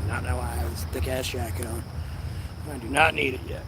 not know why I have this thick ass jacket on. I do not need it yet.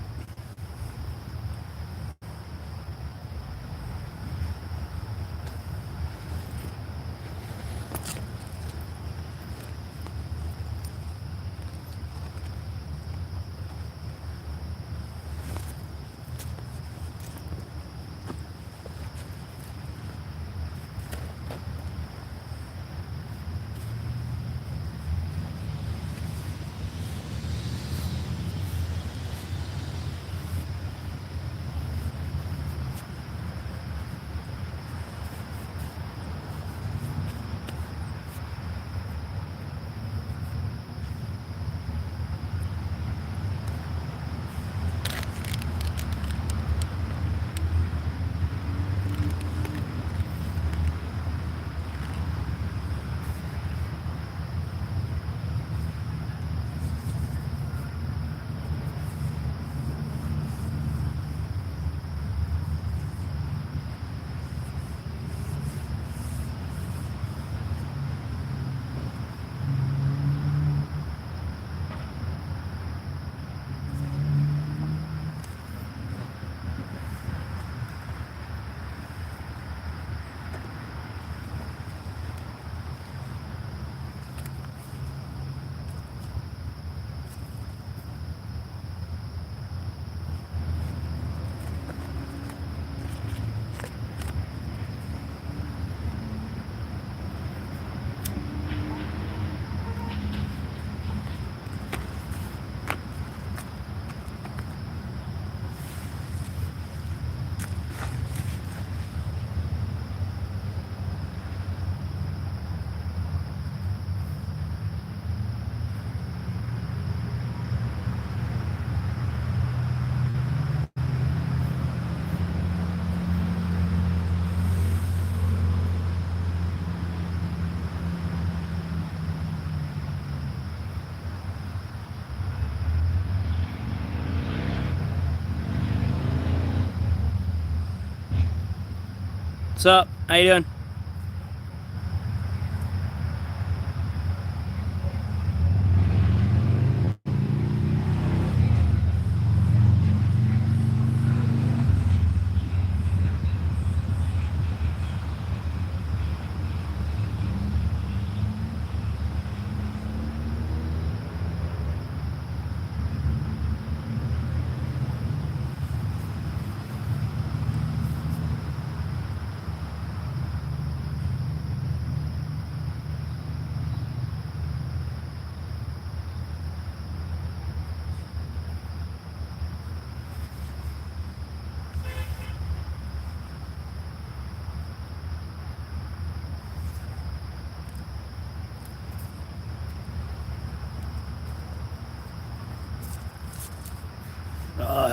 What's up? How you doing?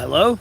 Hello?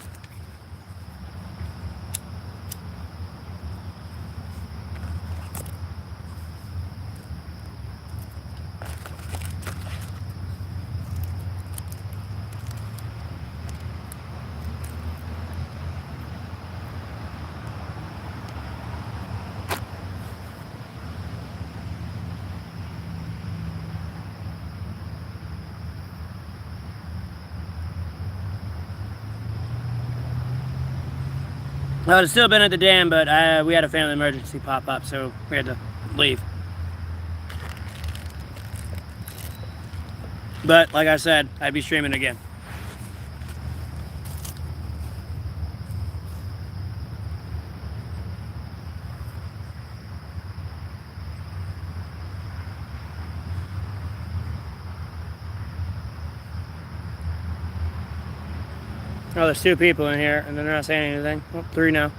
I would have still been at the dam, but we had a family emergency pop up, so we had to leave. But like I said, I'd be streaming again. Oh, there's 2 people in here, and they're not saying anything. Oh, 3 now.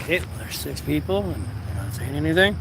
Okay, well, there's 6 people and they're not saying anything.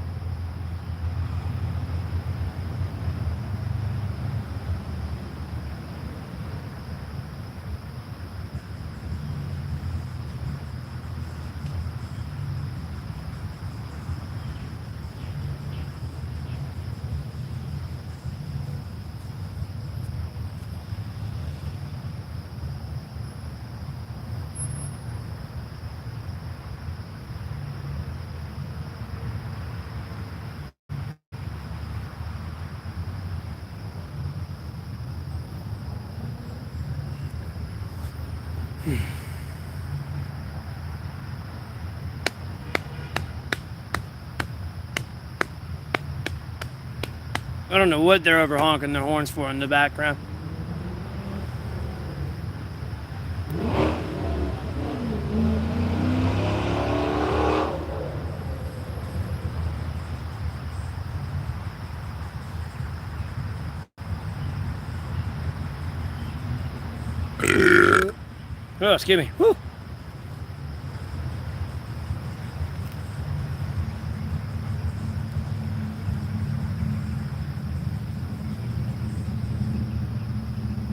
I don't know what they're over honking their horns for in the background. Oh, excuse me. Woo.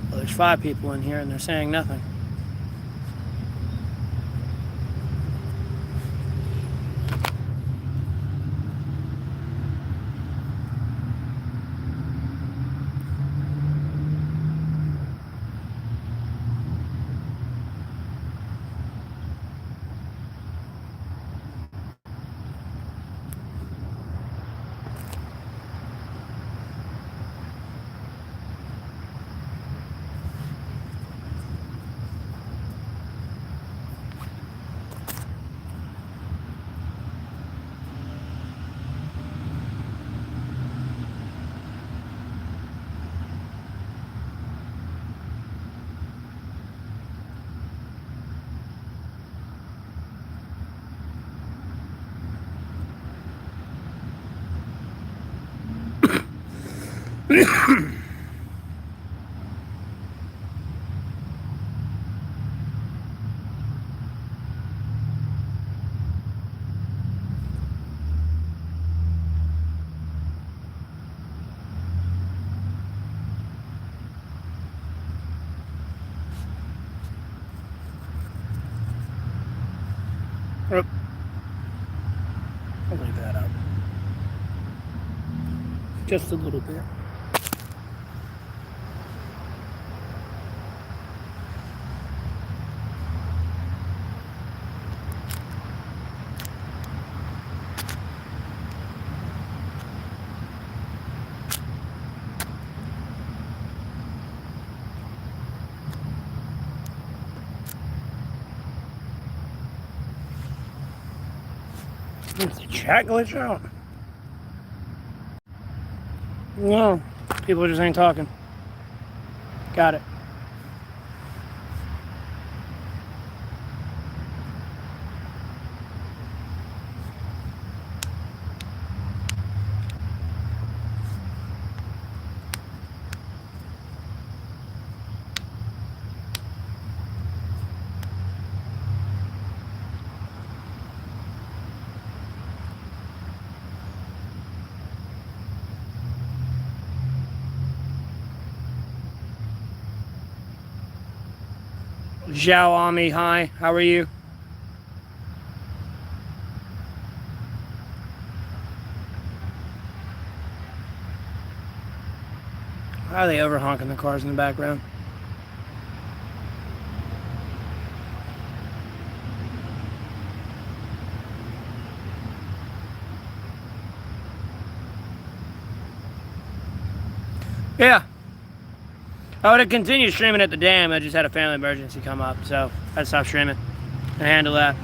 Well, there's 5 people in here and they're saying nothing. Oh, I'll leave that up. Just a little bit. Is the chat glitch out? No, people just ain't talking. Got it. Zhao Ami, hi, how are you? Why are they over honking the cars in the background? Yeah. I would have continued streaming at the dam. I just had a family emergency come up, so I stopped streaming and handle that.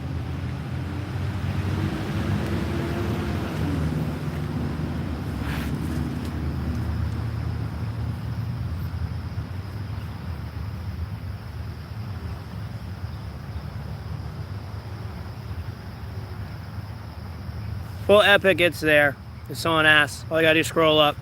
Well, Epic, it's there. If someone asks, all you gotta do is scroll up.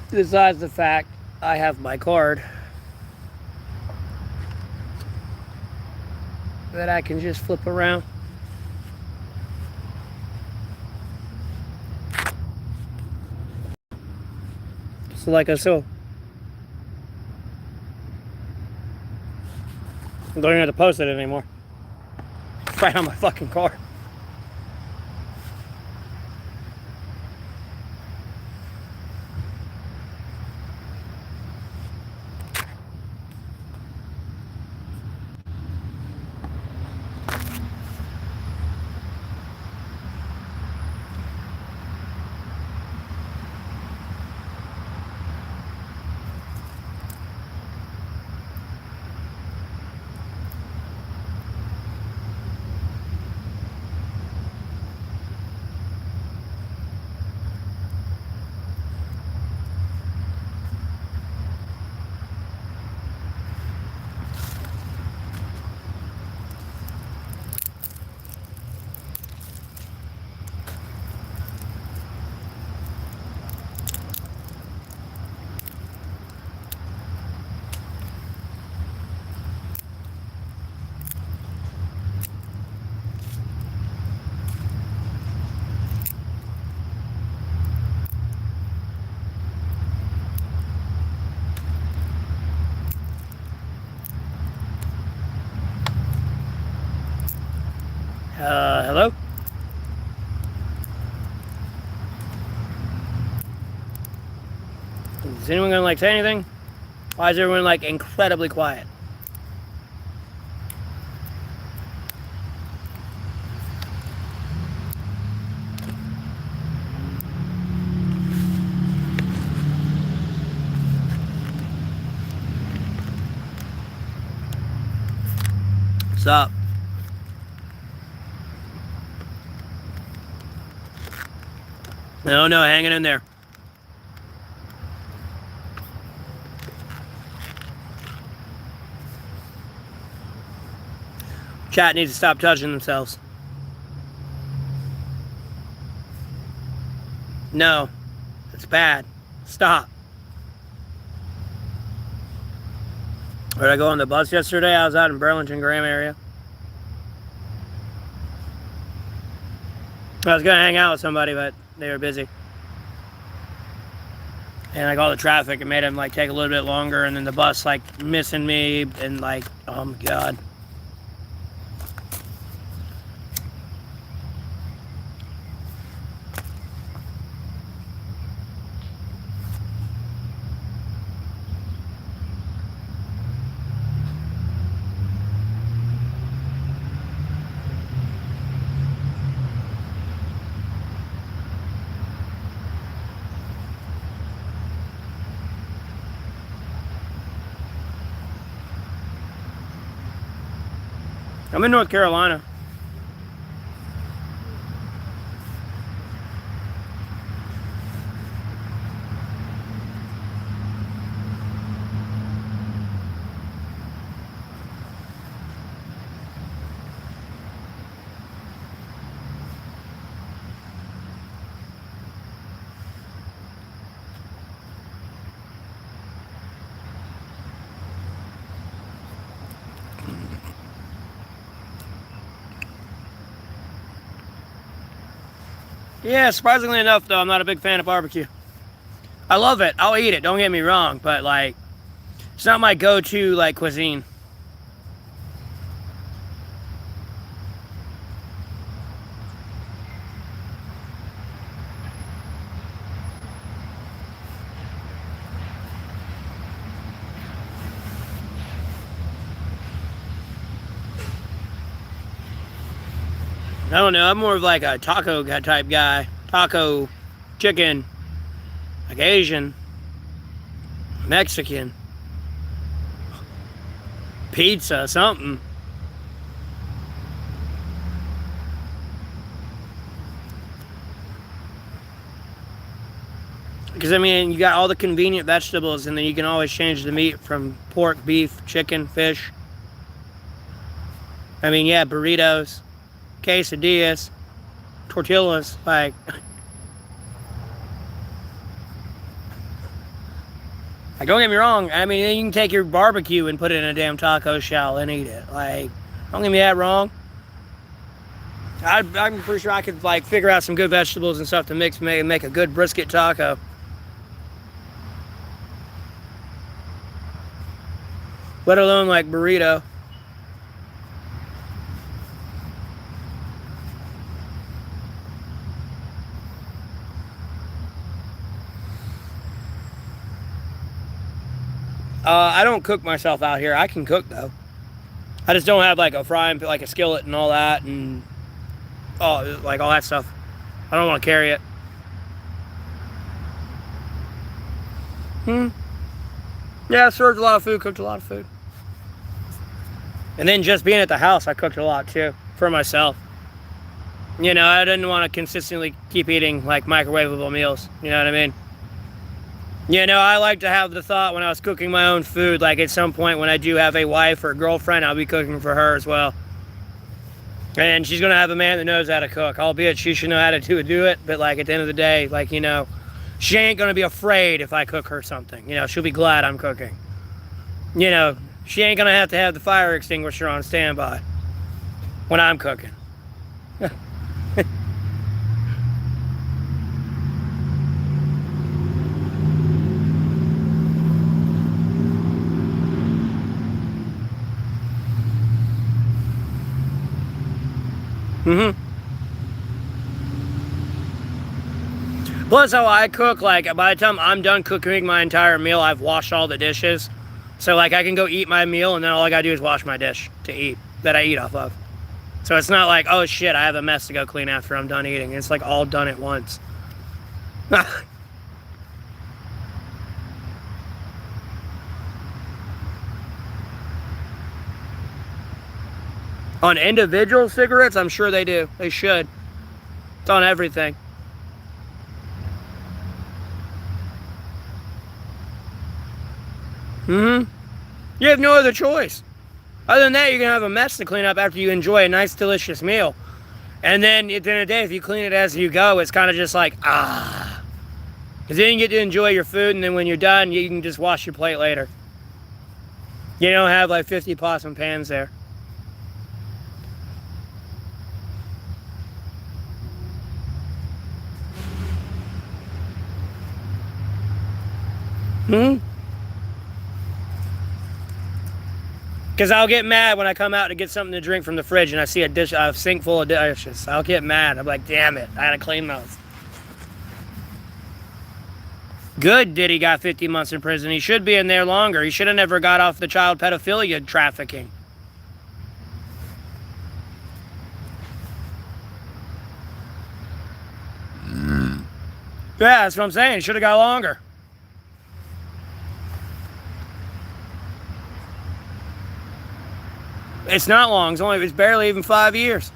Besides the fact I have my card that I can just flip around. So like so. I don't even have to post it anymore. It's right on my fucking card. Hello? Is anyone gonna like say anything? Why is everyone like incredibly quiet? What's up? No, hanging in there. Chat needs to stop touching themselves. No, it's bad. Stop. Where did I go on the bus yesterday? I was out in Burlington Graham area. I was gonna hang out with somebody, but they were busy. And like all the traffic, it made them like take a little bit longer, and then the bus like missing me, and like, oh my god. I'm in North Carolina. Yeah, surprisingly enough, though, I'm not a big fan of barbecue. I love it. I'll eat it. Don't get me wrong, but like, it's not my go-to like cuisine. I don't know. I'm more of like a taco type guy. Taco, chicken, like Asian, Mexican, pizza, something. Because I mean, you got all the convenient vegetables, and then you can always change the meat from pork, beef, chicken, fish. I mean, yeah, burritos, quesadillas, tortillas, like. Like, don't get me wrong. I mean, you can take your barbecue and put it in a damn taco shell and eat it. Like, don't get me that wrong. I'm pretty sure I could, like, figure out some good vegetables and stuff to mix, make a good brisket taco. Let alone, like, burrito. I don't cook myself out here. I can cook, though. I just don't have, like, a frying, like, a skillet and all that, and, like, all that stuff. I don't want to carry it. Yeah, I served a lot of food, cooked a lot of food. And then just being at the house, I cooked a lot, too, for myself. You know, I didn't want to consistently keep eating, like, microwavable meals. You know what I mean? You know, I like to have the thought when I was cooking my own food, like at some point when I do have a wife or a girlfriend, I'll be cooking for her as well. And she's going to have a man that knows how to cook, albeit she should know how to do it. But like at the end of the day, like, you know, she ain't going to be afraid if I cook her something. You know, she'll be glad I'm cooking. You know, she ain't going to have the fire extinguisher on standby when I'm cooking. Plus, how I cook, like, by the time I'm done cooking my entire meal, I've washed all the dishes. So, like, I can go eat my meal, and then all I gotta do is wash my dish to eat, that I eat off of. So it's not like, oh shit, I have a mess to go clean after I'm done eating. It's like all done at once. On individual cigarettes, I'm sure they do. They should. It's on everything. You have no other choice. Other than that, you're going to have a mess to clean up after you enjoy a nice, delicious meal. And then at the end of the day, if you clean it as you go, it's kind of just like, ah. Because then you get to enjoy your food, and then when you're done, you can just wash your plate later. You don't have like 50 pots and pans there. Because I'll get mad when I come out to get something to drink from the fridge and I see a sink full of dishes. I'll get mad. I'm like, damn it, I gotta clean those. Good Diddy got 50 months in prison. He should be in there longer. He should have never got off the child pedophilia trafficking. Yeah, that's what I'm saying. He should have got longer. It's not long. It's barely even 5 years.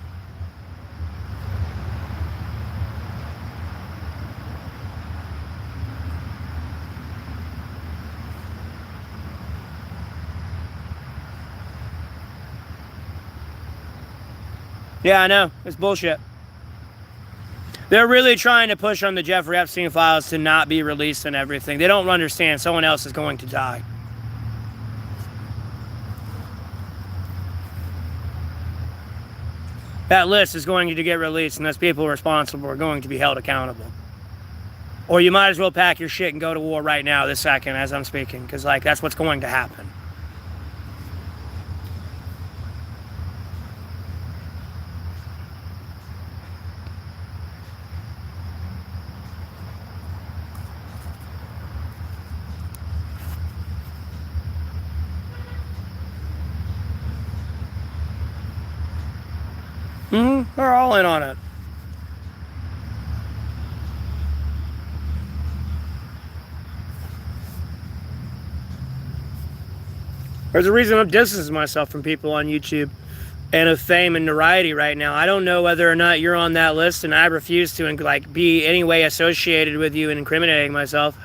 Yeah, I know. It's bullshit. They're really trying to push on the Jeffrey Epstein files to not be released and everything. They don't understand someone else is going to die. That list is going to get released, and those people responsible are going to be held accountable. Or you might as well pack your shit and go to war right now, this second, as I'm speaking, because, like, that's what's going to happen. They're all in on it. There's a reason I'm distancing myself from people on YouTube and of fame and notoriety right now. I don't know whether or not you're on that list, and I refuse to like be any way associated with you and incriminating myself.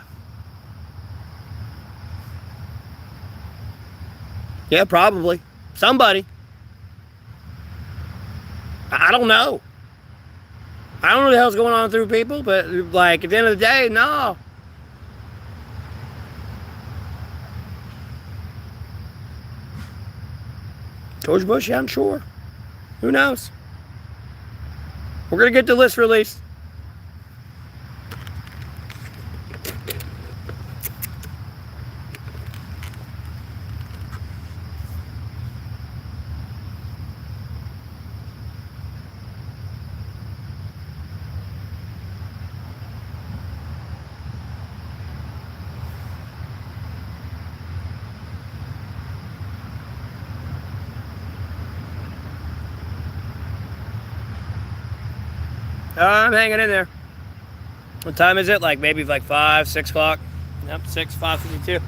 Yeah, probably. Somebody. I don't know. I don't know what the hell's going on through people, but like at the end of the day, no. George Bush, yeah, I'm sure. Who knows? We're going to get the list released. I'm hanging in there. What time is it? Like maybe like 5, 6 o'clock? Yep, 5:52.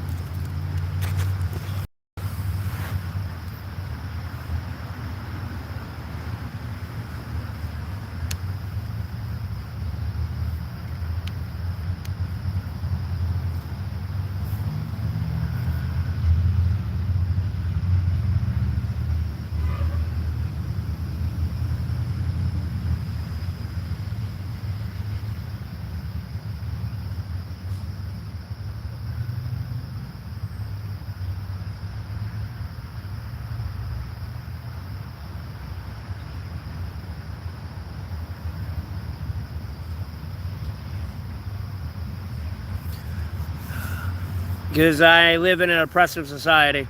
Because I live in an oppressive society.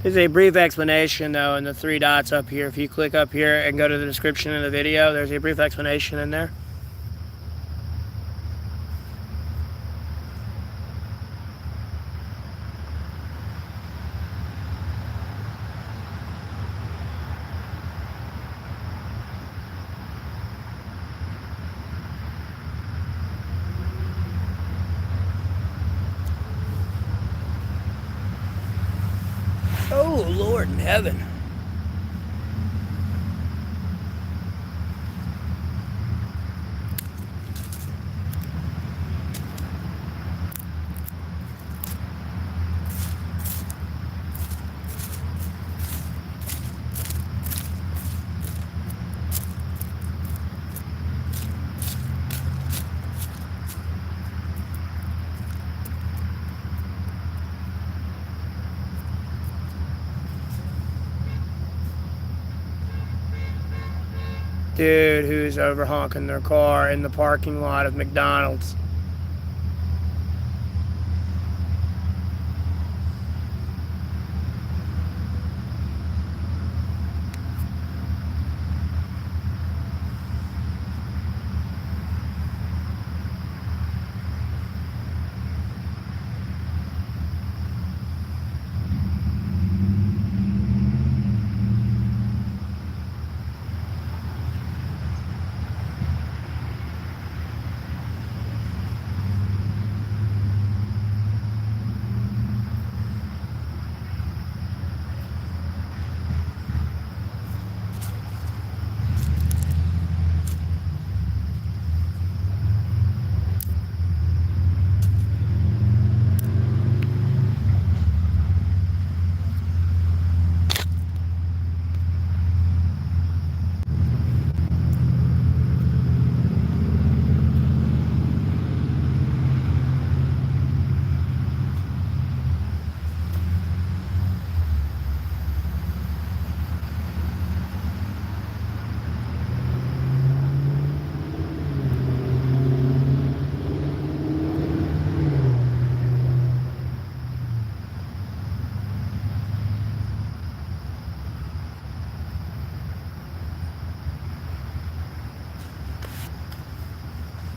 There's a brief explanation, though, in the 3 dots up here. If you click up here and go to the description of the video, there's a brief explanation in there. Oh, Lord in heaven. Dude who's over honking their car in the parking lot of McDonald's.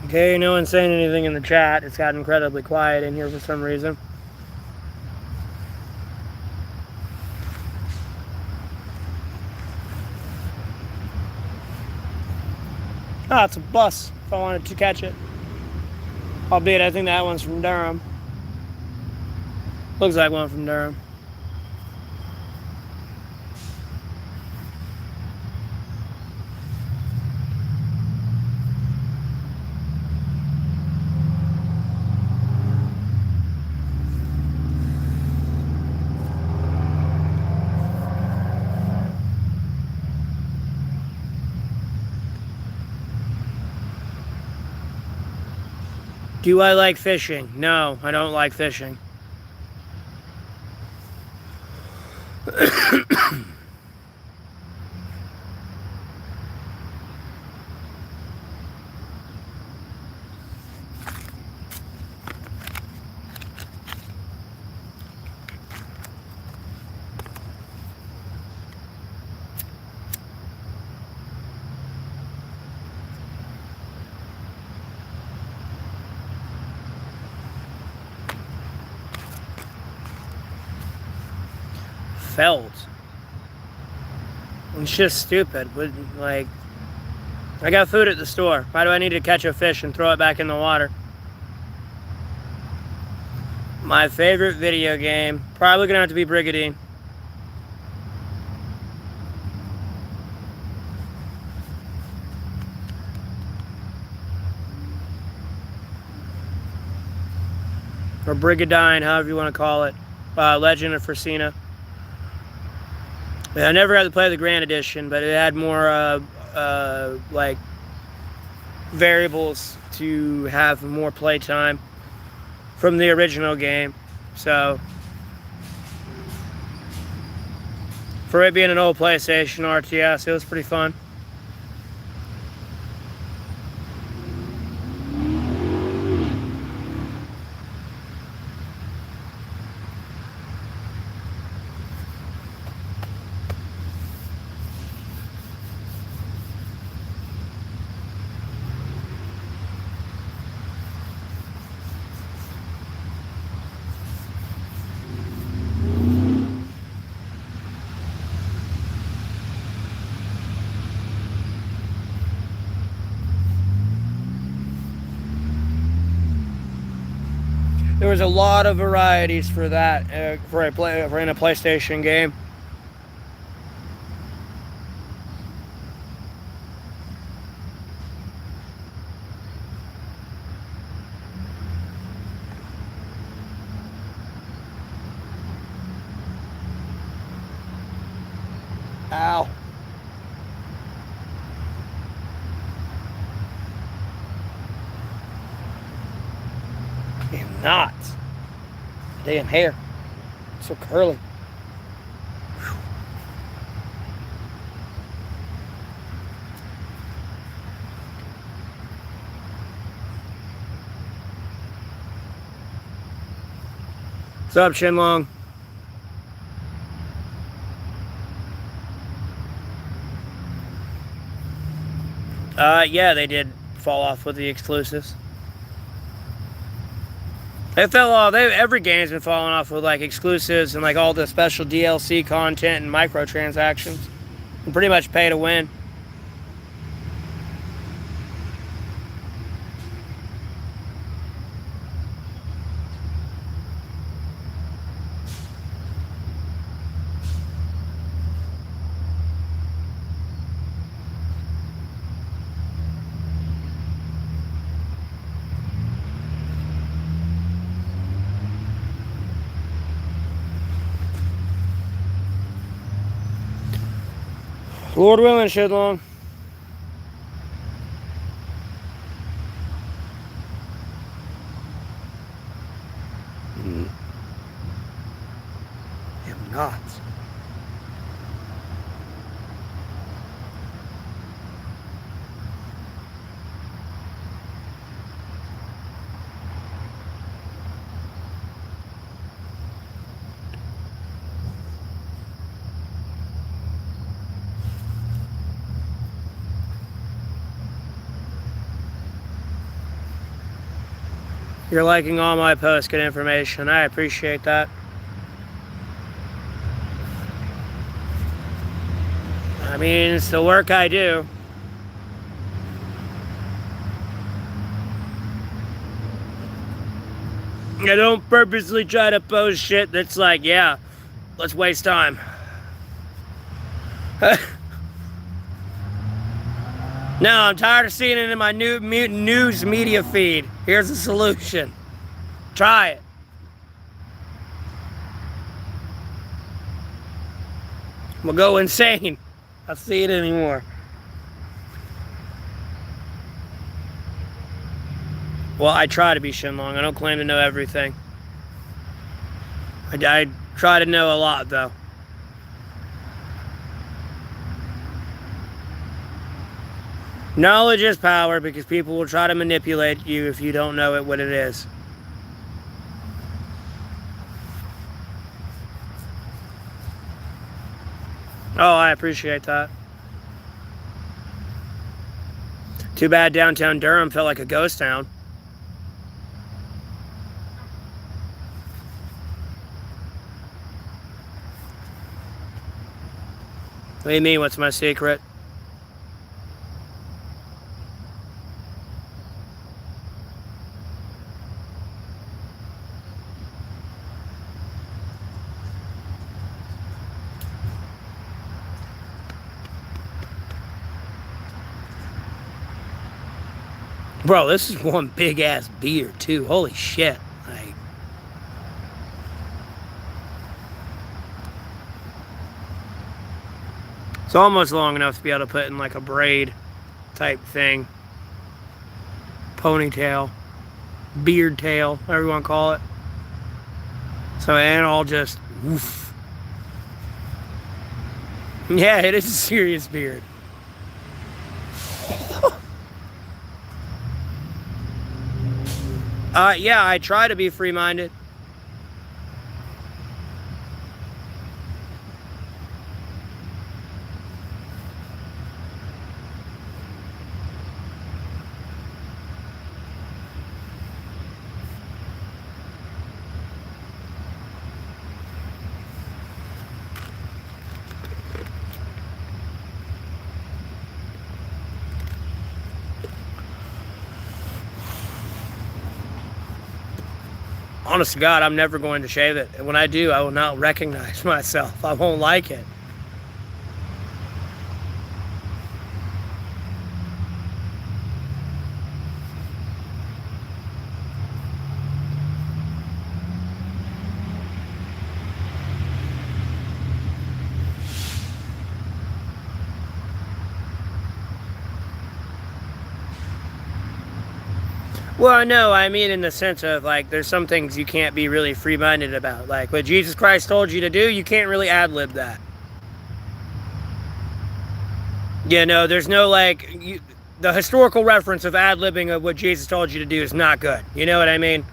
Okay, no one's saying anything in the chat. It's got incredibly quiet in here for some reason. Ah, it's a bus, if I wanted to catch it. Albeit, I think that one's from Durham. Looks like one from Durham. Do I like fishing? No, I don't like fishing. Felt. It's just stupid. Like, I got food at the store. Why do I need to catch a fish and throw it back in the water? My favorite video game, probably gonna have to be Brigadine. Or Brigadine, however you want to call it. Legend of Fracina. I never got to play the Grand Edition, but it had more like variables to have more playtime from the original game. So for it being an old PlayStation RTS, it was pretty fun. There was a lot of varieties for that for in a PlayStation game. Ow. Damn knots. Damn hair. So curly. Whew. What's up, Shinlong? Yeah, they did fall off with the exclusives. They fell off. Every game's been falling off with like exclusives and like all the special DLC content and microtransactions. And pretty much pay to win. Lord willing, Shidlong. I'm not. You're liking all my posts, good information. I appreciate that. I mean, it's the work I do. I don't purposely try to post shit that's like, yeah, let's waste time. No, I'm tired of seeing it in my new news media feed. Here's the solution. Try it. I'm gonna go insane. I see it anymore. Well, I try to be Shenlong. I don't claim to know everything. I try to know a lot, though. Knowledge is power, because people will try to manipulate you if you don't know what it is. Oh, I appreciate that. Too bad downtown Durham felt like a ghost town. What do you mean, what's my secret? Bro, this is one big ass beer too. Holy shit. Like, it's almost long enough to be able to put in like a braid type thing. Ponytail. Beard tail, whatever you want to call it. So, and I'll just woof. Yeah, it is a serious beard. Yeah, I try to be free-minded. Honest to God, I'm never going to shave it. And when I do, I will not recognize myself. I won't like it. Well, no, I mean in the sense of, like, there's some things you can't be really free-minded about. Like, what Jesus Christ told you to do, you can't really ad-lib that. You know, there's no, like, the historical reference of ad-libbing of what Jesus told you to do is not good. You know what I mean?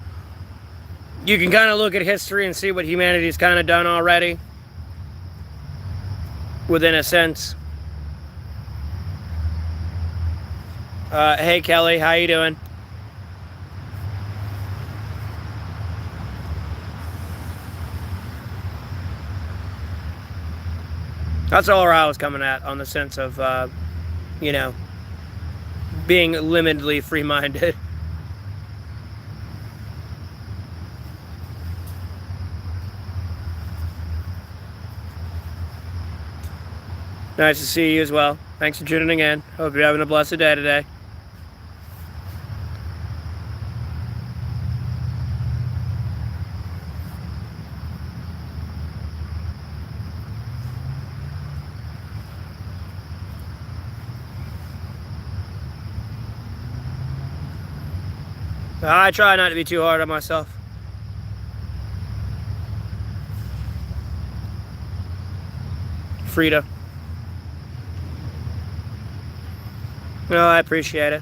You can kind of look at history and see what humanity's kind of done already. Within a sense. Hey, Kelly, how you doing? That's all I was coming at, on the sense of, you know, being limitedly free-minded. Nice to see you as well. Thanks for tuning in. Hope you're having a blessed day today. I try not to be too hard on myself. Frida. No, I appreciate it.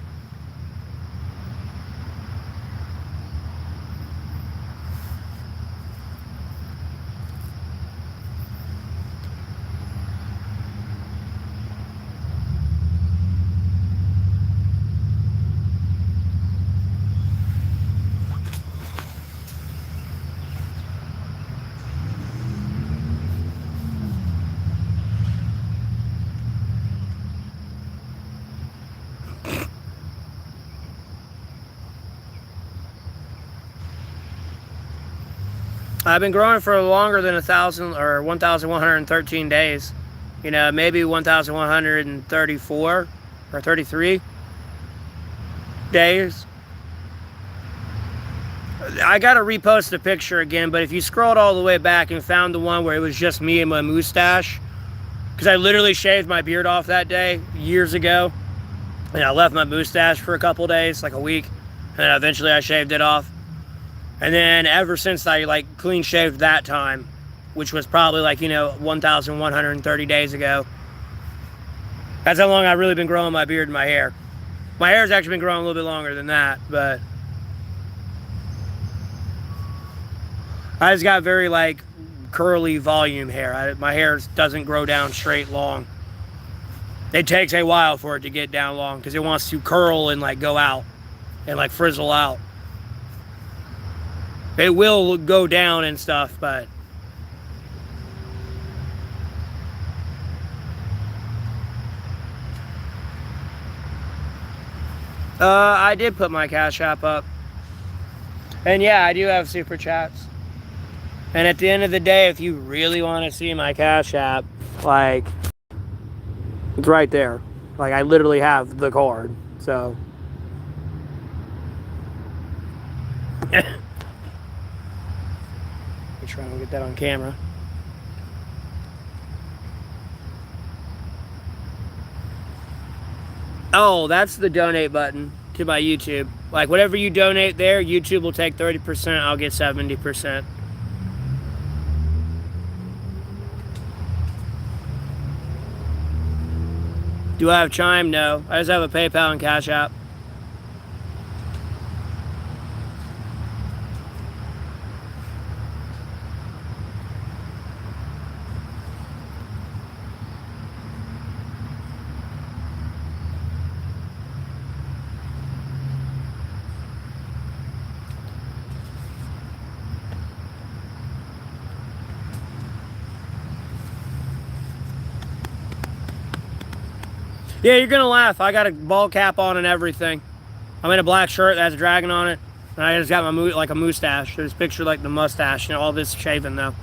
I've been growing for longer than 1,000 or 1,113 days. You know, maybe 1,134 or 33 days. I gotta repost the picture again, but if you scrolled all the way back and found the one where it was just me and my mustache, because I literally shaved my beard off that day years ago, and I left my mustache for a couple days, like a week, And eventually I shaved it off. And then ever since I like clean shaved that time, which was probably like, 1,130 days ago, that's how long I've really been growing my beard and my hair. My hair's actually been growing a little bit longer than that, but I just got very like curly volume hair. My hair doesn't grow down straight long. It takes a while for it to get down long because it wants to curl and like go out and like frizzle out. It will go down and stuff, but I did put my Cash App up. And yeah, I do have super chats. And at the end of the day, if you really want to see my Cash App, like, it's right there. Like, I literally have the card. So make sure I don't get that on camera. Oh, that's the donate button to my YouTube. Like, whatever you donate there, YouTube will take 30%. I'll get 70%. Do I have Chime? No. I just have a PayPal and Cash App. Yeah, you're gonna laugh. I got a ball cap on and everything. I'm in a black shirt that has a dragon on it, and I just got my like a mustache. There's a picture like the mustache and all this shaven though.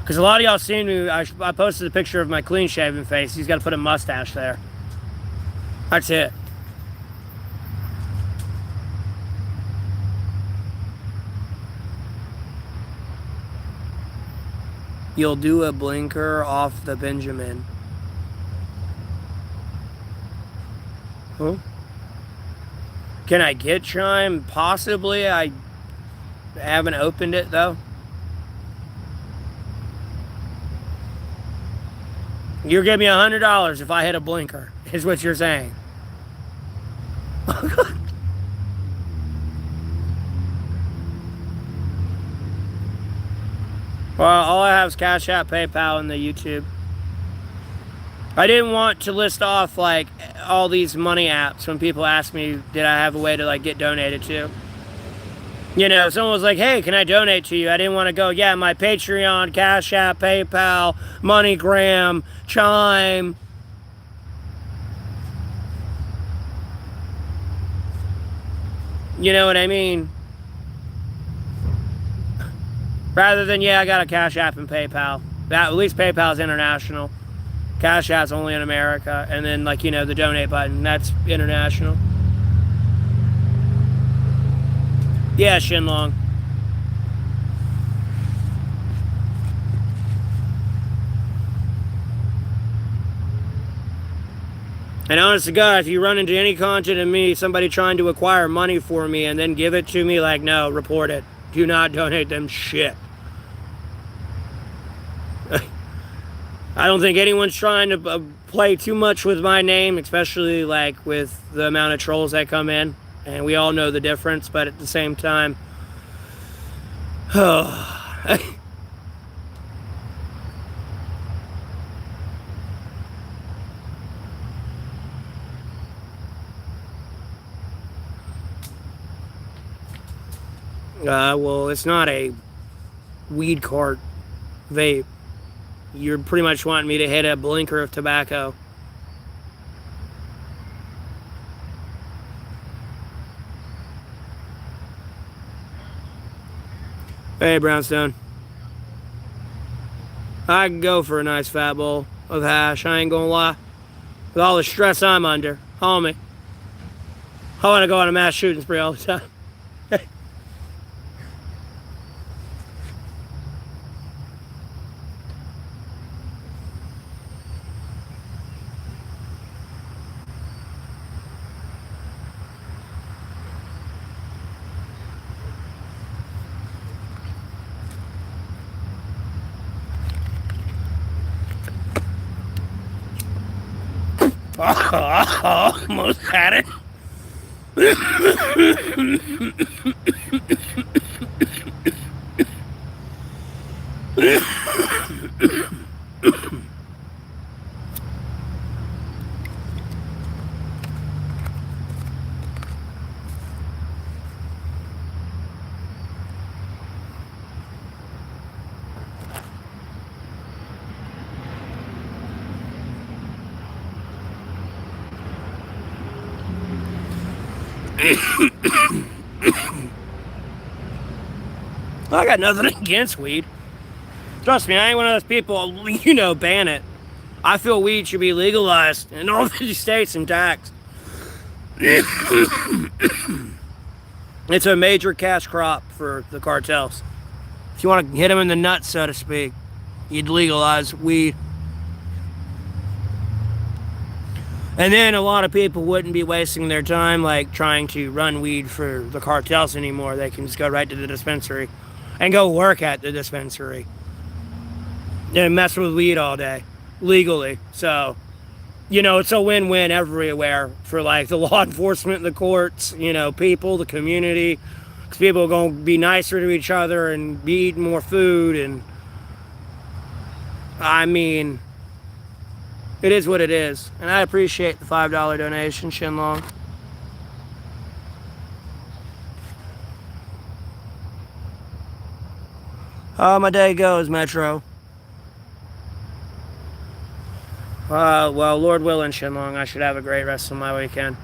Because a lot of y'all seen me. I posted a picture of my clean shaven face. He's got to put a mustache there. That's it. You'll do a blinker off the Benjamin. Huh? Can I get Chime? Possibly. I haven't opened it though. You'll give me $100 if I hit a blinker, is what you're saying. Well, all I have is Cash App, PayPal, and the YouTube. I didn't want to list off like all these money apps when people ask me, did I have a way to like get donated to? Someone was like, hey, can I donate to you? I didn't want to go, yeah, my Patreon, Cash App, PayPal, MoneyGram, Chime. You know what I mean? Rather than, yeah, I got a Cash App and PayPal. At least PayPal's international. Cash App's only in America. And then, like, the donate button, that's international. Yeah, Shinlong. And honest to God, if you run into any content of me, somebody trying to acquire money for me and then give it to me, like, no, report it. Do not donate them shit. I don't think anyone's trying to play too much with my name, especially like with the amount of trolls that come in. And we all know the difference, but at the same time, well, it's not a weed cart vape. You're pretty much wanting me to hit a blinker of tobacco. Hey, Brownstone. I can go for a nice fat bowl of hash, I ain't gonna lie. With all the stress I'm under, homie. I want to go on a mass shooting spree all the time. Almost had it. I got nothing against weed. Trust me, I ain't one of those people, ban it. I feel weed should be legalized in all 50 states and taxed. It's a major cash crop for the cartels. If you want to hit them in the nuts, so to speak, you'd legalize weed. And then a lot of people wouldn't be wasting their time like trying to run weed for the cartels anymore. They can just go right to the dispensary and go work at the dispensary and mess with weed all day legally. So, it's a win-win everywhere for like the law enforcement, the courts, people, the community. Because people are going to be nicer to each other and be eating more food. And I mean, it is what it is. And I appreciate the $5 donation, Shinlong. How my day goes, Metro? Well, Lord willing, Shinlong, I should have a great rest of my weekend.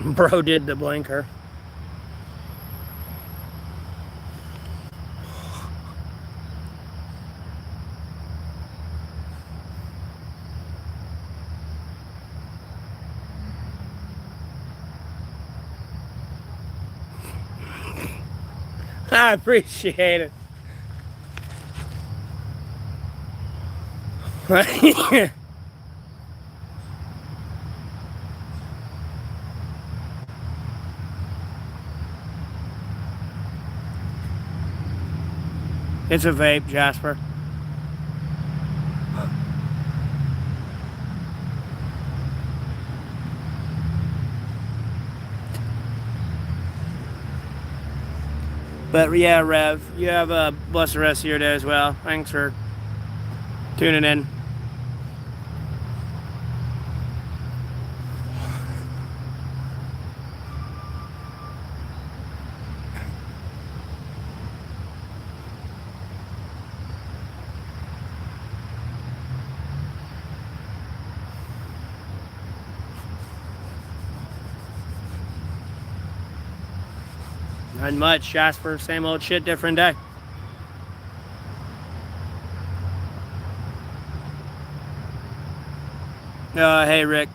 Bro did the blinker. I appreciate it. It's a vape, Jasper. But yeah, Rev, you have a blessed rest of your day as well. Thanks for tuning in. Not much, Jasper. Same old shit, different day. Hey, Rick.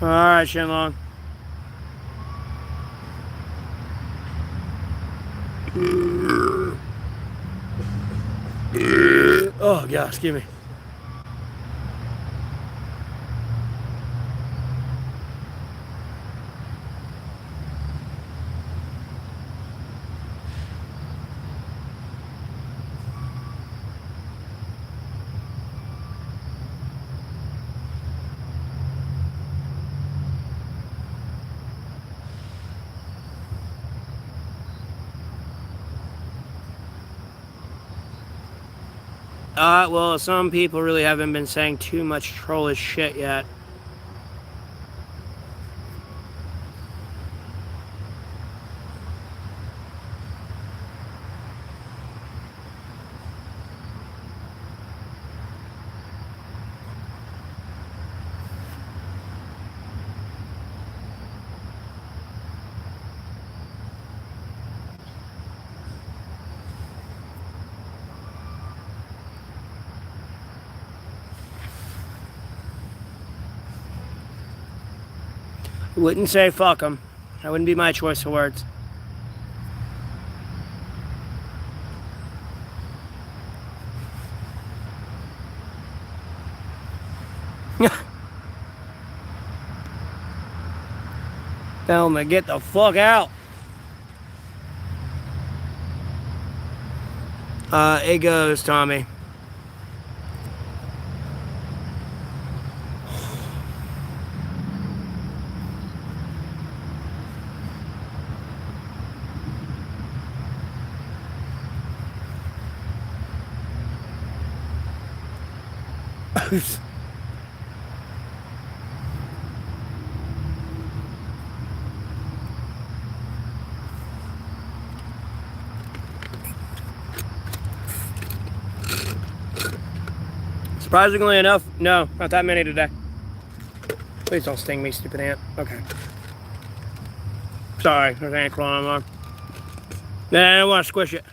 All right, Shenlong. Oh, God, excuse me. Well, some people really haven't been saying too much trollish shit yet. Wouldn't say fuck them. That wouldn't be my choice of words. Tell them to get the fuck out. It goes, Tommy. Surprisingly enough, no, not that many today. Please don't sting me, stupid ant. Okay. Sorry, there's an ant crawling on my arm. Man, I don't want to squish it.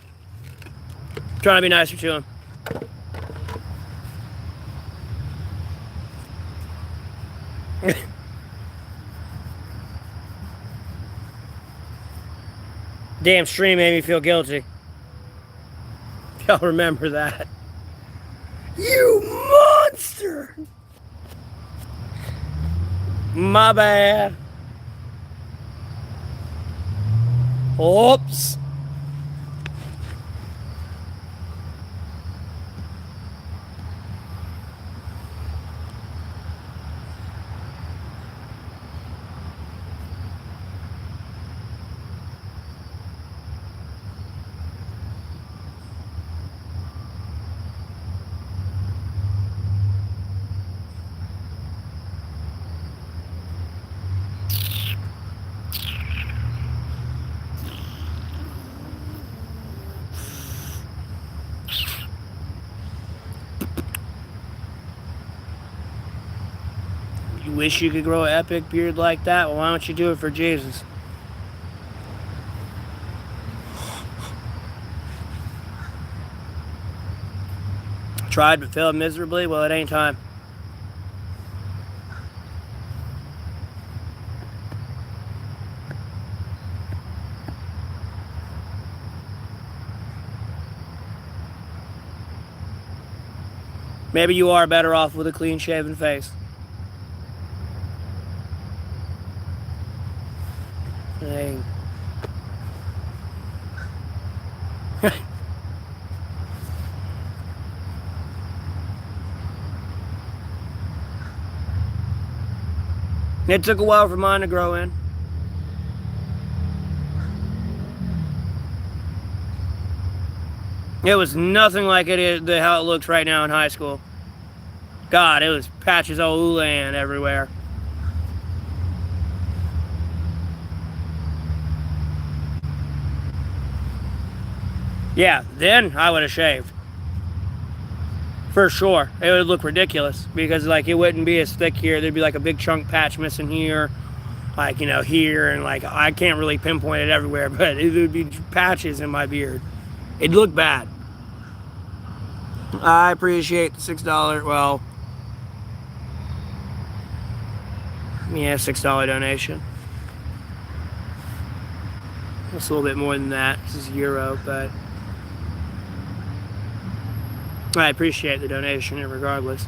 I'm trying to be nicer to him. Damn stream made me feel guilty. Y'all remember that. You monster! My bad. Oops. You wish you could grow an epic beard like that? Well, why don't you do it for Jesus? Tried but failed miserably? Well, it ain't time. Maybe you are better off with a clean-shaven face. Dang. It took a while for mine to grow in. It was nothing like it is how it looks right now in high school. God, it was patches of Ulan everywhere. Yeah, then I would have shaved. For sure. It would look ridiculous because like it wouldn't be as thick here. There'd be like a big chunk patch missing here. Like, you know, here, and like I can't really pinpoint it everywhere, but it would be patches in my beard. It'd look bad. I appreciate the $6, well, yeah, $6 donation. It's a little bit more than that. This is euro, but I appreciate the donation regardless.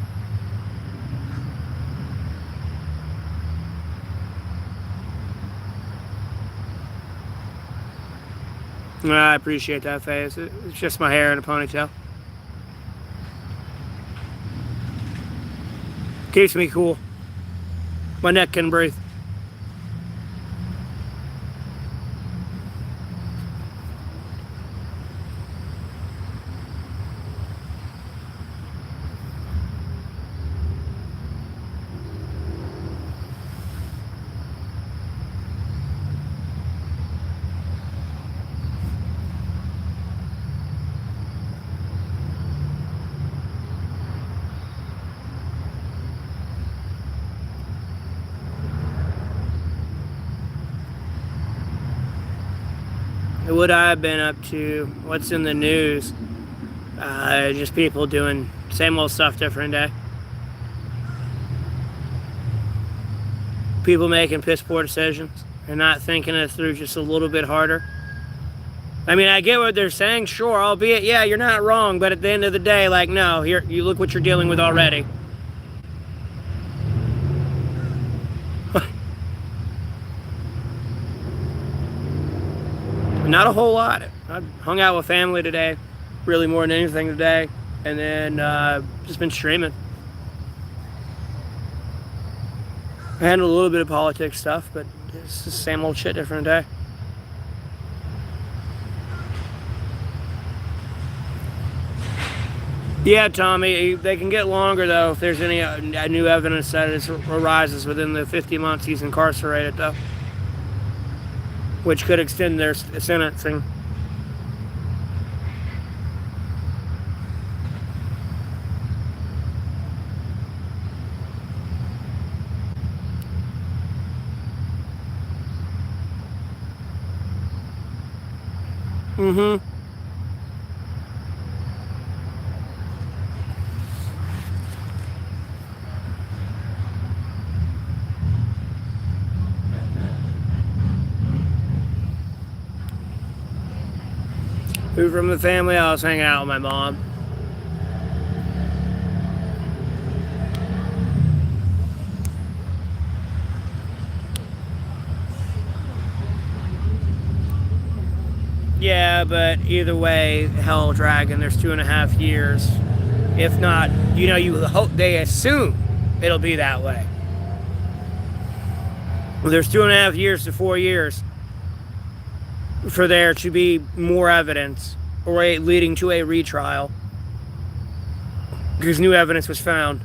I appreciate that face. It's just my hair in a ponytail. Keeps me cool. My neck can breathe. What I've been up to, what's in the news, just people doing same old stuff, different day. people making piss poor decisions and not thinking it through just a little bit harder. I mean, I get what they're saying, sure, albeit, yeah, you're not wrong, but at the end of the day, like, no, you look what you're dealing with already. Not a whole lot. I hung out with family today, really more than anything today, and then just been streaming. I handled a little bit of politics stuff, but it's the same old shit, different day. Yeah, Tommy, they can get longer, though, if there's any new evidence that it arises within the 50 months he's incarcerated, though, which could extend their sentencing. Mm-hmm. Who from the family? I was hanging out with my mom. Yeah, but either way, hell, Dragon, there's 2.5 years. If not, you hope, they assume it'll be that way. Well, there's 2.5 years to 4 years for there to be more evidence or leading to a retrial because new evidence was found.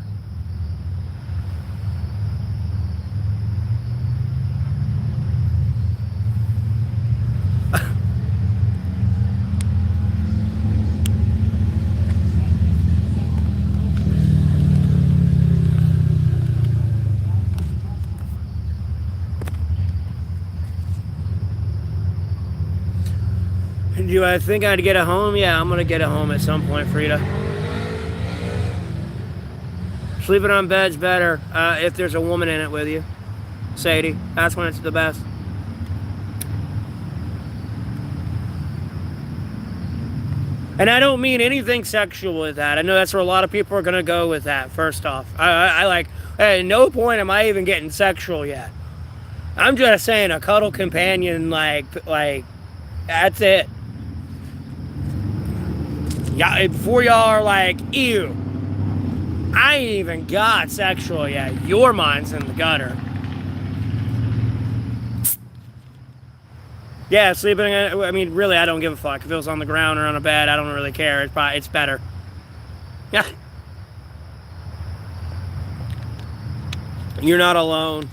Do I think I'd get a home? Yeah, I'm going to get a home at some point, Frida. Sleeping on bed's better if there's a woman in it with you. Sadie, that's when it's the best. And I don't mean anything sexual with that. I know that's where a lot of people are going to go with that, first off. I like, at no point am I even getting sexual yet. I'm just saying a cuddle companion, like that's it. Yeah, before y'all are like, ew, I ain't even got sexual yet. Your mind's in the gutter. Yeah, sleeping, I mean, really, I don't give a fuck. If it was on the ground or on a bed, I don't really care. It's better. Yeah. You're not alone.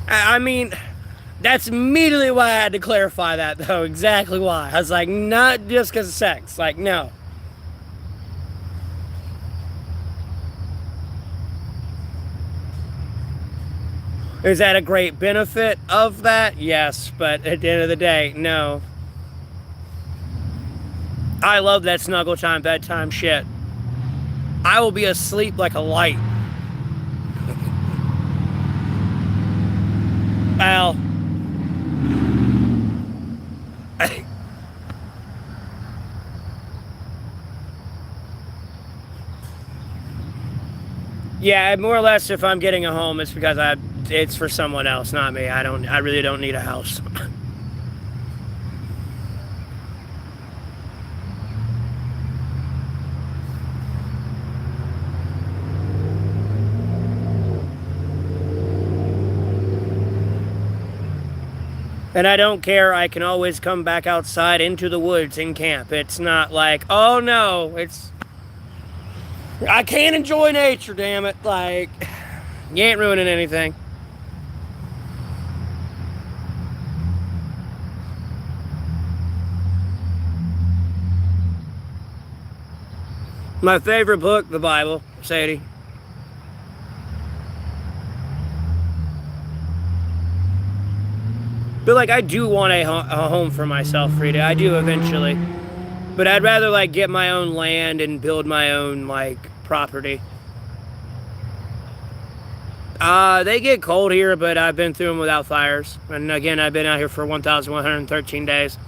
I mean, that's immediately why I had to clarify that, though. Exactly why. I was like, not just because of sex. Like, no. Is that a great benefit of that? Yes, but at the end of the day, no. I love that snuggle time, bedtime shit. I will be asleep like a light. Well, yeah, more or less if I'm getting a home, it's because it's for someone else, not me. I really don't need a house. And I don't care, I can always come back outside into the woods and camp. It's not like, oh no, I can't enjoy nature, damn it. Like, you ain't ruining anything. My favorite book, the Bible, Sadie. But like, I do want a home for myself, Frida. I do eventually. But I'd rather like get my own land and build my own like property. They get cold here, but I've been through them without fires. And again, I've been out here for 1,113 days.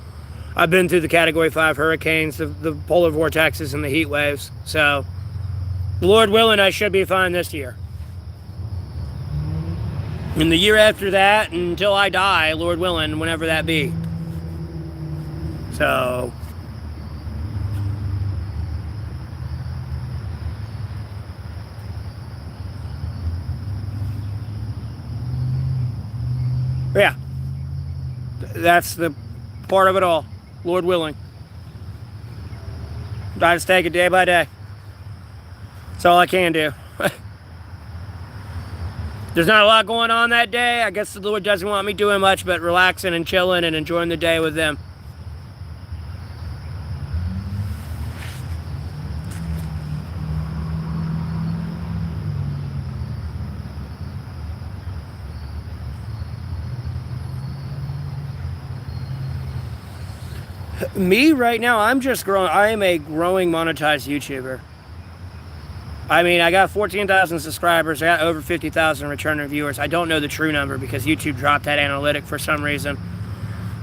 I've been through the Category 5 hurricanes, the polar vortexes, and the heat waves. So, Lord willing, I should be fine this year. And the year after that, until I die, Lord willing, whenever that be. So, yeah, that's the part of it all, Lord willing. I just take it day by day. That's all I can do. There's not a lot going on that day. I guess the Lord doesn't want me doing much but relaxing and chilling and enjoying the day with them. Me right now, I'm just growing. I am a growing monetized YouTuber. I mean, I got 14,000 subscribers. I got over 50,000 returning viewers. I don't know the true number because YouTube dropped that analytic for some reason.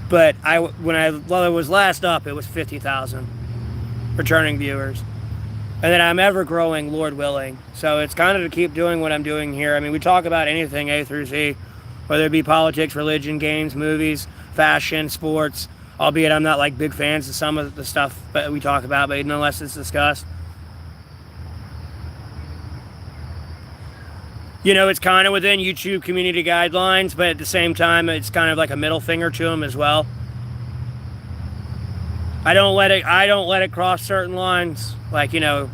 But when I was last up, it was 50,000 returning viewers. And then I'm ever growing, Lord willing. So it's kind of to keep doing what I'm doing here. I mean, we talk about anything A through Z, whether it be politics, religion, games, movies, fashion, sports. Albeit I'm not like big fans of some of the stuff that we talk about, but unless it's discussed. You know, it's kind of within YouTube community guidelines, but at the same time, it's kind of like a middle finger to them as well. I don't let it cross certain lines. Like, you know,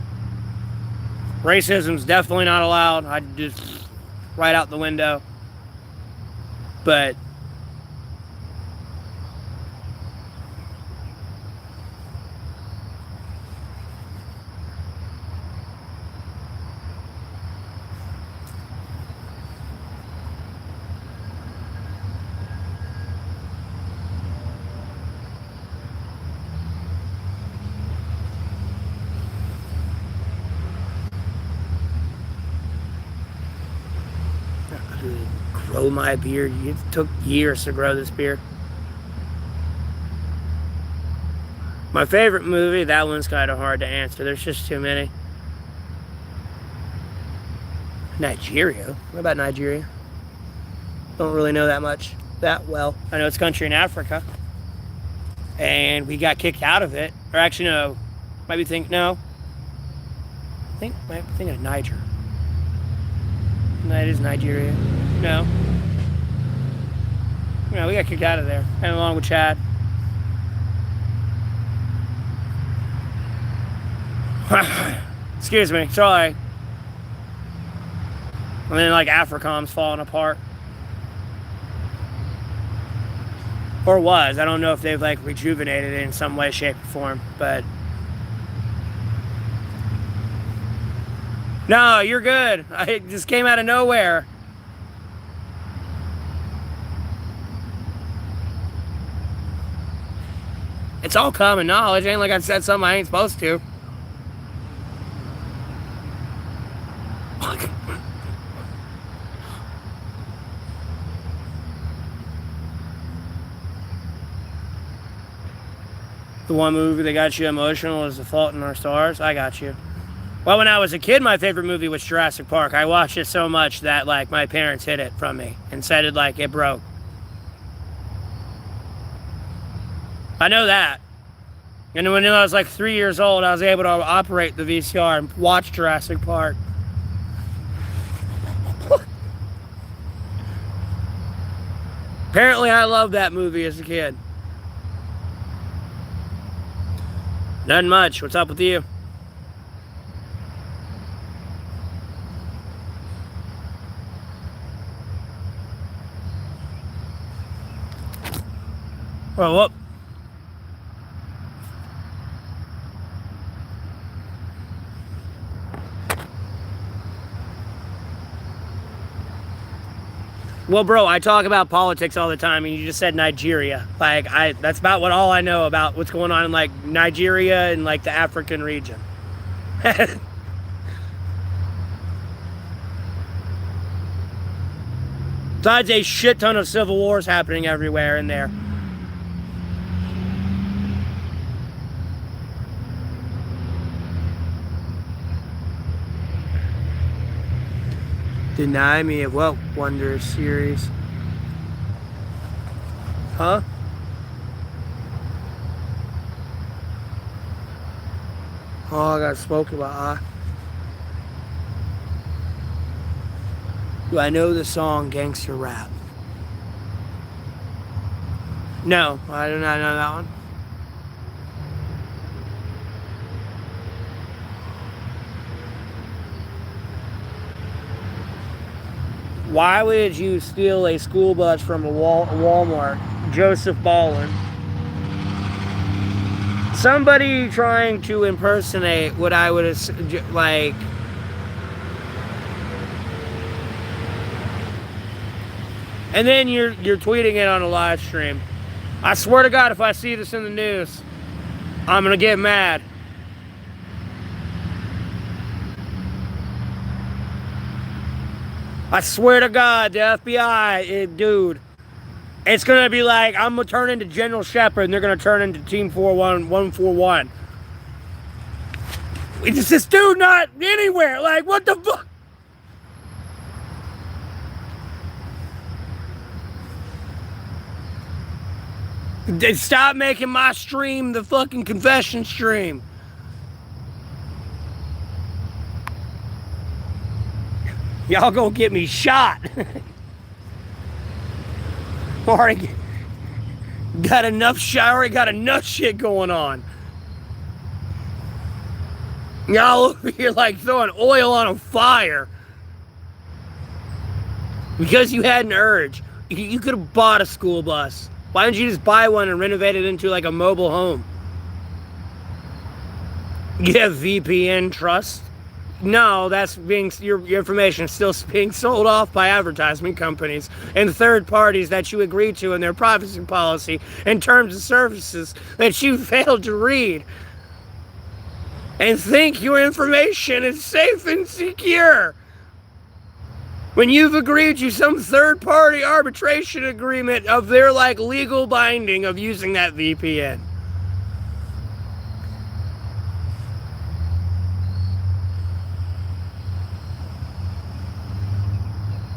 racism's definitely not allowed. I just right out the window. But grow my beard. It took years to grow this beard. My favorite movie, that one's kind of hard to answer. There's just too many. Nigeria? What about Nigeria? Don't really know that much, that well. I know it's a country in Africa. And we got kicked out of it. Or actually, no. Might be thinking of Niger. No, it is Nigeria. No. No, we got kicked out of there. And along with Chad. Excuse me, sorry. And then like Africom's falling apart. Or was. I don't know if they've like rejuvenated it in some way, shape, or form, but no, you're good. It just came out of nowhere. It's all common knowledge. Ain't like I said something I ain't supposed to. The one movie that got you emotional is The Fault in Our Stars. I got you. Well, when I was a kid, my favorite movie was Jurassic Park. I watched it so much that like my parents hid it from me and said it like it broke. I know that. And when I was like 3 years old, I was able to operate the VCR and watch Jurassic Park. Apparently, I loved that movie as a kid. Nothing much. What's up with you? Well, whoop. Well, bro, I talk about politics all the time, and you just said Nigeria. Like, that's about all I know about what's going on in, like, Nigeria and, like, the African region. Besides a shit ton of civil wars happening everywhere in there. Deny me of what wondrous series? Huh? Oh, I got spoken about, huh? Do I know the song Gangster Rap? No, I do not know that one. Why would you steal a school bus from a Walmart? Joseph Ballin. Somebody trying to impersonate what I would like. And then you're tweeting it on a live stream. I swear to God, if I see this in the news, I'm gonna get mad. I swear to God, the FBI, dude, it's gonna be like, I'm gonna turn into General Shepard and they're gonna turn into Team 141. It's this dude not anywhere. Like, what the fuck? Stop making my stream the fucking confession stream. Y'all gonna get me shot. Already got enough shit going on. Y'all over here like throwing oil on a fire. Because you had an urge. You could have bought a school bus. Why didn't you just buy one and renovate it into like a mobile home? You have VPN trust? No, that's your information is still being sold off by advertisement companies and third parties that you agree to in their privacy policy and terms of services that you failed to read and think your information is safe and secure. When you've agreed to some third-party arbitration agreement of their, like, legal binding of using that VPN.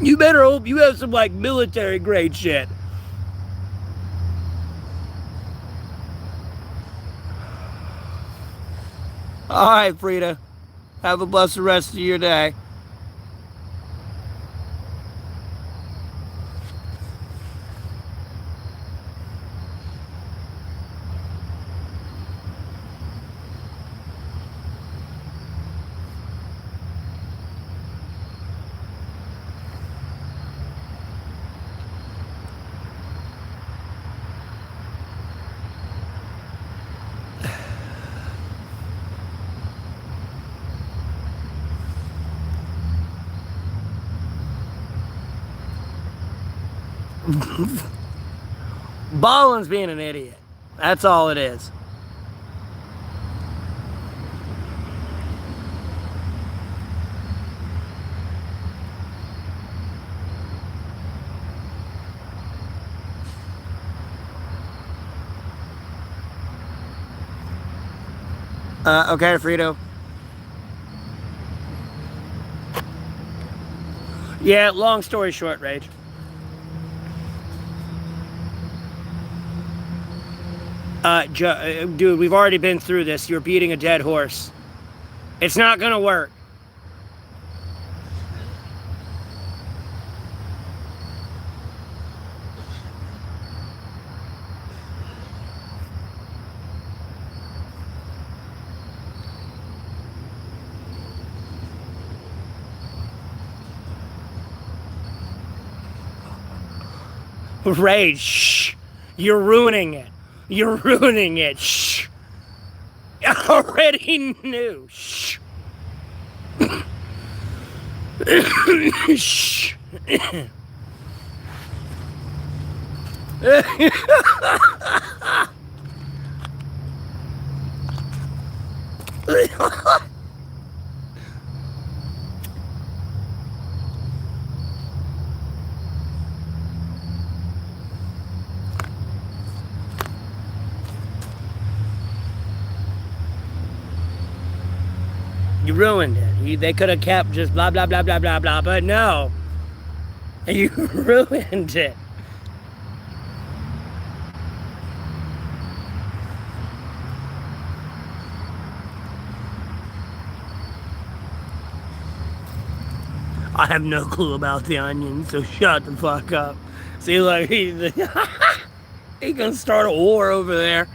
You better hope you have some, like, military-grade shit. All right, Frida. Have a blessed rest of your day. Ballin's being an idiot. That's all it is. Okay, Frito. Yeah, long story short, Rage. Dude, we've already been through this. You're beating a dead horse. It's not gonna work. Rage, shh. You're ruining it. You're ruining it. Shh. I already knew. Shh. Shh. You ruined it. They could have kept just blah, blah, blah, blah, blah, blah, but no. You ruined it. I have no clue about the onions, so shut the fuck up. See, like, he's gonna start a war over there.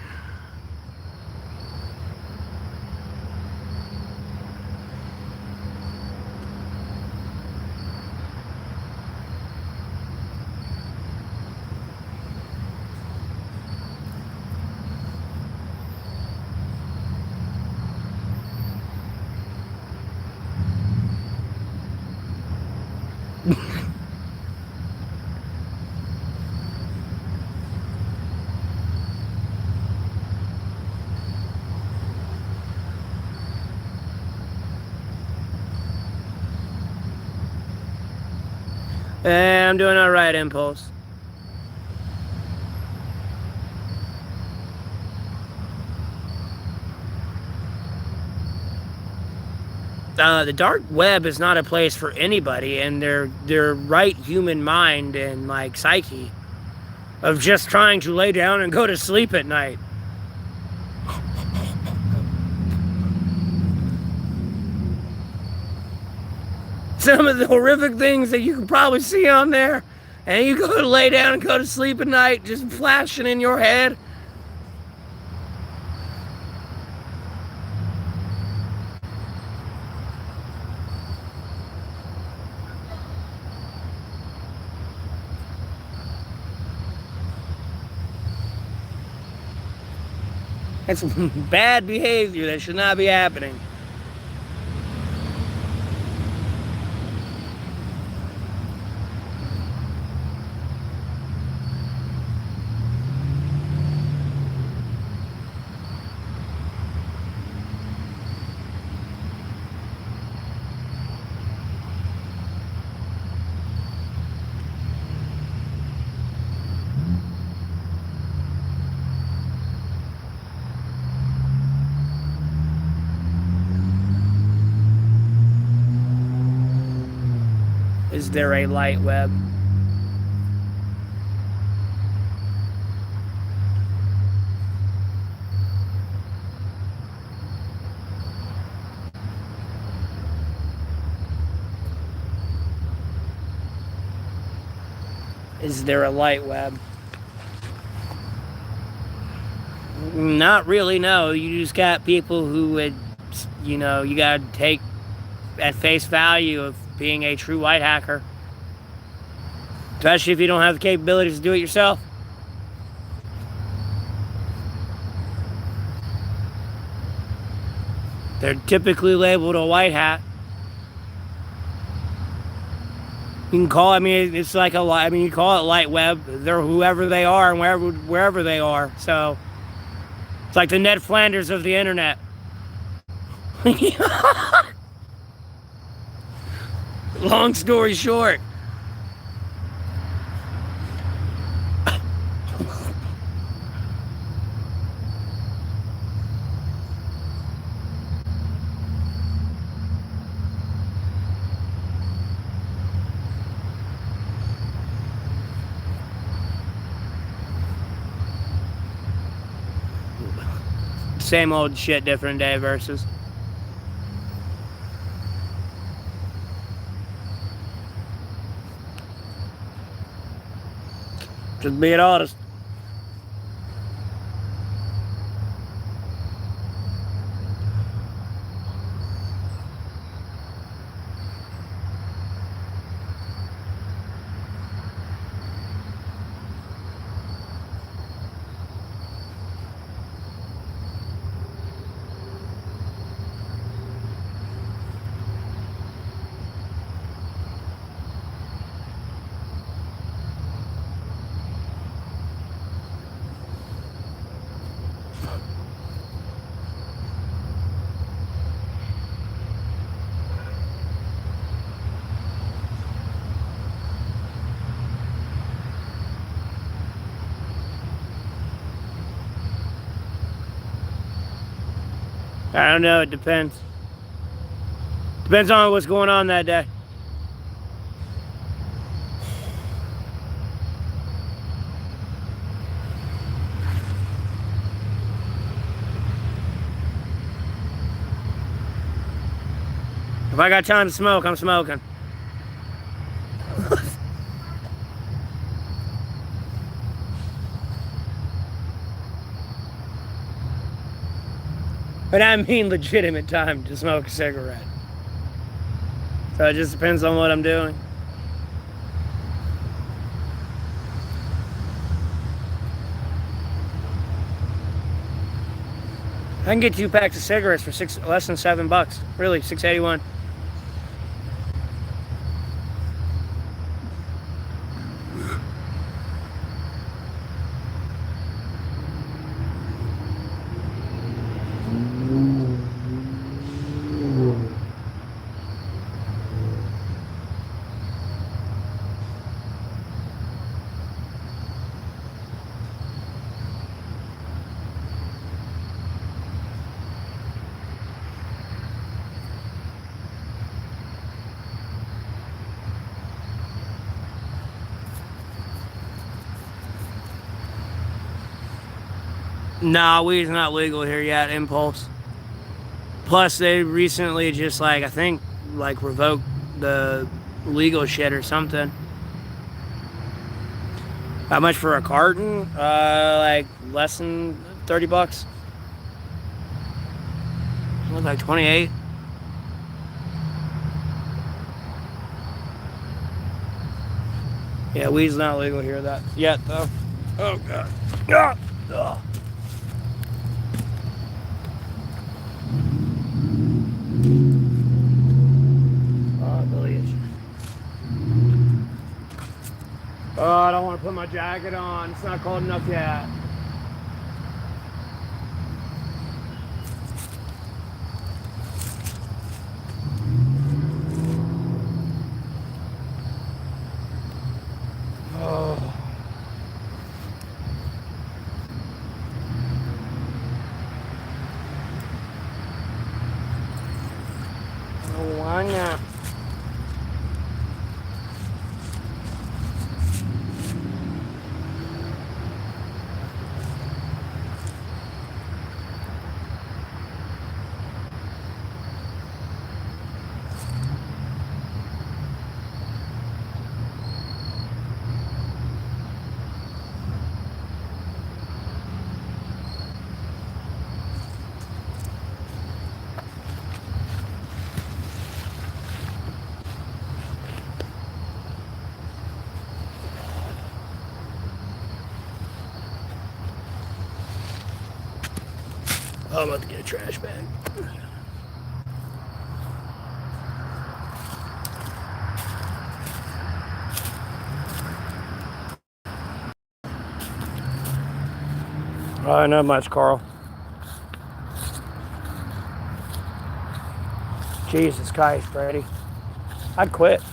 I'm doing all right, Impulse. The dark web is not a place for anybody and their right human mind and like psyche of just trying to lay down and go to sleep at night. Some of the horrific things that you can probably see on there, and you go to lay down and go to sleep at night, just flashing in your head. That's bad behavior that should not be happening. Is there a light web? Is there a light web? Not really, no. You just got people who would, you gotta take at face value of being a true white hacker. Especially if you don't have the capabilities to do it yourself. They're typically labeled a white hat. You can call, it's like you call it light web. They're whoever they are and wherever they are. So, it's like the Ned Flanders of the internet. Long story short. Same old shit, different day versus. Just being honest. I don't know. It depends. Depends on what's going on that day. If I got time to smoke, I'm smoking. But I mean legitimate time to smoke a cigarette. So it just depends on what I'm doing. I can get 2 packs of cigarettes for less than $7. Really, $6.81. Nah, weed's not legal here yet, Impulse. Plus, they recently just, I think, revoked the legal shit or something. How much for a carton? Less than $30. It was like 28. Yeah, weed's not legal here yet, though. Oh, God. Oh. Oh, I don't want to put my jacket on. It's not cold enough yet. Oh. Why not? Oh, I'm about to get a trash bag. Not much, Carl. Jesus Christ, Brady. I'd quit.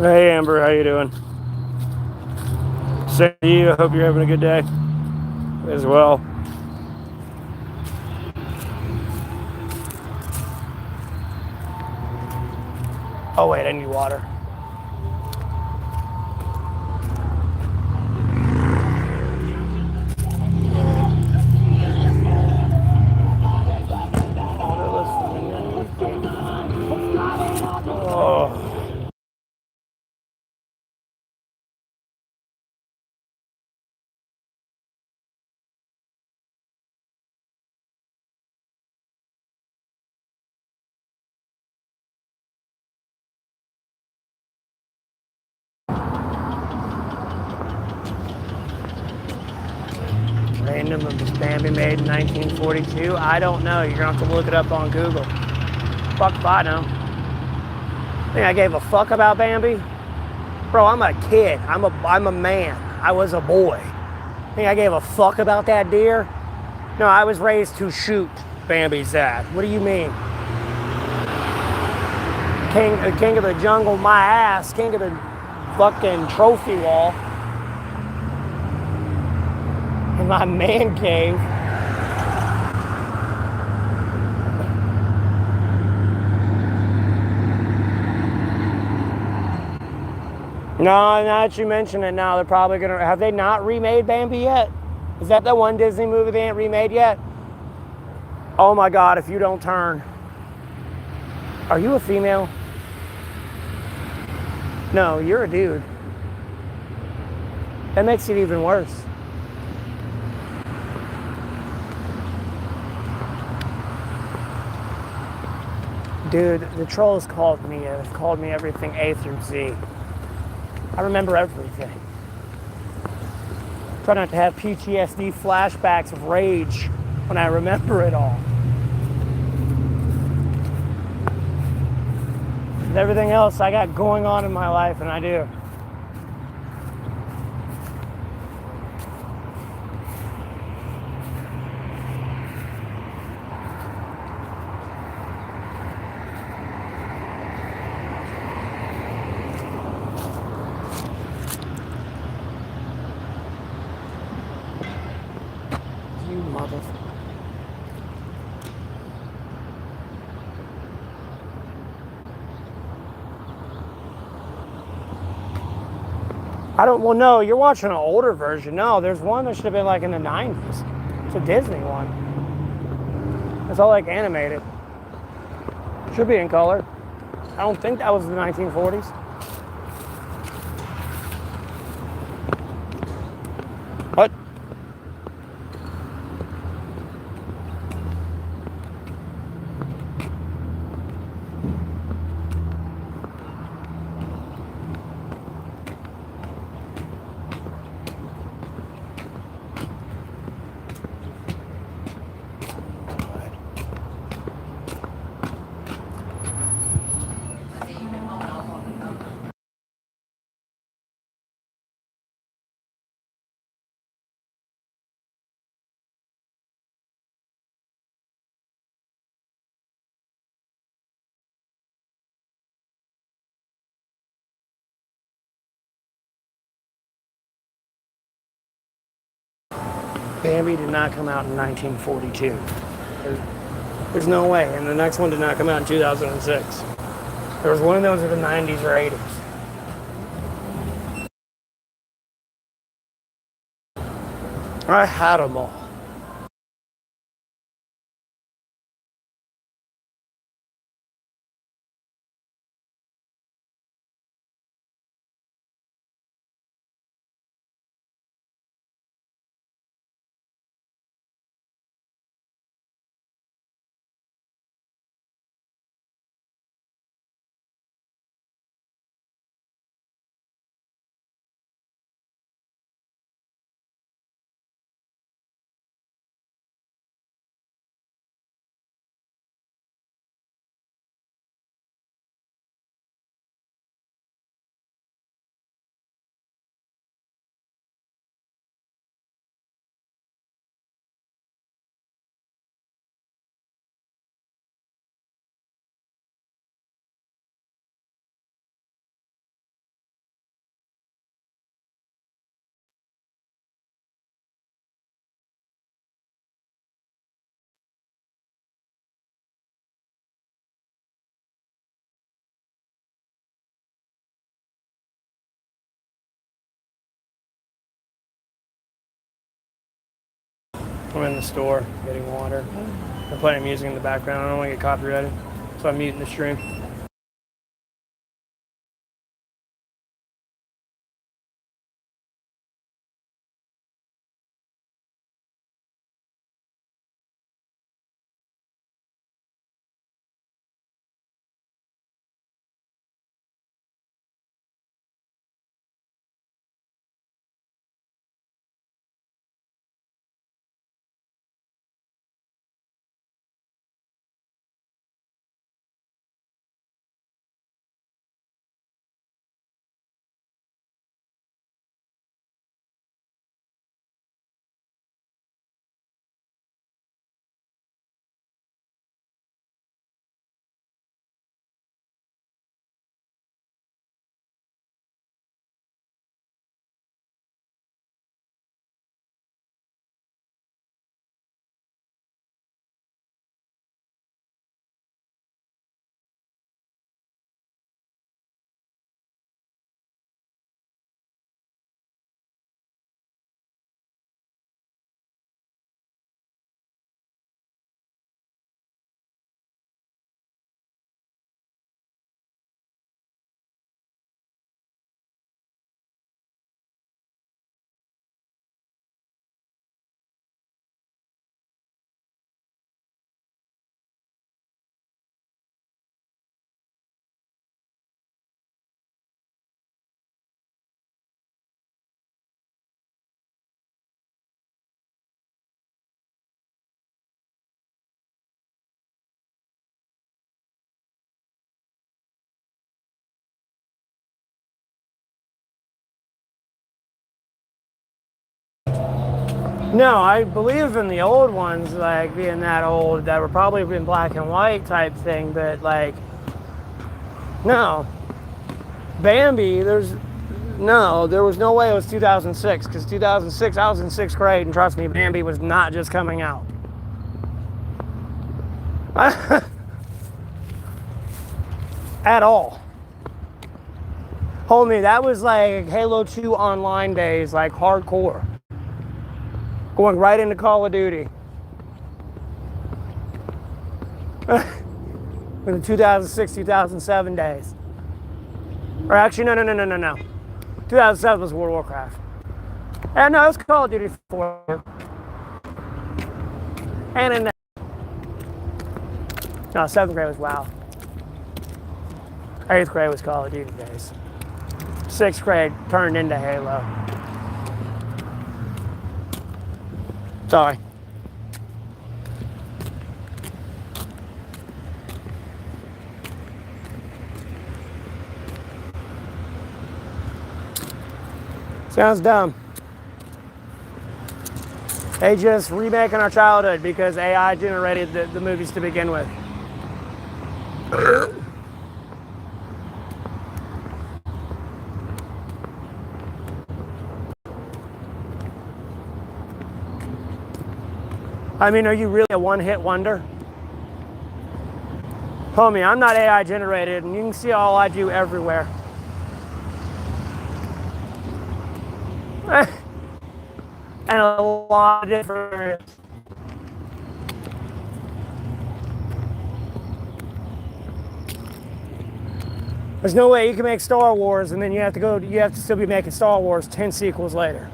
Hey, Amber, how you doing? Same to you. I hope you're having a good day as well. Oh, wait, I need water. Random of this Bambi made in 1942? I don't know. You're going to have to look it up on Google. Fuck if I know. Think I gave a fuck about Bambi? Bro, I'm a kid. I'm a man. I was a boy. Think I gave a fuck about that deer? No, I was raised to shoot Bambi's dad. What do you mean? King of the jungle, my ass. King of the fucking trophy wall. In my man cave. No, now that you mention it now, they're probably gonna, have they not remade Bambi yet? Is that the one Disney movie they ain't remade yet? Oh my God, if you don't turn. Are you a female? No, you're a dude. That makes it even worse. Dude, the trolls called me everything A through Z. I remember everything. Try not to have PTSD flashbacks of rage when I remember it all. And everything else I got going on in my life, and I do. You motherfucker. Well, no, you're watching an older version. No, there's one that should have been like in the 90s. It's a Disney one. It's all like animated. Should be in color. I don't think that was the 1940s. What? Bambi did not come out in 1942. There's no way. And the next one did not come out in 2006. There was one of those in the 90s or 80s. I had them all. I'm in the store getting water. I'm playing music in the background. I don't want to get copyrighted, so I'm muting the stream. No, I believe in the old ones, like being that old, that were probably in black and white type thing, but like, no. Bambi, there was no way it was 2006, because 2006, I was in 6th grade, and trust me, Bambi was not just coming out. At all. Homie, that was like Halo 2 online days, like hardcore. Going right into Call of Duty. In the 2006, 2007 days. Or actually, no. 2007 was World of Warcraft. And no, it was Call of Duty 4. And in 7th grade was WoW. 8th grade was Call of Duty days. 6th grade turned into Halo. Sorry. Sounds dumb. They just remaking our childhood because AI generated the movies to begin with. I mean, are you really a one-hit wonder? Homie, I'm not AI generated, and you can see all I do everywhere. And a lot of different. There's no way you can make Star Wars and then you have to still be making Star Wars 10 sequels later.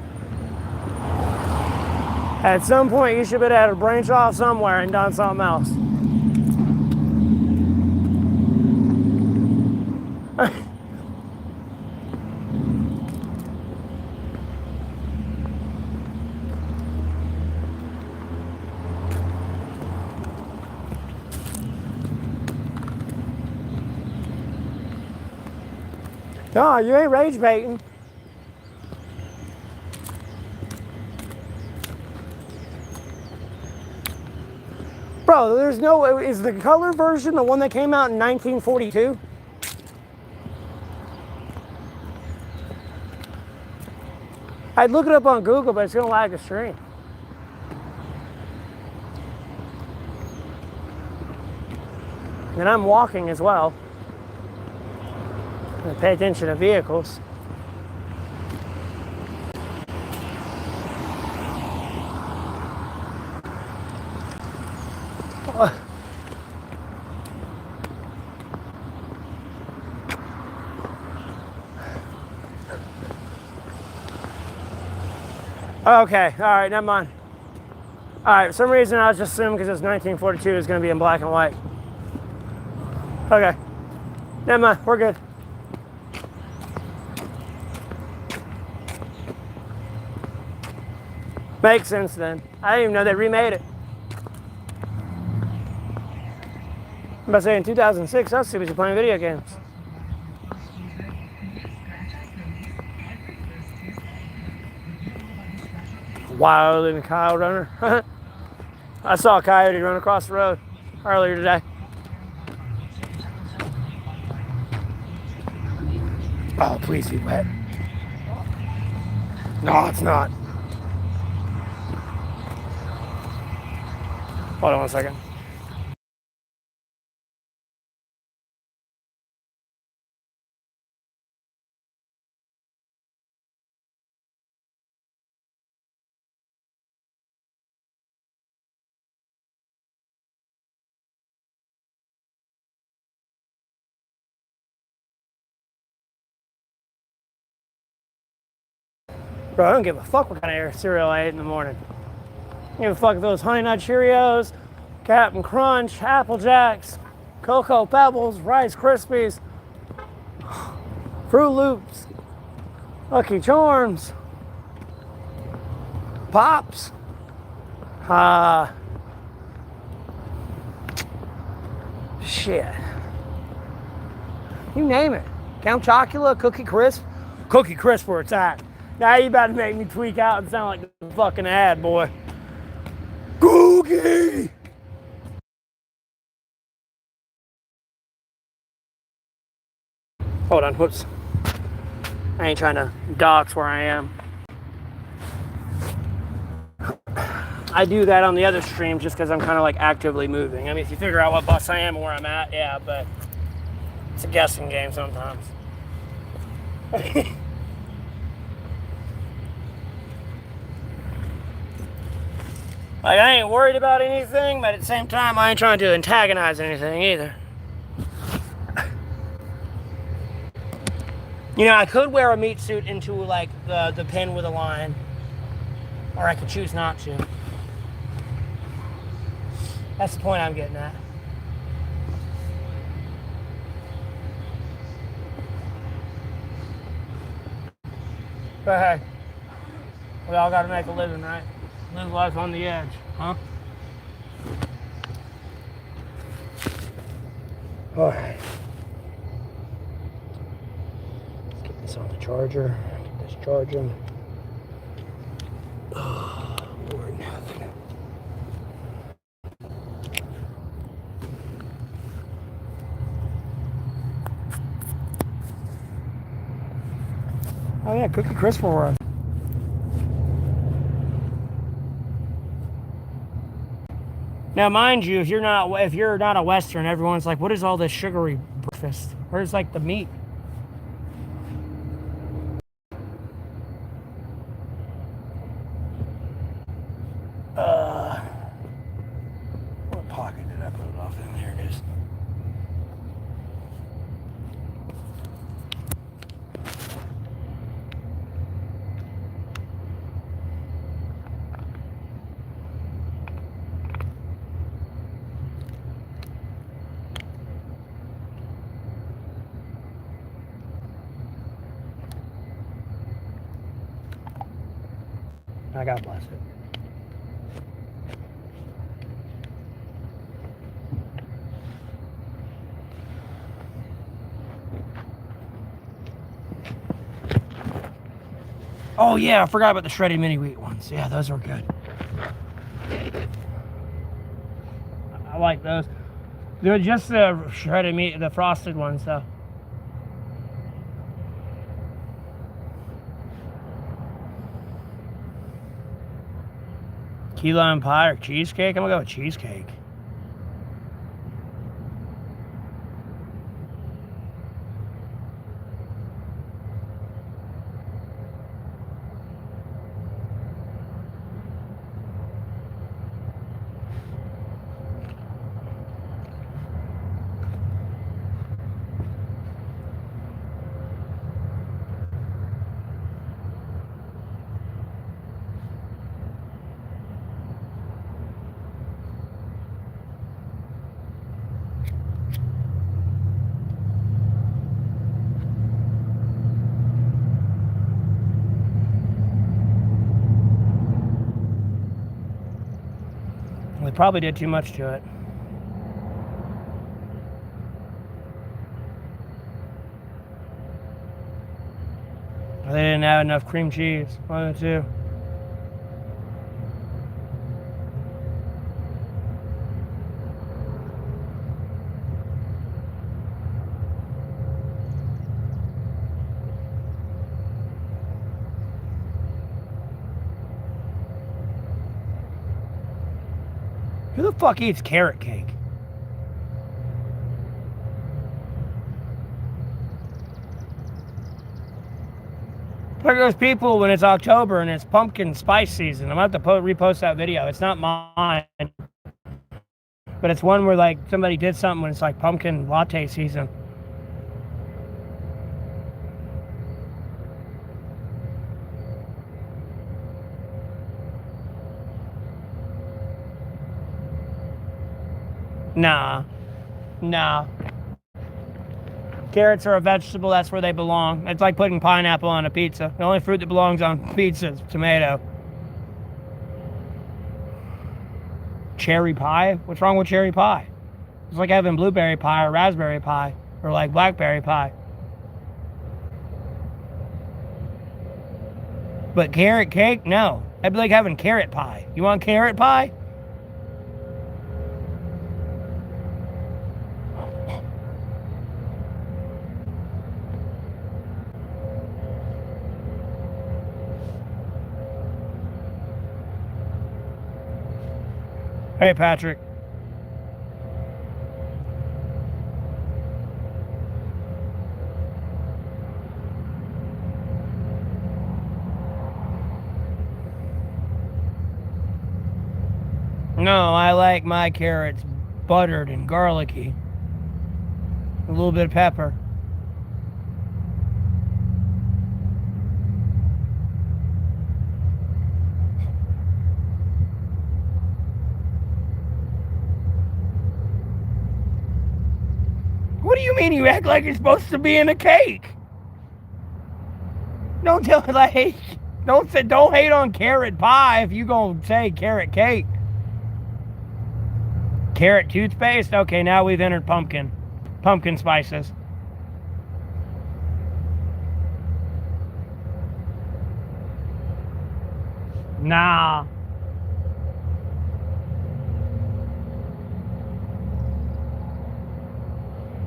At some point, you should have had to branch off somewhere and done something else. No, you ain't rage baiting. Bro, there's no, is the color version the one that came out in 1942? I'd look it up on Google, but it's gonna lag the stream. And I'm walking as well. And pay attention to vehicles. Okay, all right, never mind. All right, for some reason I was just assuming because it's 1942 it's going to be in black and white. Okay, never mind, we're good. Makes sense then. I didn't even know they remade it. I'm about to say in 2006, I was too busy playing video games. Wild and coyote runner. I saw a coyote run across the road earlier today. Oh, please be wet. No, it's not. Hold on one second. Bro, I don't give a fuck what kind of cereal I ate in the morning. I don't give a fuck if those Honey Nut Cheerios, Captain Crunch, Apple Jacks, Cocoa Pebbles, Rice Krispies, Fruit Loops, Lucky Charms, Pops, shit. You name it. Count Chocula, Cookie Crisp. Cookie Crisp where it's at. Now you about to make me tweak out and sound like the fucking ad, boy. Googie! Hold on, whoops. I ain't trying to dox where I am. I do that on the other stream just because I'm kind of like actively moving. I mean, if you figure out what bus I am and where I'm at, yeah, but it's a guessing game sometimes. Like, I ain't worried about anything, but at the same time, I ain't trying to antagonize anything either. You know, I could wear a meat suit into like the pin with a line, or I could choose not to. That's the point I'm getting at. But hey, we all gotta make a living, right? Live life on the edge, huh? Alright. Let's get this on the charger. Get this charging. Oh, Lord, nothing. Oh yeah, Cookie Crisp will run. Now, mind you, if you're not a Western, everyone's like, "What is all this sugary breakfast? Where's like the meat?" What pocket did I put it off in? There it is. God bless it. Oh yeah, I forgot about the shredded mini wheat ones. Yeah, those were good. I like those. They're just the shredded meat, the frosted ones though. Key lime pie or cheesecake? I'm gonna go with cheesecake. We probably did too much to it. They didn't have enough cream cheese. One of the two. Who the fuck eats carrot cake? Like those people when it's October and it's pumpkin spice season. I'm gonna have to repost that video. It's not mine, but it's one where like somebody did something when it's like pumpkin latte season. Nah. Carrots are a vegetable, that's where they belong. It's like putting pineapple on a pizza. The only fruit that belongs on pizza is tomato. Cherry pie? What's wrong with cherry pie? It's like having blueberry pie or raspberry pie or like blackberry pie. But carrot cake? No. That'd be like having carrot pie. You want carrot pie? Hey, Patrick. No, I like my carrots buttered and garlicky. A little bit of pepper. What do you mean you act like it's supposed to be in a cake? Don't tell like don't hate on carrot pie if you gonna say carrot cake. Carrot toothpaste? Okay, now we've entered pumpkin. Pumpkin spices. Nah.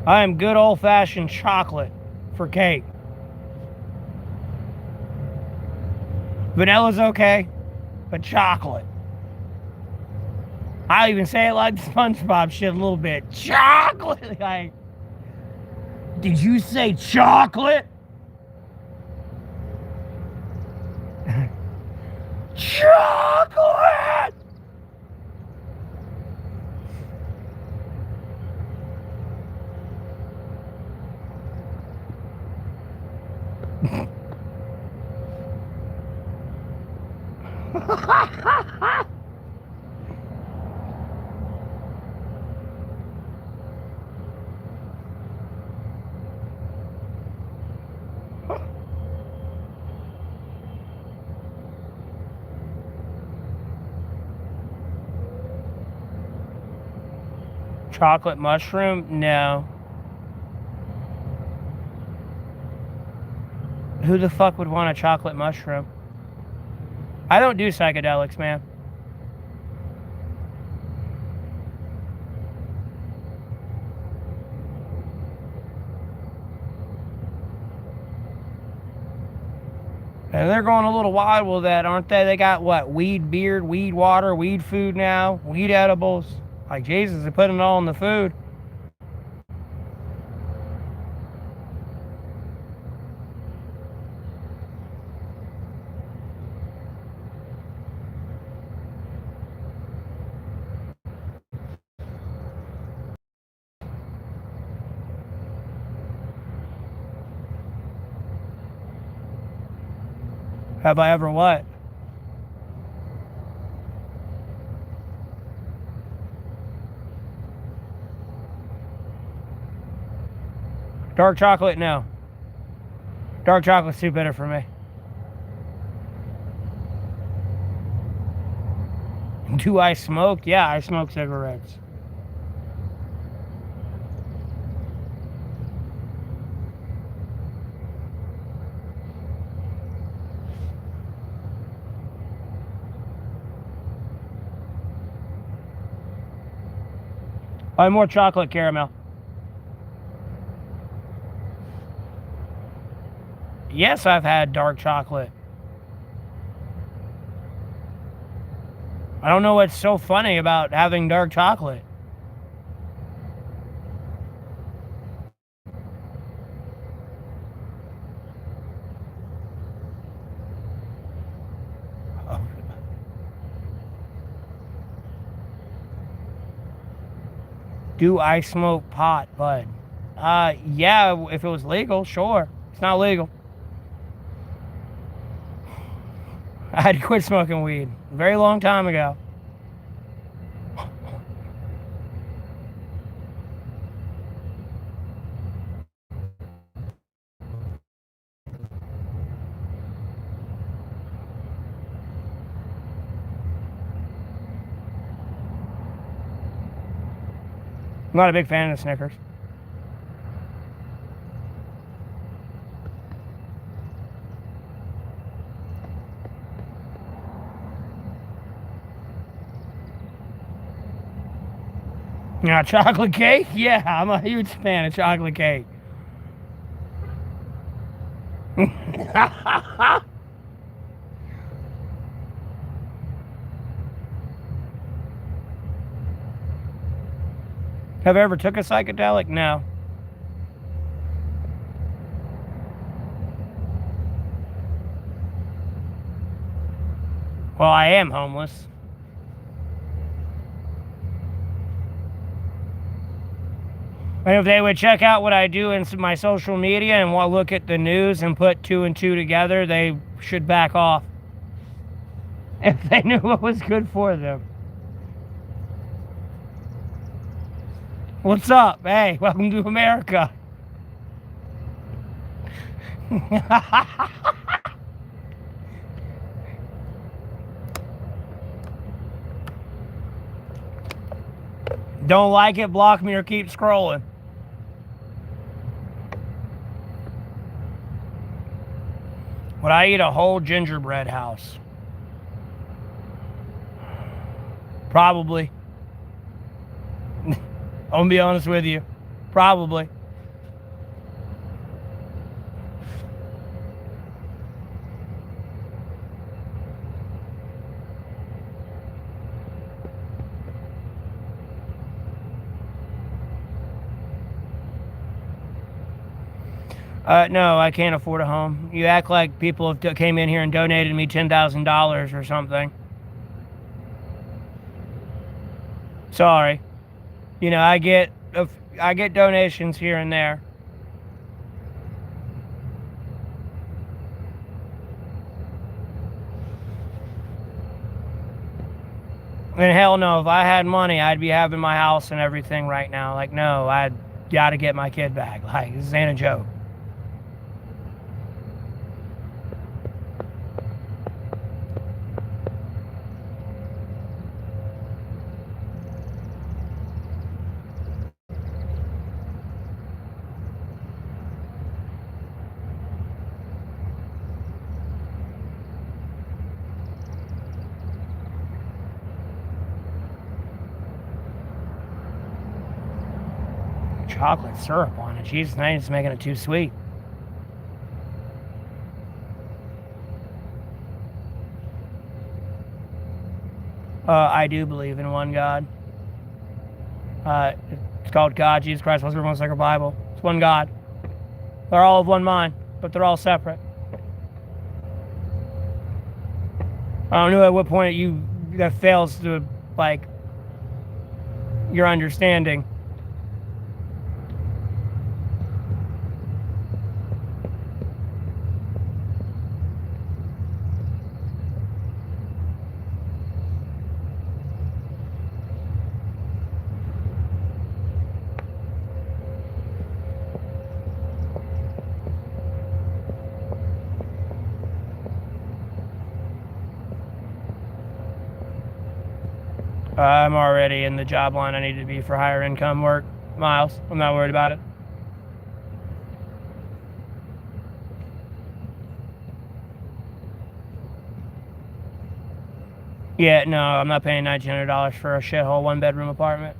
I am good old-fashioned chocolate for cake. Vanilla's okay, but chocolate. I even say it like the SpongeBob shit a little bit. Chocolate! Like, did you say chocolate? Chocolate! Chocolate mushroom? No. Who the fuck would want a chocolate mushroom? I don't do psychedelics, man. And they're going a little wild with that, aren't they? They got what? Weed beard, weed water, weed food now, weed edibles. Like Jesus, they're putting it all in the food. Have I ever what? Dark chocolate? No. Dark chocolate's too bitter for me. Do I smoke? Yeah, I smoke cigarettes. Buy more chocolate caramel. Yes, I've had dark chocolate. I don't know what's so funny about having dark chocolate. Do I smoke pot, bud? Yeah, if it was legal, sure. It's not legal. I had to quit smoking weed a very long time ago. I'm not a big fan of Snickers. Yeah, chocolate cake? Yeah, I'm a huge fan of chocolate cake. Have I ever took a psychedelic? No. Well, I am homeless. And if they would check out what I do in my social media and look at the news and put two and two together, they should back off. If they knew what was good for them. What's up? Hey, welcome to America. Don't like it? Block me or keep scrolling. Would I eat a whole gingerbread house? Probably. I'm gonna be honest with you. Probably. No, I can't afford a home. You act like people came in here and donated me $10,000 or something. Sorry. You know, I get donations here and there. And hell no, if I had money, I'd be having my house and everything right now. Like, no, I gotta get my kid back. Like, this ain't a joke. Chocolate syrup on it. Jesus, now you're just making it too sweet. I do believe in one God. It's called God, Jesus Christ, most everyone's like a Bible. It's one God. They're all of one mind, but they're all separate. I don't know at what point that fails to, like, your understanding. I'm already in the job line I need to be for higher income work, Miles. I'm not worried about it. Yeah, no, I'm not paying $1,900 for a shithole one-bedroom apartment.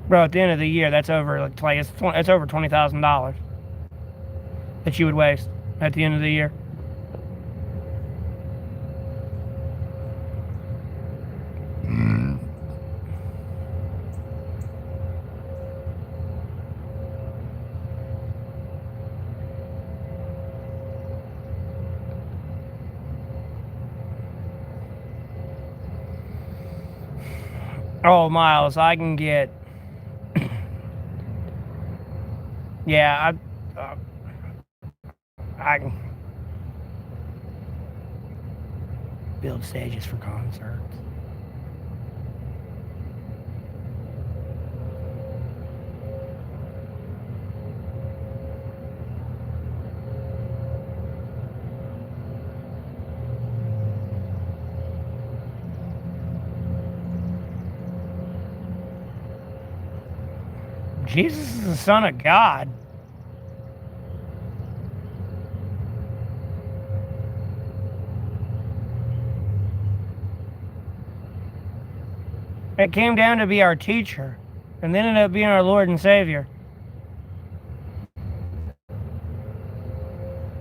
Bro, at the end of the year, that's over it's over $20,000 that you would waste at the end of the year. Oh, Miles, I can get. Yeah, I can build stages for concerts. Jesus is the Son of God. It came down to be our teacher, and then ended up being our Lord and Savior.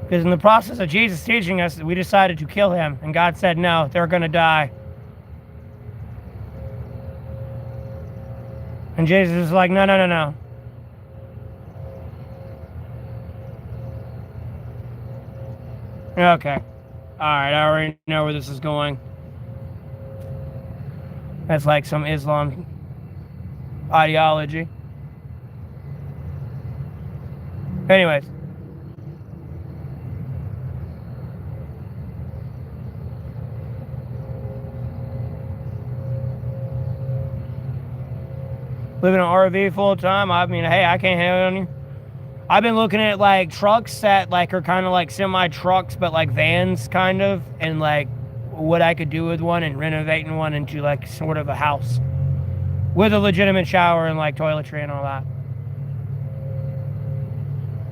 Because in the process of Jesus teaching us, we decided to kill him, and God said, no, they're going to die. And Jesus was like, no, no, no, no. Okay. Alright, I already know where this is going. That's like some Islam ideology. Anyways. Living in an RV full time, I mean, hey, I can't hate on you. I've been looking at like trucks that like are kind of like semi trucks, but like vans kind of, and like what I could do with one and renovating one into like sort of a house with a legitimate shower and like toiletry and all that,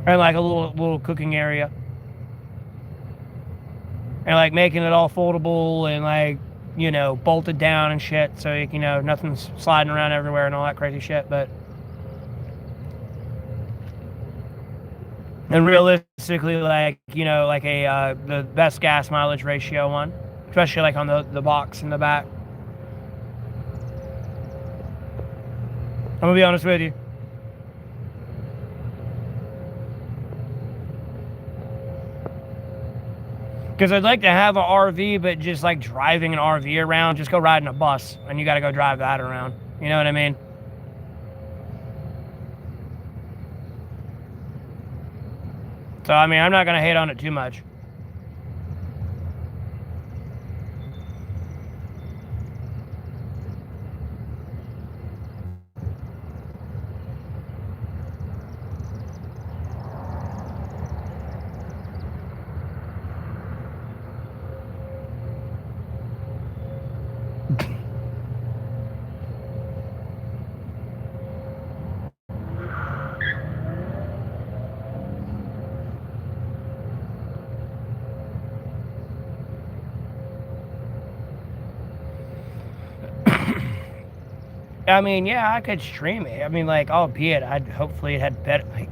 and like a little cooking area, and like making it all foldable and like, you know, bolted down and shit, so you know nothing's sliding around everywhere and all that crazy shit. But and realistically, like, you know, like a the best gas mileage ratio one, especially like on the box in the back. I'm gonna be honest with you. Because I'd like to have an RV, but just like driving an RV around, just go riding a bus, and you got to go drive that around. You know what I mean? So, I mean, I'm not going to hate on it too much. I mean, yeah, I could stream it. I mean, like, albeit, hopefully it had better. I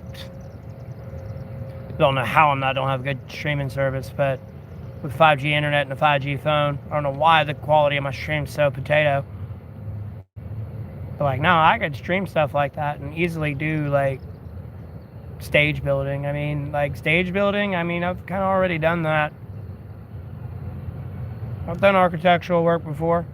don't know how I don't have a good streaming service, but with 5G internet and a 5G phone, I don't know why the quality of my stream's so potato. But like, no, I could stream stuff like that and easily do like stage building. I mean, like stage building, I mean, I've kind of already done that. I've done architectural work before.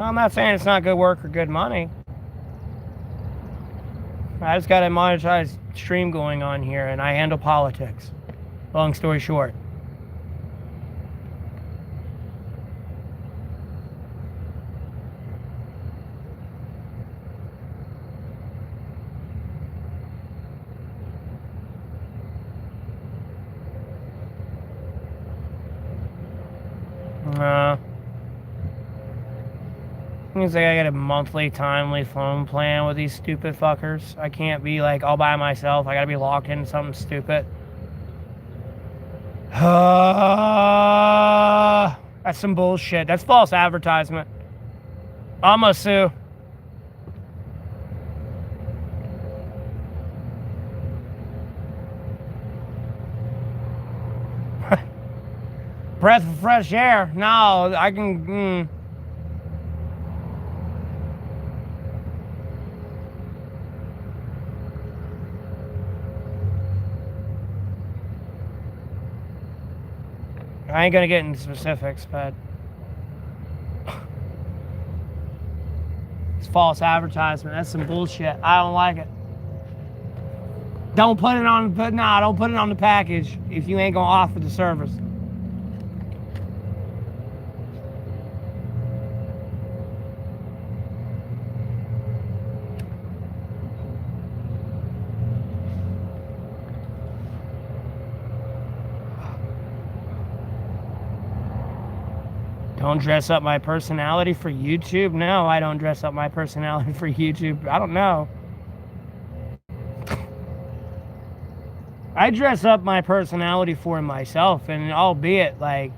I'm not saying it's not good work or good money. I just got a monetized stream going on here, and I handle politics. Long story short. Means like I got a monthly timely phone plan with these stupid fuckers. I can't be like all by myself. I gotta be locked into something stupid. That's some bullshit. That's false advertisement. I'ma sue. Breath of fresh air. No, I can. I ain't gonna get into specifics, but it's false advertisement. That's some bullshit. I don't like it. Don't put it on. Don't put it on the package if you ain't gonna offer the service. Don't dress up my personality for YouTube? No, I don't dress up my personality for YouTube. I don't know. I dress up my personality for myself, and albeit, like,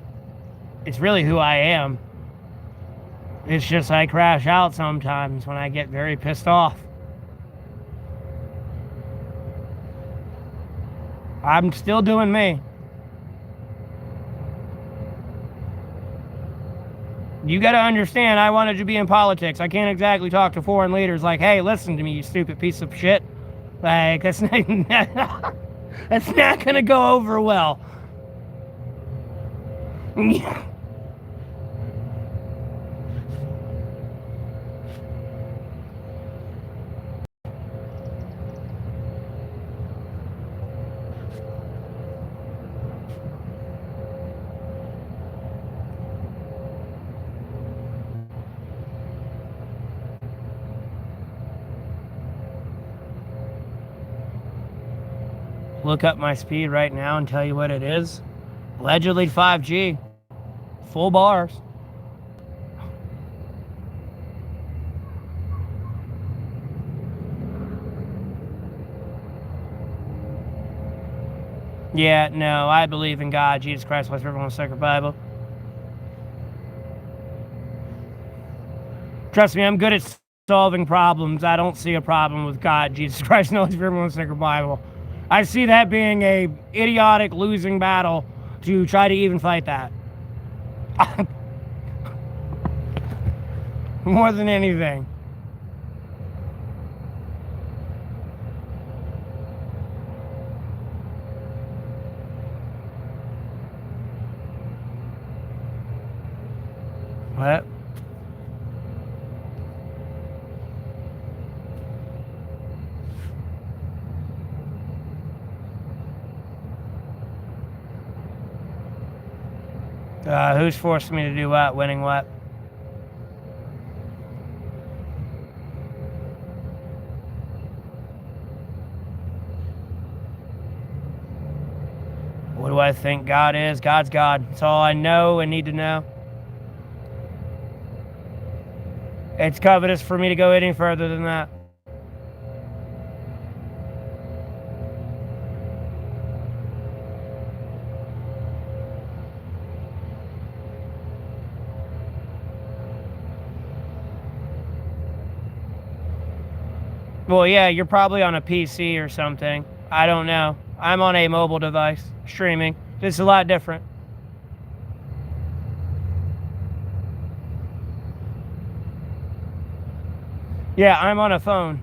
it's really who I am. It's just I crash out sometimes when I get very pissed off. I'm still doing me. You gotta understand, I wanted to be in politics. I can't exactly talk to foreign leaders like, hey, listen to me, you stupid piece of shit. Like, that's not, that's not gonna go over well. Look up my speed right now and tell you what it is. Allegedly 5G. Full bars. Yeah, no, I believe in God, Jesus Christ, West River, Sacred Bible. Trust me, I'm good at solving problems. I don't see a problem with God, Jesus Christ, no, West River, Sacred Bible. I see that being a idiotic losing battle to try to even fight that. More than anything. What? Who's forcing me to do what? Winning what? What do I think God is? God's God. That's all I know and need to know. It's covetous for me to go any further than that. Well, yeah, you're probably on a PC or something. I don't know. I'm on a mobile device, streaming. It's a lot different. Yeah, I'm on a phone.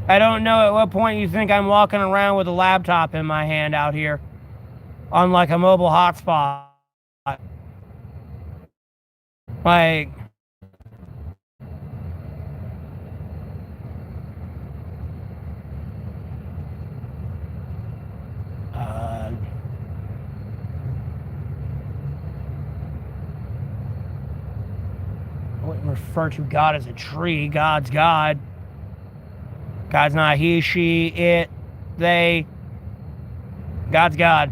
I don't know at what point you think I'm walking around with a laptop in my hand out here on like a mobile hotspot. Like... I wouldn't refer to God as a tree. God's God. God's not he, she, it, they. God's God.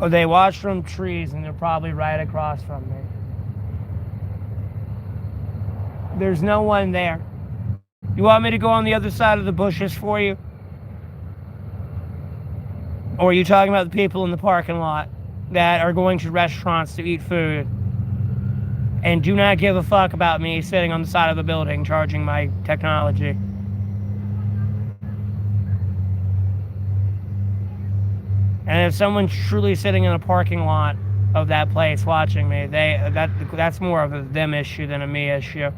Oh, they watch from trees and they're probably right across from me. There's no one there. You want me to go on the other side of the bushes for you? Or are you talking about the people in the parking lot that are going to restaurants to eat food and do not give a fuck about me sitting on the side of the building charging my technology? And if someone's truly sitting in a parking lot of that place watching me, that's more of a them issue than a me issue.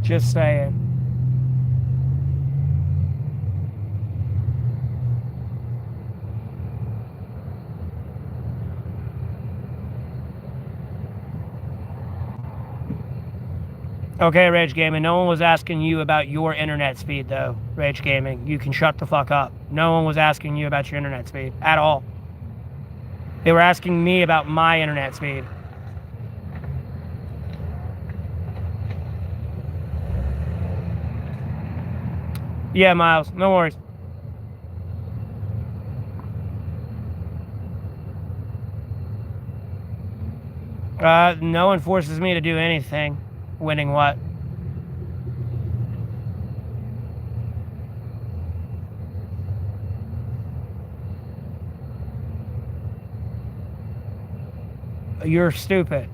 Just saying. Okay, Rage Gaming, no one was asking you about your internet speed, though, Rage Gaming. You can shut the fuck up. No one was asking you about your internet speed at all. They were asking me about my internet speed. Yeah, Miles, no worries. No one forces me to do anything. Winning what? You're stupid.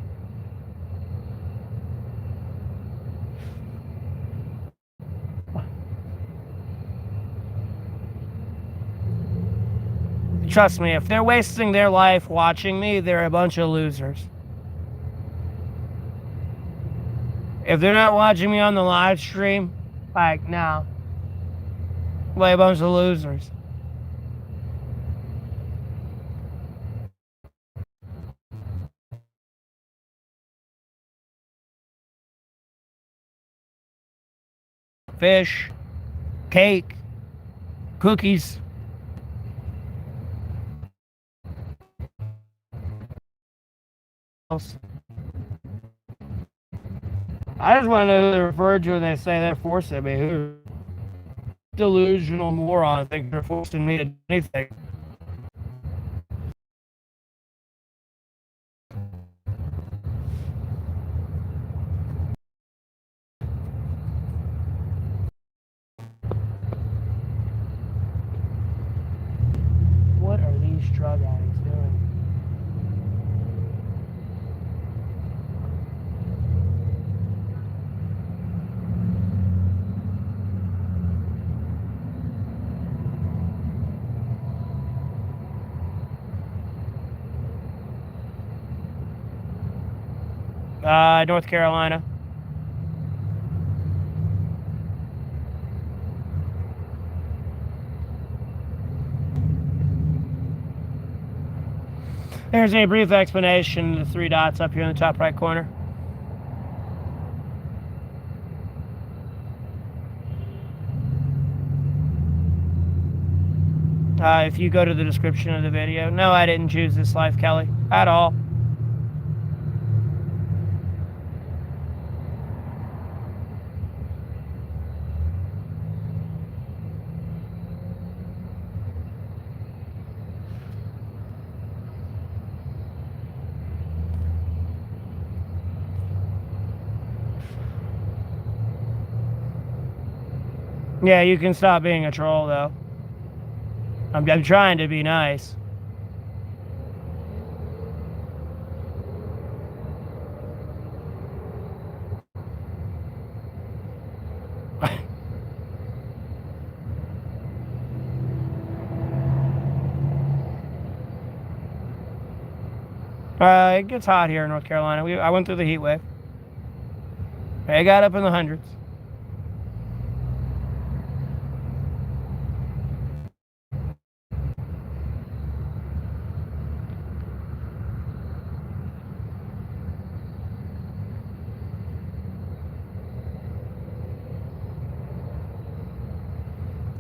Trust me, if they're wasting their life watching me, they're a bunch of losers. If they're not watching me on the live stream, like, no. They're a bunch of losers. Fish, cake, cookies. I just want to know who they refer to when they say they're forcing me. Who delusional moron think they're forcing me to do anything? What are these drug addicts doing? North Carolina. There's a brief explanation, the 3 dots up here in the top right corner. If you go to the description of the video. No, I didn't choose this life, Kelly, at all. Yeah, you can stop being a troll, though. I'm trying to be nice. It gets hot here in North Carolina. I went through the heat wave. It got up in the hundreds.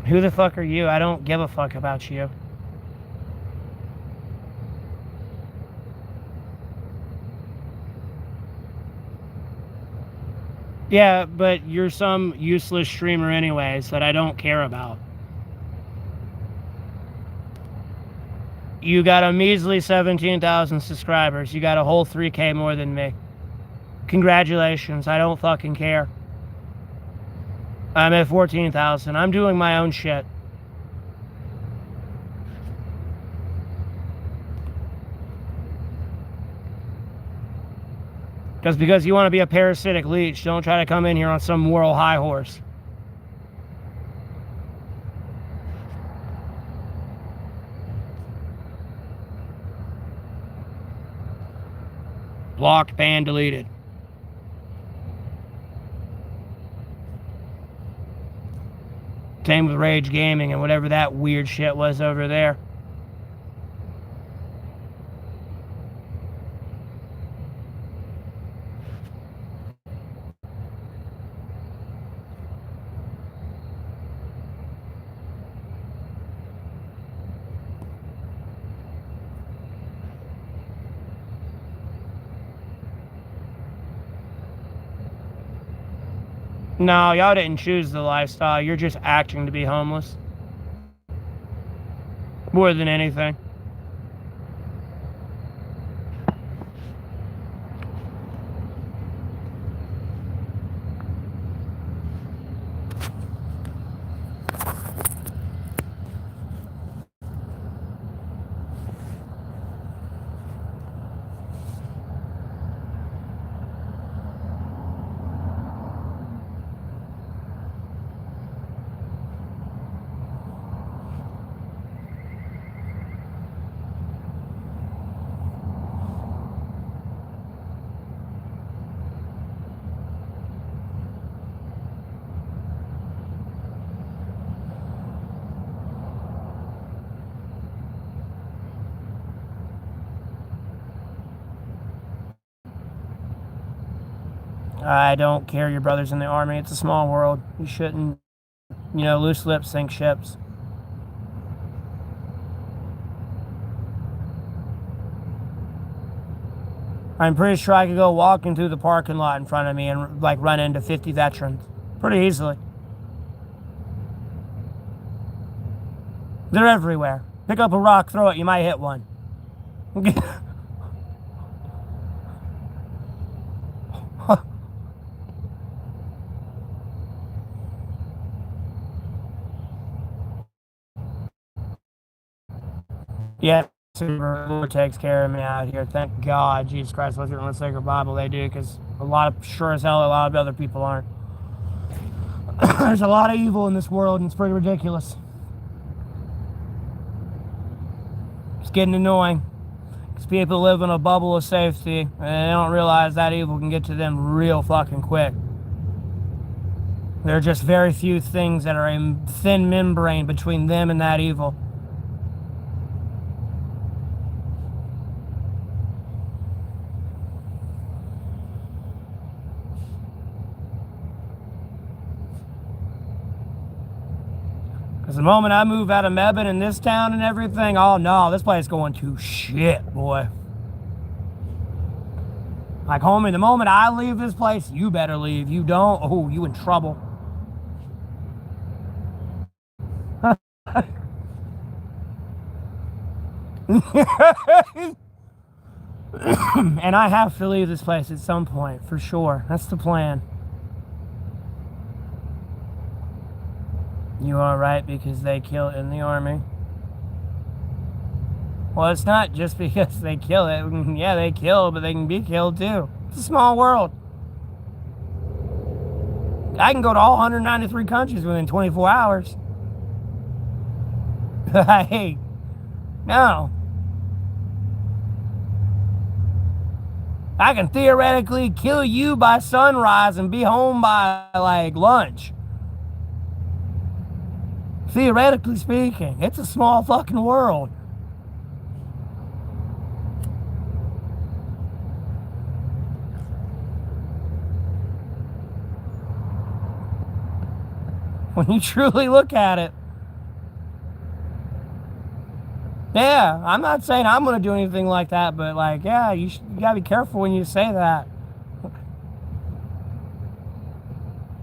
Who the fuck are you? I don't give a fuck about you. Yeah, but you're some useless streamer anyways that I don't care about. You got a measly 17,000 subscribers. You got a whole 3K more than me. Congratulations. I don't fucking care. I'm at 14,000. I'm doing my own shit. Just because you want to be a parasitic leech, don't try to come in here on some moral high horse. Blocked, banned, deleted. Same with Rage Gaming and whatever that weird shit was over there. No, y'all didn't choose the lifestyle. You're just acting to be homeless. More than anything. I don't care your brother's in the army. It's a small world. You shouldn't, loose lips sink ships. I'm pretty sure I could go walking through the parking lot in front of me and run into 50 veterans pretty easily. They're everywhere. Pick up a rock, throw it, you might hit one. Yeah, the Lord takes care of me out here. Thank God, Jesus Christ, let's read the sacred Bible. They do, because a lot of other people aren't. There's a lot of evil in this world, and it's pretty ridiculous. It's getting annoying, because people live in a bubble of safety, and they don't realize that evil can get to them real fucking quick. There are just very few things that are a thin membrane between them and that evil. Because the moment I move out of Mebane in this town and everything, oh no, this place is going to shit, boy. Like, homie, the moment I leave this place, you better leave. You don't, oh, you in trouble. And I have to leave this place at some point, for sure. That's the plan. You are right, because they kill in the army. Well, it's not just because they kill it. Yeah, they kill, but they can be killed too. It's a small world. I can go to all 193 countries within 24 hours. Hey, no. I can theoretically kill you by sunrise and be home by, lunch. Theoretically speaking, it's a small fucking world. When you truly look at it. Yeah, I'm not saying I'm going to do anything like that, but yeah, you got to be careful when you say that.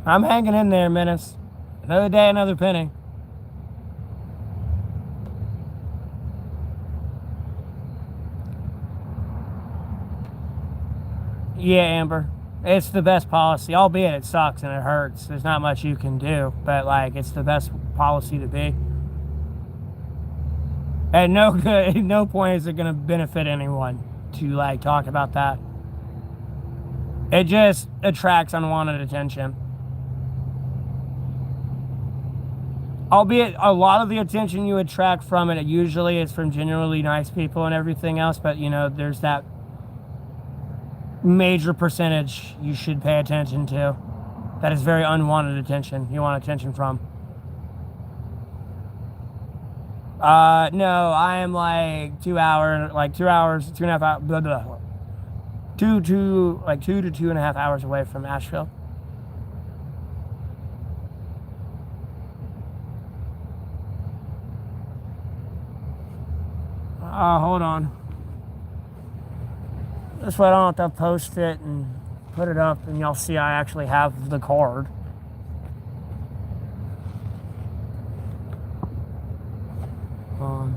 I'm hanging in there, Menace. Another day, another penny. Yeah, Amber. It's the best policy, albeit it sucks and it hurts. There's not much you can do, but it's the best policy to be. At no point is it going to benefit anyone to talk about that. It just attracts unwanted attention. Albeit a lot of the attention you attract from it usually is from genuinely nice people and everything else, but there's that major percentage you should pay attention to that is very unwanted attention you want attention from. No, I am 2 hours, 2.5 hours, blah, blah, 2 to 2.5 hours away from Asheville. Hold on. This way I don't have to post it and put it up, and y'all see I actually have the card. Um,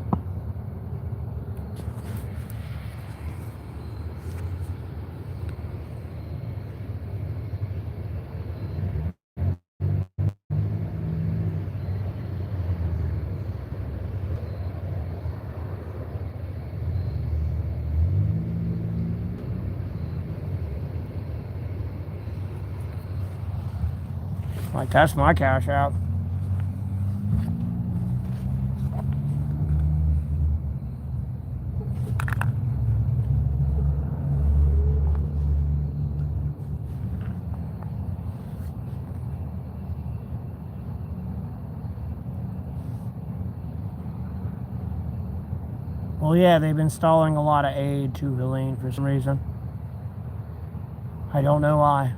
like, that's my cash out. Well, yeah, they've been installing a lot of aid to Helene for some reason. I don't know why.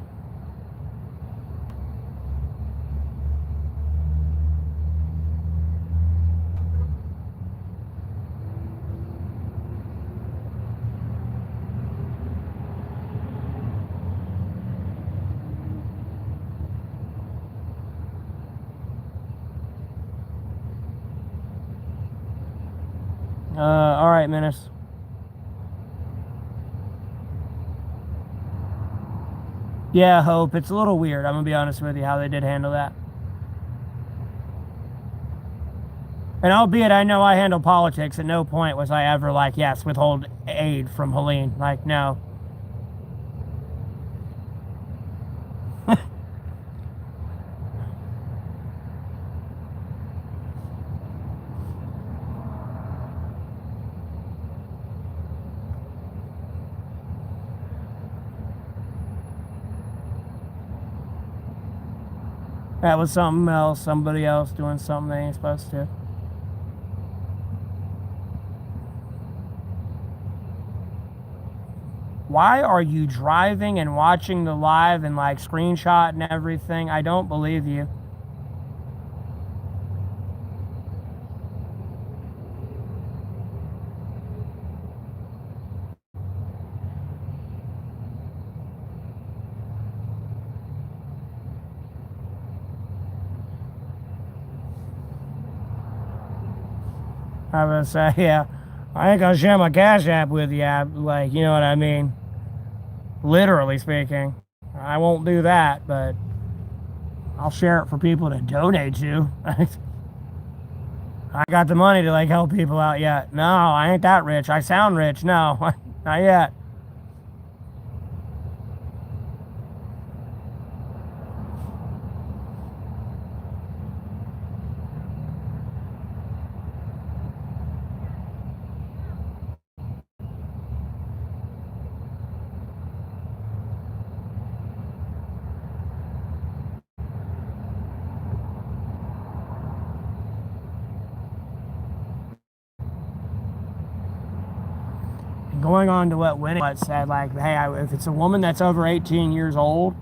All right, Menace. Yeah, Hope. It's a little weird. I'm gonna be honest with you how they did handle that. And albeit I know I handle politics, at no point was I ever like, yes, withhold aid from Helene. Like, no. That was something else, somebody else doing something they ain't supposed to. Why are you driving and watching the live and like screenshot and everything? I don't believe you. I was gonna say, yeah, I ain't gonna share my Cash App with you. Like, you know what I mean? Literally speaking. I won't do that, but I'll share it for people to donate to. I got the money to like help people out yet. No, I ain't that rich. I sound rich. No, not yet. Going on to what Winnie said, like, hey, if it's a woman that's over 18 years old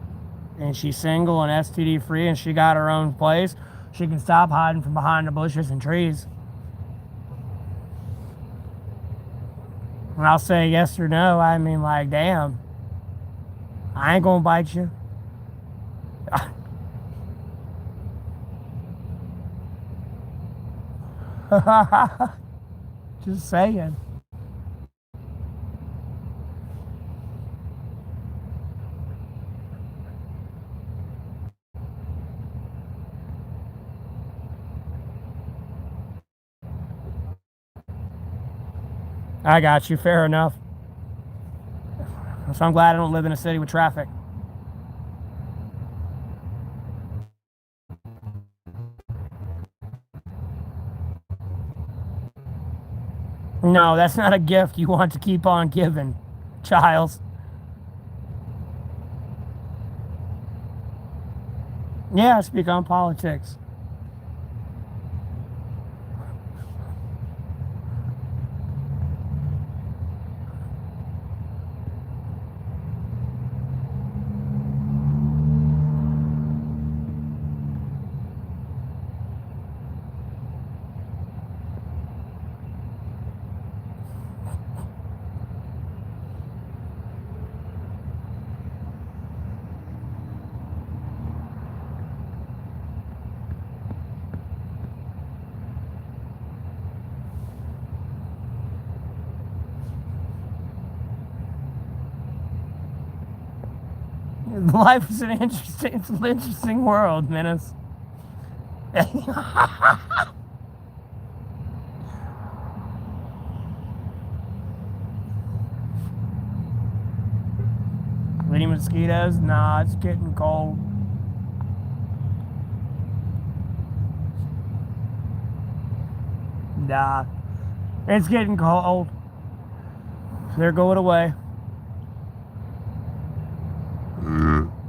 and she's single and STD free and she got her own place, she can stop hiding from behind the bushes and trees. And I'll say yes or no. I mean, like, damn, I ain't gonna bite you. Just saying. I got you. Fair enough. So I'm glad I don't live in a city with traffic. No, that's not a gift you want to keep on giving, Childs. Yeah, speak on politics. Life is it's an interesting world, Menace. Any mosquitoes? Nah, it's getting cold. Nah, it's getting cold. They're going away.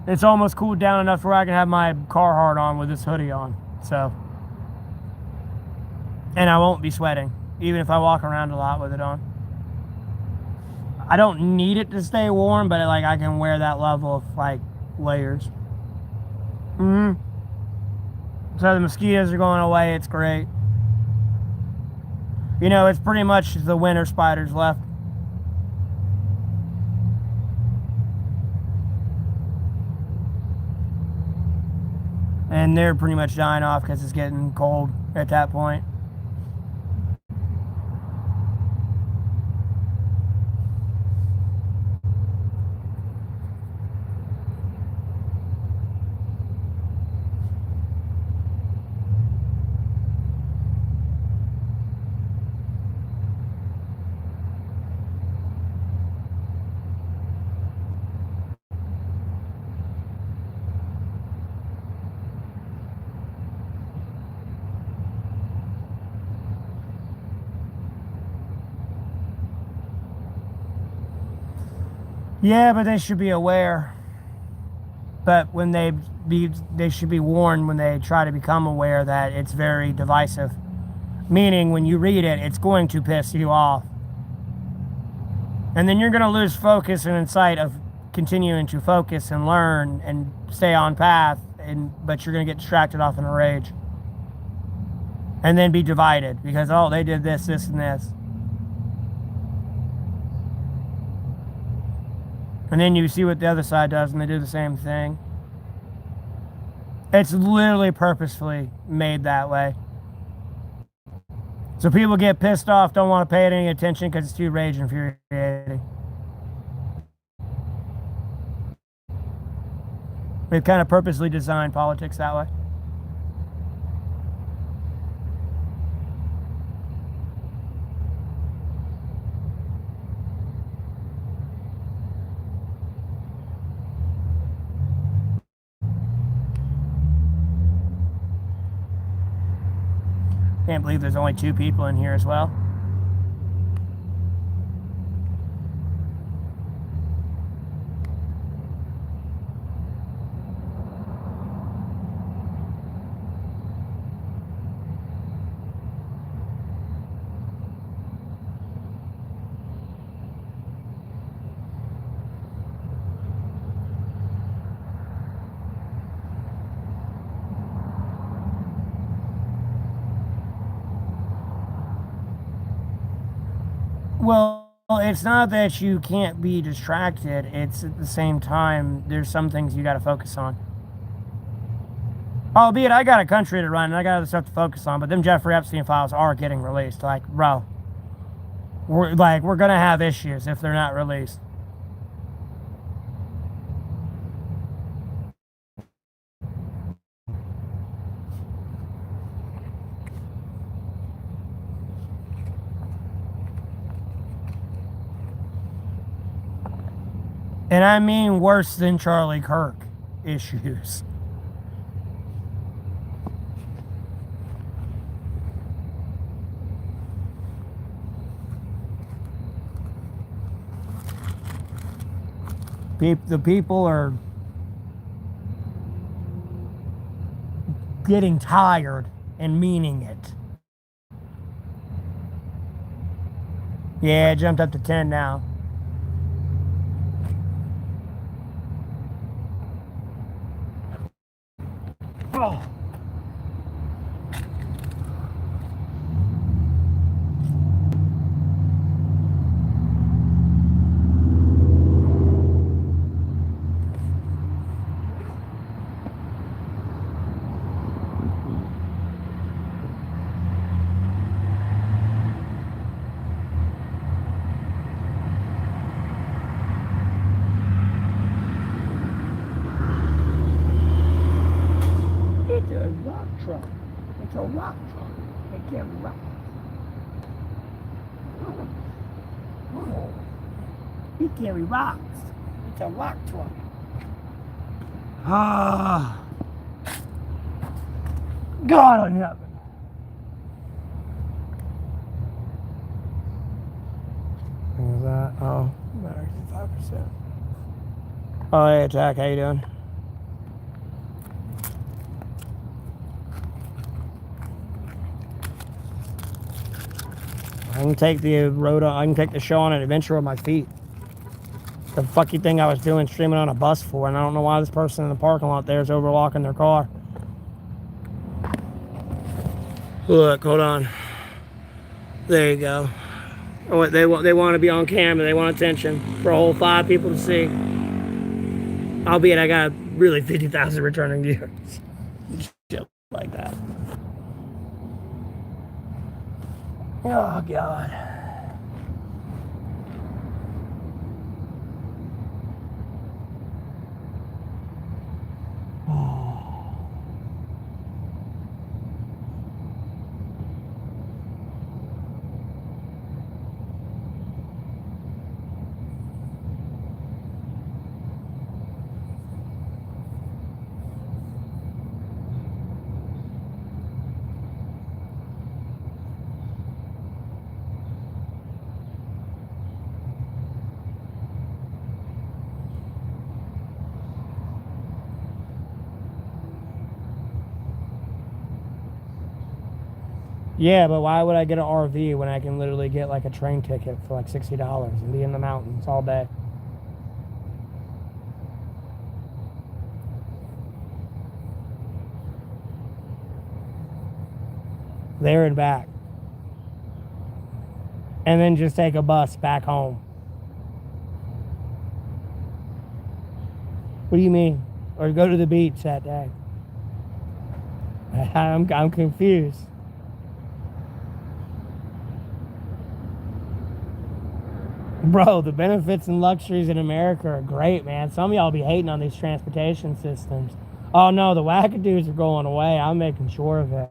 It's almost cooled down enough where I can have my Carhartt on with this hoodie on. So, and I won't be sweating, even if I walk around a lot with it on. I don't need it to stay warm, but like I can wear that level of like layers. So the mosquitoes are going away. It's great. You know, it's pretty much the winter spiders left. And they're pretty much dying off because it's getting cold at that point. Yeah, but they should be aware. But when they should be warned when they try to become aware that it's very divisive. Meaning, when you read it, it's going to piss you off. And then you're going to lose focus and insight of continuing to focus and learn and stay on path, but you're going to get distracted off in a rage. And then be divided because, oh, they did this, this, and this. And then you see what the other side does, and they do the same thing. It's literally purposefully made that way. So people get pissed off, don't want to pay it any attention because it's too rage infuriating. They've kind of purposely designed politics that way. Can't believe there's only 2 people in here as well. Well, it's not that you can't be distracted. It's at the same time, there's some things you got to focus on. Albeit, I got a country to run and I got other stuff to focus on, but them Jeffrey Epstein files are getting released. Like, bro, we're going to have issues if they're not released. And I mean worse than Charlie Kirk issues. The people are getting tired and meaning it. Yeah, it jumped up to 10 now. Oh. rock truck. They carry rocks. He carry rocks. It's a rock truck. Ah. God on heaven. What was that? Oh, battery 5%. Oh, hey, Attack, how you doing? I can take the road on, I can take the show on an adventure with my feet. The fuck you think I was doing streaming on a bus for, and I don't know why this person in the parking lot there is overlocking their car. Look, hold on. There you go. Oh, they want to be on camera. They want attention for a whole 5 people to see. Albeit I got really 50,000 returning viewers. Shit like that. Oh, God. Yeah, but why would I get an RV when I can literally get like a train ticket for like $60 and be in the mountains all day? There and back. And then just take a bus back home. What do you mean? Or go to the beach that day? I'm confused. Bro, the benefits and luxuries in America are great, man. Some of y'all be hating on these transportation systems. Oh no, the wackadoos are going away. I'm making sure of it.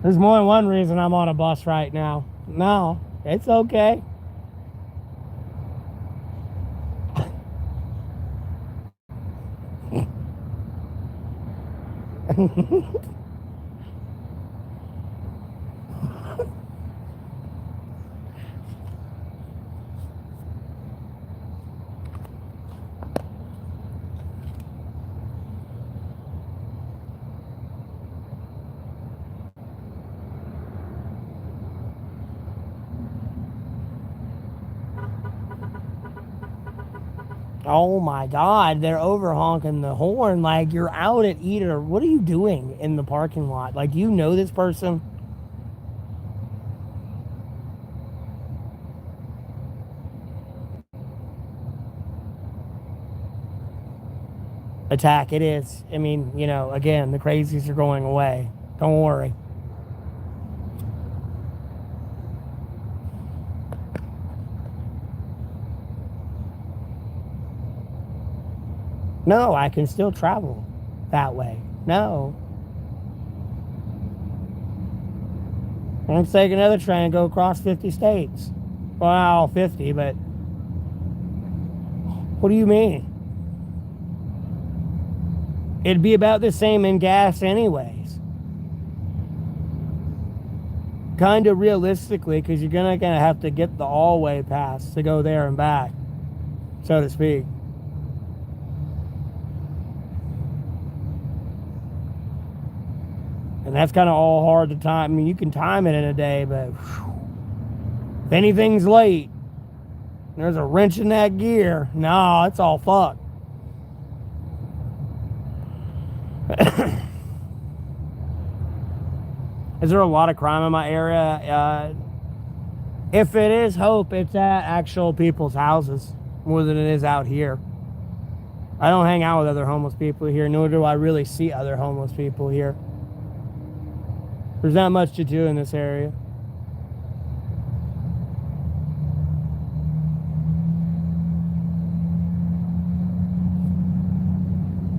There's more than one reason I'm on a bus right now. No, it's okay. Oh my God, they're over honking the horn like you're out at Eater. What are you doing in the parking lot? Like, do you know this person? Attack, it is. I mean, you know, again, the crazies are going away. Don't worry. No, I can still travel that way. No. Let's take another train and go across 50 states. Well, not all 50, but what do you mean? It'd be about the same in gas anyways. Kind of realistically, because you're gonna have to get the all-way pass to go there and back, so to speak. And that's kind of all hard to time. I mean, you can time it in a day, but if anything's late, there's a wrench in that gear. No, it's all fucked. Is there a lot of crime in my area? If it is Hope, it's at actual people's houses more than it is out here. I don't hang out with other homeless people here, nor do I really see other homeless people here. There's not much to do in this area.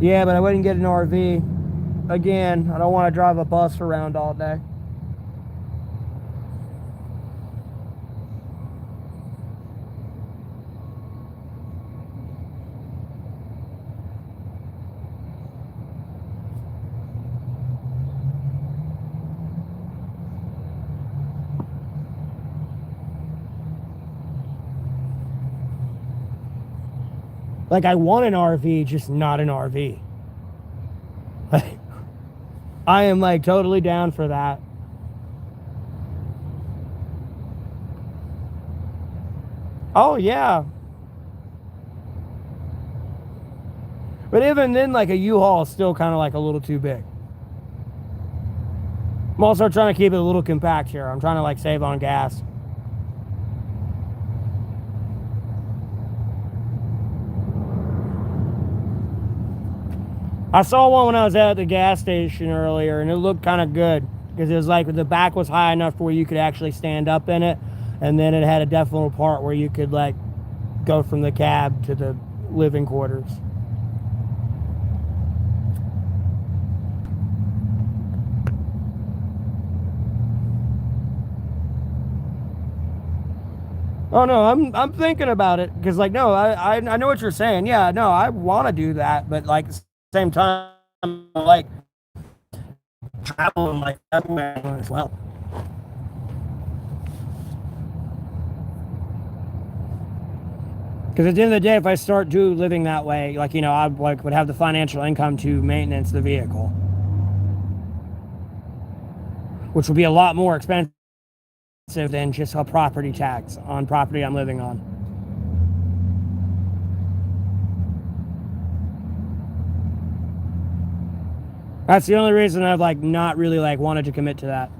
Yeah, but I wouldn't get an RV. again, I don't want to drive a bus around all day. Like, I want an RV, just not an RV. Like, I am, like, totally down for that. Oh, yeah. But even then, like, a U-Haul is still kind of, like, a little too big. I'm also trying to keep it a little compact here. I'm trying to, like, save on gas. I saw one when I was at the gas station earlier, and it looked kind of good because it was like the back was high enough where you could actually stand up in it, and then it had a definite part where you could like go from the cab to the living quarters. Oh no, I'm thinking about it because like no, I know what you're saying. Yeah, no, I want to do that, but like at the same time, like traveling like everywhere as well. Because at the end of the day, if I start living that way, like you know, I like would have the financial income to maintenance the vehicle, which would be a lot more expensive than just a property tax on property I'm living on. That's the only reason I've like not really like wanted to commit to that.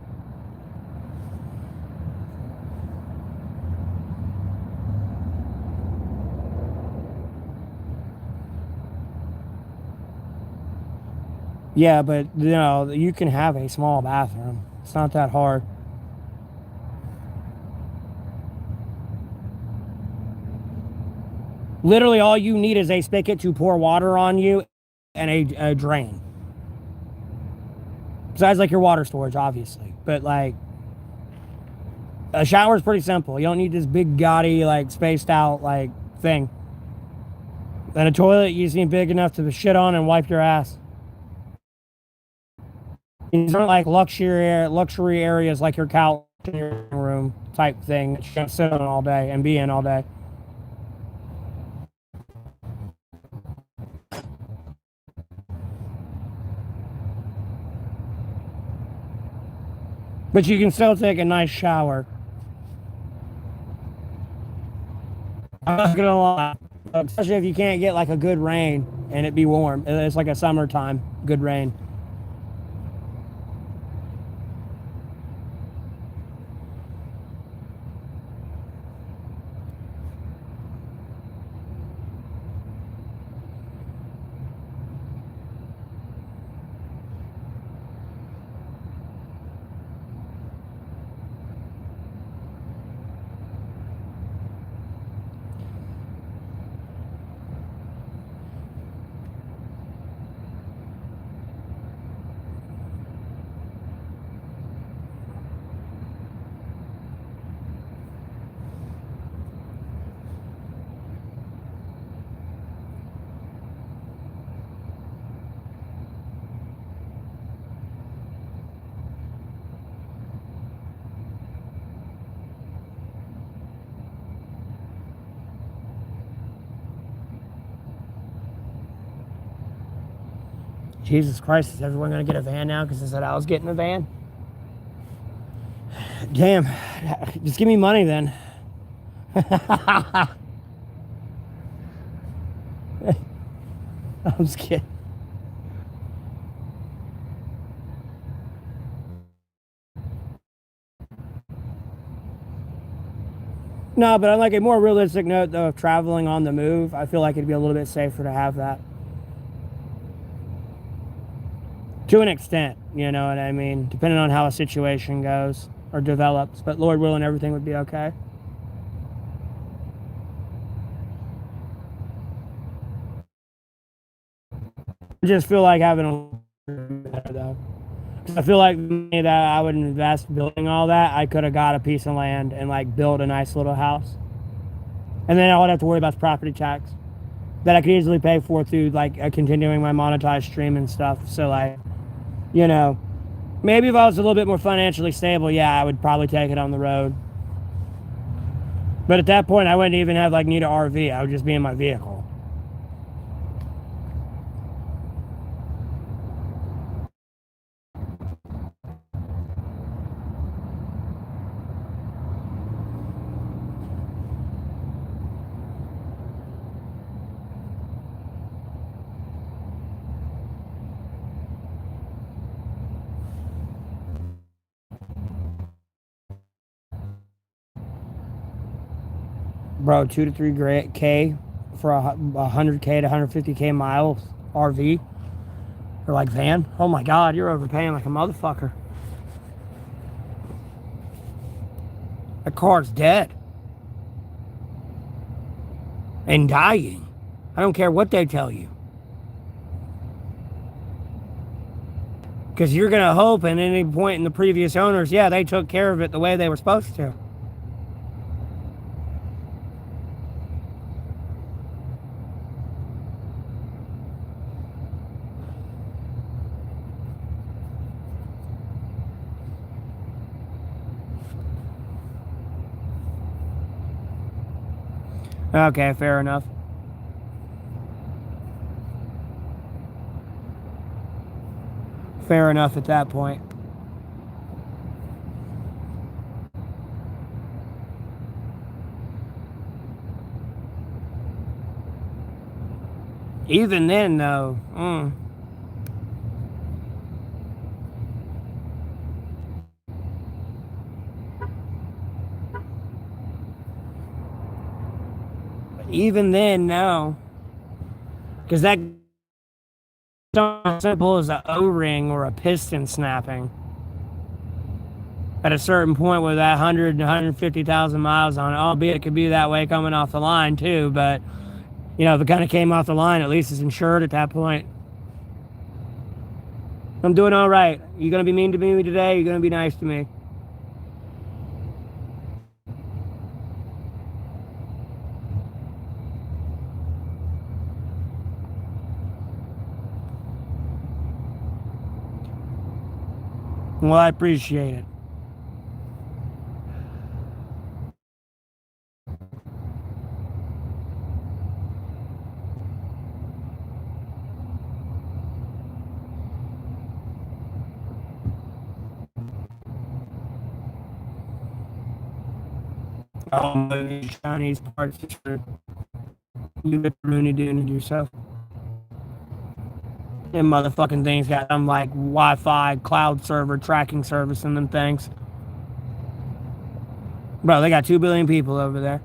Yeah, but you know, you can have a small bathroom. It's not that hard. Literally, all you need is a spigot to pour water on you and a drain. Besides, like your water storage, obviously. But like, a shower is pretty simple. You don't need this big, gaudy, like spaced out like thing. And a toilet, you just need big enough to shit on and wipe your ass. These aren't like luxury areas like your couch in your room type thing that you're gonna sit on all day and be in all day. But you can still take a nice shower. I'm not gonna lie, especially if you can't get like a good rain and it be warm. It's like a summertime good rain. Jesus Christ, is everyone gonna get a van now because I said I was getting a van? Damn, just give me money then. I'm just kidding. No, but on like a more realistic note though, of traveling on the move, I feel like it'd be a little bit safer to have that. To an extent, you know what I mean? Depending on how a situation goes or develops. But Lord willing, everything would be okay. I just feel like having better though. I feel like the money that I would invest building all that, I could have got a piece of land and like build a nice little house. And then I would have to worry about the property tax that I could easily pay for through like continuing my monetized stream and stuff. So like, you know, maybe if I was a little bit more financially stable, yeah, I would probably take it on the road. But at that point, I wouldn't even have like need an RV. I would just be in my vehicle. Bro, 2 to 3K for a 100K to 150K miles RV or like van. Oh my God, you're overpaying like a motherfucker. That car's dead and dying. I don't care what they tell you. Because you're going to hope at any point in the previous owners, yeah, they took care of it the way they were supposed to. Okay, fair enough. Fair enough at that point. Even then, though, even then, no. Because that as simple as an O-ring or a piston snapping. At a certain point with that 100 to 150,000 miles on it, albeit it could be that way coming off the line too, but you know, if it kind of came off the line, at least it's insured at that point. I'm doing all right. You gonna be mean to me today? You're gonna be nice to me? Well, I appreciate it. All these Chinese parts for you get Rooney doing it yourself. Them motherfucking things got them like Wi-Fi cloud server tracking service and them things. Bro, they got 2 billion people over there.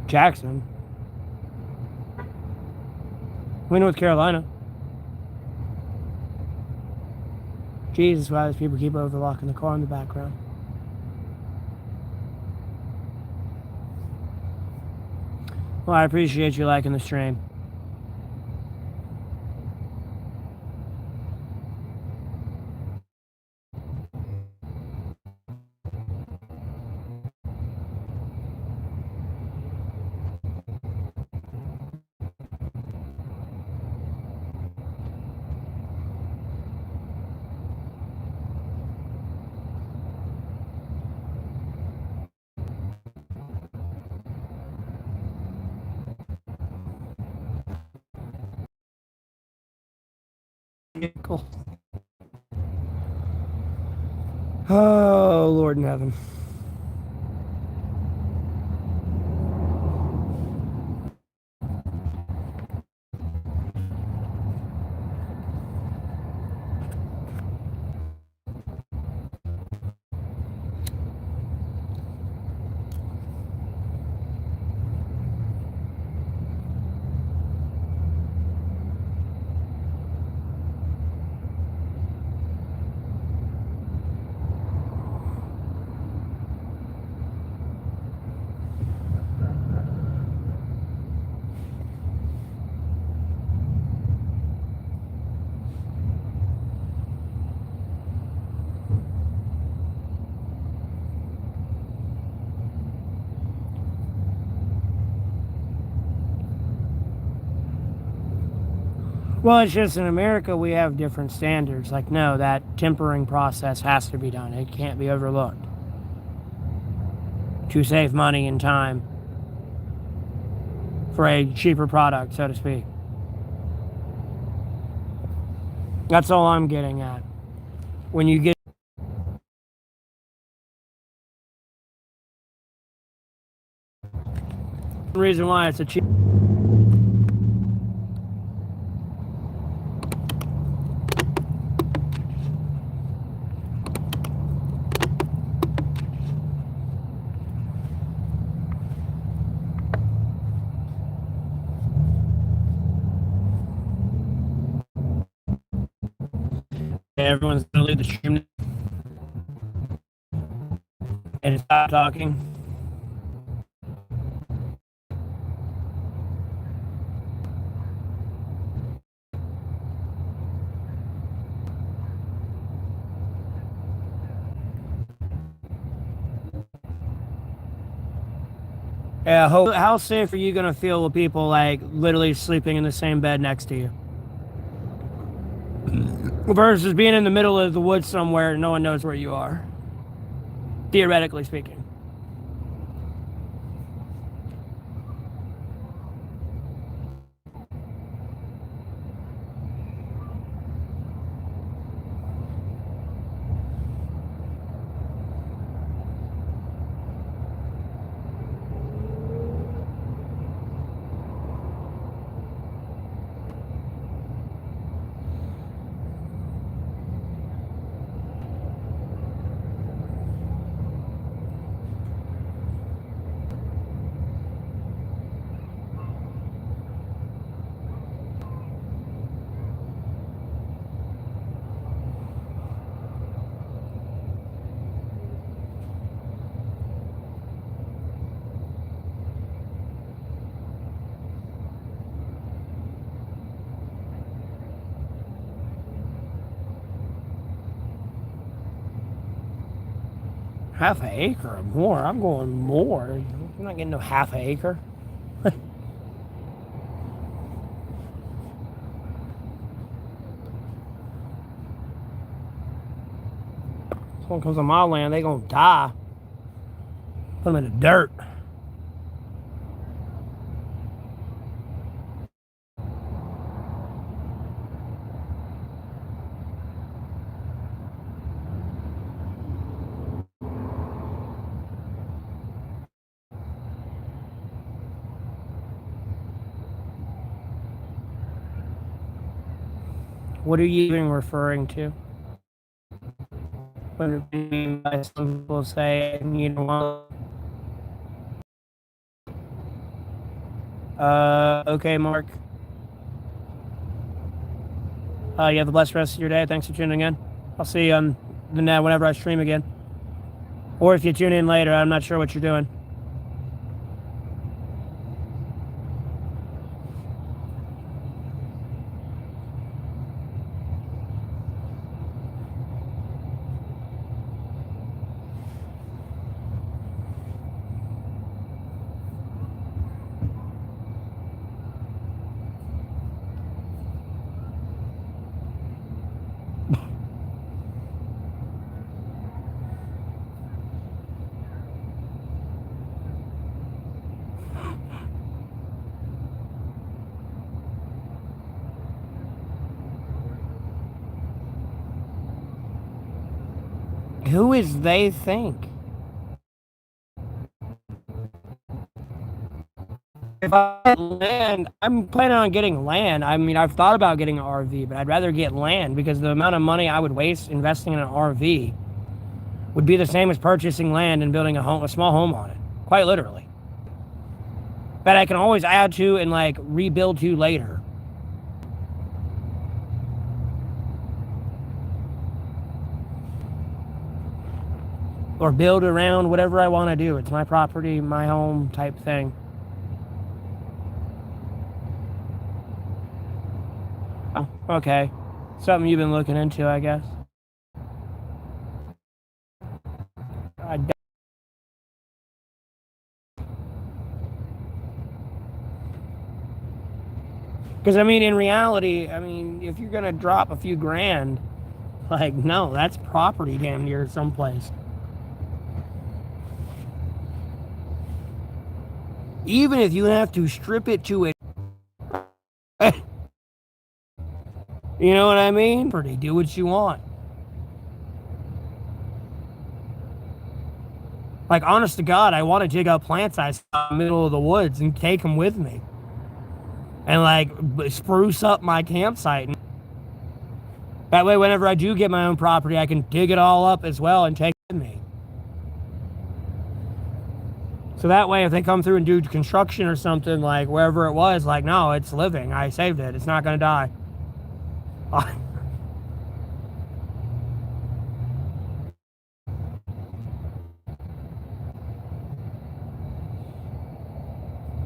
Jackson. We North Carolina. Jesus, why those people keep overlocking the car in the background. Well, I appreciate you liking the stream. Cool. Oh, Lord in heaven. Well, it's just in America we have different standards. Like, no, that tempering process has to be done. It can't be overlooked to save money and time for a cheaper product, so to speak. That's all I'm getting at. When you get the reason why it's a cheap. Everyone's gonna leave the stream and stop talking. Yeah, how safe are you gonna feel with people like literally sleeping in the same bed next to you? Versus being in the middle of the woods somewhere and no one knows where you are. Theoretically speaking. Half an acre or more. I'm going more. I'm not getting no half an acre. Someone comes on my land, they gonna die. Put them in the dirt. What are you even referring to? When some people say, you know, okay, Mark. You have a blessed rest of your day. Thanks for tuning in. I'll see you on the net whenever I stream again. Or if you tune in later, I'm not sure what you're doing. Who is they think? If I get land, I'm planning on getting land. I mean, I've thought about getting an RV, but I'd rather get land because the amount of money I would waste investing in an RV would be the same as purchasing land and building a small home on it. Quite literally. That I can always add to and like rebuild to later. Or build around whatever I want to do. It's my property, my home type thing. Oh, okay. Something you've been looking into, I guess. Because, I mean, in reality, I mean, if you're going to drop a few grand, like, no, that's property damn near someplace. Even if you have to strip it to it. You know what I mean? Do what you want. Like, honest to God, I want to dig up plants I saw in the middle of the woods and take them with me. And, like, spruce up my campsite. That way, whenever I do get my own property, I can dig it all up as well and take it with me. So that way, if they come through and do construction or something, like, wherever it was, like, no, it's living. I saved it. It's not going to die.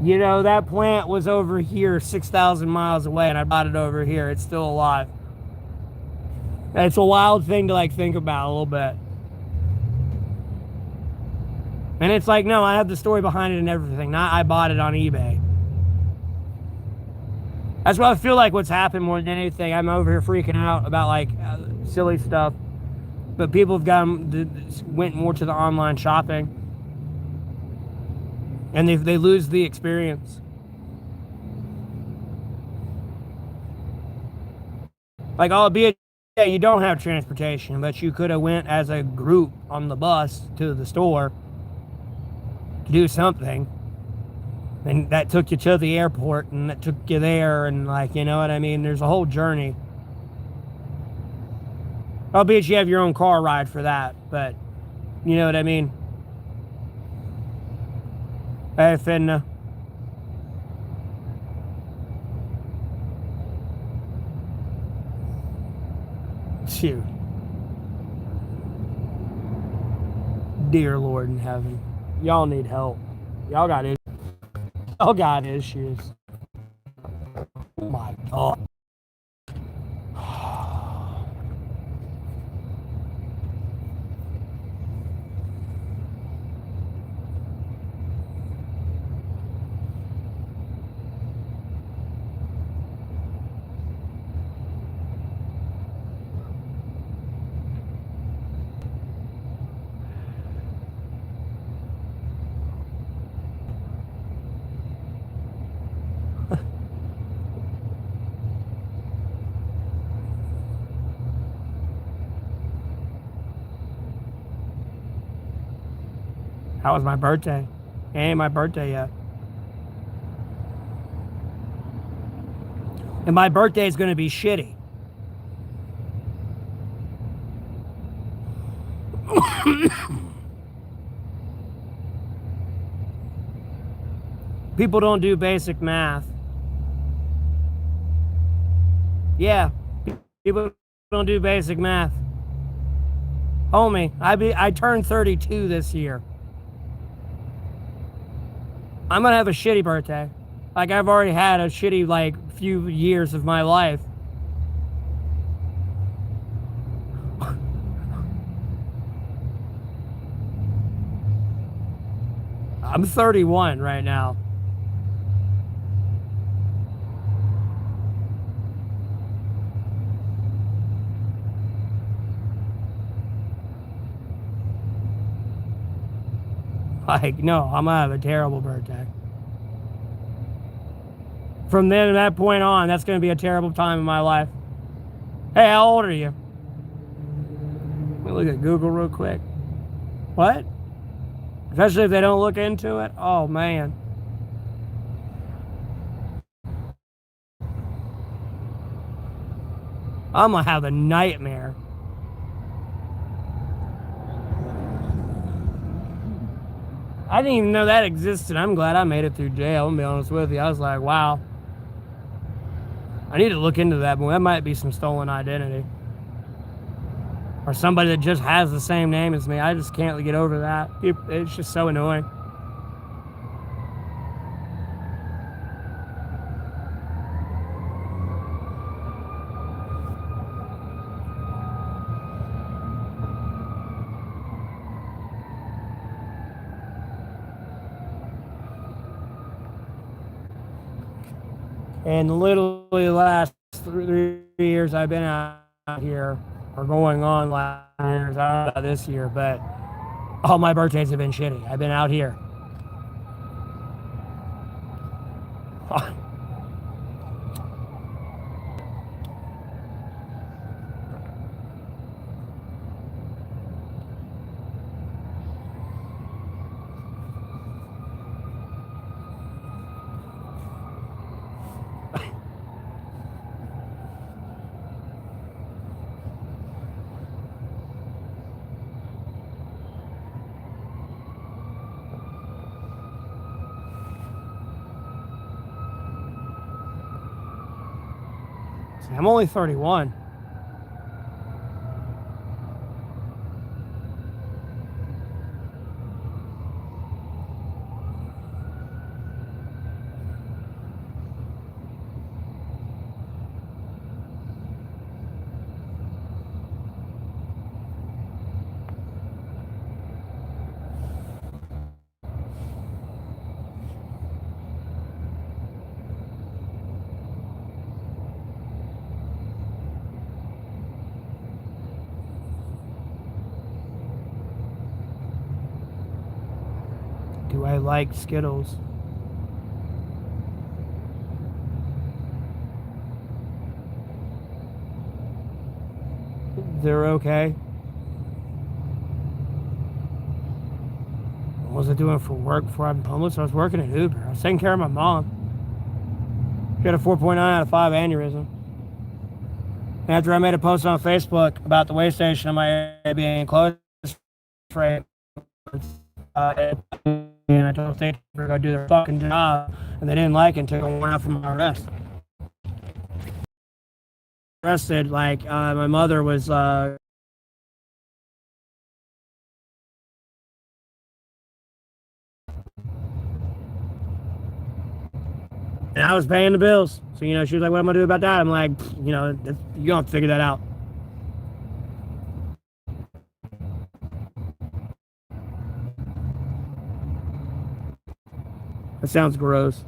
You know, that plant was over here 6,000 miles away, and I brought it over here. It's still alive. It's a wild thing to, like, think about a little bit. And it's like, no, I have the story behind it and everything. Not I bought it on eBay. That's what I feel like what's happened more than anything. I'm over here freaking out about, like, silly stuff. But people have went more to the online shopping. And they lose the experience. Like, albeit, yeah, you don't have transportation, but you could have went as a group on the bus to the store to do something. And that took you to the airport, and that took you there, and, like, you know what I mean? There's a whole journey. Albeit you have your own car ride for that, but you know what I mean? Hey, Finna. Shoot. Dear Lord in heaven. Y'all need help. Y'all got issues. Y'all got issues. Oh my God. How was my birthday? It ain't my birthday yet. And my birthday is going to be shitty. People don't do basic math. Yeah, people don't do basic math. Homie, I turned 32 this year. I'm gonna have a shitty birthday. Like, I've already had a shitty, like, few years of my life. I'm 31 right now. Like, no, I'm gonna have a terrible birthday. From then, that point on, that's gonna be a terrible time in my life. Hey, how old are you? Let me look at Google real quick. What? Especially if they don't look into it. Oh, man. I'm gonna have a nightmare. I didn't even know that existed. I'm glad I made it through jail, I'm gonna be honest with you. I was like, wow. I need to look into that, but that might be some stolen identity. Or somebody that just has the same name as me. I just can't get over that. It's just so annoying. And literally the last 3 years I've been out here, or going on last years, I don't know about this year, but all my birthdays have been shitty. I've been out here. I'm only 31. Do I like Skittles? They're okay. What was I doing for work before I'm homeless? I was working at Uber. I was taking care of my mom. She had a 4.9 out of 5 aneurysm. After I made a post on Facebook about the way station in my area being closed for and I told the state to go do their fucking job, and they didn't like it until I went out from my arrest. Arrested, like, my mother was, and I was paying the bills. So, she was like, what am I gonna do about that? I'm like, you don't have to figure that out. That sounds gross.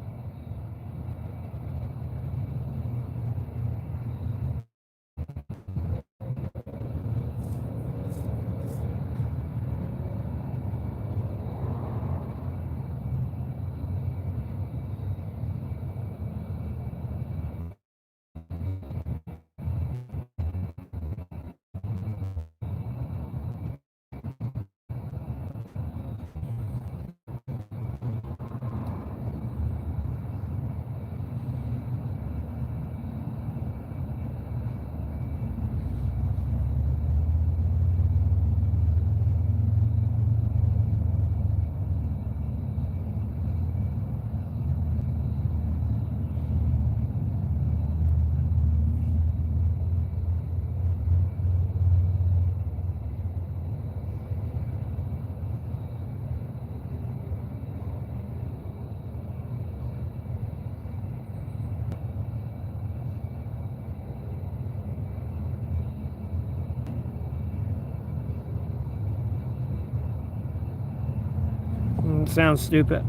Sounds stupid.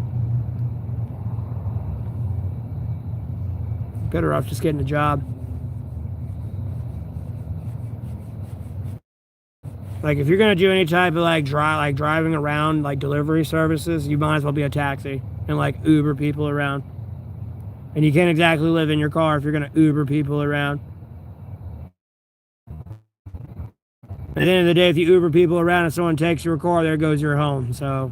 Better off just getting a job. Like, if you're gonna do any type of driving around, like delivery services, you might as well be a taxi and like Uber people around. And you can't exactly live in your car if you're gonna Uber people around. At the end of the day, if you Uber people around and someone takes your car, there goes your home. So,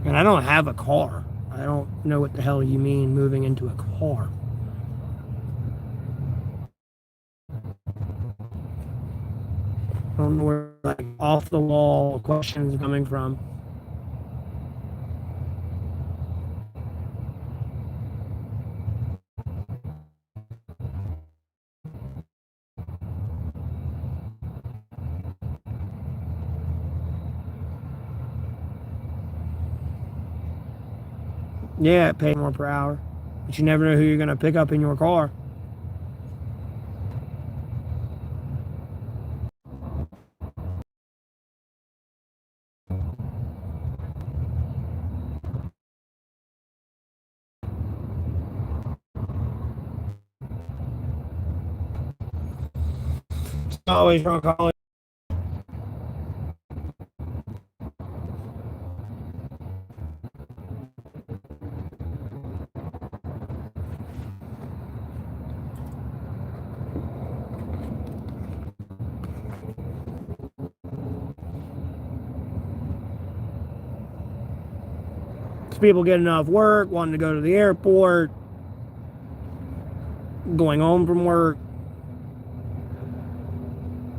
and I don't have a car. I don't know what the hell you mean moving into a car. don't know where like off the wall questions are coming from. Yeah, pay more per hour, but you never know who you're gonna pick up in your car. It's always wrong calling. People getting off work, wanting to go to the airport, going home from work,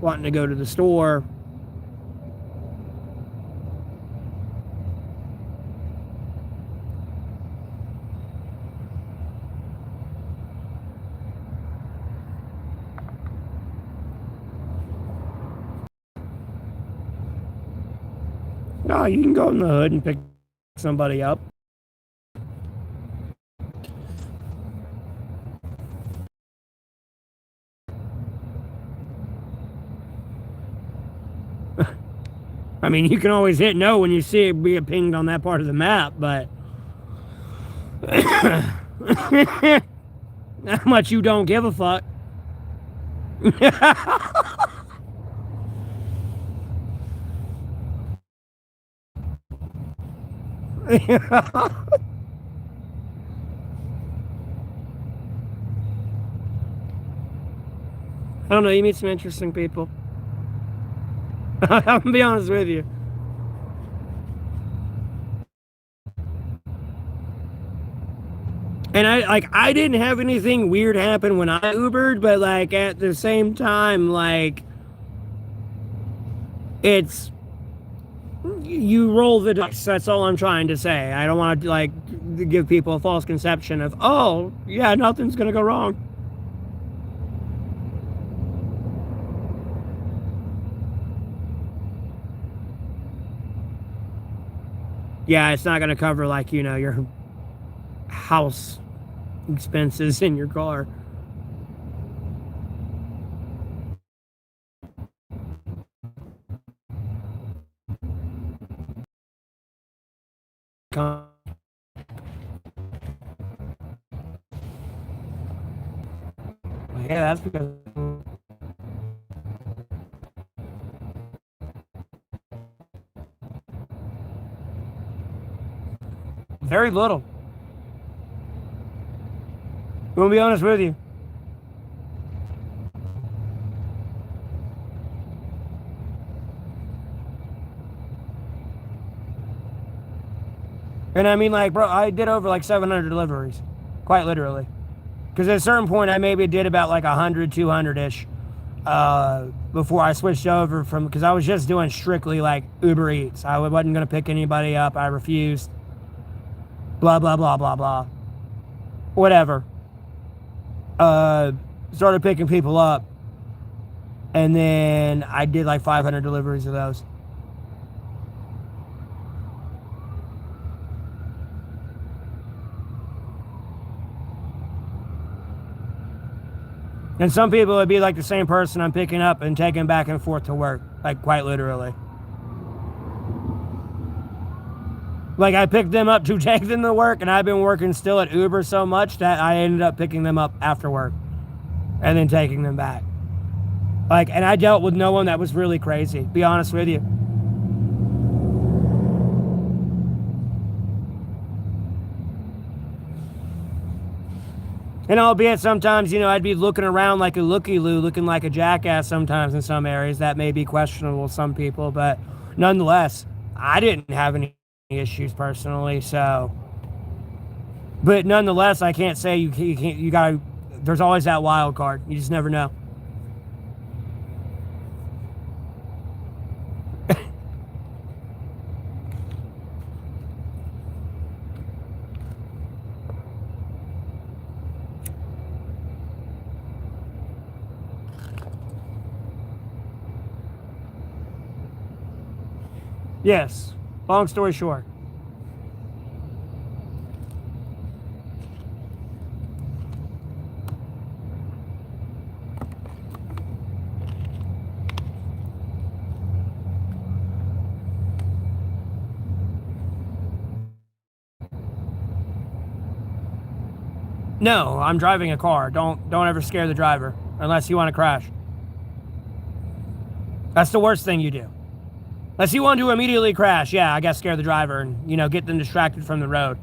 wanting to go to the store. No, you can go in the hood and pick somebody up. I mean, you can always hit no when you see it being pinged on that part of the map, but how much you don't give a fuck. I don't know, you meet some interesting people. I'm gonna be honest with you. And I didn't have anything weird happen when I Ubered, but like at the same time, like it's you roll the dice. That's all I'm trying to say. I don't want to like give people a false conception of, oh yeah, nothing's gonna go wrong. Yeah, it's not gonna cover like, you know, your house expenses in your car. Yeah, that's because very little. I'm gonna be honest with you. And I mean, like, bro, I did over like 700 deliveries, quite literally. Because at a certain point, I maybe did about like 100, 200-ish before I switched over from, because I was just doing strictly like Uber Eats. I wasn't going to pick anybody up. I refused. Blah, blah, blah, blah, blah. Whatever. Started picking people up. And then I did like 500 deliveries of those. And some people would be like the same person I'm picking up and taking back and forth to work, like quite literally. Like I picked them up to take them to work, and I've been working still at Uber so much that I ended up picking them up after work and then taking them back. Like, and I dealt with no one that was really crazy, be honest with you. And albeit sometimes, you know, I'd be looking around like a looky-loo, looking like a jackass sometimes in some areas. That may be questionable to some people, but nonetheless, I didn't have any issues personally, so. But nonetheless, I can't say you gotta, there's always that wild card. You just never know. Yes. Long story short. No, I'm driving a car. Don't ever scare the driver unless you want to crash. That's the worst thing you do. Unless you want to immediately crash, yeah, I guess scare the driver and, get them distracted from the road.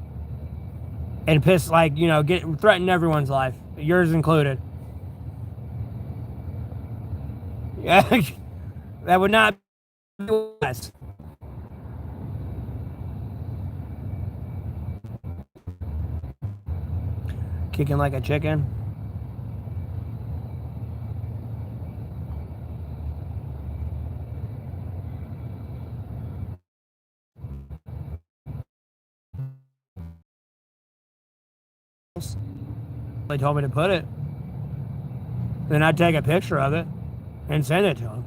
And piss, threaten everyone's life, yours included. Yeah, that would not be wise. Kicking like a chicken. They told me to put it. Then I'd take a picture of it and send it to them.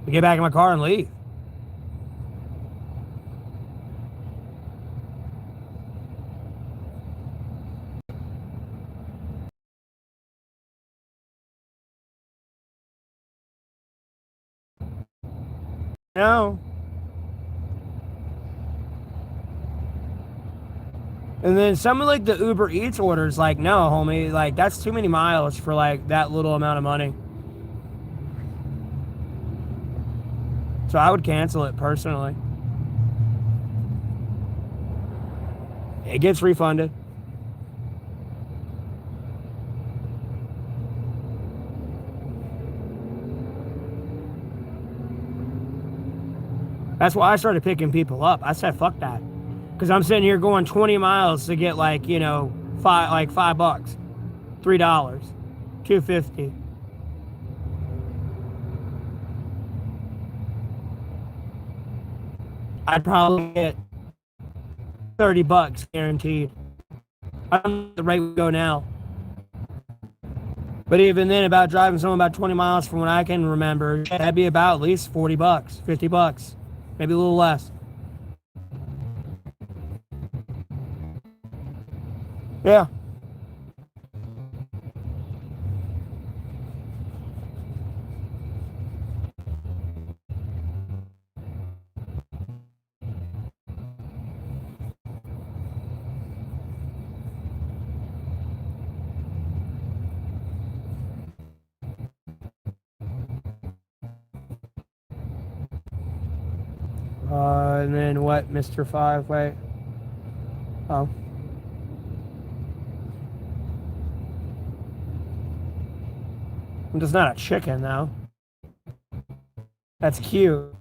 Get back in my car and leave. No. And then some of the Uber Eats orders, no, homie, that's too many miles for that little amount of money. So I would cancel it personally. It gets refunded. That's why I started picking people up. I said, fuck that. Because I'm sitting here going 20 miles to get $5, $5, $3, $2.50. I'd probably get $30 guaranteed. I don't know the rate we go now. But even then, about driving someone about 20 miles from what I can remember, that'd be about at least $40, $50, maybe a little less. Yeah. And then what, Mr. Five? Wait. Oh. I'm just not a chicken, though. That's cute.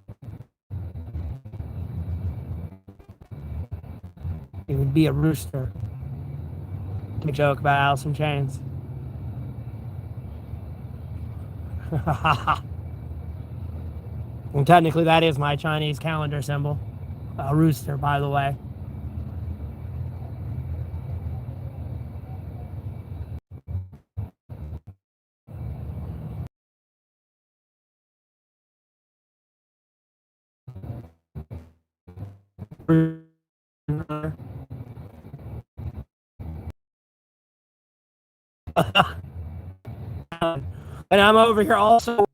It would be a rooster. To joke about Alice in Chains. Well, technically, that is my Chinese calendar symbol. A rooster, by the way. And I'm over here also.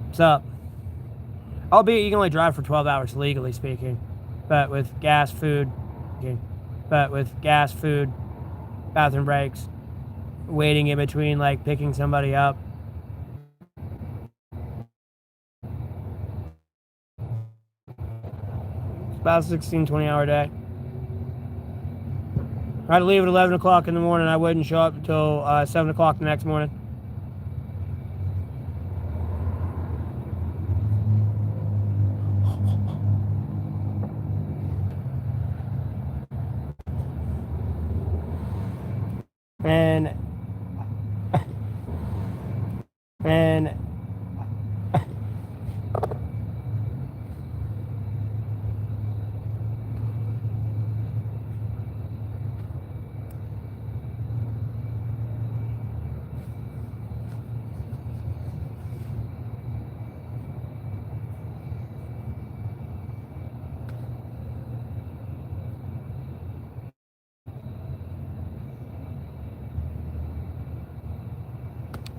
What's up? Albeit you can only drive for 12 hours legally speaking, but with gas, food, bathroom breaks, waiting in between, picking somebody up. It's about a 16, 20-hour day. I had to leave at 11 o'clock in the morning. I wouldn't show up until 7 o'clock the next morning. And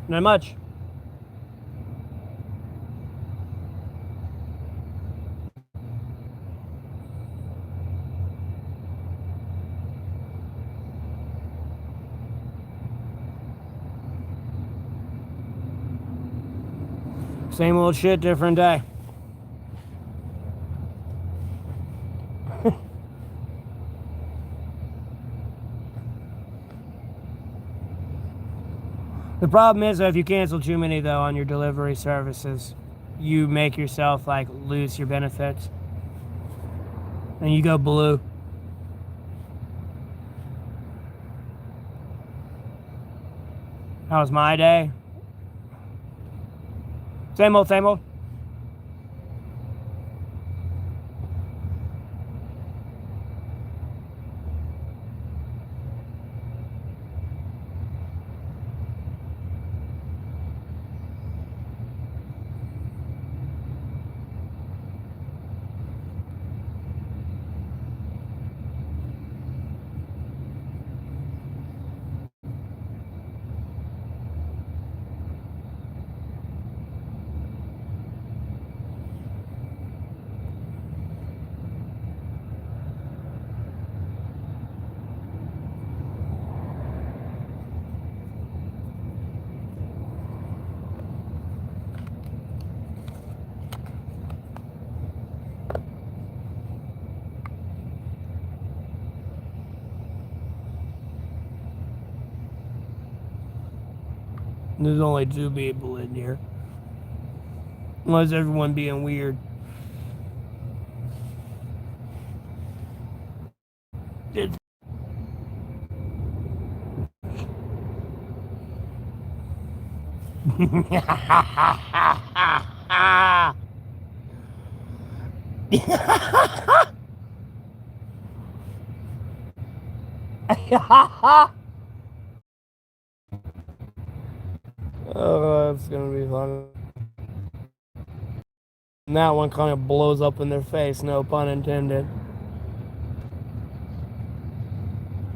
Not much. Same old shit, different day. The problem is, if you cancel too many, though, on your delivery services, you make yourself, like, lose your benefits. And you go blue. How was my day? Same old, same old. There's only 2 people in here. Unless everyone being weird. It's oh, that's gonna be fun. And that one kind of blows up in their face, no pun intended.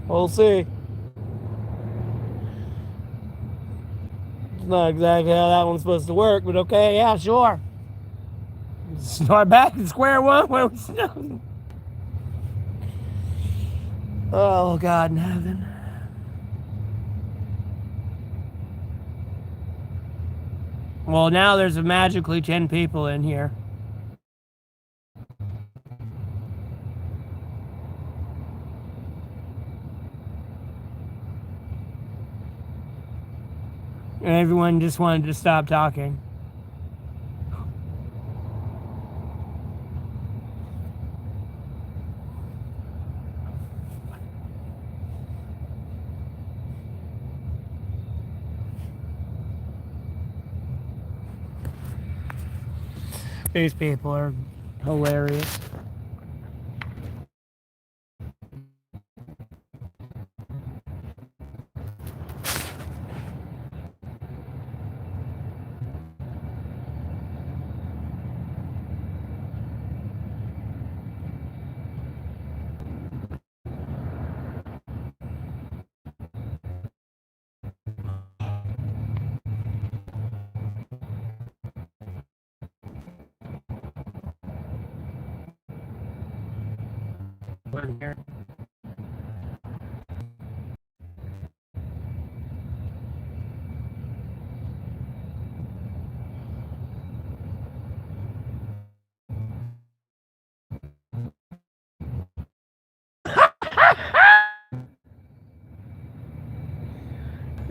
We'll see. It's not exactly how that one's supposed to work, but okay, yeah, sure. Start back to square one where we started. Oh, God in heaven. Well, now there's magically 10 people in here. And everyone just wanted to stop talking. These people are hilarious.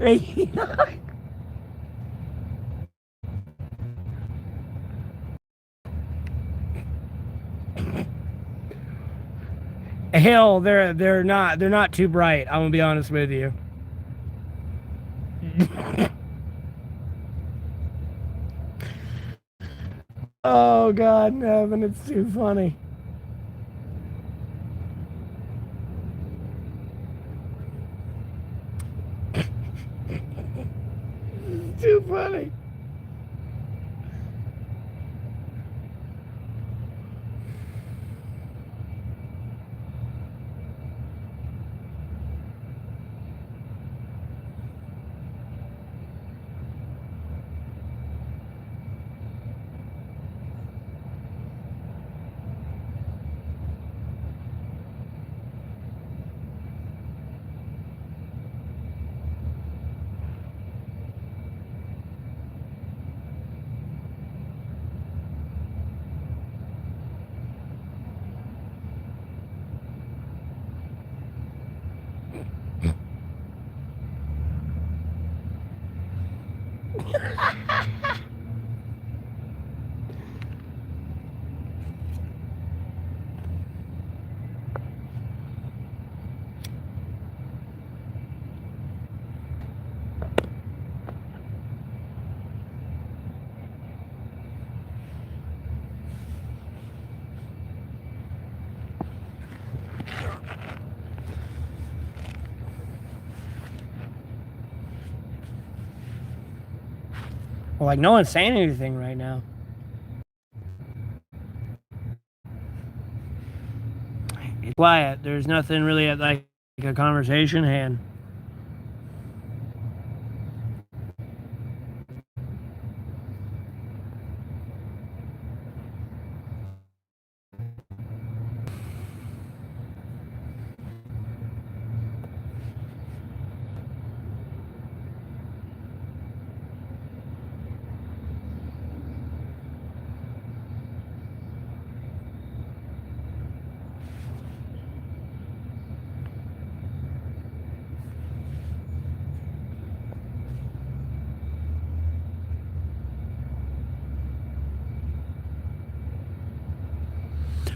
Here. Hell, they're not too bright. I'm gonna be honest with you. Oh, God in heaven, it's too funny. It's too funny. Well, like, no one's saying anything right now. It's quiet. There's nothing really at, like, a conversation hand.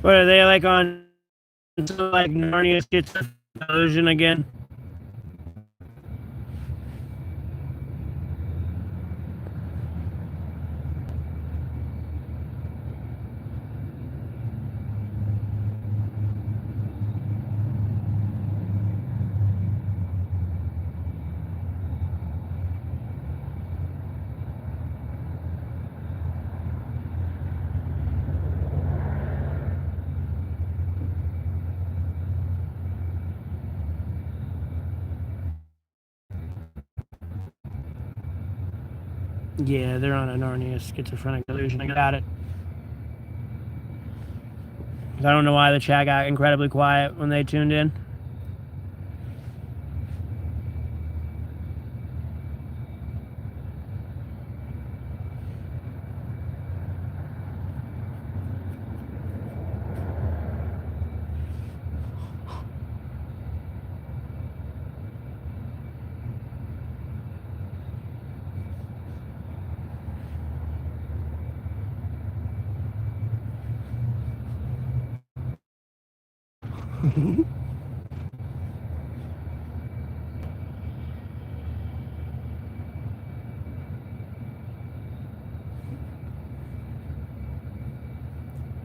What are they like on some like Narnia schizophrenia again? Yeah, they're on a Narnia schizophrenic delusion. I got it. I don't know why the chat got incredibly quiet when they tuned in.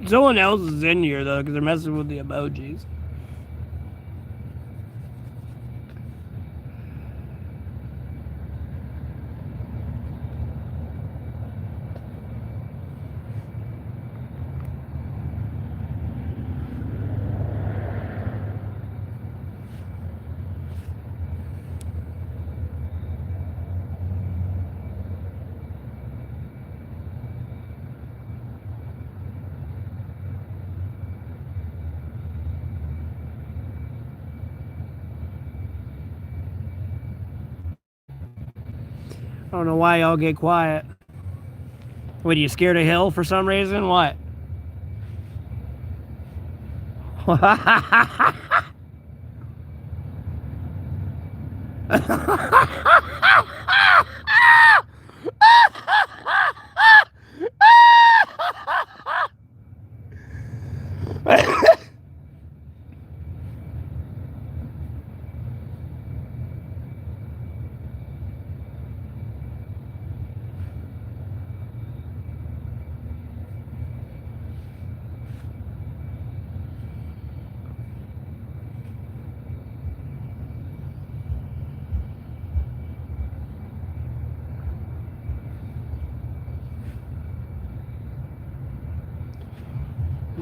Someone else is in here though, because they're messing with the emojis. I don't know why y'all get quiet. What, are you scared of Hill for some reason? What?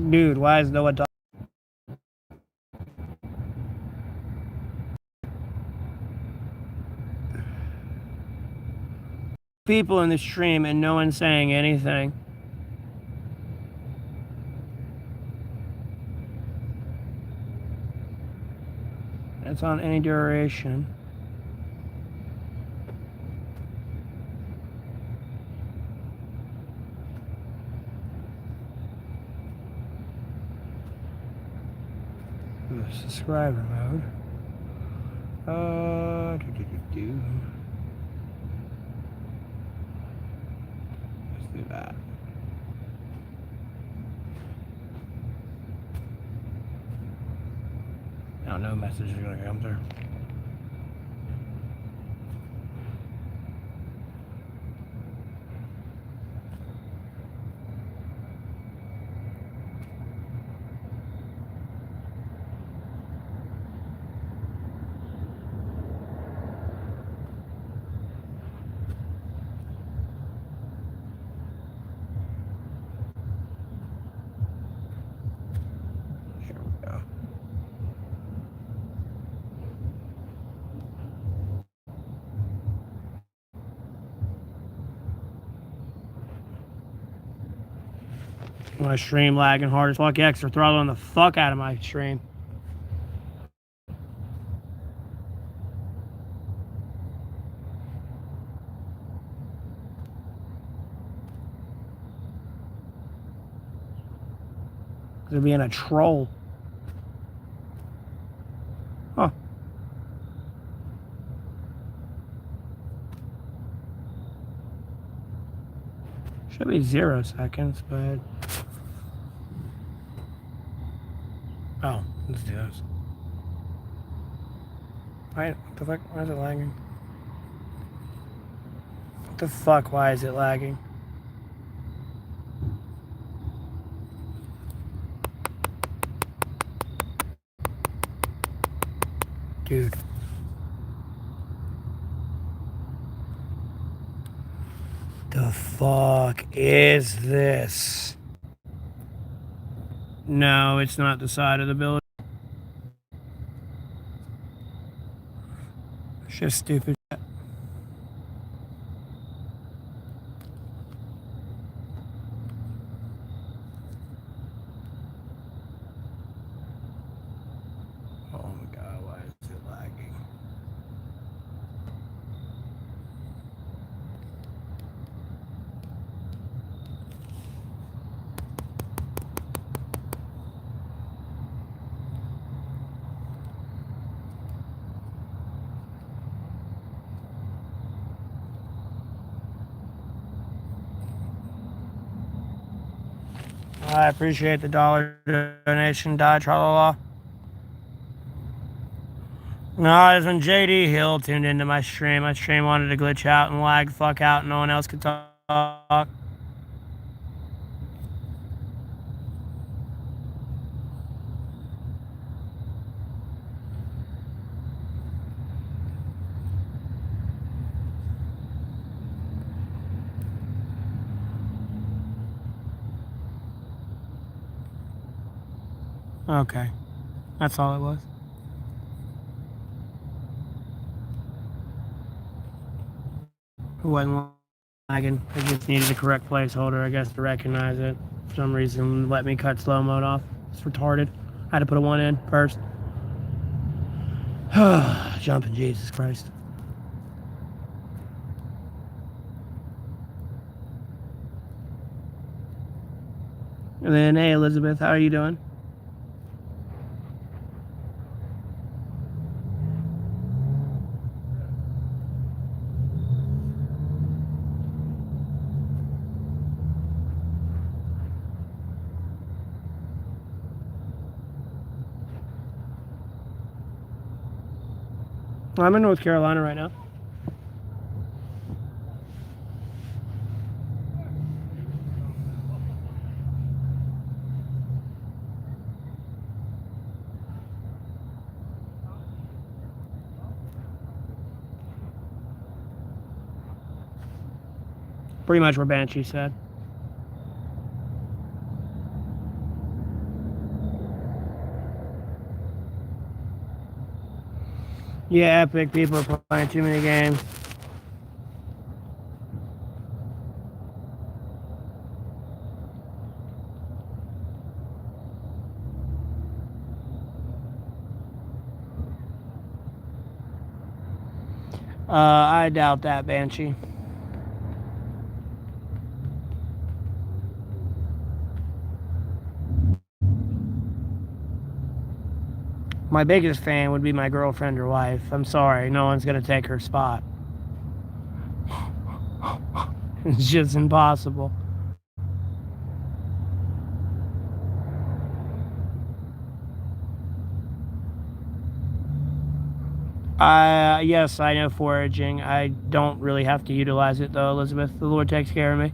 Dude, why is no one talking? People in the stream and no one's saying anything. It's on any duration. Subscriber mode. Let's do that. Now no message is gonna come through. My stream lagging hard as fuck. Yeah, 'cause they're throttling the fuck out of my stream. They're being a troll. Huh. Should be 0 seconds, but... Oh, let's do those. Why, what the fuck? Why is it lagging? What the fuck? Why is it lagging? Dude. The fuck is this? No, it's not the side of the building. It's just stupid shit. Oh my god, why is it lagging? I appreciate the dollar donation, die, tra-la-la. No, it was when JD Hill tuned into my stream. My stream wanted to glitch out and lag the fuck out and no one else could talk. Okay. That's all it was. It wasn't lagging. I just needed the correct placeholder, I guess, to recognize it. For some reason, let me cut slow mode off. It's retarded. I had to put a 1 in first. Jumping, Jesus Christ. And then, hey, Elizabeth, how are you doing? I'm in North Carolina right now. Pretty much where Banshee said. Yeah, Epic. People are playing too many games. I doubt that, Banshee. My biggest fan would be my girlfriend or wife. I'm sorry, no one's gonna take her spot. It's just impossible. Yes, I know foraging. I don't really have to utilize it though, Elizabeth. The Lord takes care of me.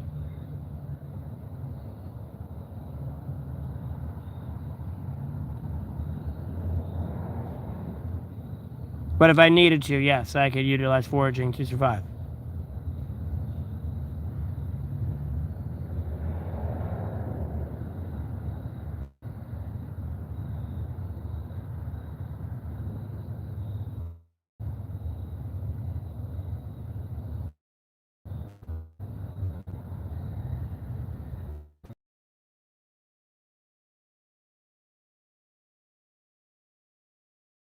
But if I needed to, yes, I could utilize foraging to survive.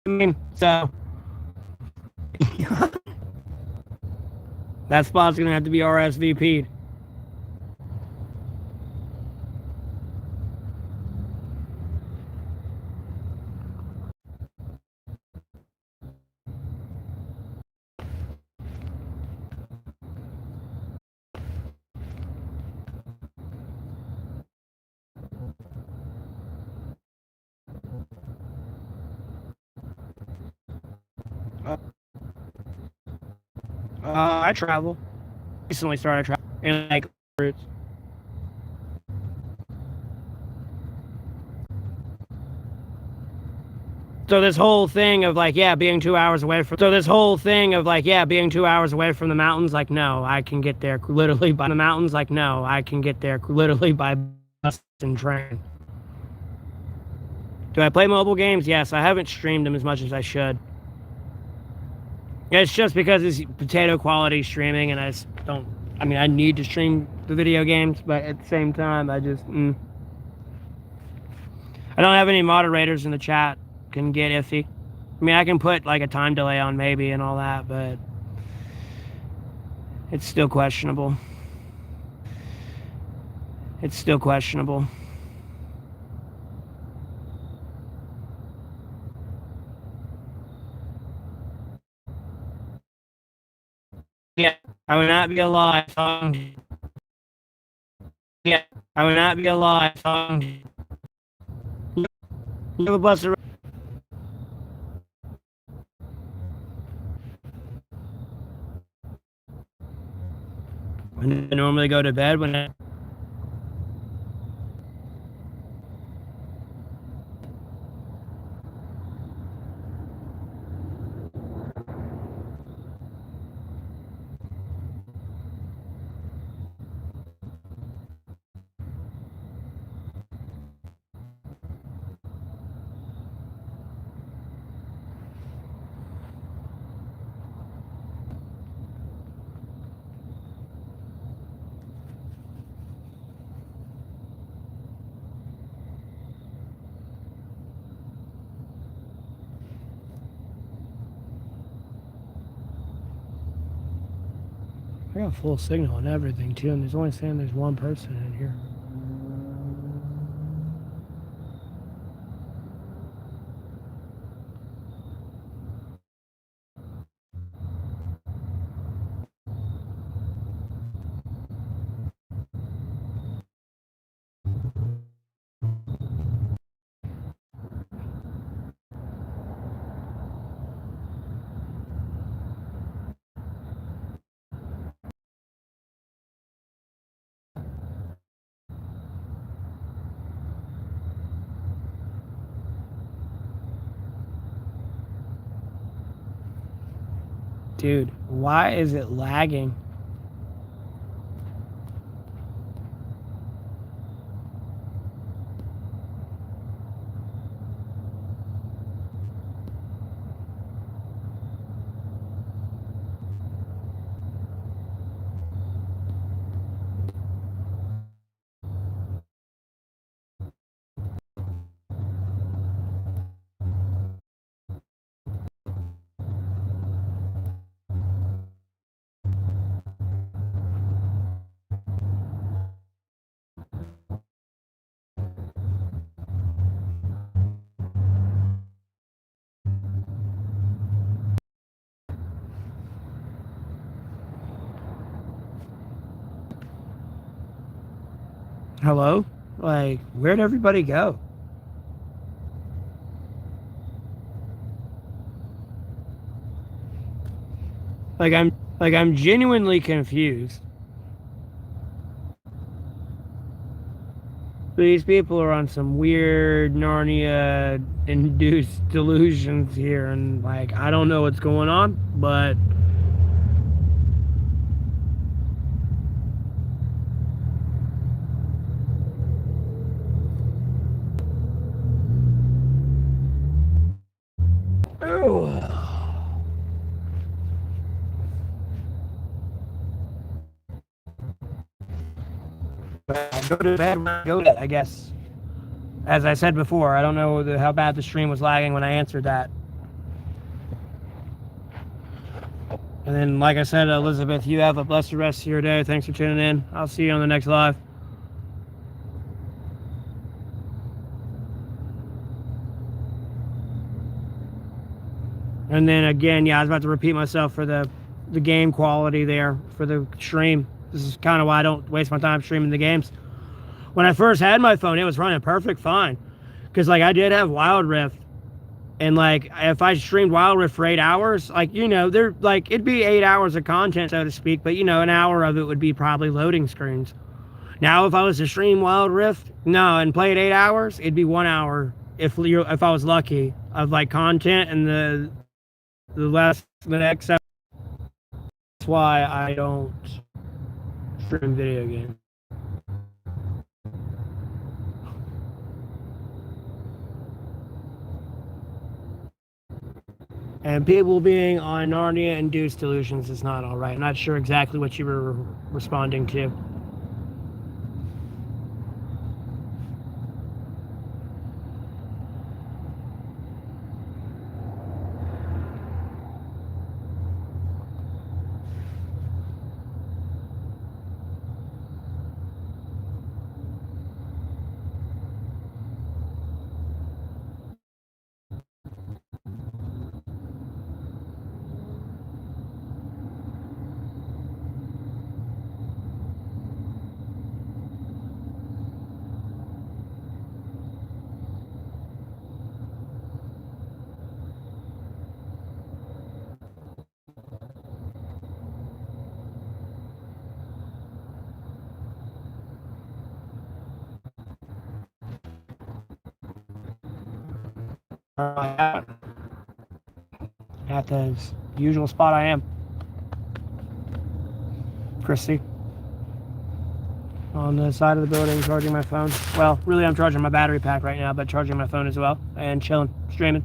I mean, so that spot's gonna have to be RSVP'd. I travel. Recently started traveling in like routes. So this whole thing of like, yeah, being 2 hours away from. So this whole thing of like, yeah, being 2 hours away from the mountains. Like, no, I can get there literally by the mountains. Like, no, I can get there literally by bus and train. Do I play mobile games? Yes, I haven't streamed them as much as I should. It's just because it's potato quality streaming, and I just don't. I mean, I need to stream the video games, but at the same time, I just. I don't have any moderators in the chat. Can get iffy. I mean, I can put like a time delay on maybe and all that, but it's still questionable. It's still questionable. Yeah, I would not be alive. Yeah, I would not be alive. You have a blessed. When I normally go to bed when I. I got full signal and everything too, and there's only saying there's one person in here. Dude, why is it lagging? Hello? Like, where'd everybody go? I'm genuinely confused. These people are on some weird Narnia induced delusions here, and like I don't know what's going on, but I'll go to bed when I go to bed, I guess. As I said before, I don't know how bad the stream was lagging when I answered that. And then, like I said, Elizabeth, you have a blessed rest of your day. Thanks for tuning in. I'll see you on the next live. And then again, yeah, I was about to repeat myself for the game quality there for the stream. This is kind of why I don't waste my time streaming the games. When I first had my phone, it was running perfect fine. Because, like, I did have Wild Rift. And, like, if I streamed Wild Rift for 8 hours, like, you know, it'd be 8 hours of content, so to speak. But, you know, an hour of it would be probably loading screens. Now, if I was to stream Wild Rift, and play it 8 hours, it'd be 1 hour if I was lucky of, like, content and the next. That's why I don't stream video games. And people being on Narnia-induced delusions is not all right. I'm not sure exactly what you were responding to. At the usual spot I am. Christy. On the side of the building, charging my phone. Well, really, I'm charging my battery pack right now, but charging my phone as well. And chilling, streaming.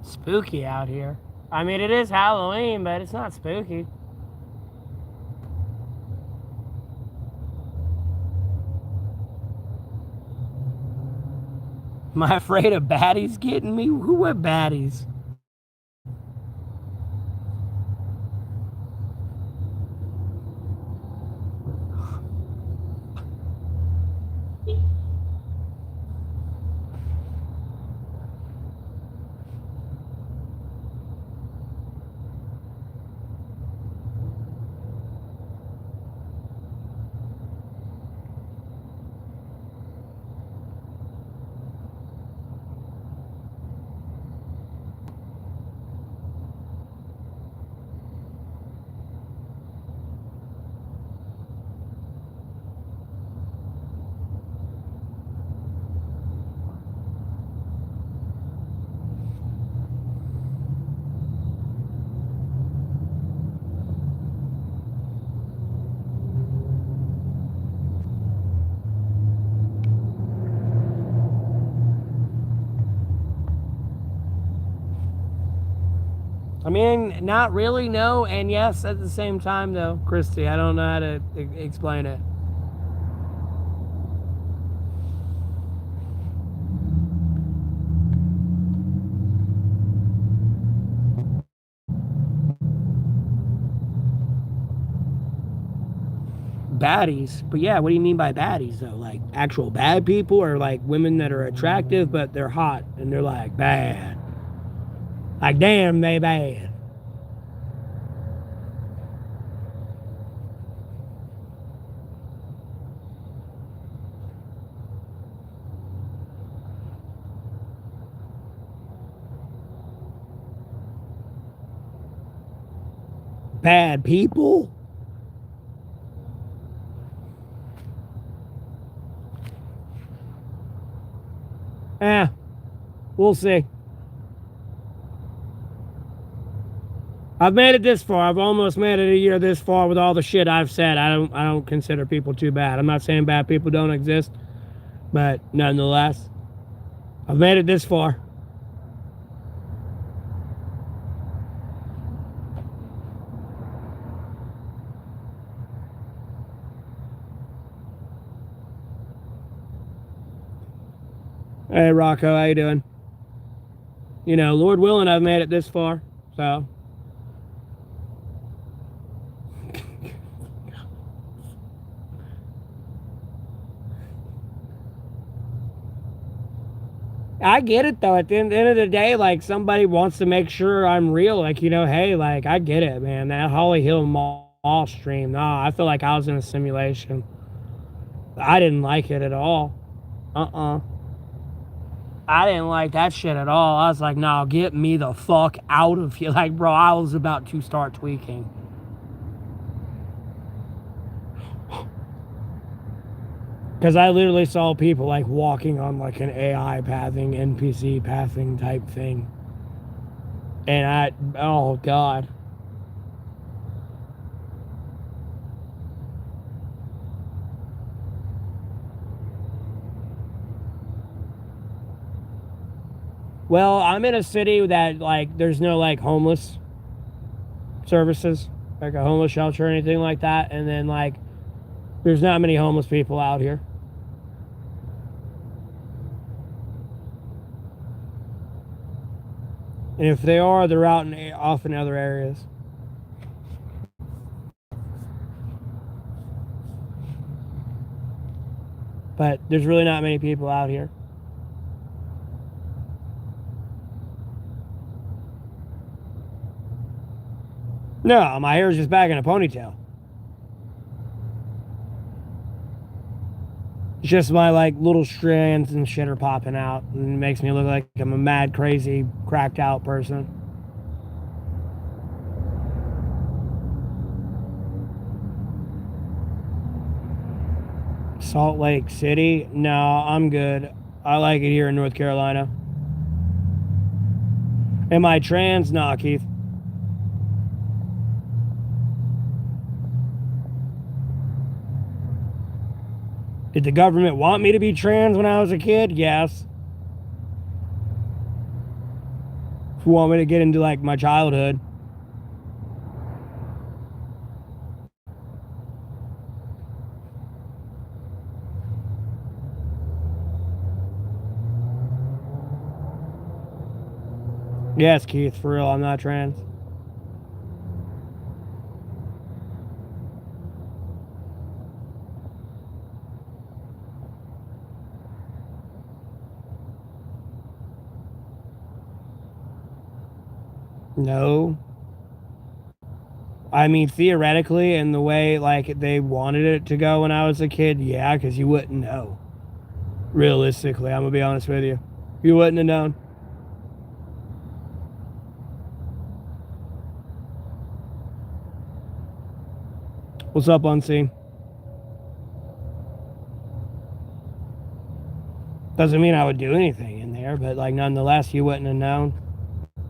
Spooky out here. I mean, it is Halloween, but it's not spooky. Am I afraid of baddies getting me? Who are baddies? I mean, not really, no, and yes at the same time, though, Christy. I don't know how to explain it. Baddies, but yeah, what do you mean by baddies, though? Like actual bad people, or like women that are attractive but they're hot and they're like bad? Like, damn, they bad. bad people? We'll see. I've made it this far. I've almost made it a year this far with all the shit I've said. I don't consider people too bad. I'm not saying bad people don't exist, but nonetheless, I've made it this far. Hey, Rocco, how you doing? You know, Lord willing, I've made it this far, so. I get it, though. At the end of the day, like, somebody wants to make sure I'm real. Like, you know, hey, like, I get it, man. That Holly Hill Mall stream, nah, I feel like I was in a simulation. I didn't like it at all. I didn't like that shit at all. I was like, no, get me the fuck out of here. Like, bro, I was about to start tweaking. Because I literally saw people, like, walking on, like, an AI pathing, NPC pathing type thing. And oh, God. Well, I'm in a city that, like, there's no, like, homeless services, like a homeless shelter or anything like that. And then, like, there's not many homeless people out here. And if they are, they're out off in other areas. But there's really not many people out here. No, my hair's just back in a ponytail. It's just my, like, little strands and shit are popping out, and it makes me look like I'm a mad, crazy, cracked out person. Salt Lake City? No, I'm good. I like it here in North Carolina. Am I trans? Nah, Keith. Did the government want me to be trans when I was a kid? Yes. If you want me to get into, like, my childhood. Yes, Keith, for real, I'm not trans. No. I mean, theoretically, in the way, like, they wanted it to go when I was a kid, yeah, because you wouldn't know. Realistically, I'm going to be honest with you. You wouldn't have known. What's up, Unseen? Doesn't mean I would do anything in there, but, like, nonetheless, you wouldn't have known.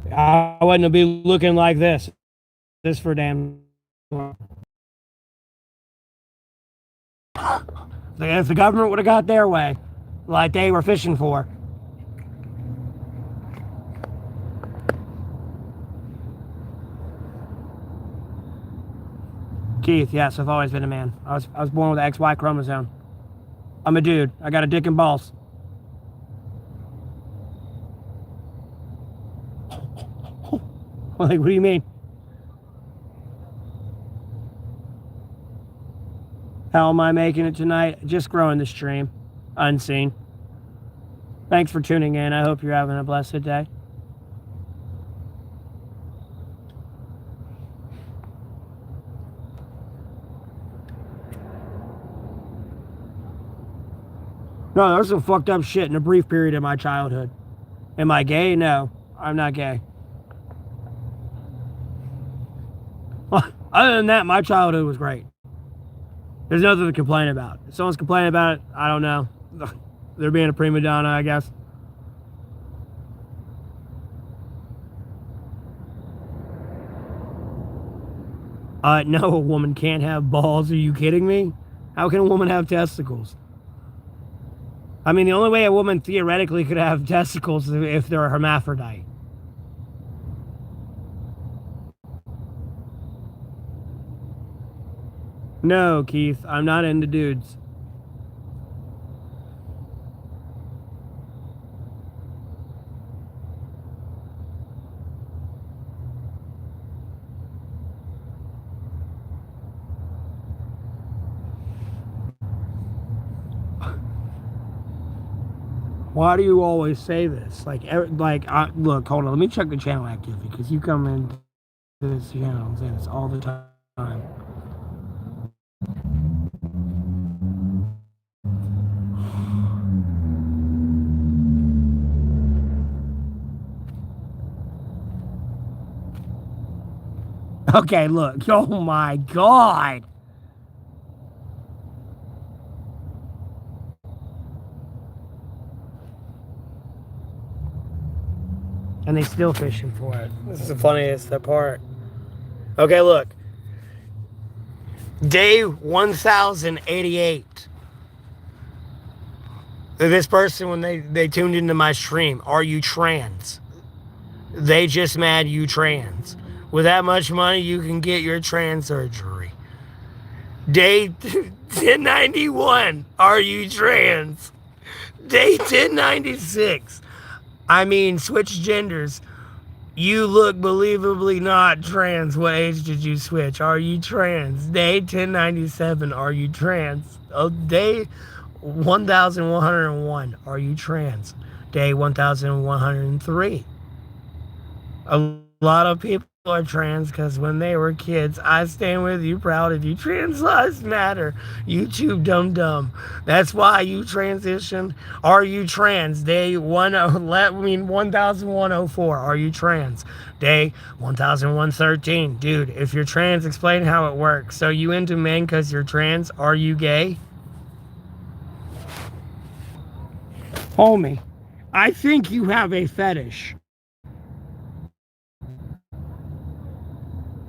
I wouldn't be looking like this. This for damn. If the government would have got their way, like they were fishing for. Keith, yes, I've always been a man. I was born with the XY chromosome. I'm a dude. I got a dick and balls. Like, what do you mean? How am I making it tonight? Just growing the stream. Unseen. Thanks for tuning in. I hope you're having a blessed day. No, there's some fucked up shit in a brief period of my childhood. Am I gay? No, I'm not gay. Other than that, my childhood was great. There's nothing to complain about. If someone's complaining about it, I don't know. They're being a prima donna, I guess. No, a woman can't have balls. Are you kidding me? How can a woman have testicles? I mean, the only way a woman theoretically could have testicles is if they're a hermaphrodite. No, Keith, I'm not into dudes. Why do you always say this? Look, hold on. Let me check the channel activity because you come into this channel and say this all the time. Okay, look. Oh my God. And they still fishing for it. This is the funniest part. Okay, look. Day 1088. This person, when they tuned into my stream, are you trans? They just mad you trans. With that much money, you can get your trans surgery. Day 1091, are you trans? Day 1096. I mean, switch genders. You look believably not trans. What age did you switch? Are you trans? Day 1097. Are you trans? Oh, day 1101. Are you trans? Day 1103. A lot of people are trans because when they were kids, I stand with you, proud of you. Trans lives matter. YouTube dumb. That's why you transitioned. Are you trans? Day 1104. Are you trans? Day 1113. Dude, if you're trans, explain how it works. So you into men because you're trans? Are you gay? Homie, I think you have a fetish.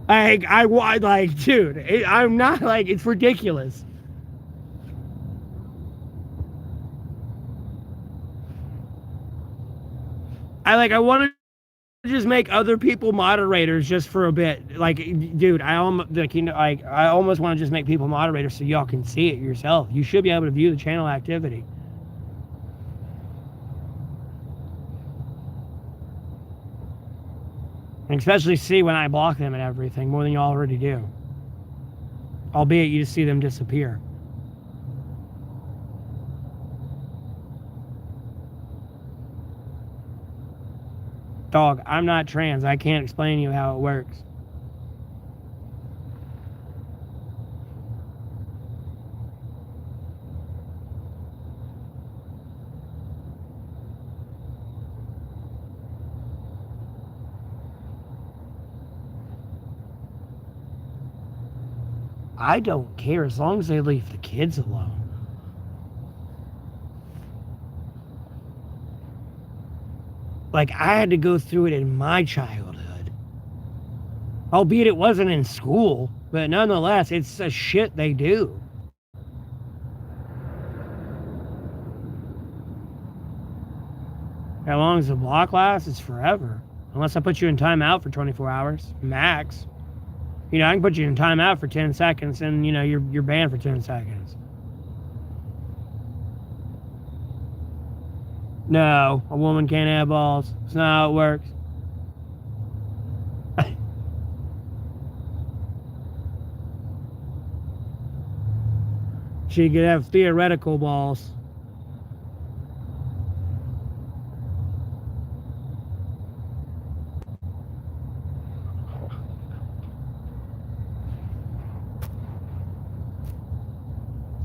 Dude, I'm not, it's ridiculous. I want to just make other people moderators just for a bit. Dude, I almost want to just make people moderators so y'all can see it yourself. You should be able to view the channel activity. And especially see when I block them and everything, more than you already do. Albeit you just see them disappear. Dog, I'm not trans. I can't explain to you how it works. I don't care as long as they leave the kids alone. I had to go through it in my childhood. Albeit it wasn't in school, but nonetheless, it's a shit they do. How long as the block lasts? It's forever. Unless I put you in timeout for 24 hours, max. I can put you in timeout for 10 seconds and, you're banned for 10 seconds. No, a woman can't have balls. That's not how it works. She could have theoretical balls.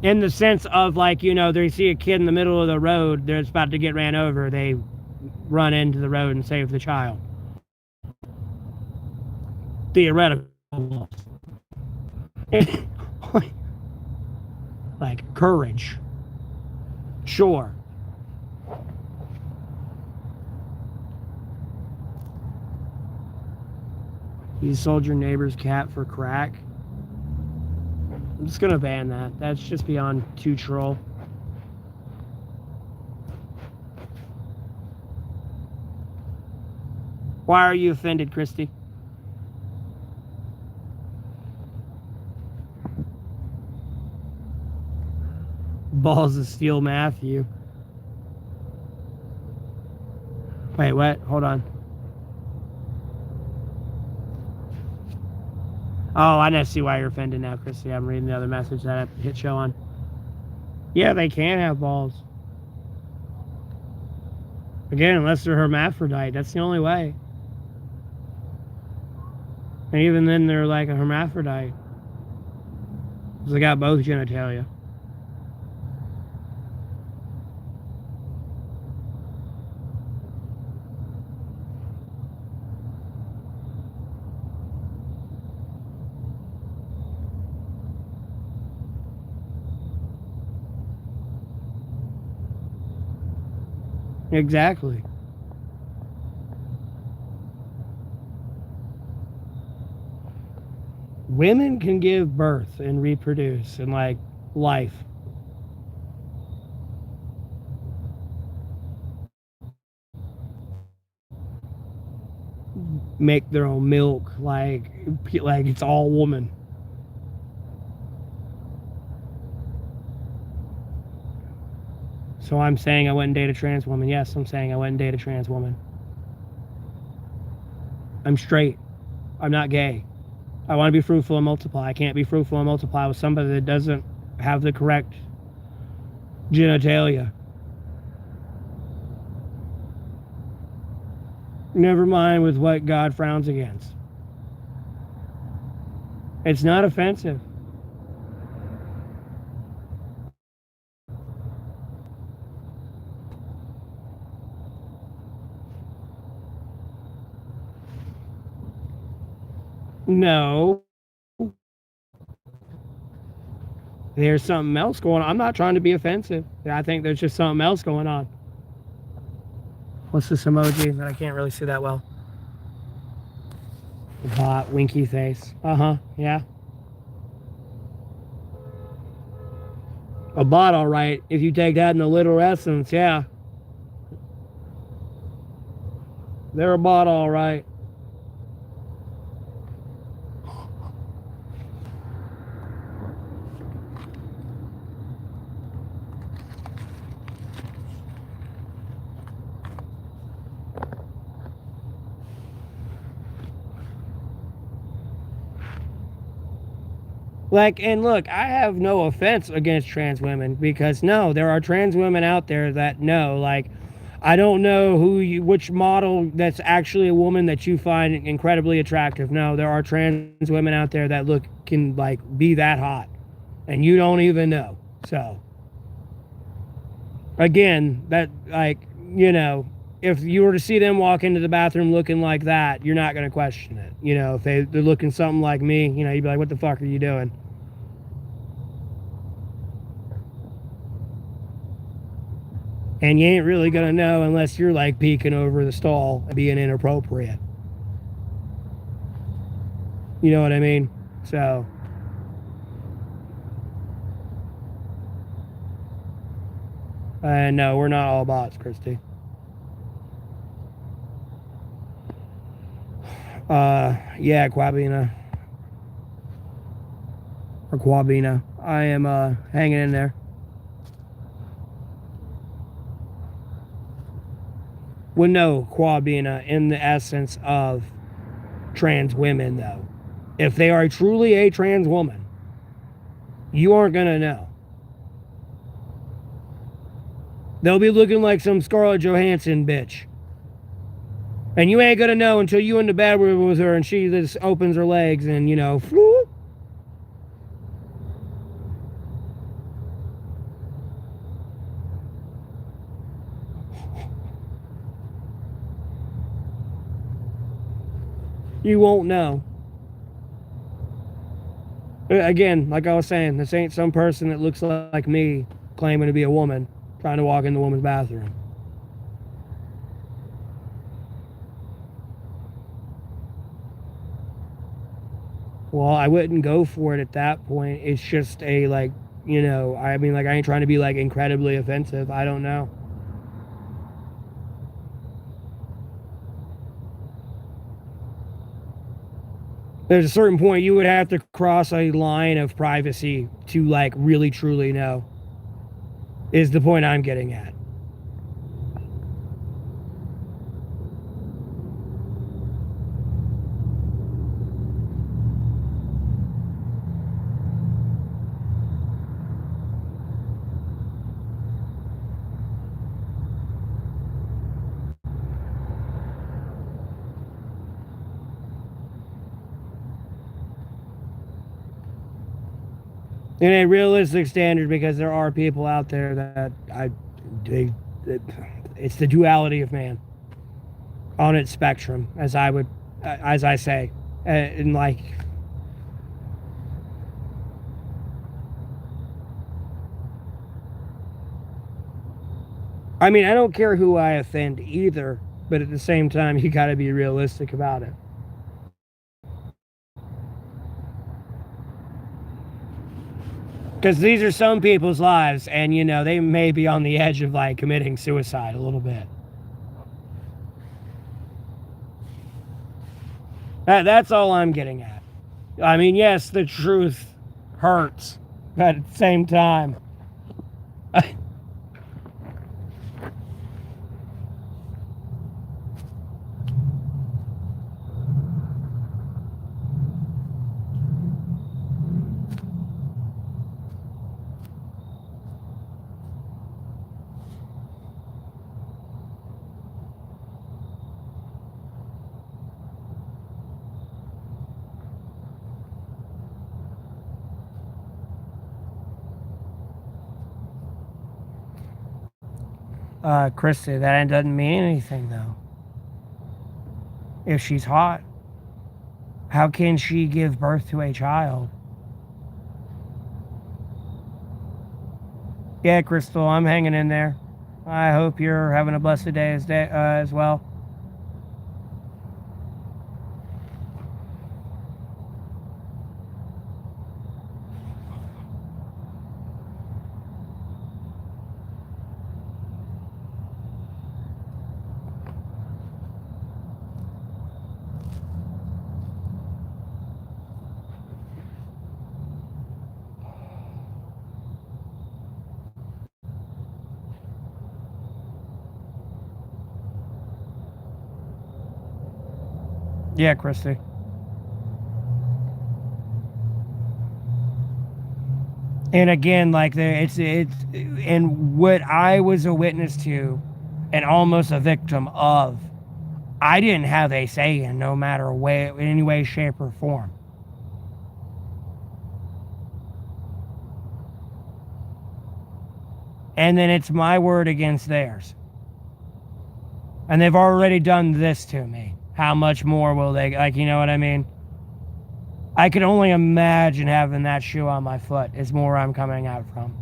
In the sense of they see a kid in the middle of the road that's about to get ran over, they run into the road and save the child. Theoretical. Like, courage. Sure. You sold your neighbor's cat for crack? I'm just gonna ban that. That's just beyond too troll. Why are you offended, Christy? Balls of steel, Matthew. Wait, what? Hold on. Oh, I see why you're offended now, Christy. I'm reading the other message that I hit show on. Yeah, they can have balls. Again, unless they're hermaphrodite. That's the only way. And even then, they're like a hermaphrodite. Because they got both genitalia. Exactly. Women can give birth and reproduce and like life. Make their own milk, like it's all woman. So I'm saying I went and dated a trans woman. Yes, I'm saying I went and dated a trans woman. I'm straight. I'm not gay. I want to be fruitful and multiply. I can't be fruitful and multiply with somebody that doesn't have the correct genitalia. Never mind with what God frowns against. It's not offensive. No. There's something else going on. I'm not trying to be offensive. I think there's just something else going on. What's this emoji that I can't really see that well? Bot, winky face. Yeah. A bot, all right. If you take that in the literal essence, yeah. They're a bot, all right. Like, and look, I have no offense against trans women because no, there are trans women out there that know, like, I don't know which model that's actually a woman that you find incredibly attractive. No, there are trans women out there that can like be that hot and you don't even know. So again, that like, if you were to see them walk into the bathroom looking like that, you're not going to question it. If they're looking something like me, you'd be like, what the fuck are you doing? And you ain't really going to know unless you're like peeking over the stall and being inappropriate. You know what I mean? So. No, we're not all bots, Christy. Yeah, Quabina. Or Quabina. I am hanging in there. Well, no, Quabina in the essence of trans women, though. If they are truly a trans woman, you aren't going to know. They'll be looking like some Scarlett Johansson bitch. And you ain't going to know until you in the bedroom with her and she just opens her legs and, floop. You won't know. Again, like I was saying, this ain't some person that looks like me claiming to be a woman trying to walk in the woman's bathroom. Well, I wouldn't go for it at that point. It's just a, like, you know, I mean, like, I ain't trying to be, like, incredibly offensive. I don't know. There's a certain point you would have to cross a line of privacy to, like, really truly know, is the point I'm getting at. In a realistic standard, because there are people out there that it's the duality of man on its spectrum, as I say, and like, I mean, I don't care who I offend either, but at the same time, you got to be realistic about it. Because these are some people's lives, and, you know, they may be on the edge of, like, committing suicide a little bit. That's all I'm getting at. I mean, yes, the truth hurts, but at the same time, Christy, that doesn't mean anything, though. If she's hot, how can she give birth to a child? Yeah, Crystal, I'm hanging in there. I hope you're having a blessed day as well. Yeah, Christy. And again, like, it's and what I was a witness to, and almost a victim of, I didn't have a say in, no matter any way, shape, or form. And then it's my word against theirs. And they've already done this to me. How much more will they, like, you know what I mean? I can only imagine having that shoe on my foot is more I'm coming out from.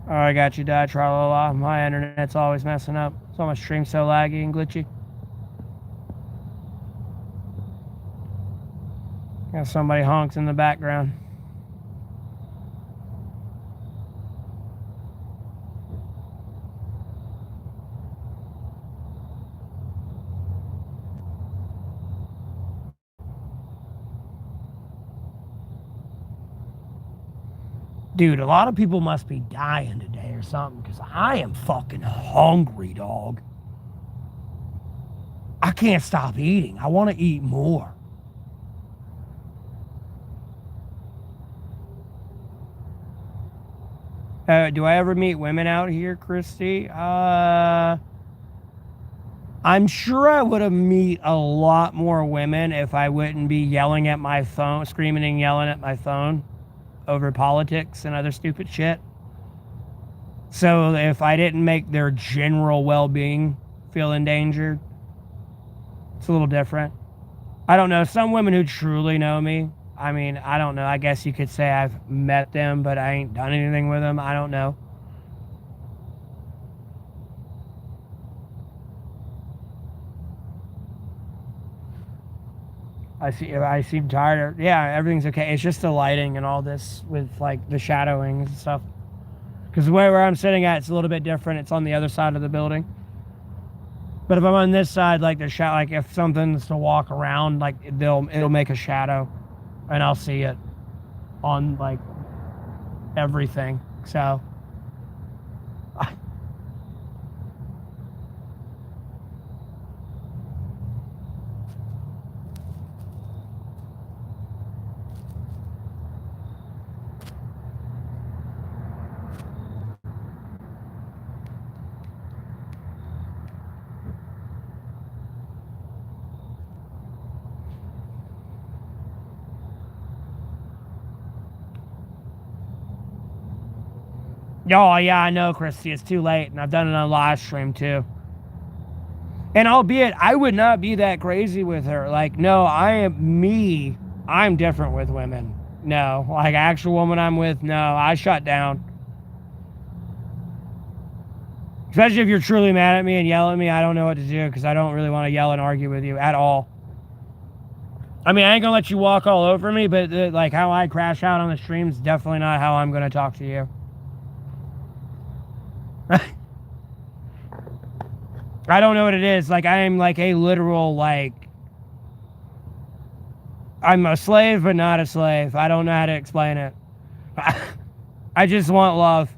Oh, I got you, Dad. Tra-la-la. My internet's always messing up. So my stream's so laggy and glitchy. Got somebody honks in the background. Dude, a lot of people must be dying today or something, because I am fucking hungry, dog. I can't stop eating. I want to eat more. Do I ever meet women out here, Christy? I'm sure I would have meet a lot more women if I wouldn't be yelling at my phone, screaming and yelling at my phone over politics and other stupid shit. So if I didn't make their general well-being feel endangered, it's a little different. I don't know. Some women who truly know me, I mean, I don't know. I guess you could say I've met them, but I ain't done anything with them. I don't know. I seem tired. Yeah, everything's okay. It's just the lighting and all this with like the shadowing and stuff. Because the way where I'm sitting at, it's a little bit different. It's on the other side of the building. But if I'm on this side, like the shadow, like if something's to walk around, like it'll make a shadow, and I'll see it on like everything. So. Oh, yeah, I know, Christy. It's too late, and I've done it on live stream, too. And albeit, I would not be that crazy with her. Like, no, I'm different with women. No, like, actual woman I'm with, no, I shut down. Especially if you're truly mad at me and yell at me, I don't know what to do, because I don't really want to yell and argue with you at all. I mean, I ain't gonna let you walk all over me, but, like, how I crash out on the stream's definitely not how I'm gonna talk to you. I don't know what it is. Like, I am like a literal, like, I'm a slave, but not a slave. I don't know how to explain it. I just want love.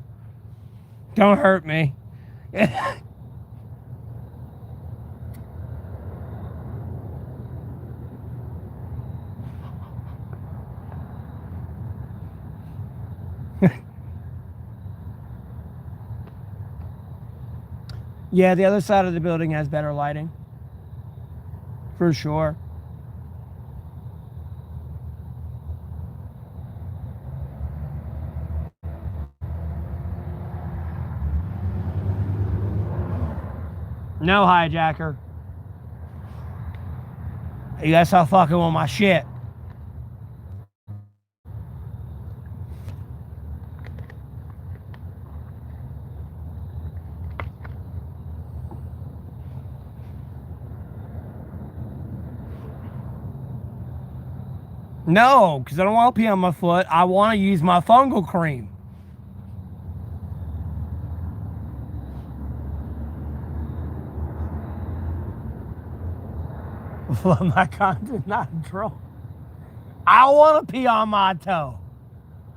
Don't hurt me. Yeah, the other side of the building has better lighting. For sure. No, hijacker. You gotta stop fucking with my shit. No, because I don't want to pee on my foot. I want to use my fungal cream. My content not in trouble. I want to pee on my toe.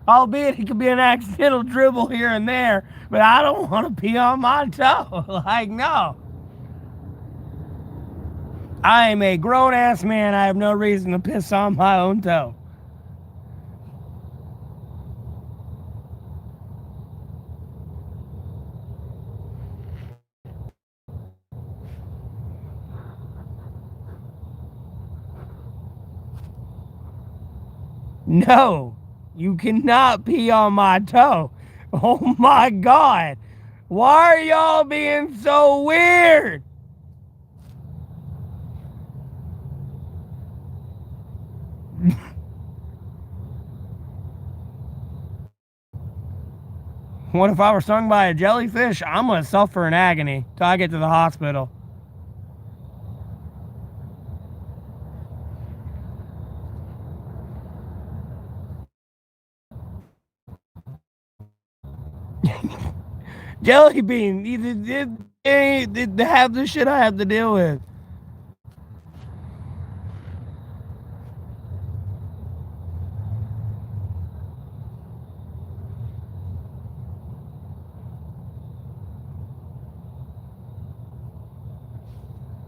Albeit it could be an accidental dribble here and there, but I don't want to pee on my toe. Like, no. I am a grown-ass man. I have no reason to piss on my own toe. No, you cannot pee on my toe. Oh my God. Why are y'all being so weird? What if I were stung by a jellyfish? I'm going to suffer in agony till I get to the hospital. Jelly bean, they have the shit I have to deal with.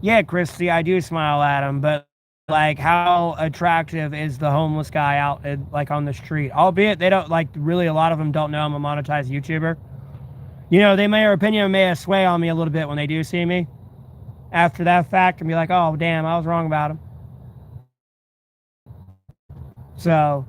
Yeah, Christy, I do smile at him, but like, how attractive is the homeless guy out like on the street? Albeit they don't like really. A lot of them don't know I'm a monetized YouTuber. You know, their opinion may sway on me a little bit when they do see me after that fact and be like, oh, damn, I was wrong about him. So,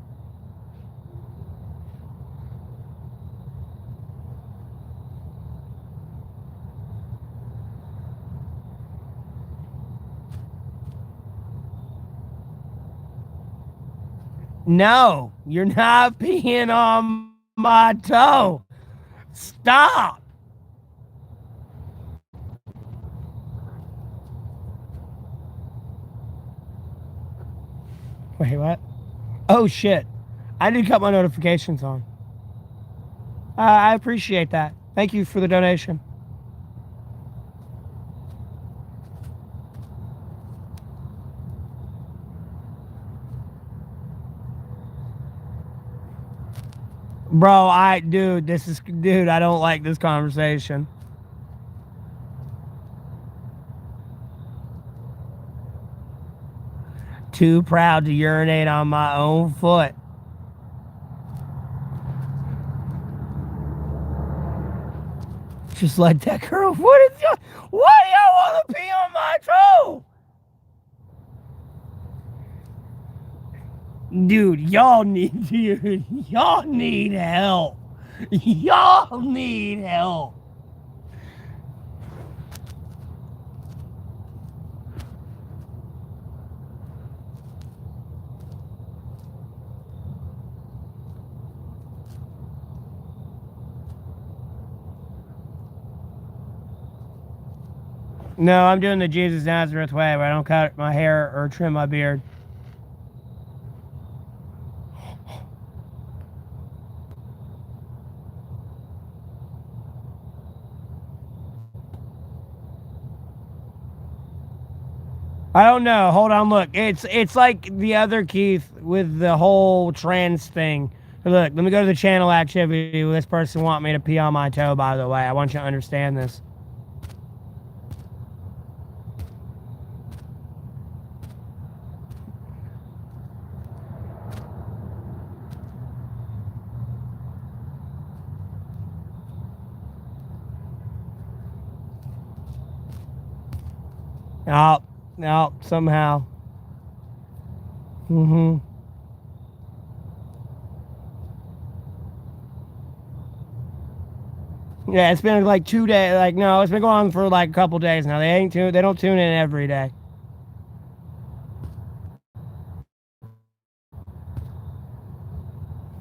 No, you're not peeing on my toe. Stop. Wait, what? Oh, shit. I did cut my notifications on. I appreciate that. Thank you for the donation. Bro, dude, I don't like this conversation. Too proud to urinate on my own foot. Just let that girl. Why do y'all want to pee on my toe? Dude, y'all need help. Y'all need help. No, I'm doing the Jesus Nazareth way where I don't cut my hair or trim my beard. I don't know. Hold on, look. It's like the other Keith with the whole trans thing. Look, let me go to the channel activity. This person want me to pee on my toe, by the way. I want you to understand this. No, somehow. Mm-hmm. Yeah, it's been like 2 days. Like, no, it's been going on for like a couple days now. They don't tune in every day.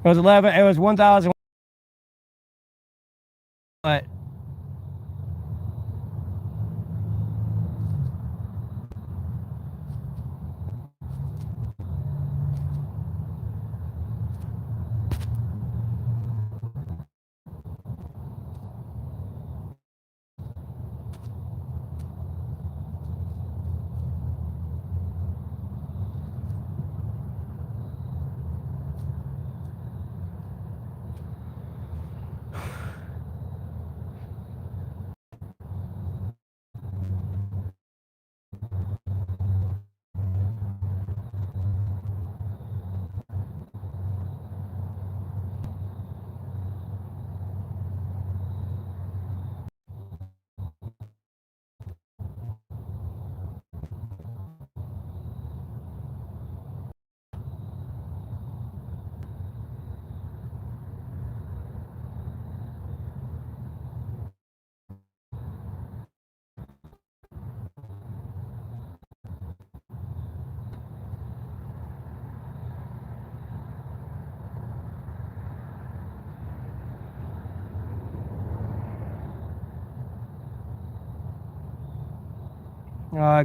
It was 11. It was 1,000. But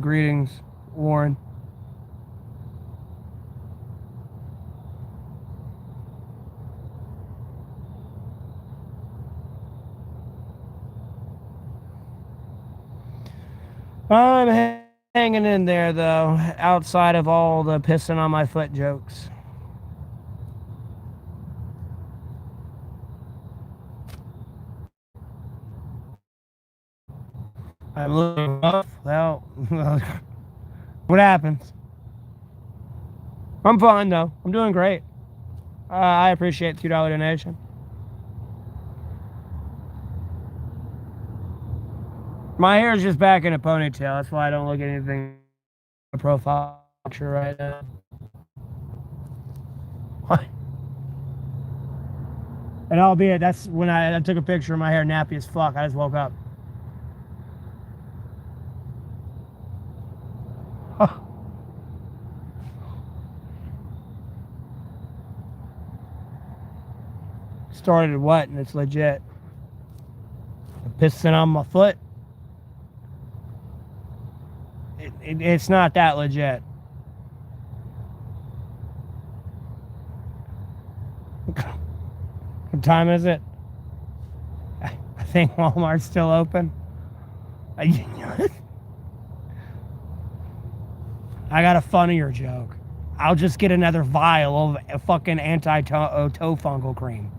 greetings, Warren. I'm hanging in there though, outside of all the pissing on my foot jokes. I'm looking rough. Well, what happens? I'm fine though. I'm doing great. I appreciate the $2 donation. My hair is just back in a ponytail. That's why I don't look at anything in a profile picture right now. What? And albeit, that's when I took a picture of my hair nappy as fuck. I just woke up. started what, and it's legit. Pissing on my foot. It's not that legit. What time is it? I think Walmart's still open. I got a funnier joke. I'll just get another vial of fucking anti-toe fungal cream.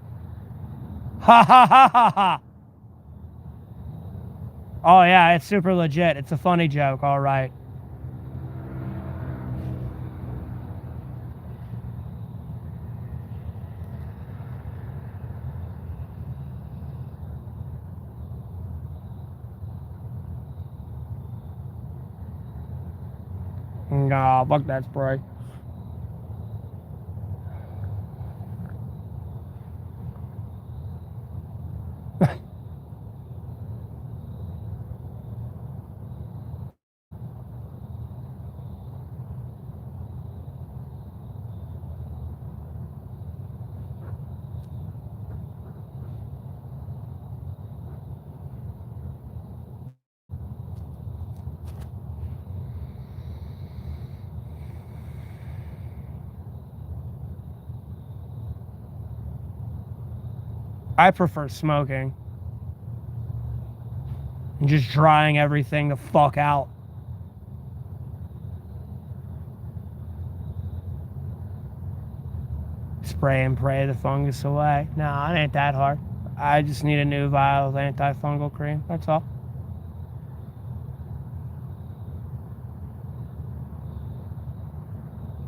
Ha ha ha ha ha. Oh yeah, it's super legit. It's a funny joke, all right. Nah, fuck that spray. I prefer smoking. And just drying everything the fuck out. Spray and pray the fungus away. No, it ain't that hard. I just need a new vial of antifungal cream. That's all.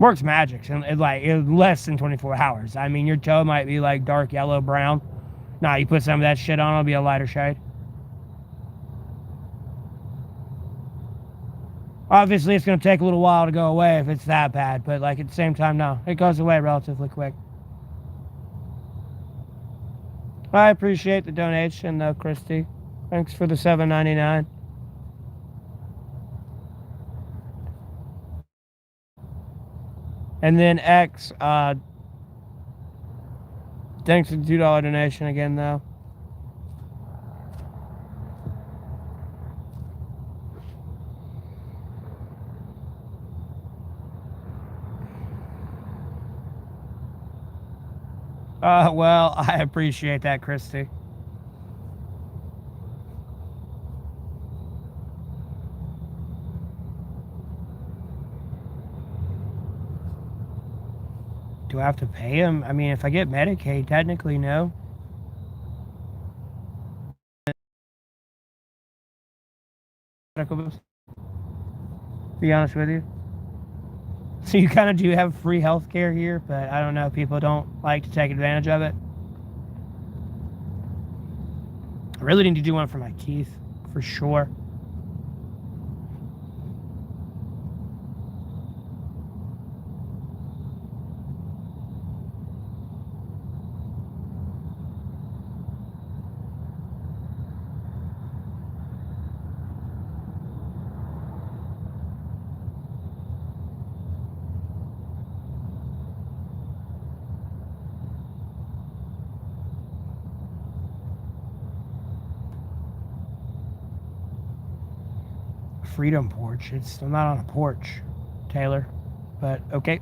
Works magic in like less than 24 hours. I mean, your toe might be like dark yellow, brown. Nah, you put some of that shit on, it'll be a lighter shade. Obviously, it's going to take a little while to go away if it's that bad, but like at the same time, no, it goes away relatively quick. I appreciate the donation, though, Christy. Thanks for the $7.99. And then X, thanks for the $2 donation again, though. Well, I appreciate that, Christy. Do I have to pay him? I mean, if I get Medicaid, technically, no. To be honest with you. So you kind of do have free health care here, but I don't know, people don't like to take advantage of it. I really need to do one for my teeth, for sure. Freedom porch. I'm not on a porch, Taylor, but okay.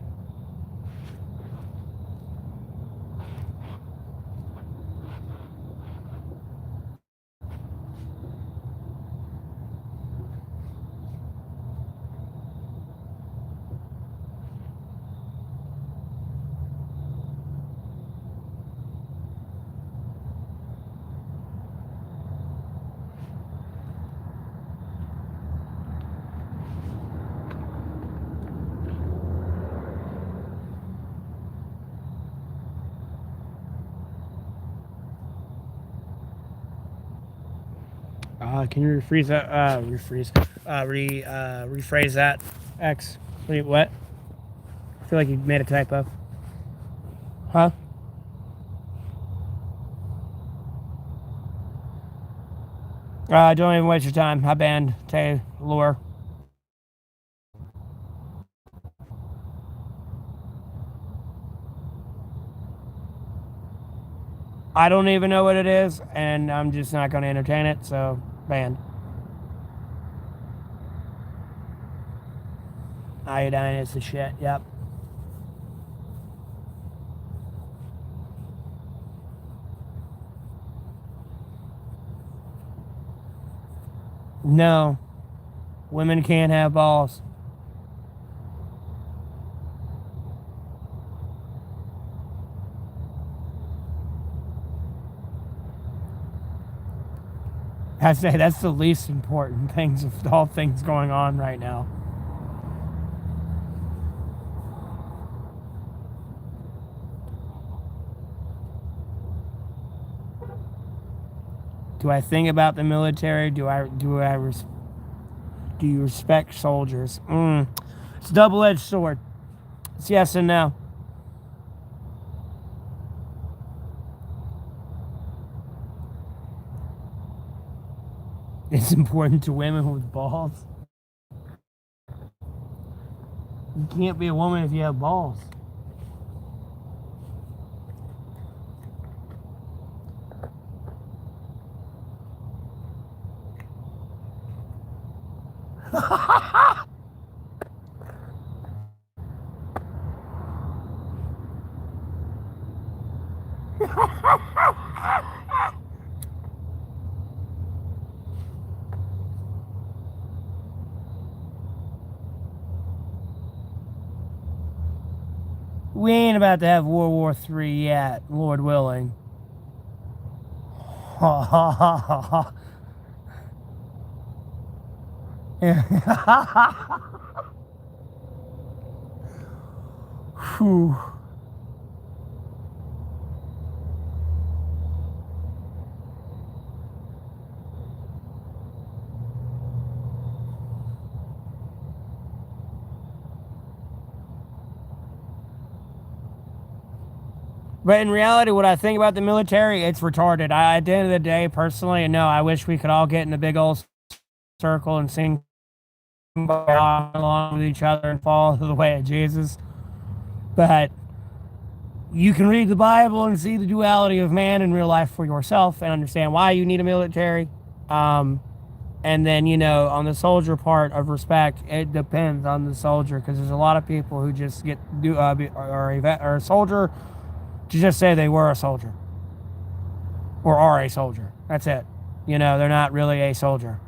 Can you rephrase that? Rephrase that. X. Wait, what? I feel like you made a typo. Huh? Don't even waste your time. I banned Taylor. I don't even know what it is, and I'm just not going to entertain it, so banned. Iodine is the shit, yep. No, women can't have balls. I say that's the least important things of all things going on right now. Do I think about the military? Do you respect soldiers? It's a double-edged sword. It's yes and no. It's important to women with balls. You can't be a woman if you have balls. We ain't about to have World War III yet, Lord willing. Ha ha ha ha ha. Whew. But in reality, what I think about the military, it's retarded. At the end of the day, personally, no, I wish we could all get in a big old circle and sing along with each other and follow the way of Jesus. But you can read the Bible and see the duality of man in real life for yourself and understand why you need a military. And then, on the soldier part of respect, it depends on the soldier, because there's a lot of people who just are a soldier to just say they were a soldier or are a soldier. That's it. They're not really a soldier.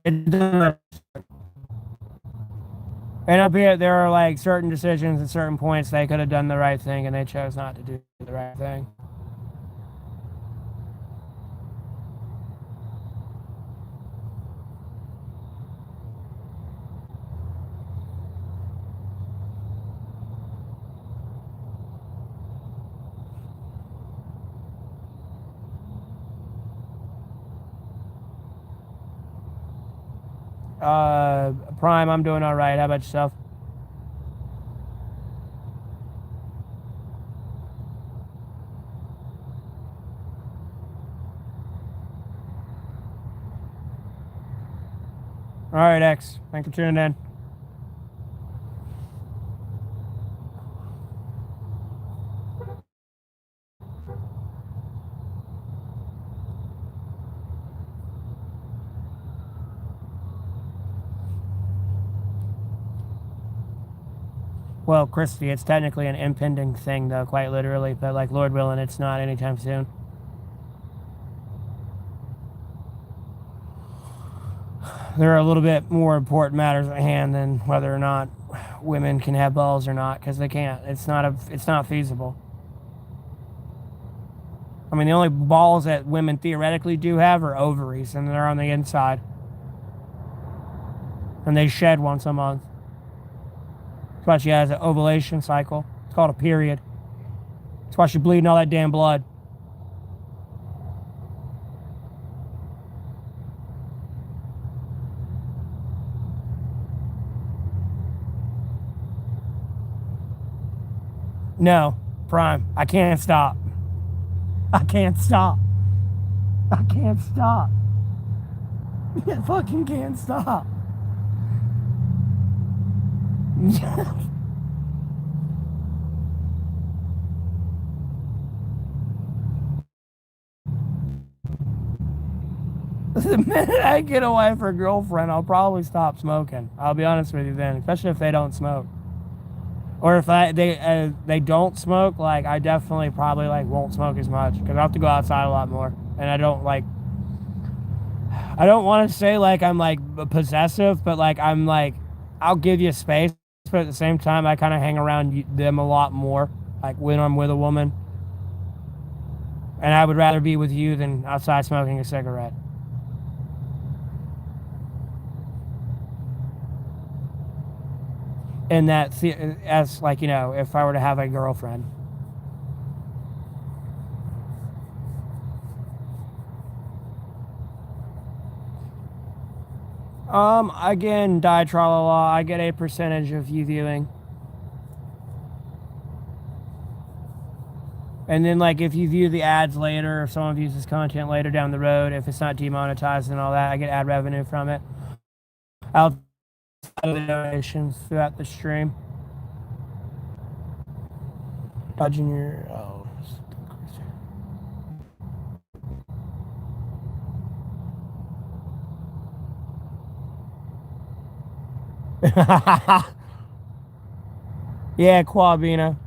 And up here, there are like certain decisions at certain points they could have done the right thing, and they chose not to do the right thing. Prime, I'm doing all right. How about yourself? All right, X. Thanks for tuning in. Well, Christy, it's technically an impending thing, though, quite literally. But, like, Lord willing, it's not anytime soon. There are a little bit more important matters at hand than whether or not women can have balls or not, because they can't. It's not feasible. I mean, the only balls that women theoretically do have are ovaries, and they're on the inside. And they shed once a month. That's why she has an ovulation cycle. It's called a period. That's why she's bleeding all that damn blood. No, Prime, I can't stop. I can't stop. I can't stop. I fucking can't stop. The minute I get a wife or girlfriend, I'll probably stop smoking. I'll be honest with you then, especially if they don't smoke. Or if they don't smoke, like I definitely probably like won't smoke as much because I have to go outside a lot more, and I don't want to say like I'm like possessive, but like I'm like I'll give you space, but at the same time I kind of hang around them a lot more, like when I'm with a woman, and I would rather be with you than outside smoking a cigarette. And that as like, you know, if I were to have a girlfriend. Again, die tra la la, I get a percentage of you viewing. And then like if you view the ads later, if someone views this content later down the road, if it's not demonetized and all that, I get ad revenue from it. Outside of the donations throughout the stream. Dodging your yeah, Quabina.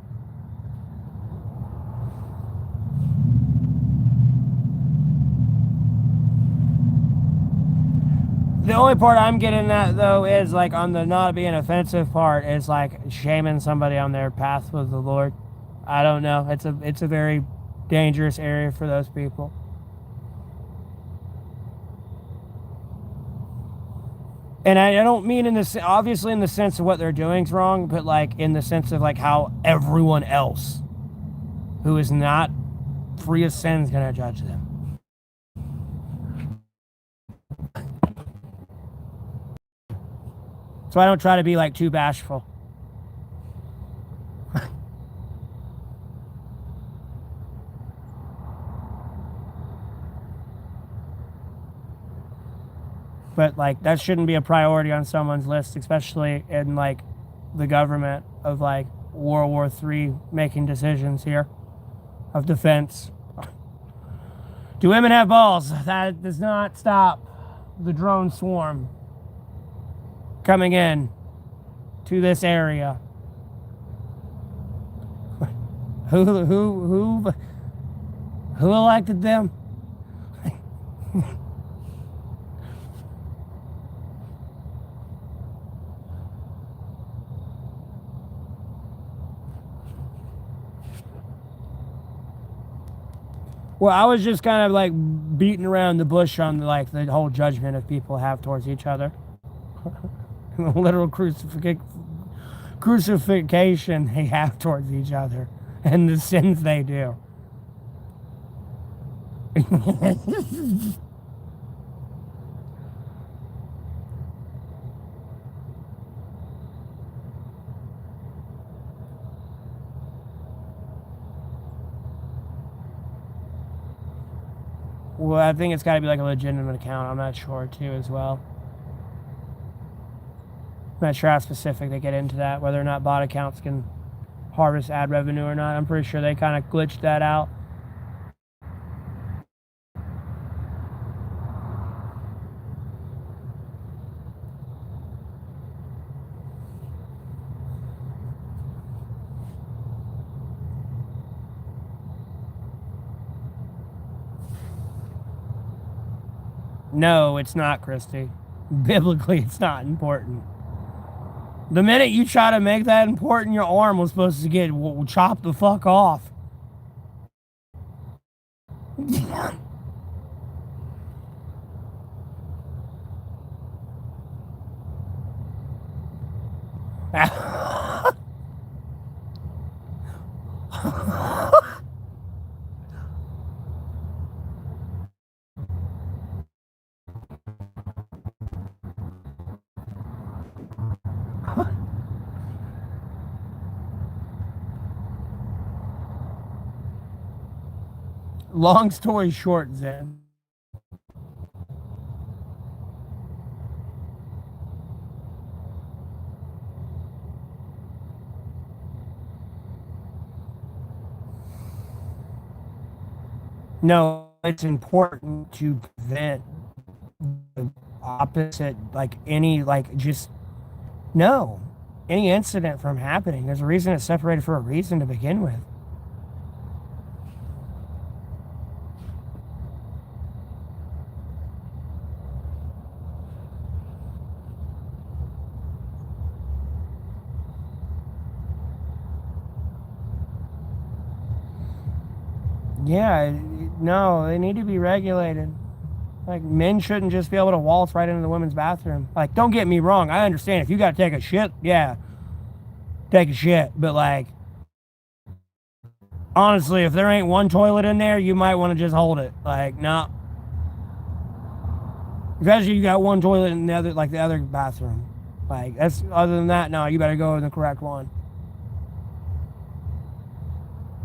The only part I'm getting at though is like on the not being offensive part is like shaming somebody on their path with the Lord. I don't know. It's a very dangerous area for those people. And I don't mean in this, obviously in the sense of what they're doing is wrong, but like in the sense of like how everyone else who is not free of sin is going to judge them. So I don't try to be like too bashful. But like that shouldn't be a priority on someone's list, especially in like the government of like World War III making decisions here of defense. Do women have balls? That does not stop the drone swarm coming in to this area. Who elected them? Well, I was just kind of like beating around the bush on like the whole judgment of people have towards each other. The literal crucifixion they have towards each other and the sins they do. Well, I think it's got to be like a legitimate account. I'm not sure too as well. I'm not sure how specific they get into that, whether or not bot accounts can harvest ad revenue or not. I'm pretty sure they kind of glitched that out. No, it's not, Christy. Biblically, it's not important. The minute you try to make that important, your arm was supposed to get chopped the fuck off. Long story short, Zen. No, it's important to prevent the opposite, like any, like just no, any incident from happening. There's a reason it's separated for a reason to begin with. Yeah, no, they need to be regulated. Like, men shouldn't just be able to waltz right into the women's bathroom. Like, don't get me wrong, I understand if you gotta take a shit, yeah, take a shit. But, like, honestly, if there ain't one toilet in there, you might want to just hold it. Like, no. Especially if you got one toilet in the other, like the other bathroom. Like, that's, other than that, no, you better go in the correct one.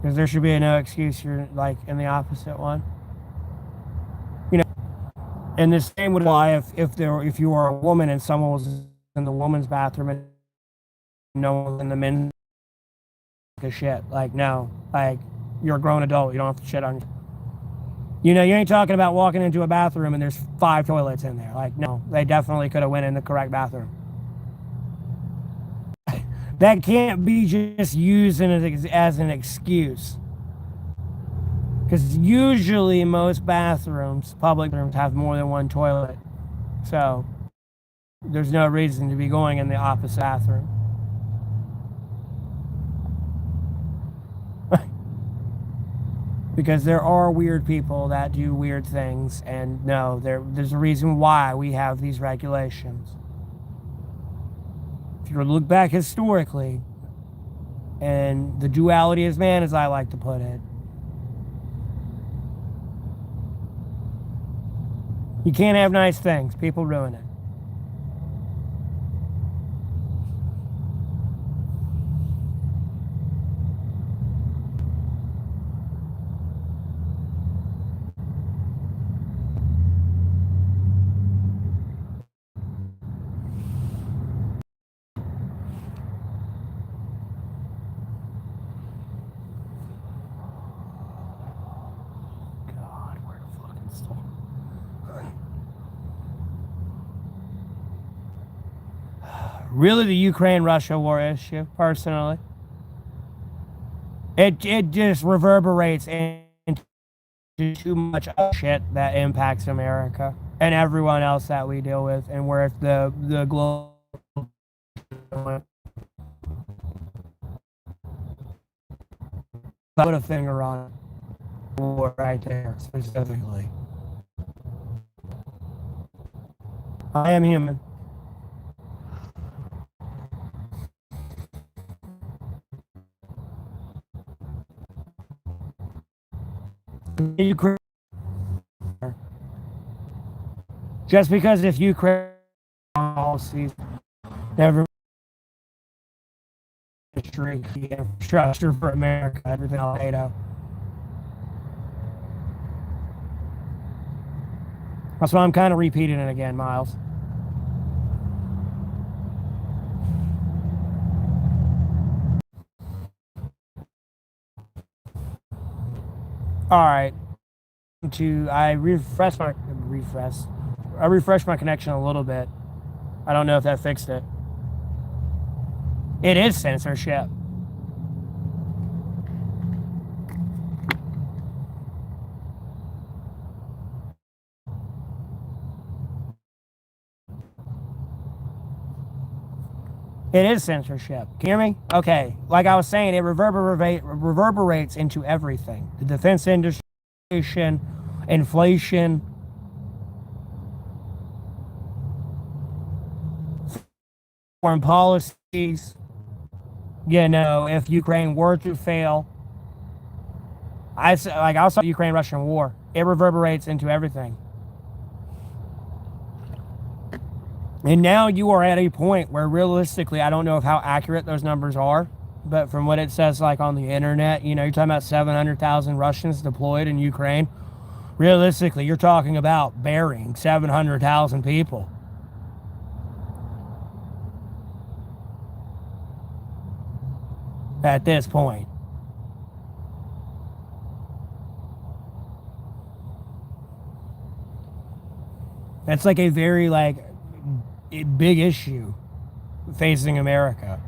Because there should be no excuse for, like, in the opposite one. You know, and the same would apply if you were a woman and someone was in the woman's bathroom and no one was in the men's, like, a shit. Like, no. Like, you're a grown adult. You don't have to shit on you. You know, you ain't talking about walking into a bathroom and there's 5 toilets in there. Like, no, they definitely could have went in the correct bathroom. That can't be just used as an excuse. Because usually most bathrooms, public bathrooms, have more than one toilet. So there's no reason to be going in the opposite bathroom. Because there are weird people that do weird things, and no, there's a reason why we have these regulations. If you look back historically, and the duality is man, as I like to put it, you can't have nice things. People ruin it. God, where the fucking store? Really, the Ukraine-Russia war issue, personally, it just reverberates into too much shit that impacts America and everyone else that we deal with, and where if the global put a finger on it, war right there specifically. I am human. Ukraine. Just because if Ukraine policies never shrink the infrastructure for America, everything all NATO. That's why I'm kind of repeating it again, Miles. All right. I refreshed my connection a little bit. I don't know if that fixed it. It is censorship. It is censorship. Can you hear me? Okay. Like I was saying, it reverberates into everything. The defense industry, inflation, foreign policies. You know, if Ukraine were to fail, I saw the Ukraine-Russian war. It reverberates into everything. And now you are at a point where realistically, I don't know how accurate those numbers are, but from what it says, like on the internet, you know, you're talking about 700,000 Russians deployed in Ukraine. Realistically, you're talking about burying 700,000 people. At this point. That's like a very like big issue facing America.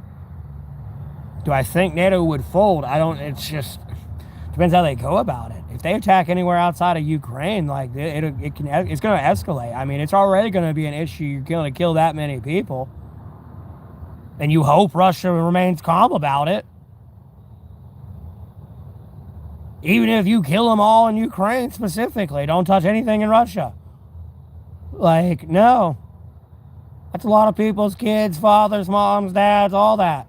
Do I think NATO would fold? I don't. It's just depends how they go about it. If they attack anywhere outside of Ukraine, like it's going to escalate. I mean, it's already going to be an issue. You're going to kill that many people, and you hope Russia remains calm about it. Even if you kill them all in Ukraine specifically, don't touch anything in Russia. Like, no. That's a lot of people's kids, fathers, moms, dads, all that.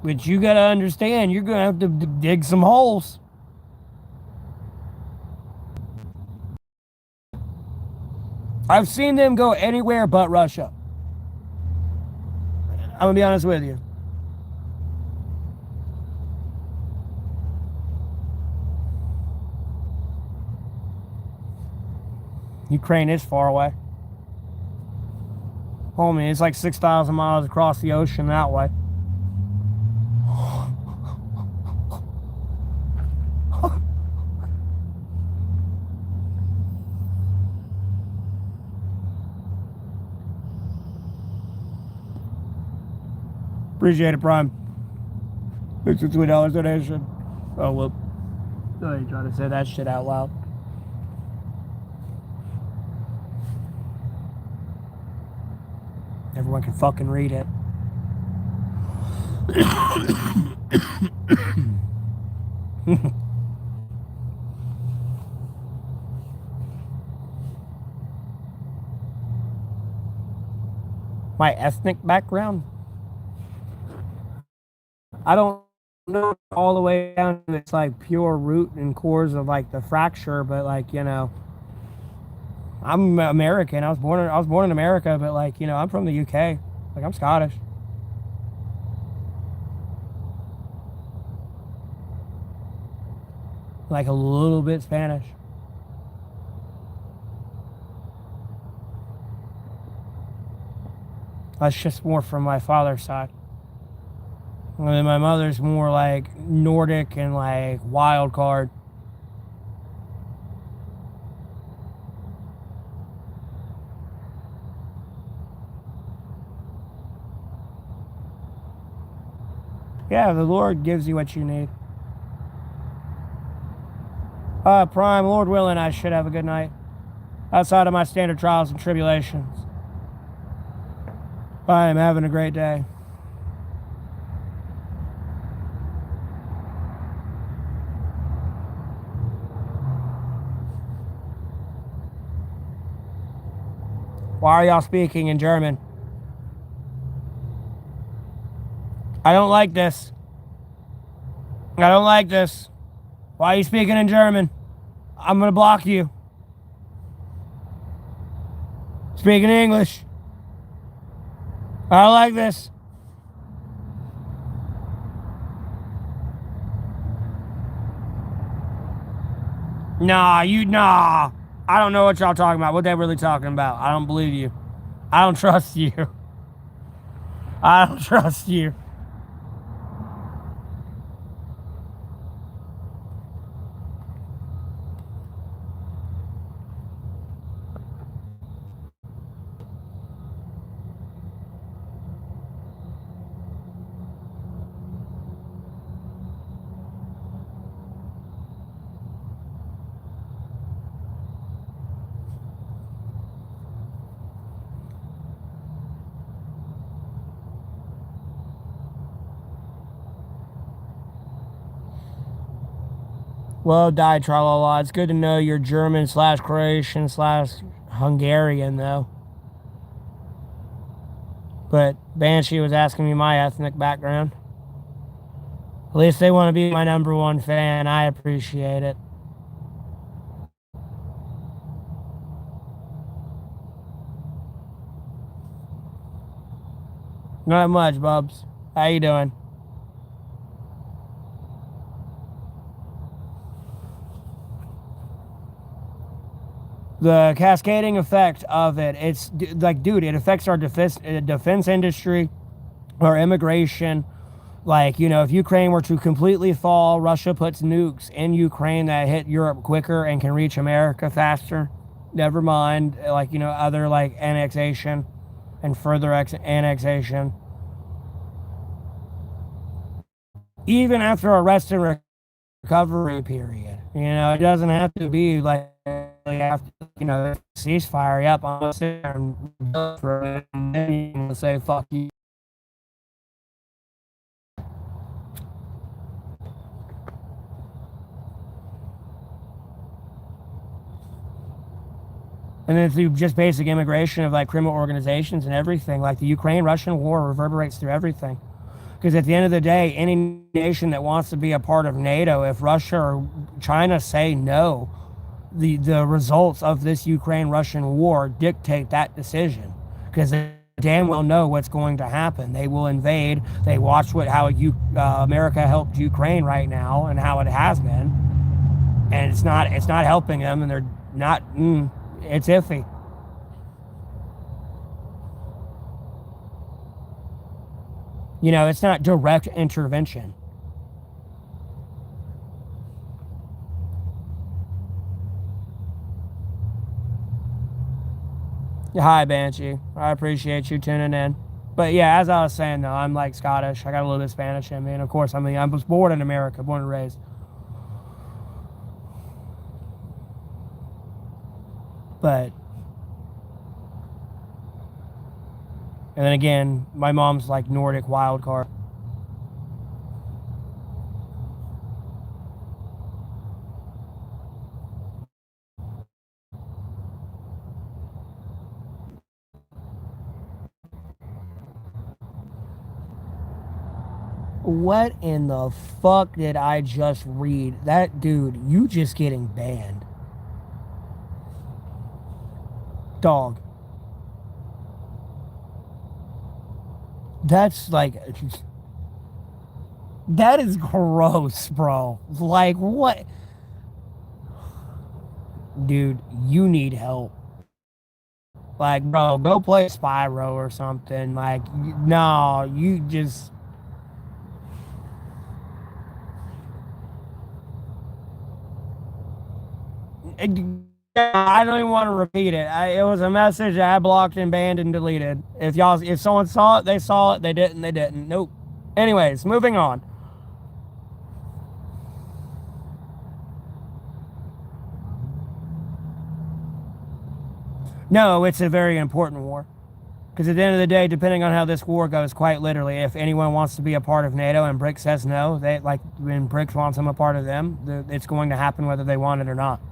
But you gotta understand, you're gonna have to dig some holes. I've seen them go anywhere but Russia. I'm gonna be honest with you. Ukraine is far away. Homie, it's like 6,000 miles across the ocean that way. Appreciate it, Prime. It's a $2 donation. Oh, well. I ain't trying to say that shit out loud. Everyone can fucking read it. My ethnic background? I don't know all the way down to its like pure root and cores of like the fracture, but like, you know, I'm American. I was born in America, but like, you know, I'm from the UK. Like, I'm Scottish. Like a little bit Spanish. That's just more from my father's side. And then my mother's more like Nordic and like wild card. Yeah, the Lord gives you what you need. Prime, Lord willing, I should have a good night. Outside of my standard trials and tribulations. I am having a great day. Why are y'all speaking in German? I don't like this. I don't like this. Why are you speaking in German? I'm gonna block you. Speaking English. I don't like this. Nah. I don't know what y'all talking about. What they really talking about. I don't believe you. I don't trust you. I don't trust you. Well, die, tra-la-la. It's good to know you're German / Croatian / Hungarian, though. But Banshee was asking me my ethnic background. At least they want to be my #1 fan. I appreciate it. Not much, Bubs. How you doing? The cascading effect of it, it's like, dude, it affects our defense industry, our immigration, Like, if Ukraine were to completely fall, Russia puts nukes in Ukraine that hit Europe quicker and can reach America faster. Never mind, like, other like annexation and further annexation. Even after a rest and recovery period, it doesn't have to be like after, ceasefire. Yep, I'm gonna sit there and then you can say fuck you. And then through just basic immigration of like criminal organizations and everything, like the Ukraine-Russian war reverberates through everything. Because at the end of the day, any nation that wants to be a part of NATO, if Russia or China say no, the results of this Ukraine-Russian war dictate that decision. Because they damn well know what's going to happen. They will invade. They watch how America helped Ukraine right now and how it has been, and it's not helping them, and they're not. It's iffy. It's not direct intervention. Hi, Banshee. I appreciate you tuning in. But yeah, as I was saying, though, I'm like Scottish. I got a little bit of Spanish in me. And of course, I was born in America, born and raised. But, and then again, my mom's like Nordic wild card. What in the fuck did I just read? That dude, you just getting banned. Dog. That's like, that is gross, bro. Like, what? Dude, you need help. Like, bro, go play Spyro or something. Like, no, you just. I don't even want to repeat it. It was a message I blocked and banned and deleted. If someone saw it, they saw it. They didn't, they didn't. Nope. Anyways, moving on. No, it's a very important war. Because at the end of the day, depending on how this war goes, quite literally, if anyone wants to be a part of NATO and BRICS says no, when BRICS wants them a part of them, it's going to happen whether they want it or not.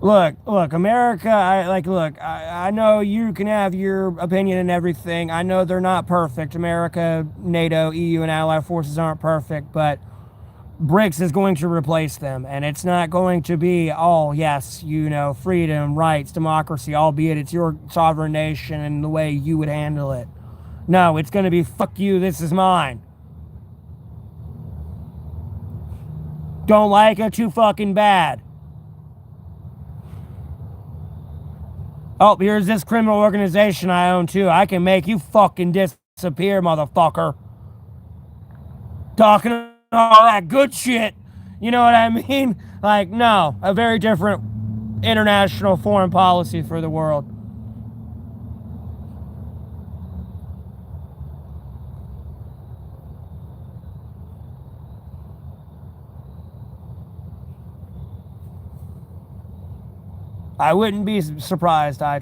Look, America, I know you can have your opinion and everything. I know they're not perfect. America, NATO, EU, and allied forces aren't perfect, but BRICS is going to replace them. And it's not going to be, oh, yes, freedom, rights, democracy, albeit it's your sovereign nation and the way you would handle it. No, it's going to be, fuck you, this is mine. Don't like it, too fucking bad. Oh, here's this criminal organization I own too. I can make you fucking disappear, motherfucker. Talking all that good shit. You know what I mean? Like, no, a very different international foreign policy for the world. I wouldn't be surprised, I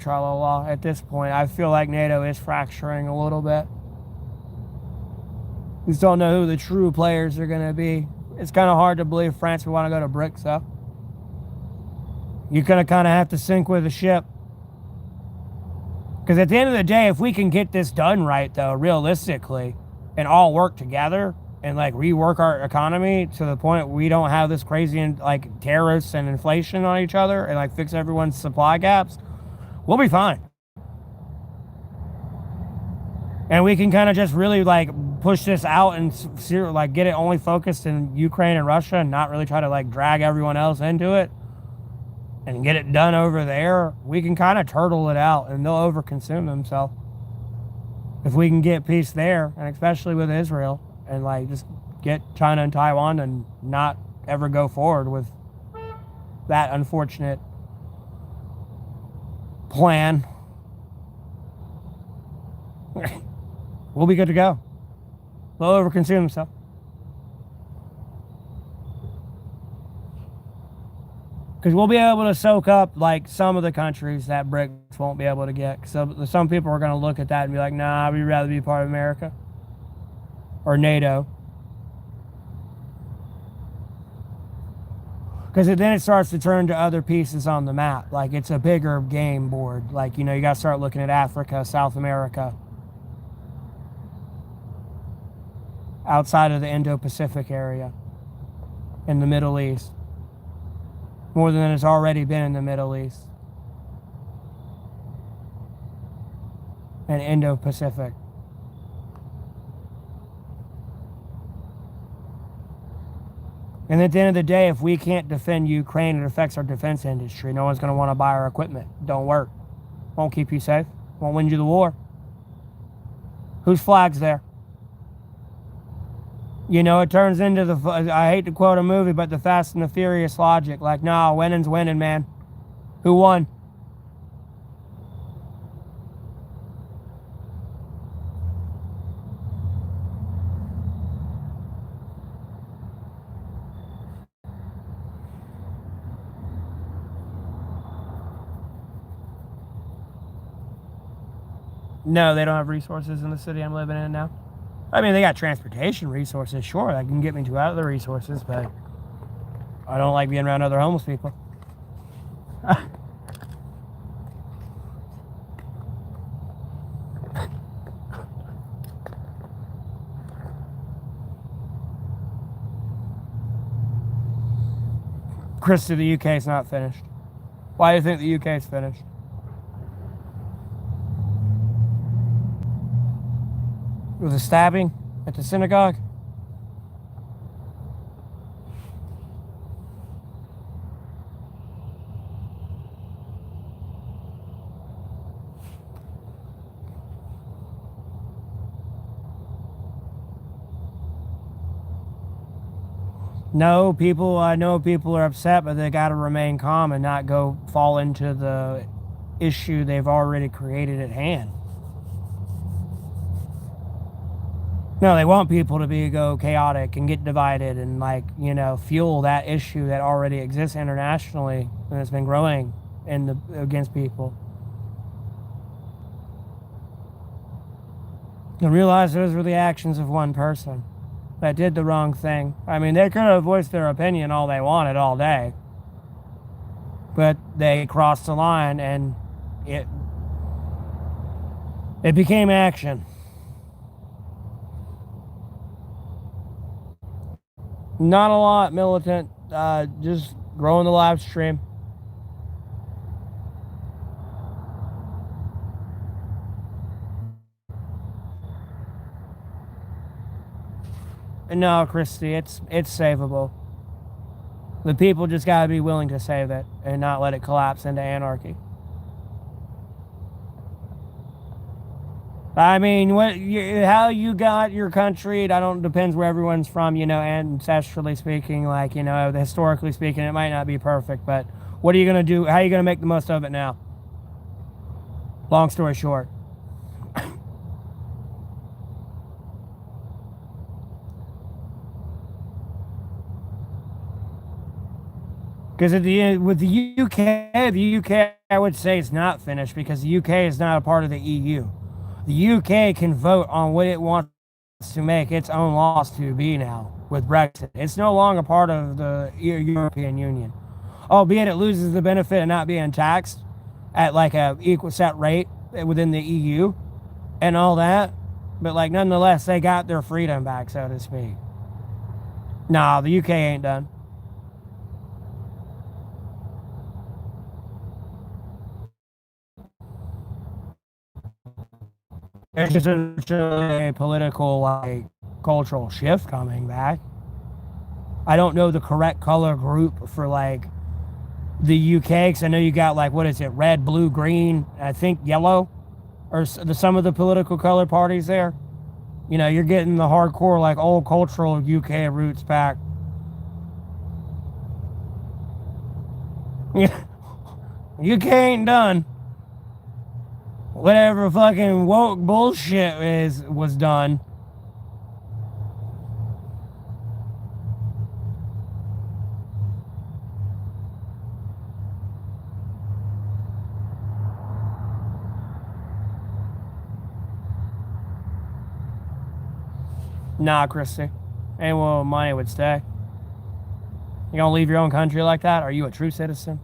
at this point. I feel like NATO is fracturing a little bit. We just don't know who the true players are going to be. It's kind of hard to believe France would want to go to BRICS, though. You're going to kind of have to sink with the ship. Because at the end of the day, if we can get this done right, though, realistically, and all work together, and rework our economy to the point we don't have this crazy terrorists and inflation on each other, and fix everyone's supply gaps, we'll be fine. And we can kind of just really push this out and like get it only focused in Ukraine and Russia and not really try to like drag everyone else into it and get it done over there, we can kind of turtle it out and they'll overconsume themselves. If we can get peace there, and especially with Israel, and like just get China and Taiwan and not ever go forward with that unfortunate plan, we'll be good to go. They'll overconsume themselves. Because we'll be able to soak up like some of the countries that BRICS won't be able to get. So some people are going to look at that and be like, nah, we'd rather be part of America or NATO. Because then it starts to turn to other pieces on the map. Like it's a bigger game board. Like, you know, you got to start looking at Africa, South America, outside of the Indo-Pacific area, in the Middle East. More than it's already been in the Middle East and Indo-Pacific. And at the end of the day, if we can't defend Ukraine, it affects our defense industry. No one's going to want to buy our equipment. Don't work. Won't keep you safe. Won't win you the war. Whose flag's there? You know, it turns into the, I hate to quote a movie, but the Fast and the Furious logic. Like, nah, winning's winning, man. Who won? No, they don't have resources in the city I'm living in now. I mean, they got transportation resources, sure, that can get me to other resources, but I don't like being around other homeless people. Krista, the UK is not finished. Why do you think the UK is finished? It was a stabbing at the synagogue. No, I know people are upset, but they got to remain calm and not go fall into the issue they've already created at hand. No, they want people to go chaotic and get divided and, like, you know, fuel that issue that already exists internationally and has been growing against people. And realize those were the actions of one person that did the wrong thing. I mean, they could have voiced their opinion all they wanted all day, but they crossed the line and it became action. Not a lot, militant. Just growing the live stream. No, Christy, it's savable. The people just gotta be willing to save it and not let it collapse into anarchy. I mean, how you got your country, depends where everyone's from, you know, ancestrally speaking, like, you know, historically speaking, it might not be perfect, but what are you going to do? How are you going to make the most of it now? Long story short. Because at the end, with the UK, I would say it's not finished because the UK is not a part of the EU. The UK can vote on what it wants to make its own laws to be now with Brexit. It's no longer part of the European Union. Albeit it loses the benefit of not being taxed at like a equal set rate within the EU and all that. But like nonetheless, they got their freedom back, so to speak. Nah, the UK ain't done. It's just a political, like, cultural shift coming back. I don't know the correct color group for, like, the UK, because I know you got, like, what is it, red, blue, green, I think yellow, or some of the political color parties there. You know, you're getting the hardcore, like, old cultural UK roots back. UK ain't done. Whatever fucking woke bullshit was done. Nah, Christy. Ain't where money would stay. You gonna leave your own country like that? Are you a true citizen?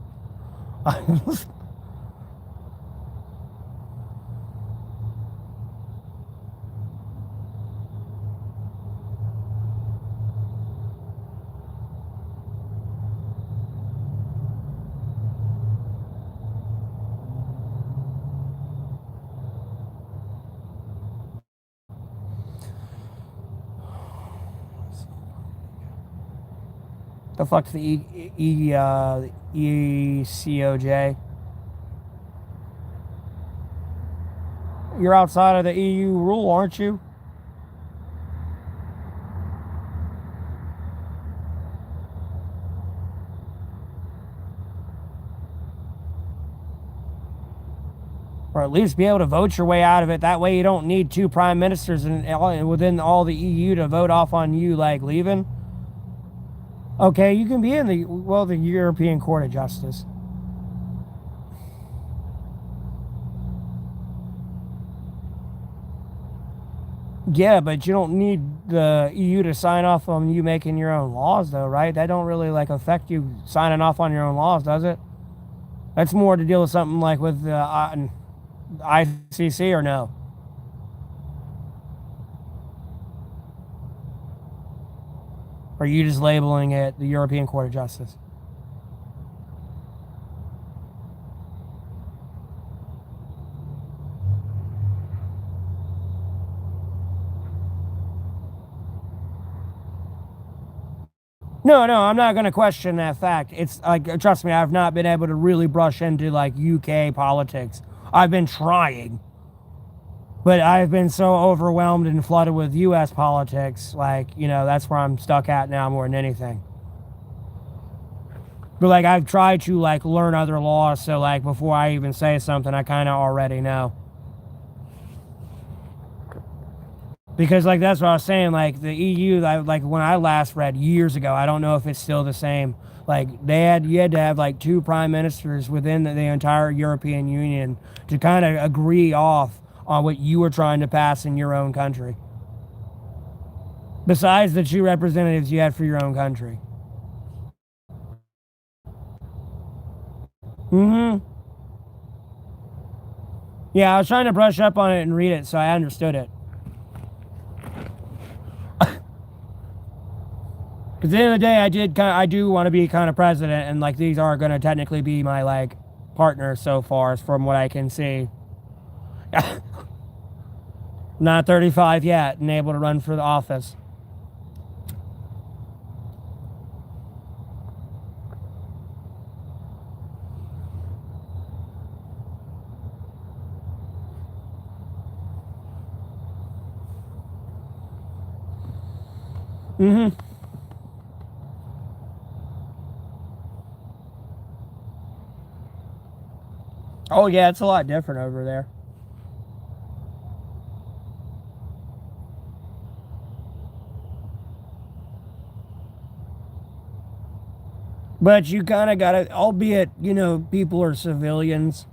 The fuck's the ECOJ? You're outside of the EU rule, aren't you? Or at least be able to vote your way out of it. That way you don't need two prime ministers within all the EU to vote off on you, like, leaving. Okay, you can be in the European Court of Justice. Yeah, but you don't need the EU to sign off on you making your own laws, though, right? That don't really, like, affect you signing off on your own laws, does it? That's more to deal with something like with the ICC, or no? Or are you just labeling it the European Court of Justice? No, I'm not going to question that fact. It's like, trust me, I've not been able to really brush into, like, UK politics. I've been trying, but I've been so overwhelmed and flooded with US politics. Like, you know, that's where I'm stuck at now more than anything. But, like, I've tried to, like, learn other laws, so, like, before I even say something, I kind of already know. Because, like, that's what I was saying, like, the EU, like, when I last read years ago, I don't know if it's still the same. Like, you had to have, like, two prime ministers within the entire European Union to kind of agree off on what you were trying to pass in your own country. Besides the two representatives you had for your own country. Mm-hmm. Yeah, I was trying to brush up on it and read it, so I understood it. Because at the end of the day, I do want to be kind of president, and, like, these are going to technically be my, like, partners so far, from what I can see. Not 35 yet, and able to run for the office. Mm-hmm. Oh, yeah, it's a lot different over there. But you kind of got to, albeit, you know, people are civilians,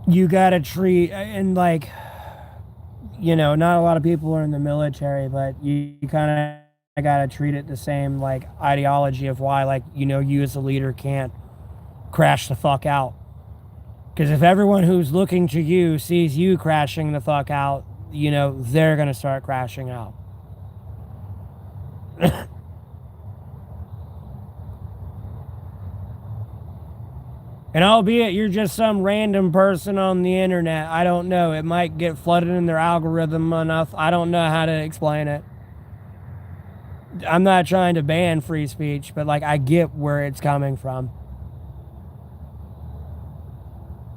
you got to treat, and, like, you know, not a lot of people are in the military, but you kind of got to treat it the same, like, ideology of why, like, you know, you as a leader can't crash the fuck out. Because if everyone who's looking to you sees you crashing the fuck out, you know, they're going to start crashing out. And albeit you're just some random person on the internet, I don't know. It might get flooded in their algorithm enough. I don't know how to explain it. I'm not trying to ban free speech, but like I get where it's coming from.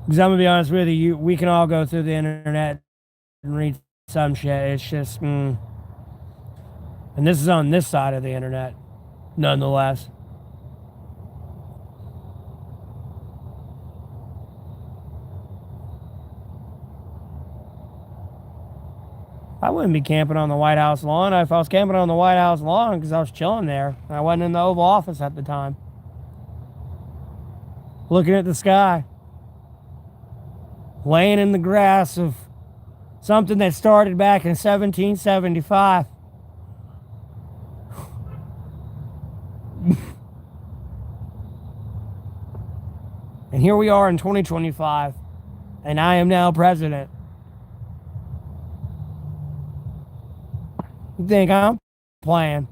Because I'm gonna be honest with you, we can all go through the internet and read some shit. It's just, and this is on this side of the internet, nonetheless. I wouldn't be camping on the White House lawn. If I was camping on the White House lawn because I was chilling there, I wasn't in the Oval Office at the time. Looking at the sky. Laying in the grass of something that started back in 1775. And here we are in 2025, and I am now president. You think I'm playing?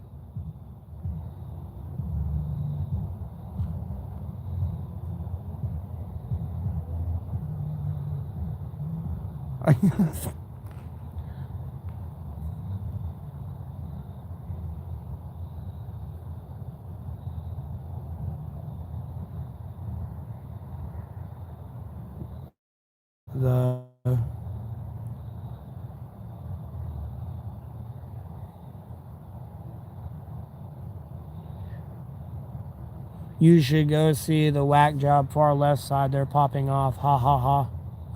You should go see the whack job far left side. They're popping off. Ha ha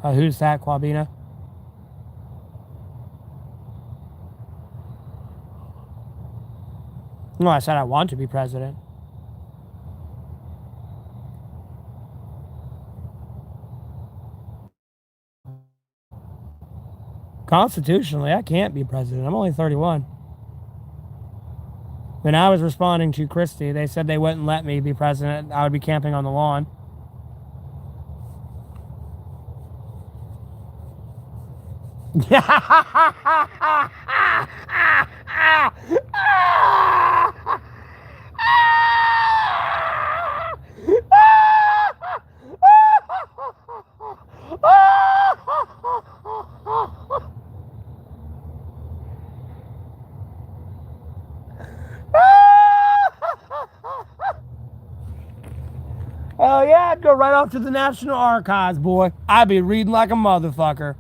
ha. Who's that, Quabina? No, I said I want to be president. Constitutionally, I can't be president. I'm only 31. When I was responding to Christie, they said they wouldn't let me be president. I would be camping on the lawn. Oh yeah, I'd go right off to the National Archives, boy. I'd be reading like a motherfucker.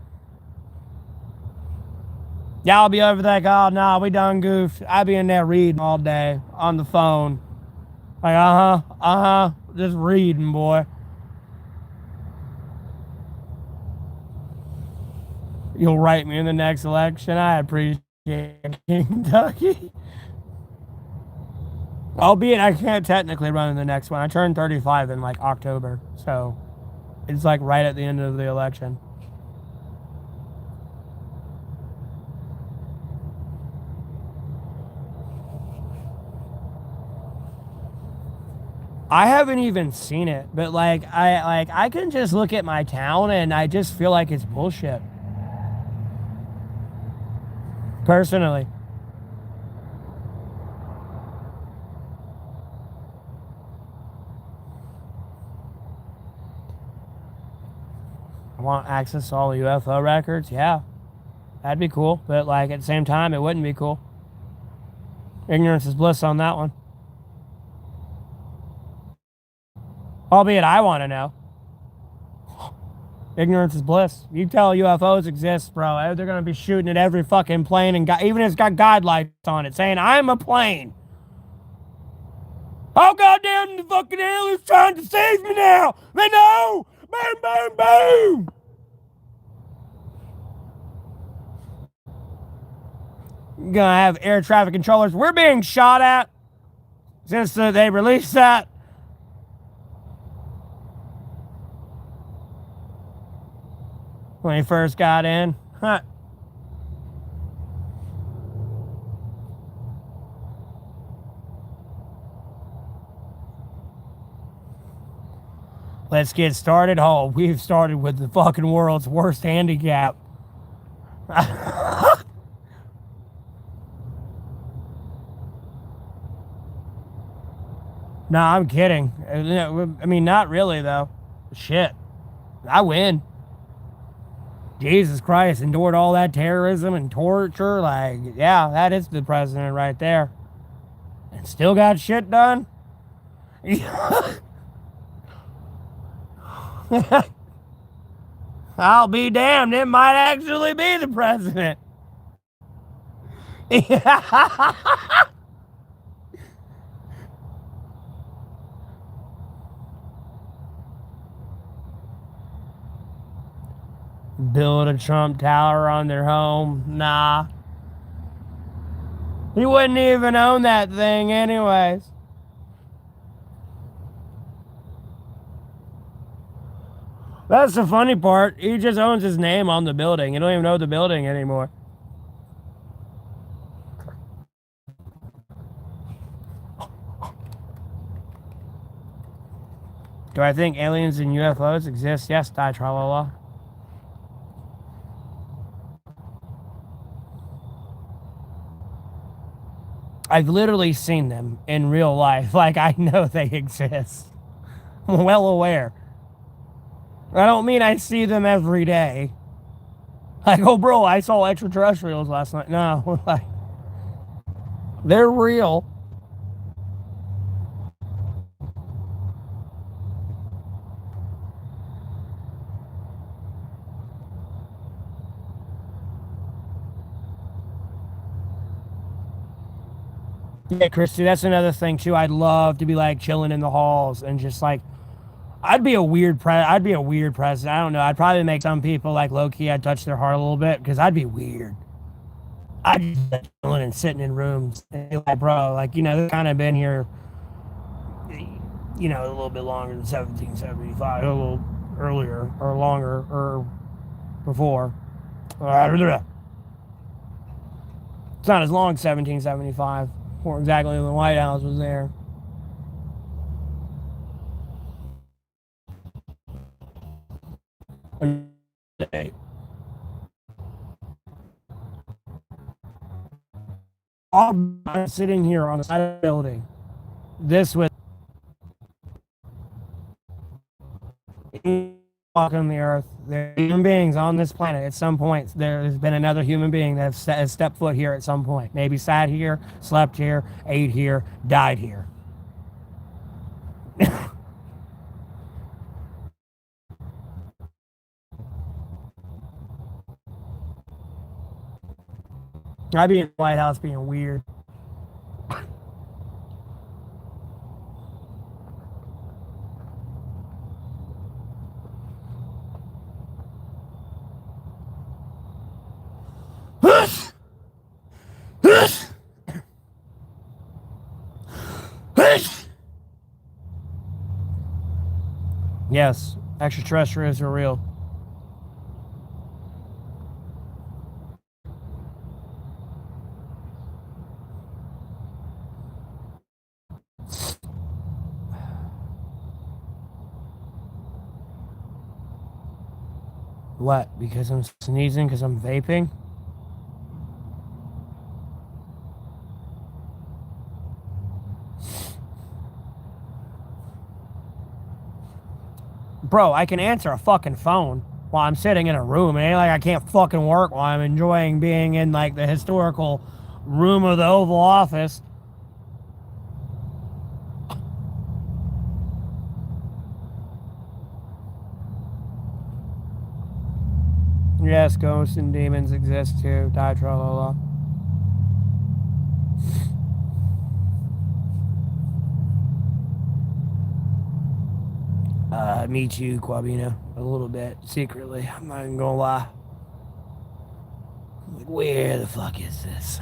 Y'all be over there like, oh, nah, we done goofed. I'd be in there reading all day on the phone. Like, just reading, boy. You'll write me in the next election. I appreciate it, Kentucky. Albeit I can't technically run in the next one. I turned 35 in like October, so it's like right at the end of the election. I haven't even seen it, but I can just look at my town and I just feel like it's bullshit. Personally. I want access to all the UFO records, yeah. That'd be cool, but like at the same time it wouldn't be cool. Ignorance is bliss on that one. Albeit I want to know. Ignorance is bliss. You tell UFOs exist, bro. They're going to be shooting at every fucking plane, and even if it's got guide lights on it, saying, I'm a plane. Oh, goddamn, the fucking alien's trying to save me now. They know. Boom, boom, boom. You're going to have air traffic controllers. We're being shot at since they released that. When he first got in. Huh. Let's get started. Oh, we've started with the fucking world's worst handicap. No, I'm kidding. I mean, not really, though. Shit, I win. Jesus Christ, endured all that terrorism and torture. Like, yeah, that is the president right there. And still got shit done. I'll be damned, it might actually be the president. Build a Trump Tower on their home. Nah. He wouldn't even own that thing anyways. That's the funny part. He just owns his name on the building. You don't even know the building anymore. Do I think aliens and UFOs exist? Yes, die tralala. I've literally seen them in real life. Like, I know they exist. I'm well aware. I don't mean I see them every day. Like, oh, bro, I saw extraterrestrials last night. No, like, they're real. Yeah, Christy, that's another thing too. I'd love to be like chilling in the halls and just like, I'd be a weird president. I don't know. I'd probably make some people like low key. I'd touch their heart a little bit because I'd be weird. I'd be like, chilling and sitting in rooms, and be like, bro, like they've kind of been here, a little bit longer than 1775, a little earlier or longer or before. It's not as long as 1775. More exactly when the White House was there. I'm sitting here on the side of the building. This was walking the earth. There are human beings on this planet at some point. There's been another human being that has stepped foot here at some point. Maybe sat here, slept here, ate here, died here. I'd be in the White House being weird. Yes, extraterrestrials are real. What? Because I'm sneezing? Because I'm vaping? Bro, I can answer a fucking phone while I'm sitting in a room. It ain't like I can't fucking work while I'm enjoying being in like the historical room of the Oval Office. Yes, ghosts and demons exist too. Die tralala. Me too, Quabino. A little bit, secretly. I'm not even gonna lie. Like, where the fuck is this?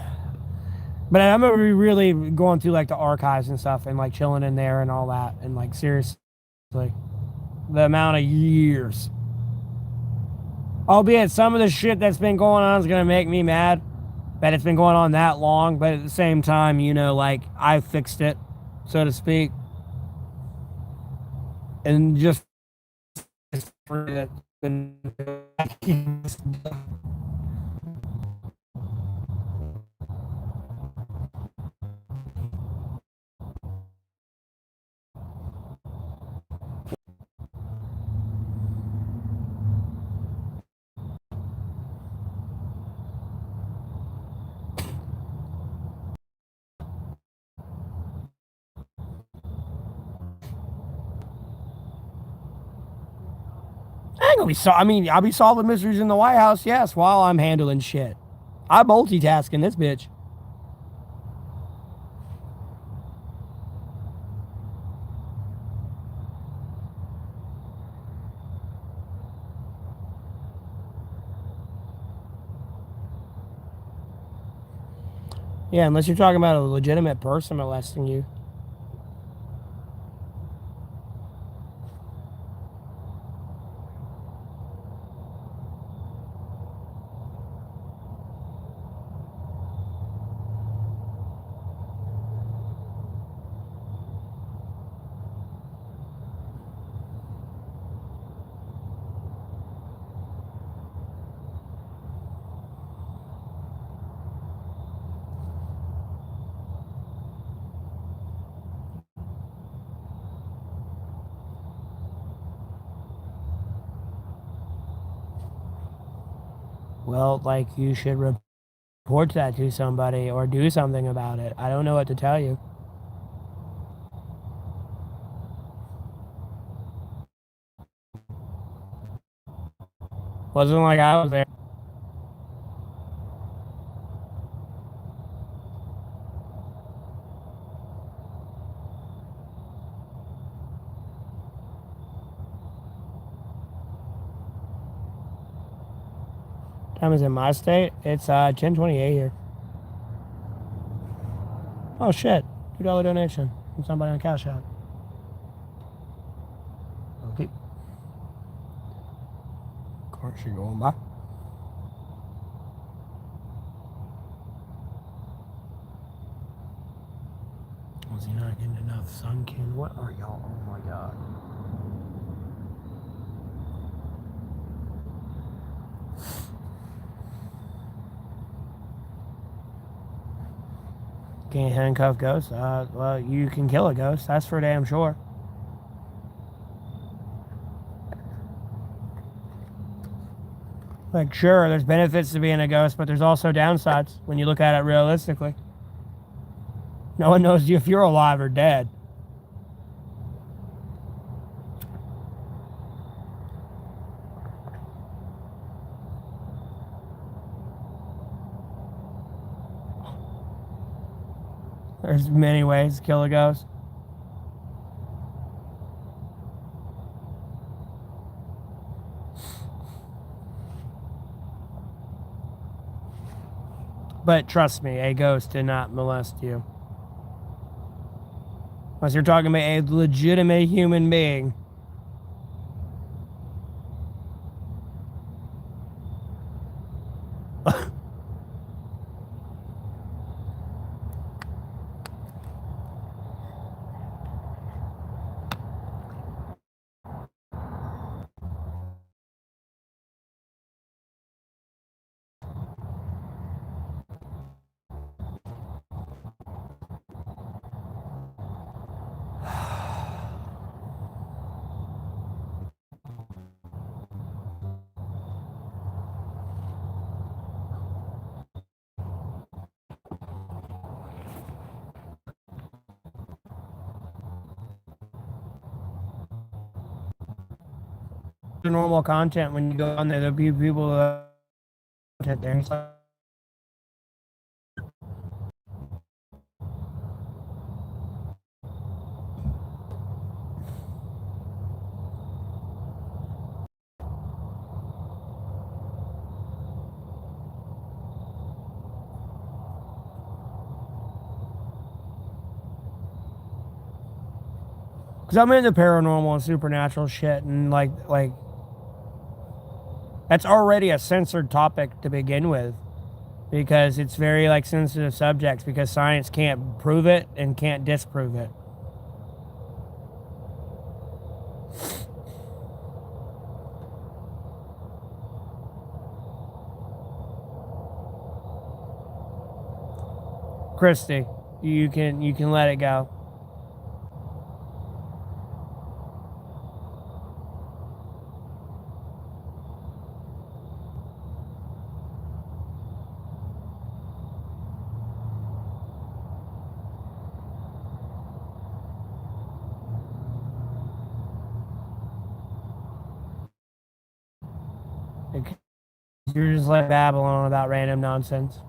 But I'm gonna be really going through like the archives and stuff and like chilling in there and all that. And like, seriously, the amount of years. Albeit some of the shit that's been going on is gonna make me mad that it's been going on that long. But at the same time, like I fixed it, so to speak. And just ain't gonna be I mean, I'll be solving mysteries in the White House, yes, while I'm handling shit. I'm multitasking this bitch. Yeah, unless you're talking about a legitimate person molesting you. Well, like, you should report that to somebody or do something about it. I don't know what to tell you. Wasn't like I was there. Time is in my state. It's 10:28 here. Oh shit! $2 donation from somebody on Cash App. Okay. Of course you're going by. Was he not getting enough sunken? What are y'all? Oh my god. Can't handcuff ghosts. Well, you can kill a ghost. That's for damn sure. Like, sure, there's benefits to being a ghost, but there's also downsides when you look at it realistically. No one knows if you're alive or dead. There's many ways to kill a ghost. But trust me, a ghost did not molest you. Unless you're talking about a legitimate human being. Normal content when you go on there. There'll be people content there. It's like, because I'm into paranormal and supernatural shit, and like that's already a censored topic to begin with, because it's very like sensitive subjects because science can't prove it and can't disprove it. Christy, you can let it go. You're just like babbling about random nonsense.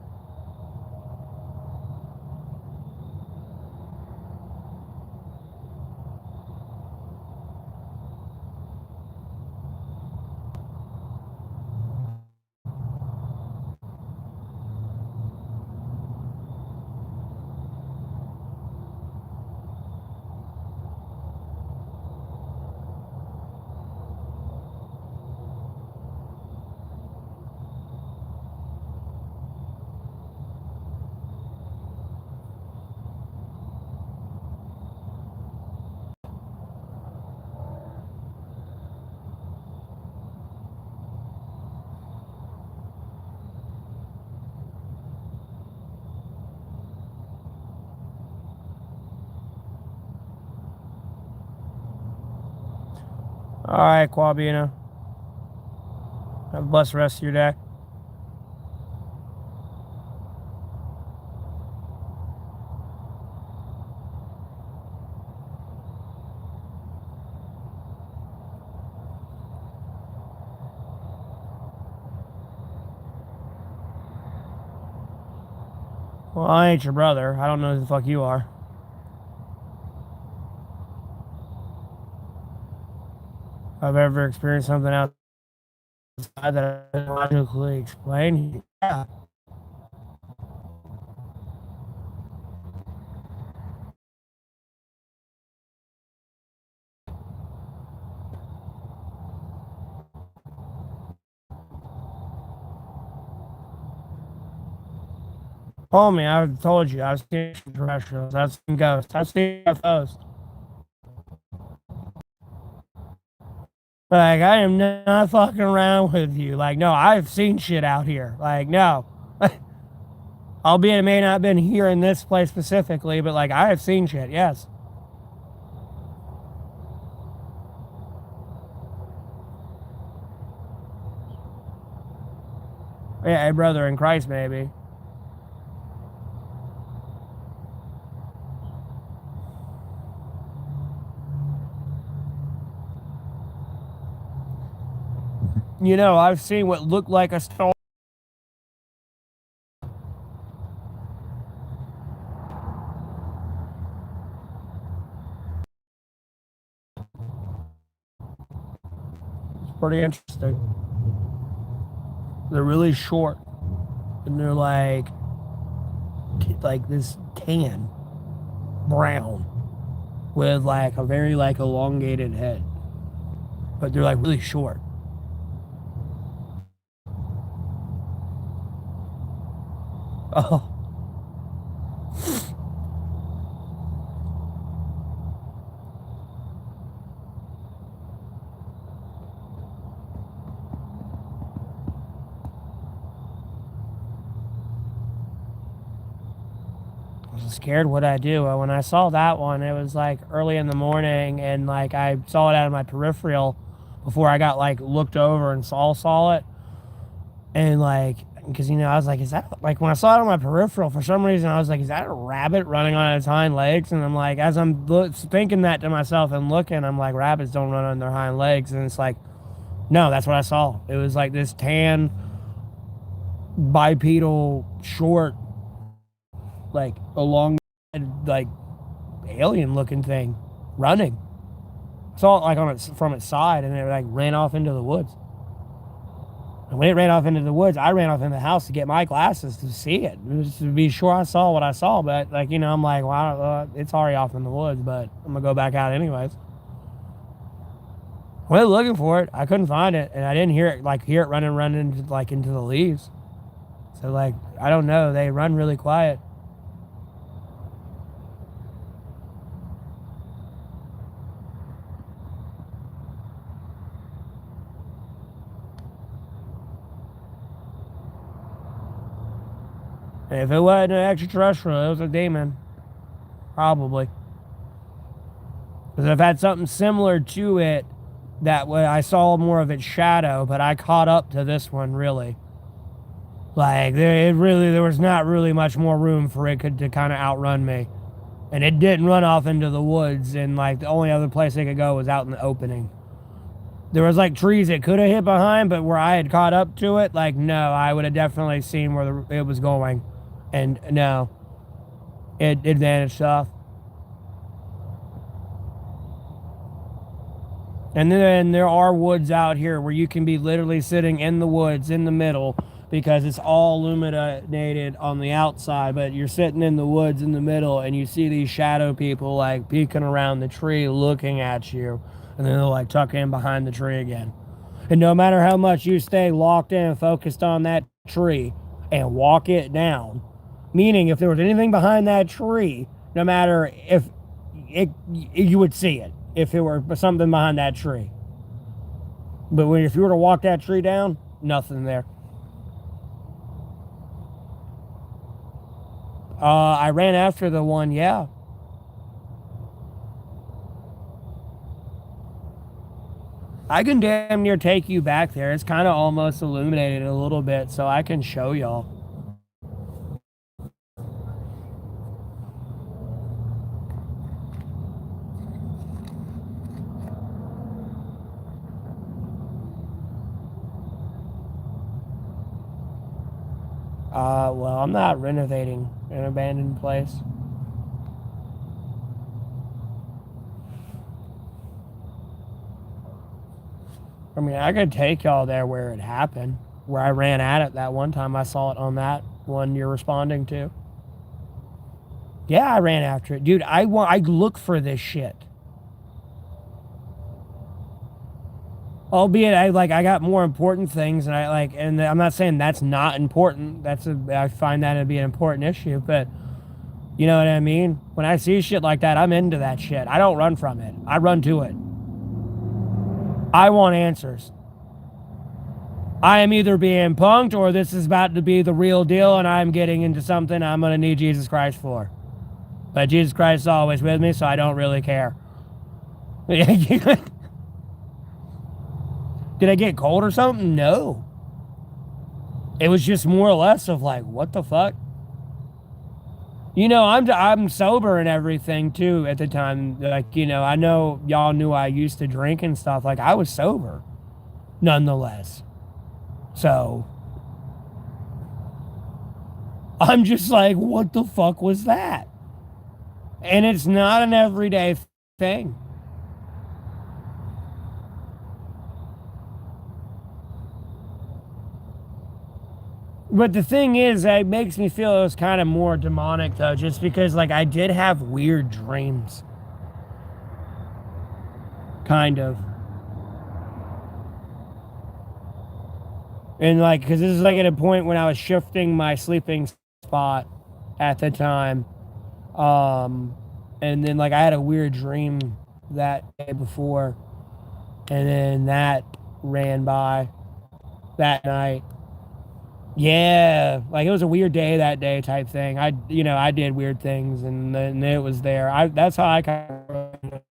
All right, Quabina. Have a blessed rest of your day. Well, I ain't your brother. I don't know who the fuck you are. I've ever experienced something outside that I can logically explain. Yeah. Homie, I've told you, I've seen extraterrestrials, I've seen ghosts, I've seen UFOs. Like, I am not fucking around with you. Like, no, I've seen shit out here. Like, no. Albeit it may not have been here in this place specifically, but like, I have seen shit, yes. Yeah, a brother in Christ, maybe. You know, I've seen what looked like a storm. It's pretty interesting. They're really short, and they're like this tan, brown, with like a very like elongated head, but they're like really short. Oh. I was scared what I do. When I saw that one, it was like early in the morning, and like I saw it out of my peripheral before I got like looked over and saw it. And like, because you know, I was like, is that like when I saw it on my peripheral, for some reason, I was like, is that a rabbit running on its hind legs? And I'm like, as I'm thinking that to myself and looking, I'm like, rabbits don't run on their hind legs. And it's like, no, that's what I saw. It was like this tan, bipedal, short, like along, like alien looking thing running. I saw it like on its from its side, and it like ran off into the woods. And when it ran off into the woods, I ran off in the house to get my glasses to see it, just to be sure I saw what I saw. But like, you know, I'm like, well, it's already off in the woods, but I'm gonna go back out anyways. Went looking for it, I couldn't find it, and I didn't hear it running into the leaves. So like, I don't know, they run really quiet. And if it wasn't an extraterrestrial, it was a demon. Probably. Because I've had something similar to it that way I saw more of its shadow, but I caught up to this one really. Like there was not really much more room for it to kind of outrun me. And it didn't run off into the woods, and like the only other place it could go was out in the opening. There was like trees it could have hit behind, but where I had caught up to it, like no, I would have definitely seen where it was going, and no, it vanished off. And then there are woods out here where you can be literally sitting in the woods in the middle because it's all illuminated on the outside, but you're sitting in the woods in the middle and you see these shadow people like peeking around the tree looking at you, and then they'll like tuck in behind the tree again. And no matter how much you stay locked in and focused on that tree and walk it down, meaning if there was anything behind that tree, no matter if it, you would see it if it were something behind that tree. But if you were to walk that tree down, nothing there. I ran after the one, yeah. I can damn near take you back there. It's kind of almost illuminated a little bit, so I can show y'all. Well, I'm not renovating an abandoned place. I mean, I could take y'all there where it happened, where I ran at it that one time. I saw it on that one you're responding to. Yeah, I ran after it. Dude, I look for this shit. Albeit I got more important things, and and I'm not saying that's not important. I find that to be an important issue, but you know what I mean? When I see shit like that, I'm into that shit. I don't run from it. I run to it. I want answers. I am either being punked or this is about to be the real deal and I'm getting into something I'm going to need Jesus Christ for. But Jesus Christ is always with me, so I don't really care. Did I get cold or something? No. It was just more or less of like, what the fuck? You know, I'm sober and everything too at the time. Like, you know, I know y'all knew I used to drink and stuff. Like, I was sober, nonetheless. So, I'm just like, what the fuck was that? And it's not an everyday thing. But the thing is, it makes me feel it was kind of more demonic, though, just because, like, I did have weird dreams. Kind of. And, like, because this is, like, at a point when I was shifting my sleeping spot at the time. And then, like, I had a weird dream that day before. And then that ran by that night. Yeah, like it was a weird day that day type thing. I did weird things, and then it was there. That's how I kind of.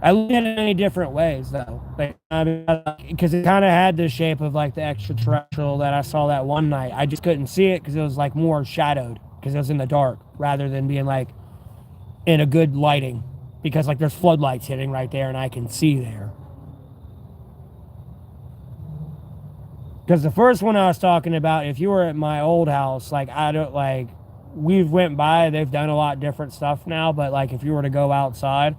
I look at it in many different ways, though. Like, I mean, because it kind of had the shape of like the extraterrestrial that I saw that one night. I just couldn't see it because it was like more shadowed because it was in the dark rather than being like in a good lighting. Because like there's floodlights hitting right there, and I can see there. Because the first one I was talking about, if you were at my old house, like we've went by, they've done a lot different stuff now, but like if you were to go outside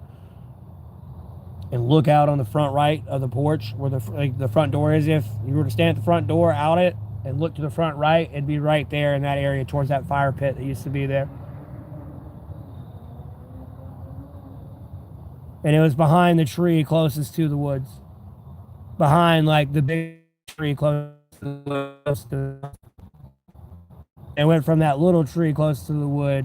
and look out on the front right of the porch where the front door is, if you were to stand at the front door out it and look to the front right, it'd be right there in that area towards that fire pit that used to be there. And it was behind the tree closest to the woods. Behind like the big tree close to and went from that little tree close to the wood.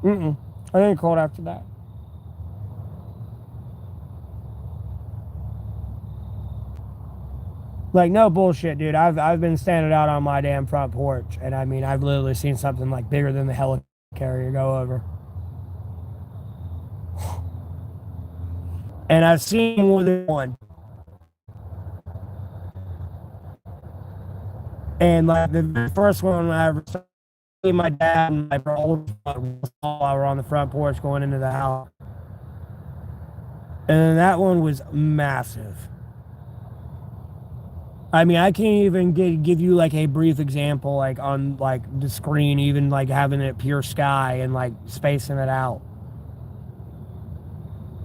I didn't call it after that. Like, no bullshit, dude. I've been standing out on my damn front porch, and I mean, I've literally seen something like bigger than the helicarrier go over. And I've seen more than one. And like the first one I ever saw, my dad and my brother were on the front porch going into the house. And that one was massive. I mean, I can't even give you like a brief example, like on like the screen, even like having it pure sky and like spacing it out.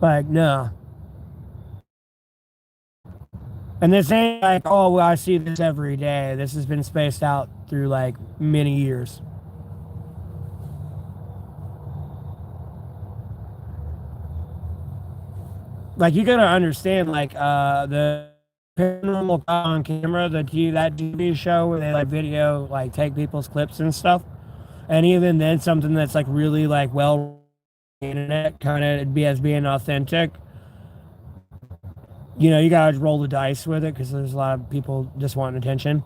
Like, no. And this ain't like, oh, well, I see this every day. This has been spaced out through like many years. Like, you gotta understand, like, the paranormal on camera, that TV show where they like video, like, take people's clips and stuff. And even then, something that's like really like well internet kind of be as being authentic. You know, you gotta roll the dice with it because there's a lot of people just wanting attention.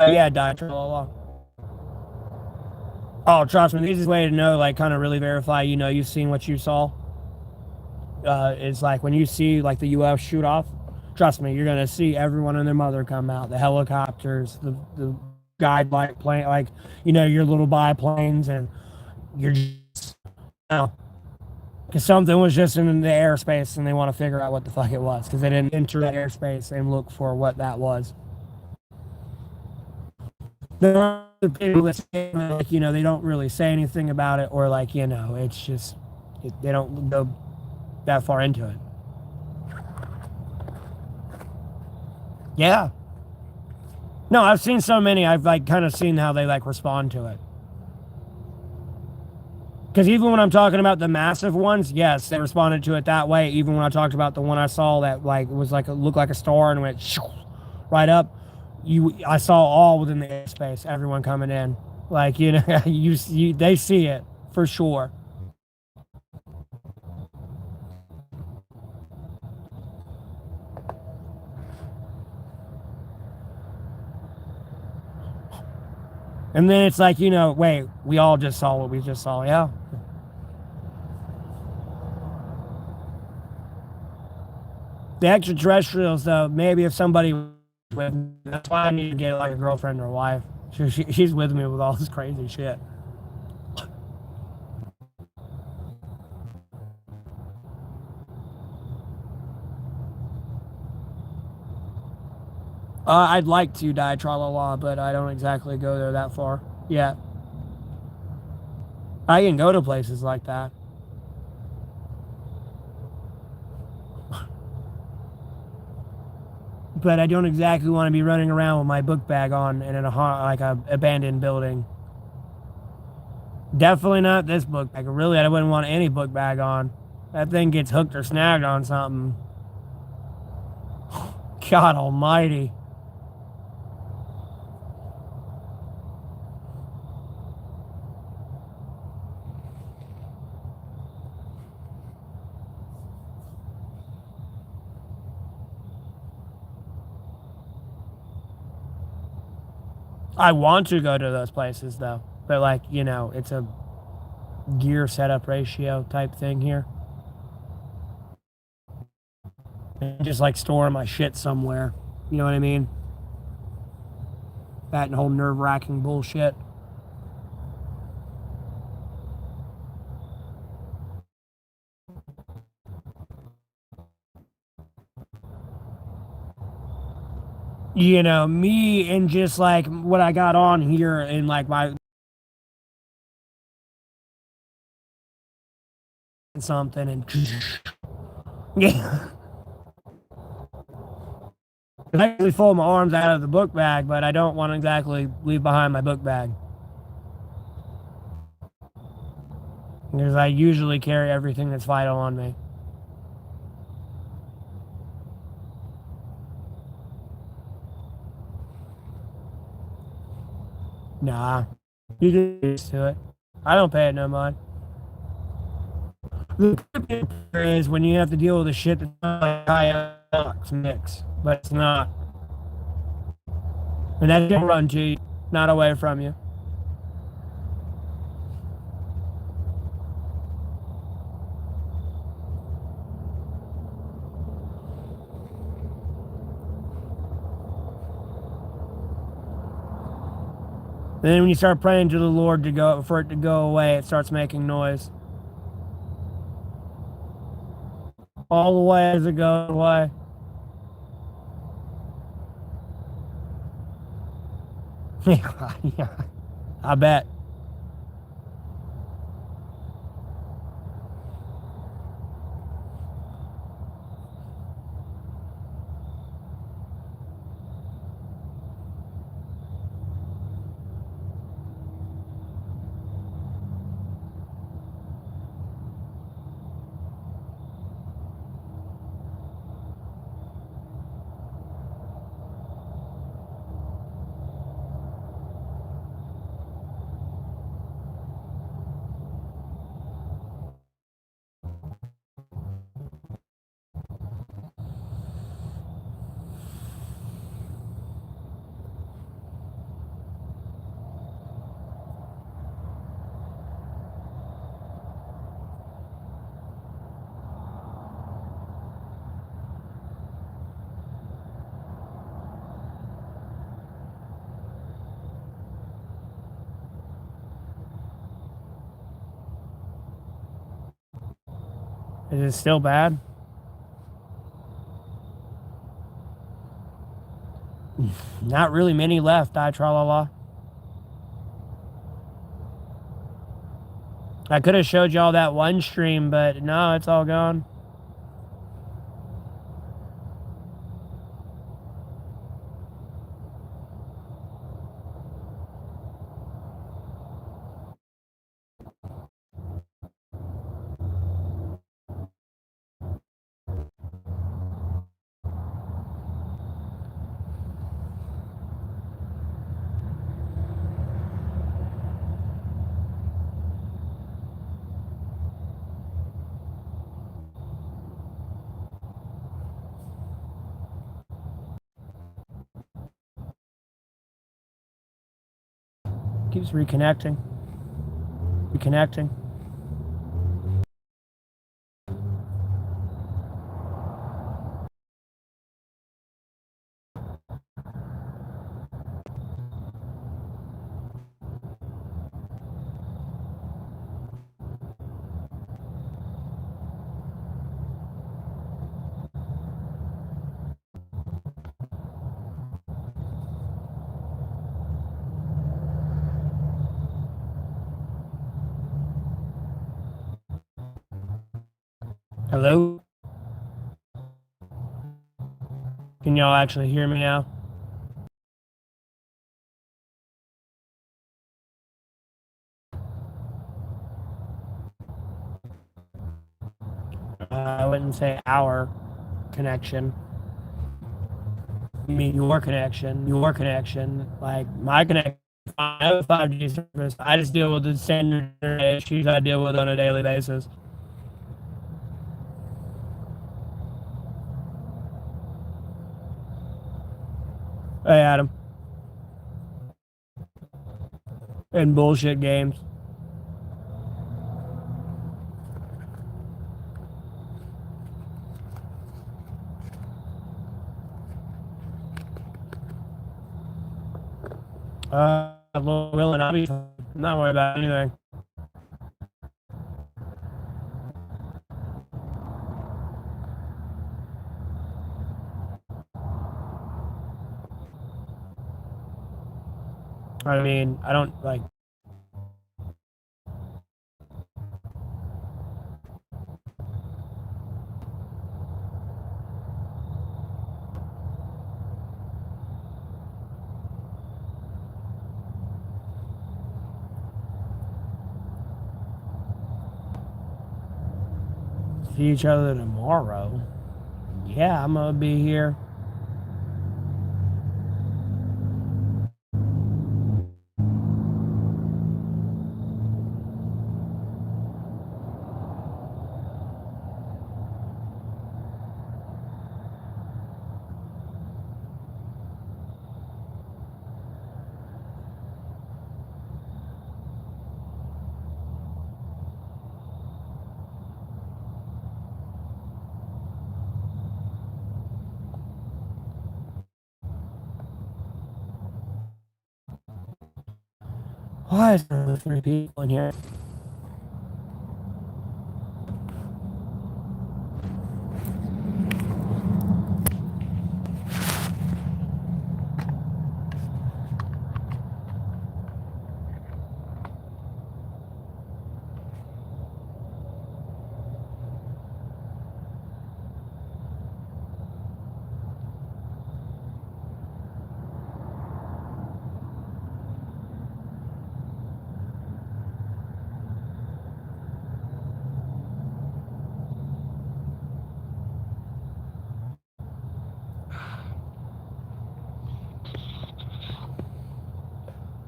Yeah, die. Oh, trust me, the easiest way to know, like, kind of really verify, you know, you've seen what you saw, is like when you see like the U.S. shoot off. Trust me, you're gonna see everyone and their mother come out, the helicopters, the guide light plane, like, you know, your little biplanes, and you're just, you know, because something was just in the airspace and they want to figure out what the fuck it was because they didn't enter that airspace and look for what that was. There are other people that say, like, you know, they don't really say anything about it, or like, you know, it's just they don't go that far into it. Yeah. No, I've seen so many. I've like kind of seen how they like respond to it. Because even when I'm talking about the massive ones, yes, they responded to it that way. Even when I talked about the one I saw that like was like looked like a star and went right up, I saw all within the airspace, everyone coming in. Like, you know, they see it for sure. And then it's like, you know, wait, we all just saw what we just saw, yeah. The extraterrestrials, though, maybe if somebody was with me, that's why I need to get like a girlfriend or a wife. She's with me with all this crazy shit. I'd like to die tra la la, but I don't exactly go there that far. Yeah. I can go to places like that. But I don't exactly want to be running around with my book bag on and in like a abandoned building. Definitely not this book bag. Really, I wouldn't want any book bag on. That thing gets hooked or snagged on something. God almighty. I want to go to those places though. But like, you know, it's a gear setup ratio type thing here. And just like storing my shit somewhere. You know what I mean? That and whole nerve wracking bullshit. You know, me and just like what I got on here and like my something and yeah. I actually fold my arms out of the book bag, but I don't want to exactly leave behind my book bag. Because I usually carry everything that's vital on me. Nah. You get used to it. I don't pay it no mind. The is when you have to deal with the shit that's not like high mix, but it's not. And that's gonna run to you, not away from you. And then when you start praying to the Lord for it to go away, it starts making noise. All the way as it goes away. Yeah, I bet. Is it still bad? Not really many left, I tra la la. I could have showed y'all that one stream, but no, it's all gone. Keeps reconnecting. Reconnecting. Hello? Can y'all actually hear me now? I wouldn't say our connection. You mean your connection? Your connection. Like my connection. I have a 5G service. I just deal with the standard internet issues I deal with on a daily basis. Hey, Adam. And bullshit games. Will and I'll be fine. I'm not worried about anything. I mean, I don't like. See each other tomorrow. Yeah, I'm gonna be here. Why is there only 3 people in here?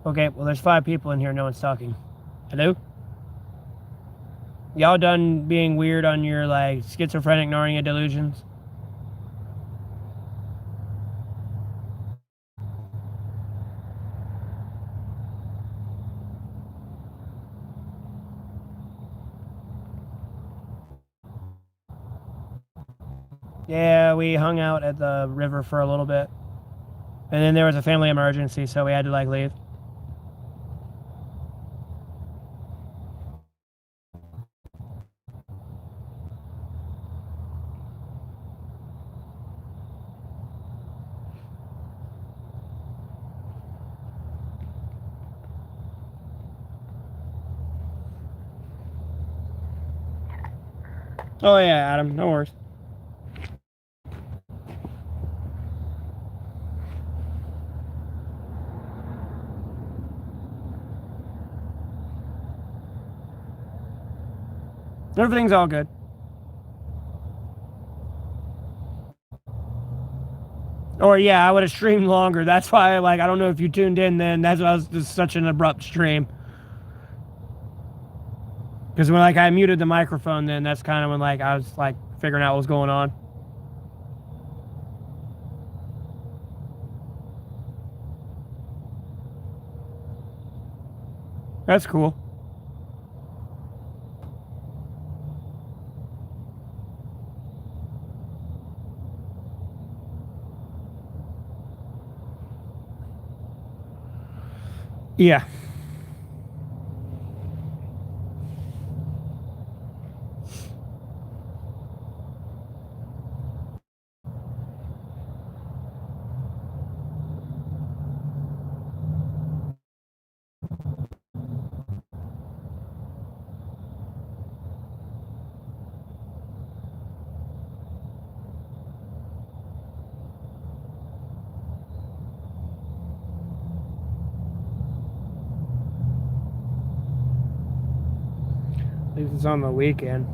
Okay, well, there's 5 people in here. No one's talking. Hello? Y'all done being weird on your, like, schizophrenic Narnia delusions? Yeah, we hung out at the river for a little bit. And then there was a family emergency, so we had to, like, leave. Oh, yeah, Adam, no worries. Everything's all good. Or, yeah, I would have streamed longer. That's why, like, I don't know if you tuned in then. That's why it was just such an abrupt stream. Because when, like, I muted the microphone then, that's kind of when, like, I was, like, figuring out what was going on. That's cool. Yeah. At least it's on the weekend.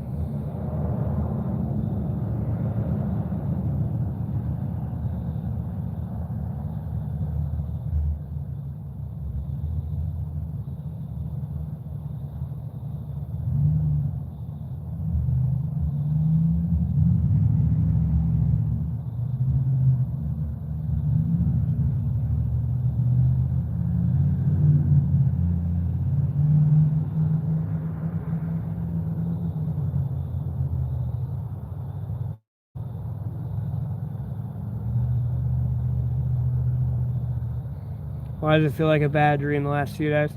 Why does it feel like a bad dream the last few days?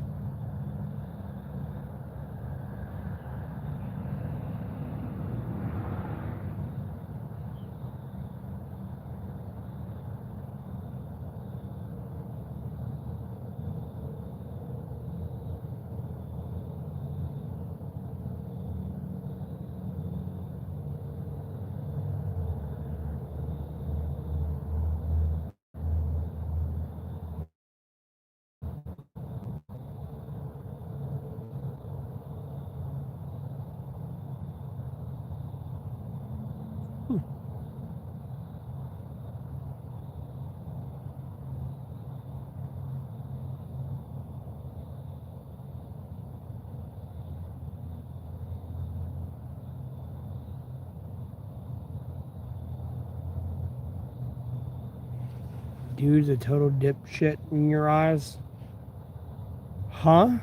Dude's a total dipshit in your eyes? Huh?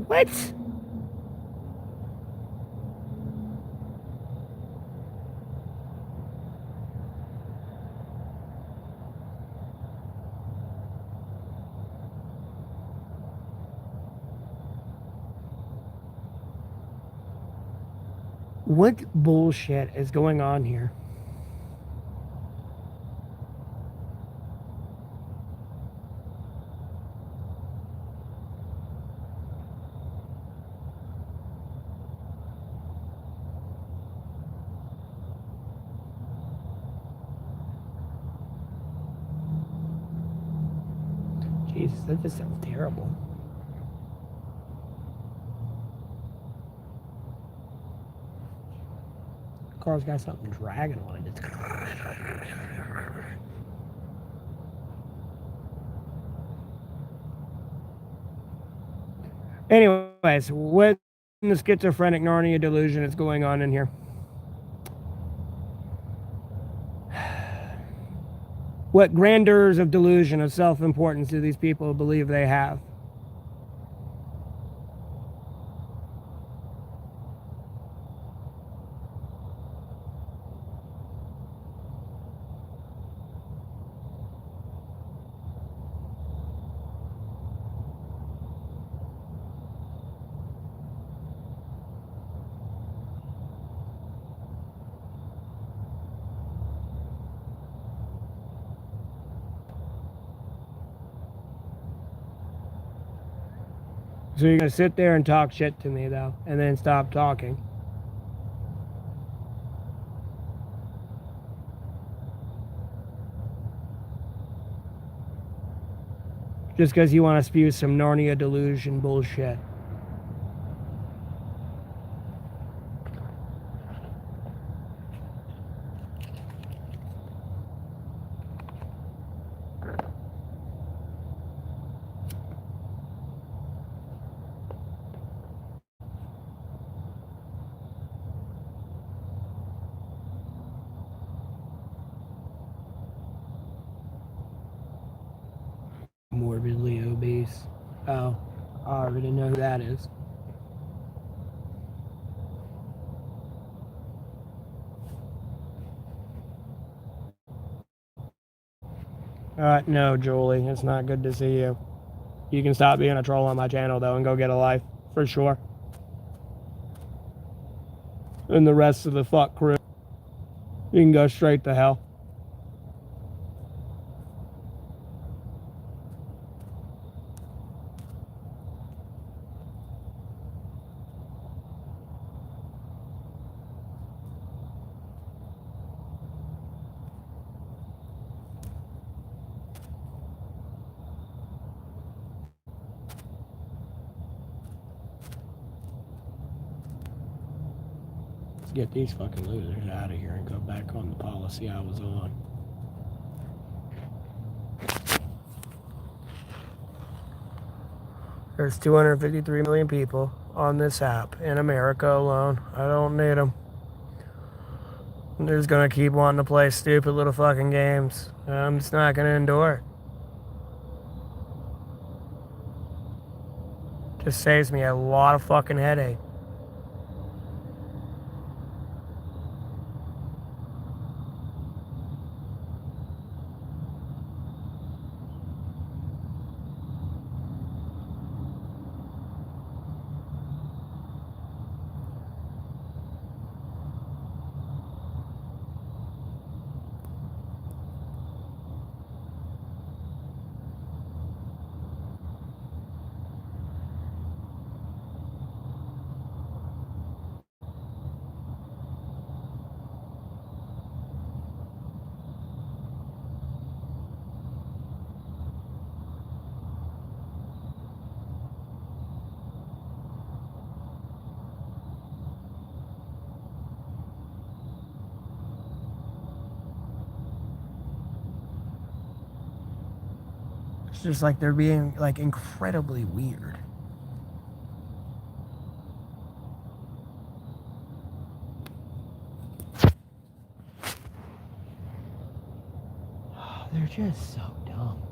What? What bullshit is going on here? Jesus, that just sounds terrible. Car's got something dragging on it. Anyways, what in the schizophrenic Narnia delusion is going on in here? What grandeurs of delusion of self-importance do these people believe they have? So you're going to sit there and talk shit to me, though, and then stop talking. Just because you want to spew some Narnia delusion bullshit. Morbidly obese. Oh, I already know who that is. No, Julie, it's not good to see you. You can stop being a troll on my channel, though, and go get a life, for sure. And the rest of the fuck crew, you can go straight to hell. Let's get these fucking losers out of here and go back on the policy I was on. There's 253 million people on this app in America alone. I don't need them. They're just gonna keep wanting to play stupid little fucking games. I'm just not gonna endure it. Just saves me a lot of fucking headache. It's just like they're being like incredibly weird. They're just so dumb.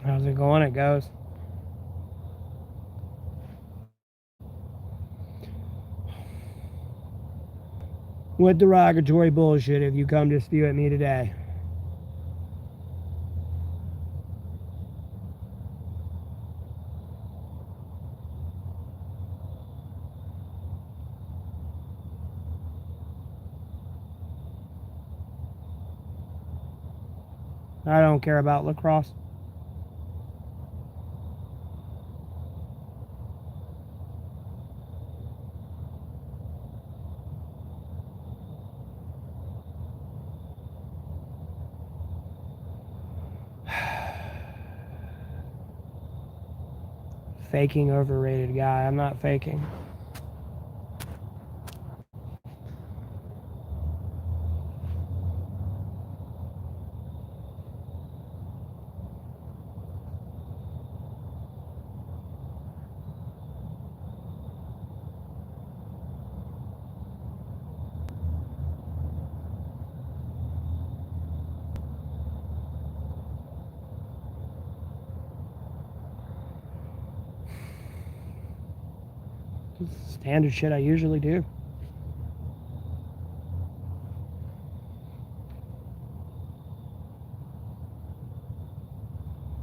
How's it going? It goes. What derogatory bullshit have you come to spew at me today? I don't care about lacrosse. Faking overrated guy. I'm not faking. Standard shit I usually do.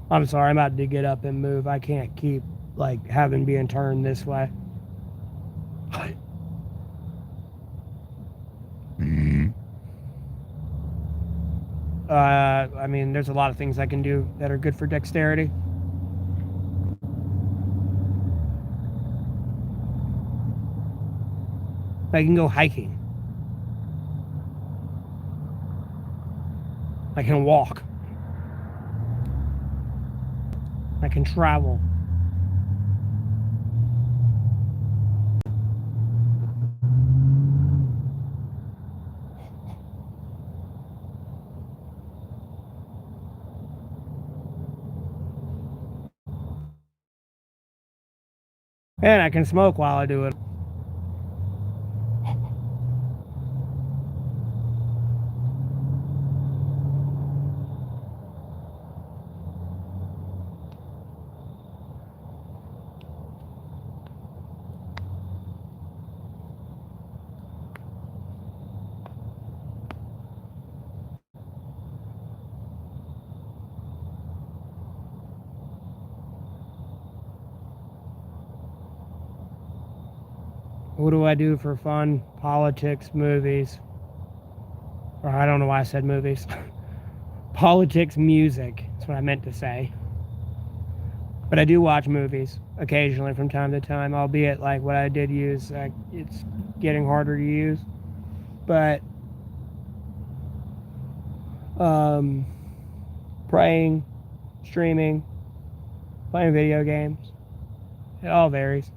I'm sorry, I'm about to get up and move. I can't keep like having being turned this way. I mean, there's a lot of things I can do that are good for dexterity. I can go hiking. I can walk. I can travel. And I can smoke while I do it. What do I do for fun? Politics, movies. Or I don't know why I said movies. Politics, music. That's what I meant to say. But I do watch movies occasionally from time to time, albeit like what I did use, it's getting harder to use. But praying, streaming, playing video games, it all varies.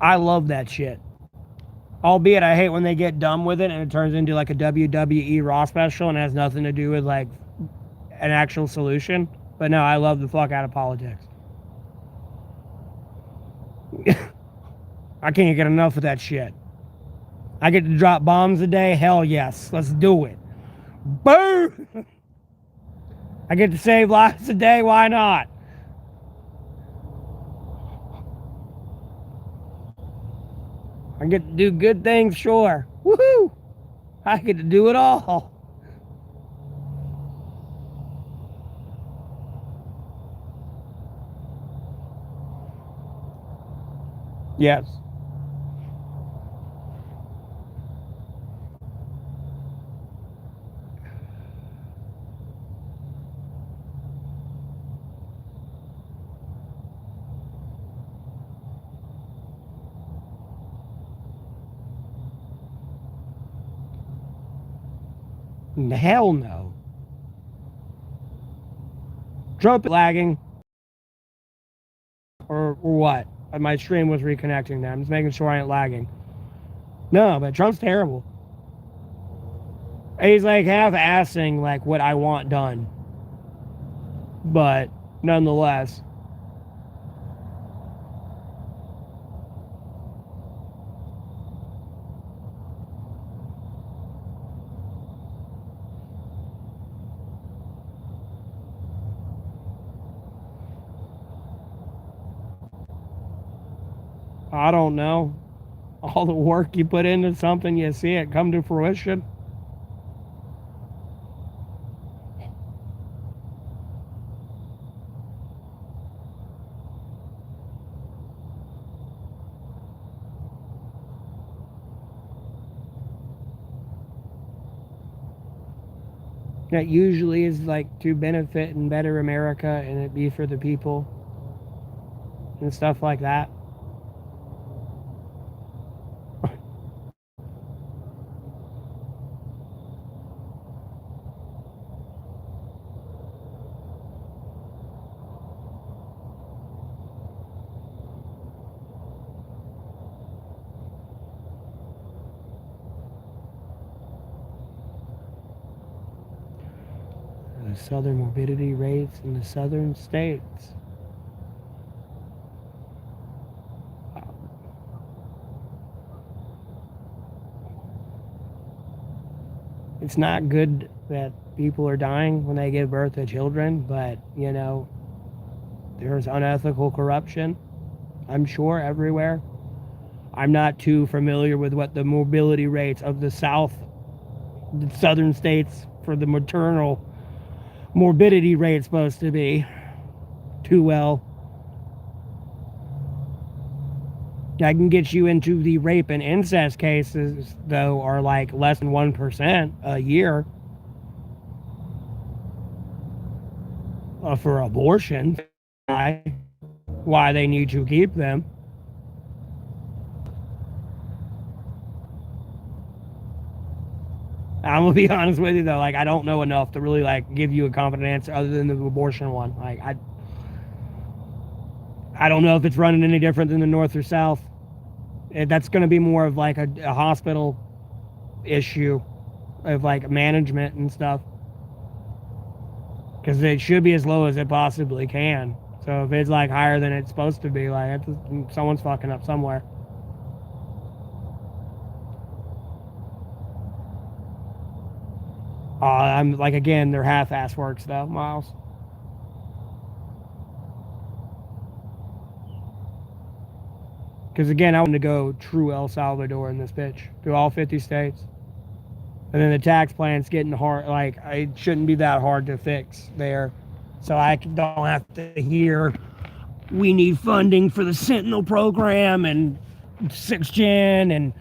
I love that shit. Albeit I hate when they get dumb with it and it turns into like a WWE Raw special and has nothing to do with like an actual solution. But no, I love the fuck out of politics. I can't get enough of that shit. I get to drop bombs a day? Hell yes. Let's do it. Boom! I get to save lives a day? Why not? I get to do good things? Sure. Woohoo! I get to do it all. Yes. Hell no. Trump lagging. Or what? My stream was reconnecting now. I'm just making sure I ain't lagging. No, but Trump's terrible. He's like half-assing like what I want done. But nonetheless, I don't know. All the work you put into something, you see it come to fruition. That usually is like to benefit and better America, and it be for the people and stuff like that. The southern morbidity rates in the southern states. It's not good that people are dying when they give birth to children, but, you know, there's unethical corruption, I'm sure, everywhere. I'm not too familiar with what the morbidity rates of the southern states for the maternal morbidity rate supposed to be too well. I can get you into the rape and incest cases, though, are like less than 1% a year for abortion. Why they need to keep them. I'm gonna be honest with you though, like I don't know enough to really like give you a confident answer other than the abortion one. Like I don't know if it's running any different than the North or South. That's going to be more of like a hospital issue of like management and stuff, because it should be as low as it possibly can. So if it's like higher than it's supposed to be, like someone's fucking up somewhere. I'm like, again, they're half-ass works though, Miles. Because again, I want to go true El Salvador in this bitch through all 50 states. And then the tax plan's getting hard. Like, it shouldn't be that hard to fix there. So I don't have to hear we need funding for the Sentinel program and 6th Gen, and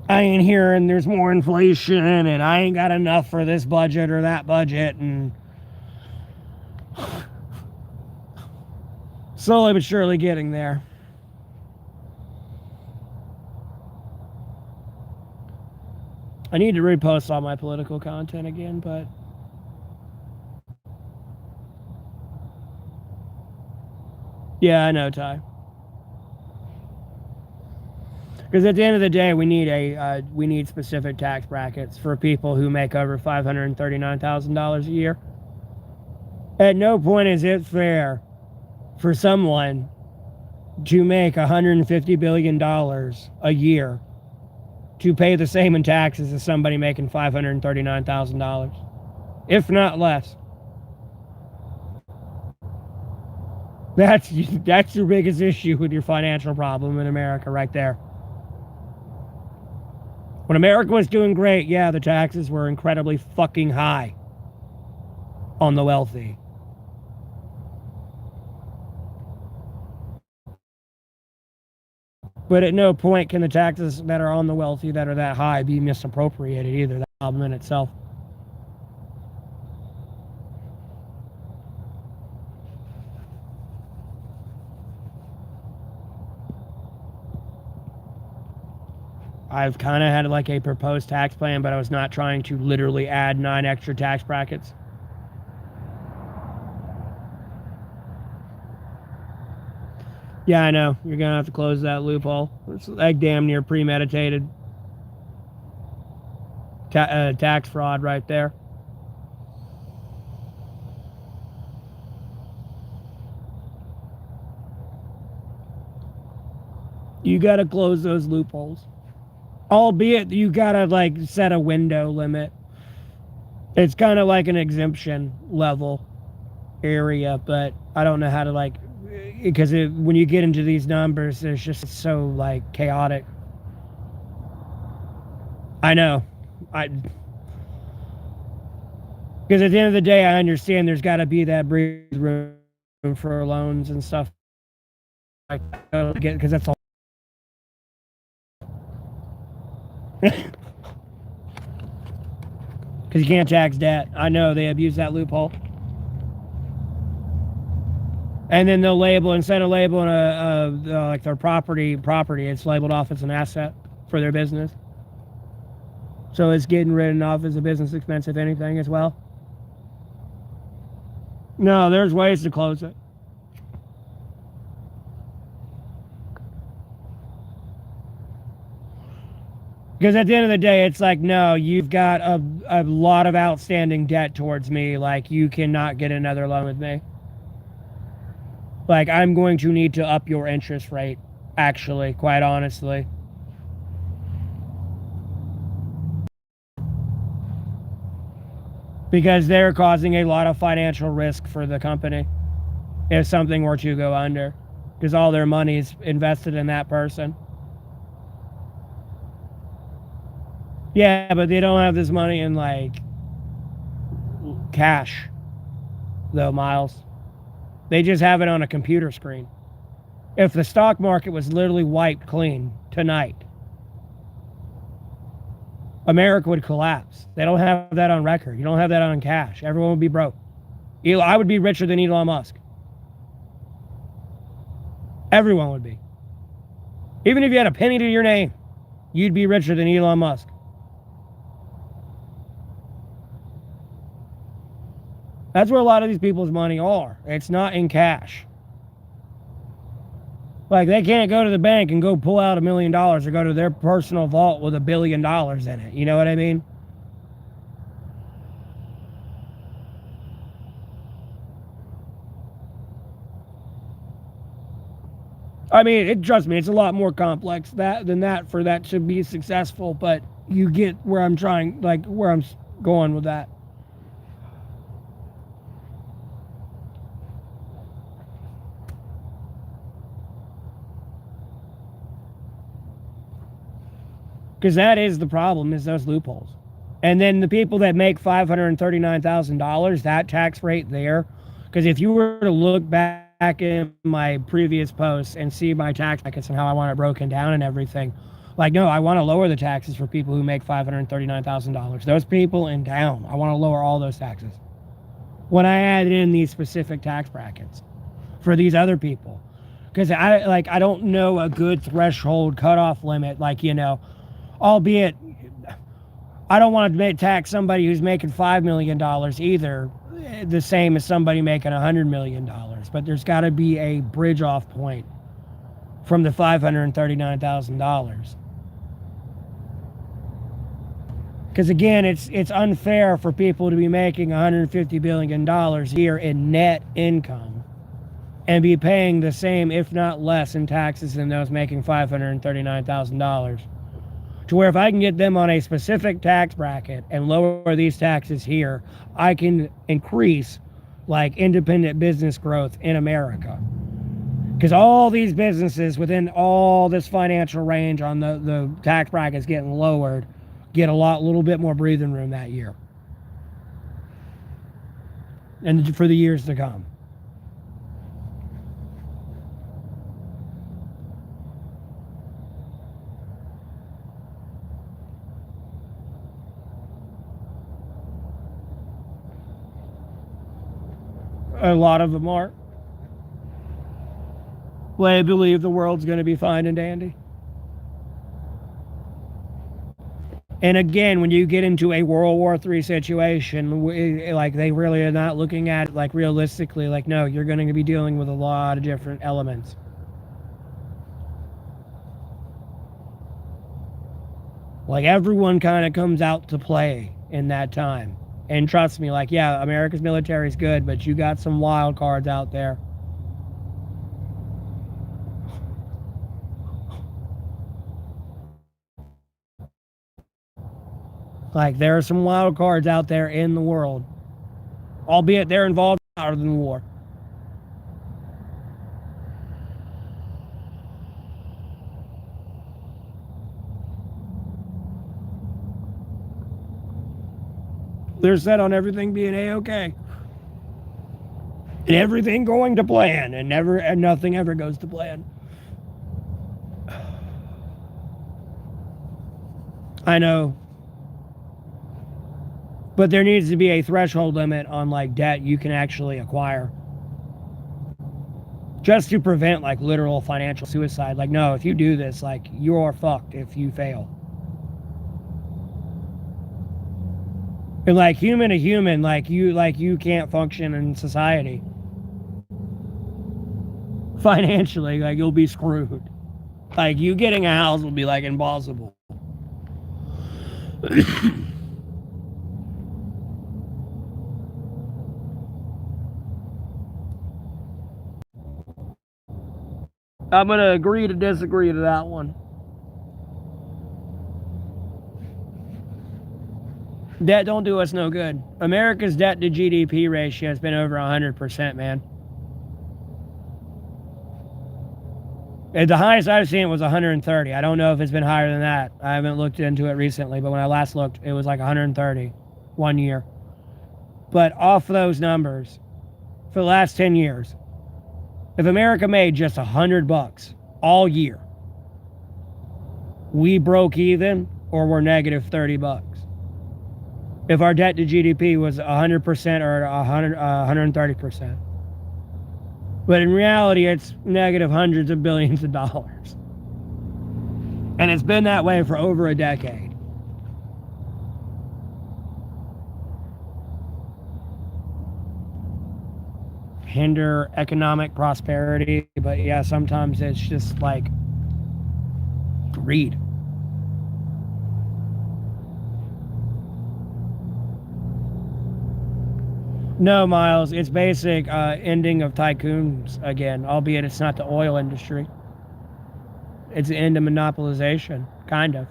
I ain't hearing there's more inflation, and I ain't got enough for this budget or that budget, and slowly but surely getting there. I need to repost all my political content again, but yeah, I know, Ty. Because at the end of the day, we need specific tax brackets for people who make over $539,000 a year. At no point is it fair for someone to make $150 billion a year to pay the same in taxes as somebody making $539,000, if not less. That's your biggest issue with your financial problem in America right there. When America was doing great, yeah, the taxes were incredibly fucking high on the wealthy. But at no point can the taxes that are on the wealthy that are that high be misappropriated either. That's a problem in itself. I've kind of had like a proposed tax plan, but I was not trying to literally add 9 extra tax brackets. Yeah, I know. You're going to have to close that loophole. It's like damn near premeditated tax fraud right there. You got to close those loopholes. Albeit you got to like set a window limit. It's kind of like an exemption level area, but I don't know how to like, because when you get into these numbers, it's just so like chaotic. I know. Because at the end of the day, I understand there's got to be that breathing room for loans and stuff like that. Because that's all. Because you can't tax debt. I know they abuse that loophole. And then they'll label, instead of labeling like their property, it's labeled off as an asset for their business. So it's getting written off as a business expense, if anything, as well. No, there's ways to close it. Because at the end of the day, it's like, no, you've got a lot of outstanding debt towards me. Like, you cannot get another loan with me. Like, I'm going to need to up your interest rate, actually, quite honestly. Because they're causing a lot of financial risk for the company if something were to go under. Because all their money is invested in that person. Yeah, but they don't have this money in, like, cash, though, Miles. They just have it on a computer screen. If the stock market was literally wiped clean tonight, America would collapse. They don't have that on record. You don't have that on cash. Everyone would be broke. I would be richer than Elon Musk. Everyone would be. Even if you had a penny to your name, you'd be richer than Elon Musk. That's where a lot of these people's money are. It's not in cash. Like, they can't go to the bank and go pull out $1 million or go to their personal vault with $1 billion in it. You know what I mean? I mean, trust me, it's a lot more complex than that for that to be successful, but you get where I'm trying, like, where I'm going with that. Because that is the problem, is those loopholes. And then the people that make $539,000, that tax rate there, because if you were to look back in my previous posts and see my tax brackets and how I want it broken down and everything, like, no, I want to lower the taxes for people who make $539,000. Those people and down, I want to lower all those taxes. When I add in these specific tax brackets for these other people, because I don't know a good threshold cutoff limit, like, you know, albeit I don't want to tax somebody who's making $5 million either the same as somebody making $100 million. But there's got to be a bridge off point from the $539,000. Because again, it's unfair for people to be making $150 billion a year in net income and be paying the same, if not less, in taxes than those making $539,000. To where if I can get them on a specific tax bracket and lower these taxes here, I can increase, like, independent business growth in America. Because all these businesses within all this financial range on the tax brackets getting lowered get a little bit more breathing room that year. And for the years to come. A lot of them are. Well, I believe the world's going to be fine and dandy. And again, when you get into a World War III situation, like, they really are not looking at it, like, realistically, like, no, you're going to be dealing with a lot of different elements. Like, everyone kind of comes out to play in that time. And trust me, like, yeah, America's military is good, but you got some wild cards out there. Like, there are some wild cards out there in the world. Albeit they're involved in the war. They're set on everything being A-okay. And everything going to plan, and nothing ever goes to plan. I know. But there needs to be a threshold limit on like debt you can actually acquire. Just to prevent like literal financial suicide. Like, no, if you do this, like you're fucked if you fail. And like human to human, like you can't function in society. Financially, like you'll be screwed. Like you getting a house will be like impossible. I'm going to agree to disagree to that one. Debt don't do us no good. America's debt to GDP ratio has been over 100%, man. And the highest I've seen was 130. I don't know if it's been higher than that. I haven't looked into it recently, but when I last looked, it was like 130 one year. But off those numbers, for the last 10 years, if America made just $100 all year, we broke even or we're negative $30. If our debt to GDP was 100% or 130%. But in reality, it's negative hundreds of billions of dollars. And it's been that way for over a decade. Hinder economic prosperity, but yeah, sometimes it's just like greed. No, Miles, it's basic ending of tycoons again, albeit it's not the oil industry. It's the end of monopolization, kind of.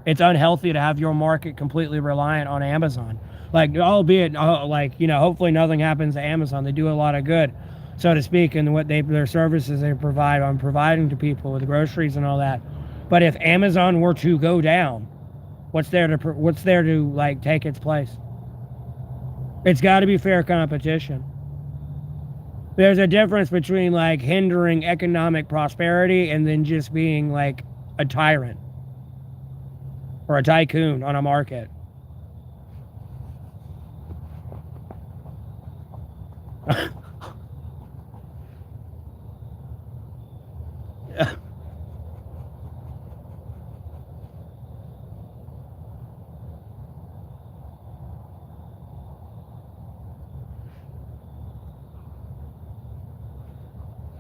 It's unhealthy to have your market completely reliant on Amazon. Like, albeit, like, you know, hopefully nothing happens to Amazon. They do a lot of good, so to speak, in what their services they provide on providing to people with groceries and all that. But if Amazon were to go down, what's there to like take its place? It's got to be fair competition. There's a difference between like hindering economic prosperity and then just being like a tyrant or a tycoon on a market.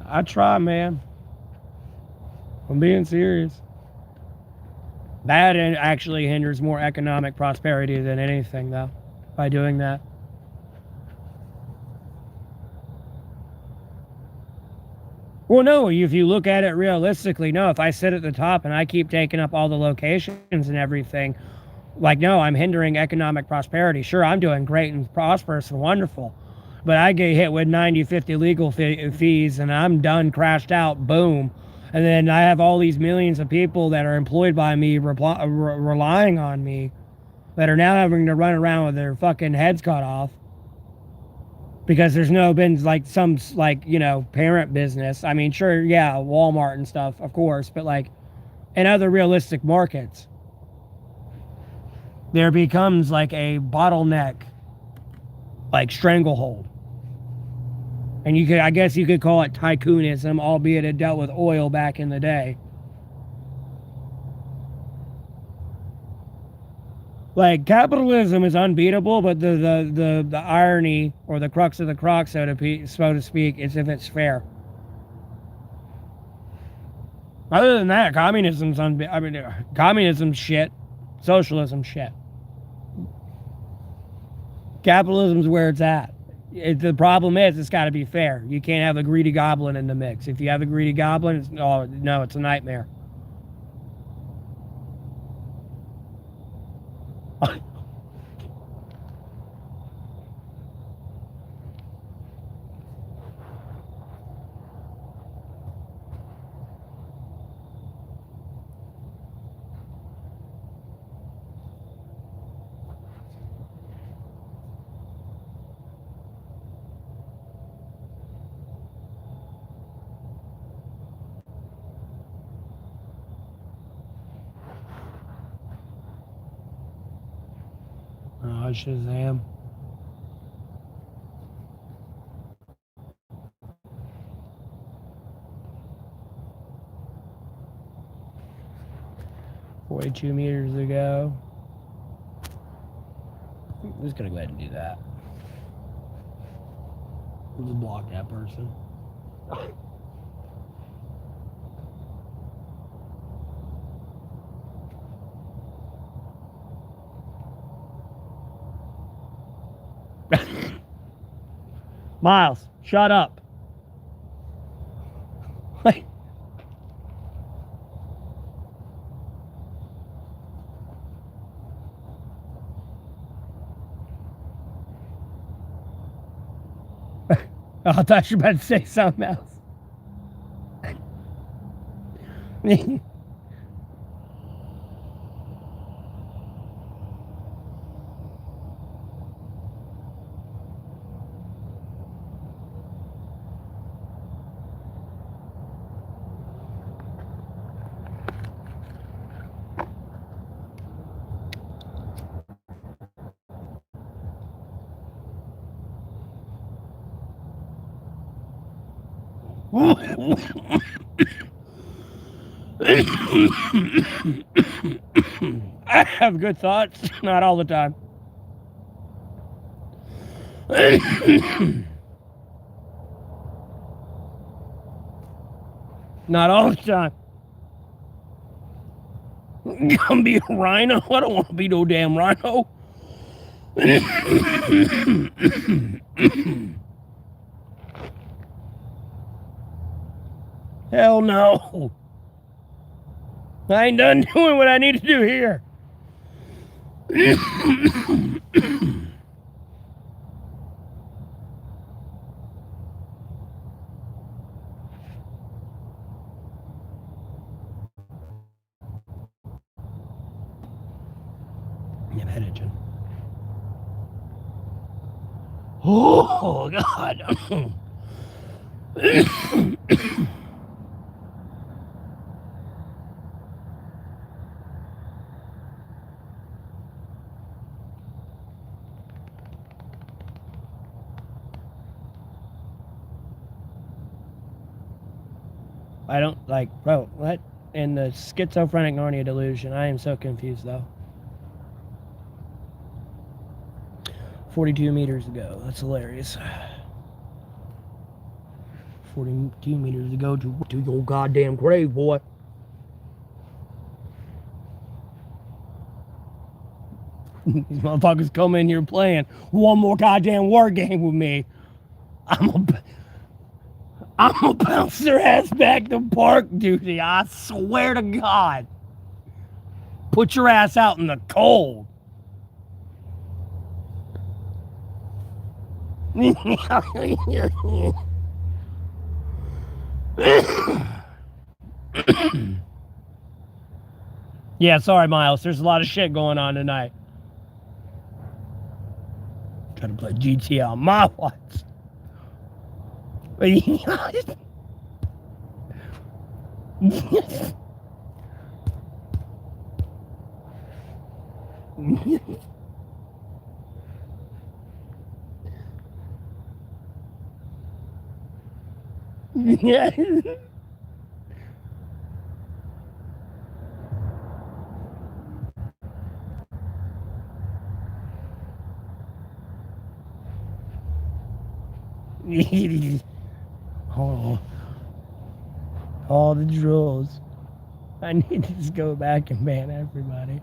I try, man. I'm being serious. That actually hinders more economic prosperity than anything, though, by doing that. Well, no, if you look at it realistically, no, if I sit at the top and I keep taking up all the locations and everything, like, no, I'm hindering economic prosperity. Sure, I'm doing great and prosperous and wonderful, but I get hit with 90, 50 legal fees and I'm done, crashed out, boom. And then I have all these millions of people that are employed by me, relying on me, that are now having to run around with their fucking heads cut off because there's been like some, like, you know, parent business. I mean, sure, yeah, Walmart and stuff, of course, but like in other realistic markets, there becomes like a bottleneck, like stranglehold. And I guess you could call it tycoonism, albeit it dealt with oil back in the day. Like, capitalism is unbeatable, but the irony or the crux of the crock, so to speak, is if it's fair. Other than that, communism's shit, socialism's shit. Capitalism's where it's at. The problem is it's got to be fair. You can't have a greedy goblin in the mix. If you have a greedy goblin, it's a nightmare. Shazam. $42 meters to go. I'm just gonna go ahead and do that. We'll just block that person. Miles, shut up. Oh, I thought you were about to say something else. I have good thoughts, not all the time. Not all the time. You gonna be a rhino? I don't want to be no damn rhino. Hell no. I ain't done doing what I need to do here. I'm head itching. Oh, God. I don't like, bro, what in the schizophrenic Narnia delusion? I am so confused though. 42 meters to go. That's hilarious. 42 meters to go to your goddamn grave, boy. These motherfuckers come in here playing one more goddamn word game with me. I'm gonna bounce their ass back to park duty. I swear to God. Put your ass out in the cold. Yeah, sorry, Miles. There's a lot of shit going on tonight. Trying to play GTA on my watch. Yeah. Oh, all the drills. I need to just go back and ban everybody.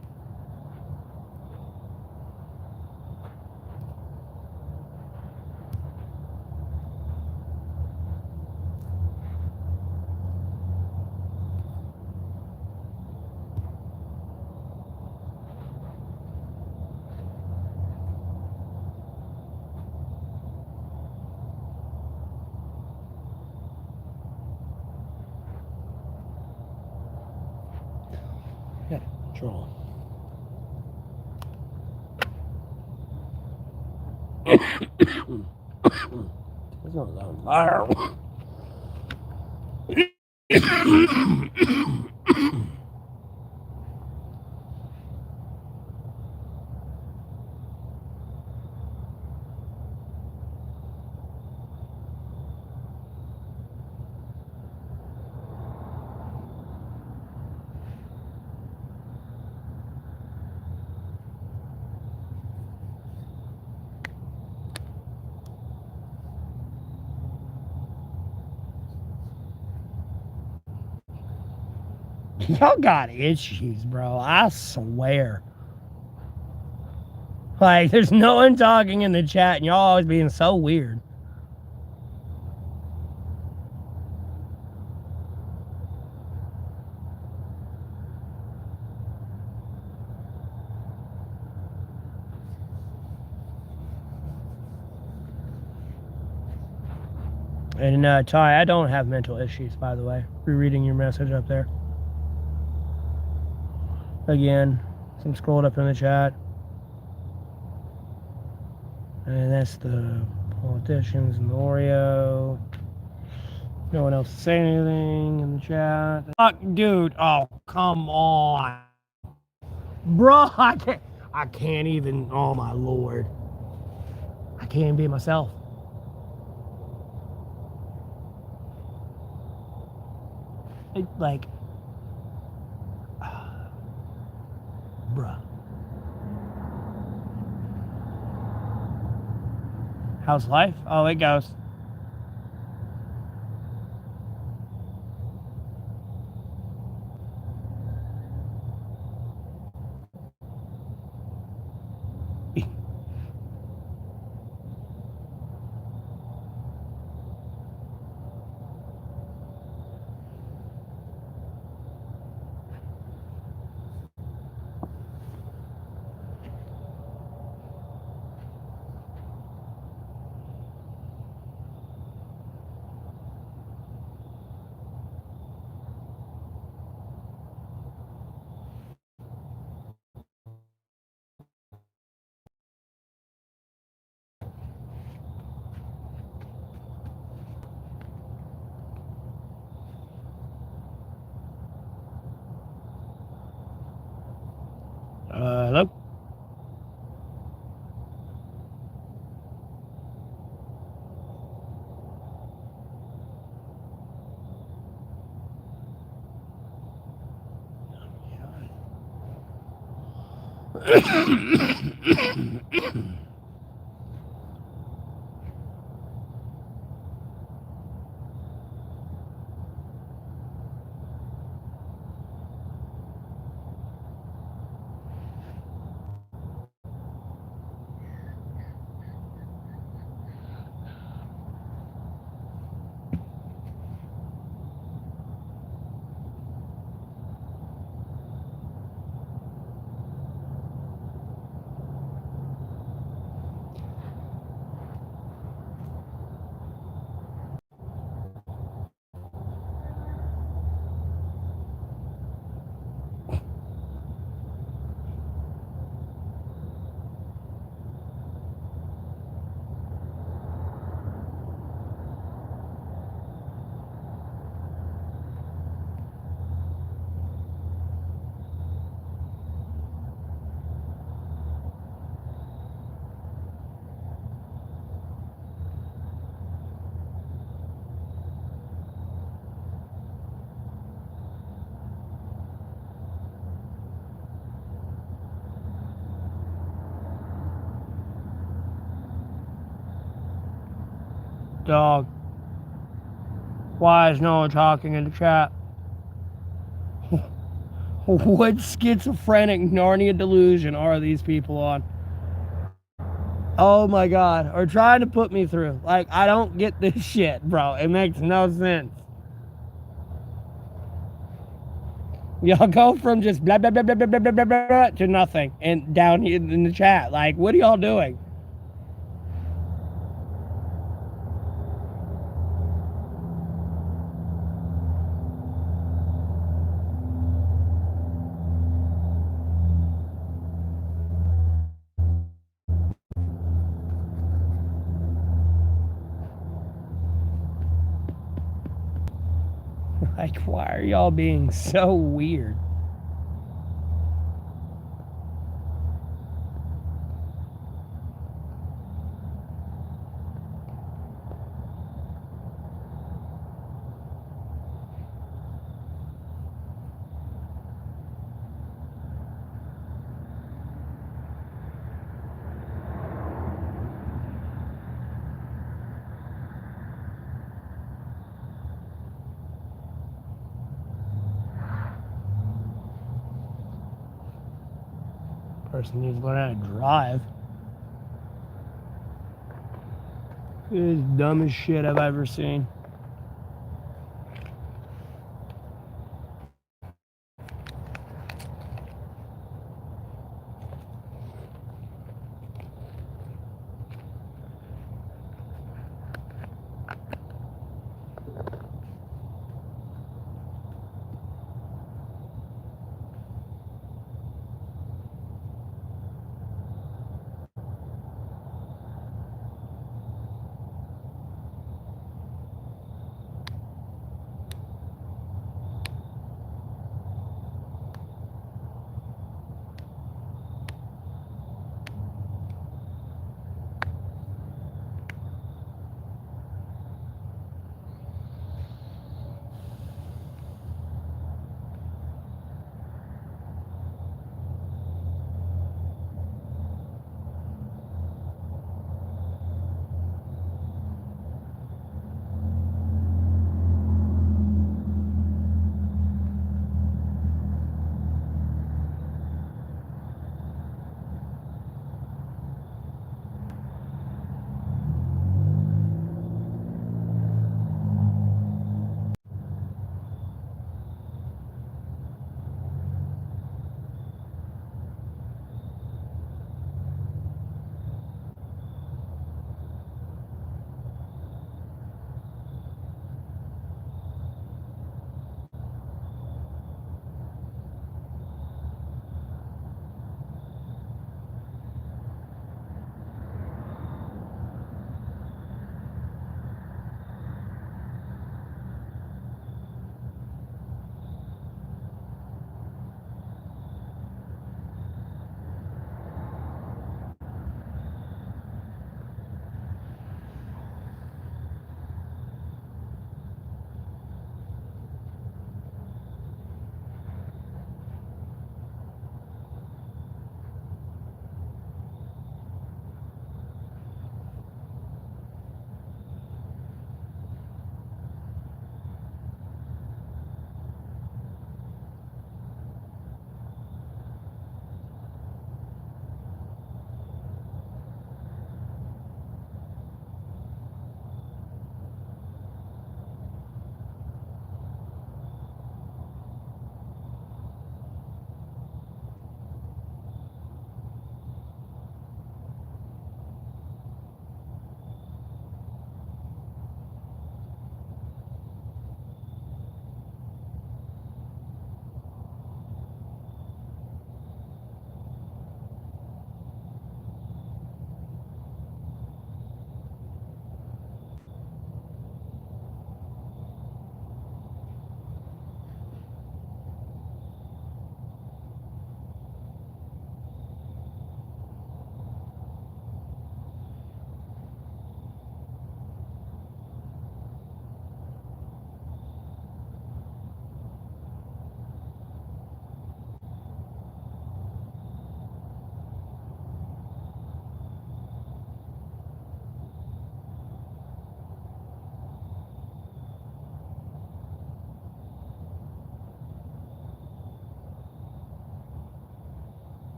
Yeah, control. There's no loud fire. Y'all got issues, bro. I swear. Like, there's no one talking in the chat, and y'all always being so weird. And Ty, I don't have mental issues, by the way. Rereading your message up there. Again, some scrolled up in the chat. And that's the politicians and the Oreo. No one else is saying anything in the chat. Fuck, dude. Oh, come on. Bro, I can't even. Oh, my Lord. I can't even be myself. Like, bruh. How's life? Oh, it goes. Hello? Dog. Why is no one talking in the chat? What schizophrenic Narnia delusion are these people on? Oh my god. Or trying to put me through. Like, I don't get this shit, bro. It makes no sense. Y'all go from just blah, blah, blah, blah, blah, blah, blah, blah, blah, to nothing. And down here in the chat. Like, what are y'all doing? Like, why are y'all being so weird? person needs to learn how to drive. It's the dumbest shit I've ever seen.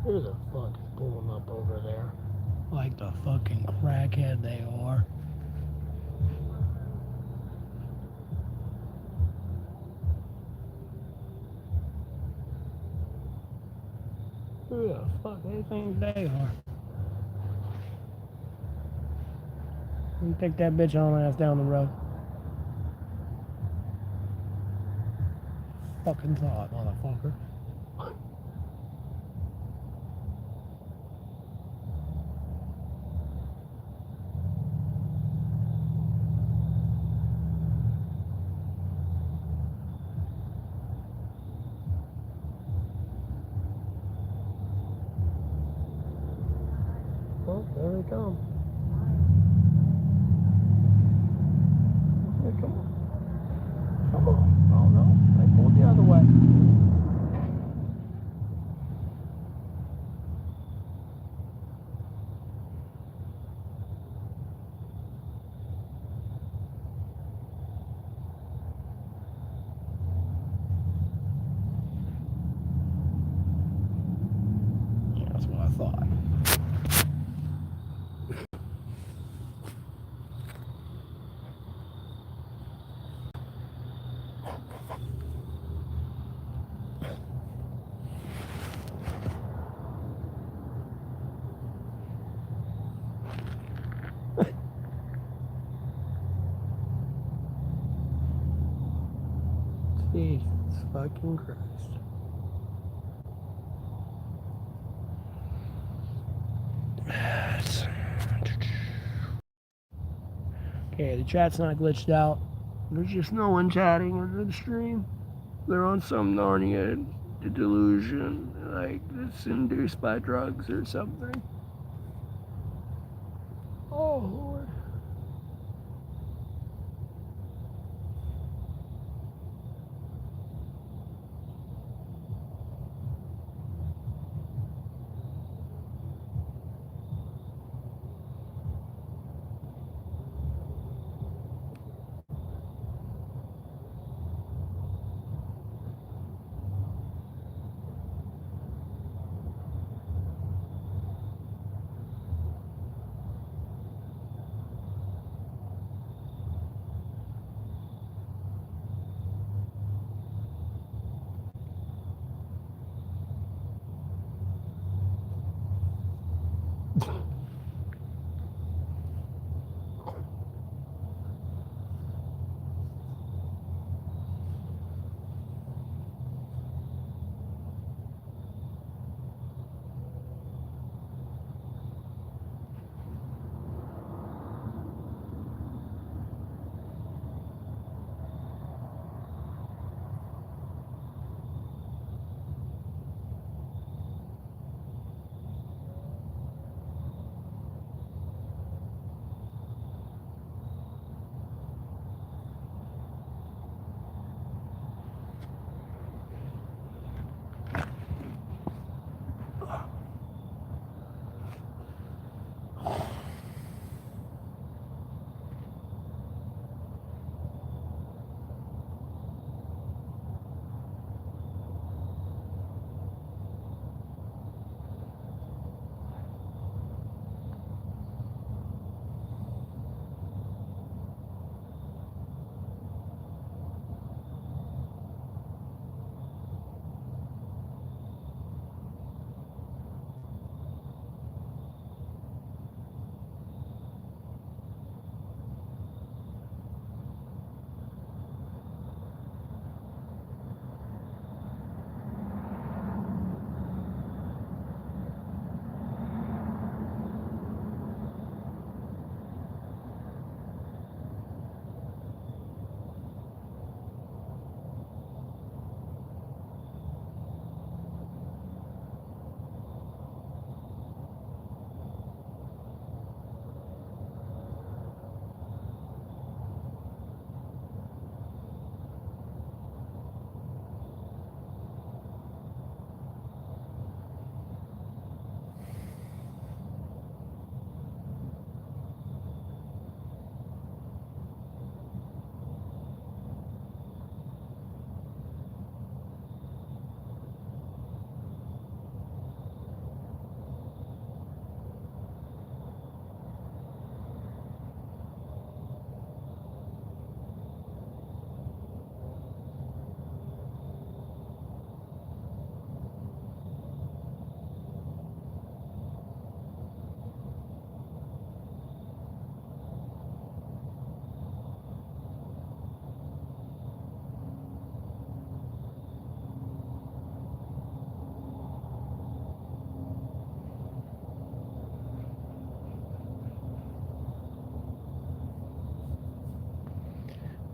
Who the fuck is pulling up over there? Like the fucking crackhead they are. Who the fuck they think they are? You take that bitch on ass down the road. Fucking thought, motherfucker. Well, there they come. Yeah, come on. Come on. Oh no, they pulled the other way. Yeah, that's what I thought. Jesus fucking Christ. Okay, the chat's not glitched out. There's just no one chatting under the stream. They're on some Narnia delusion, like it's induced by drugs or something. Oh Lord.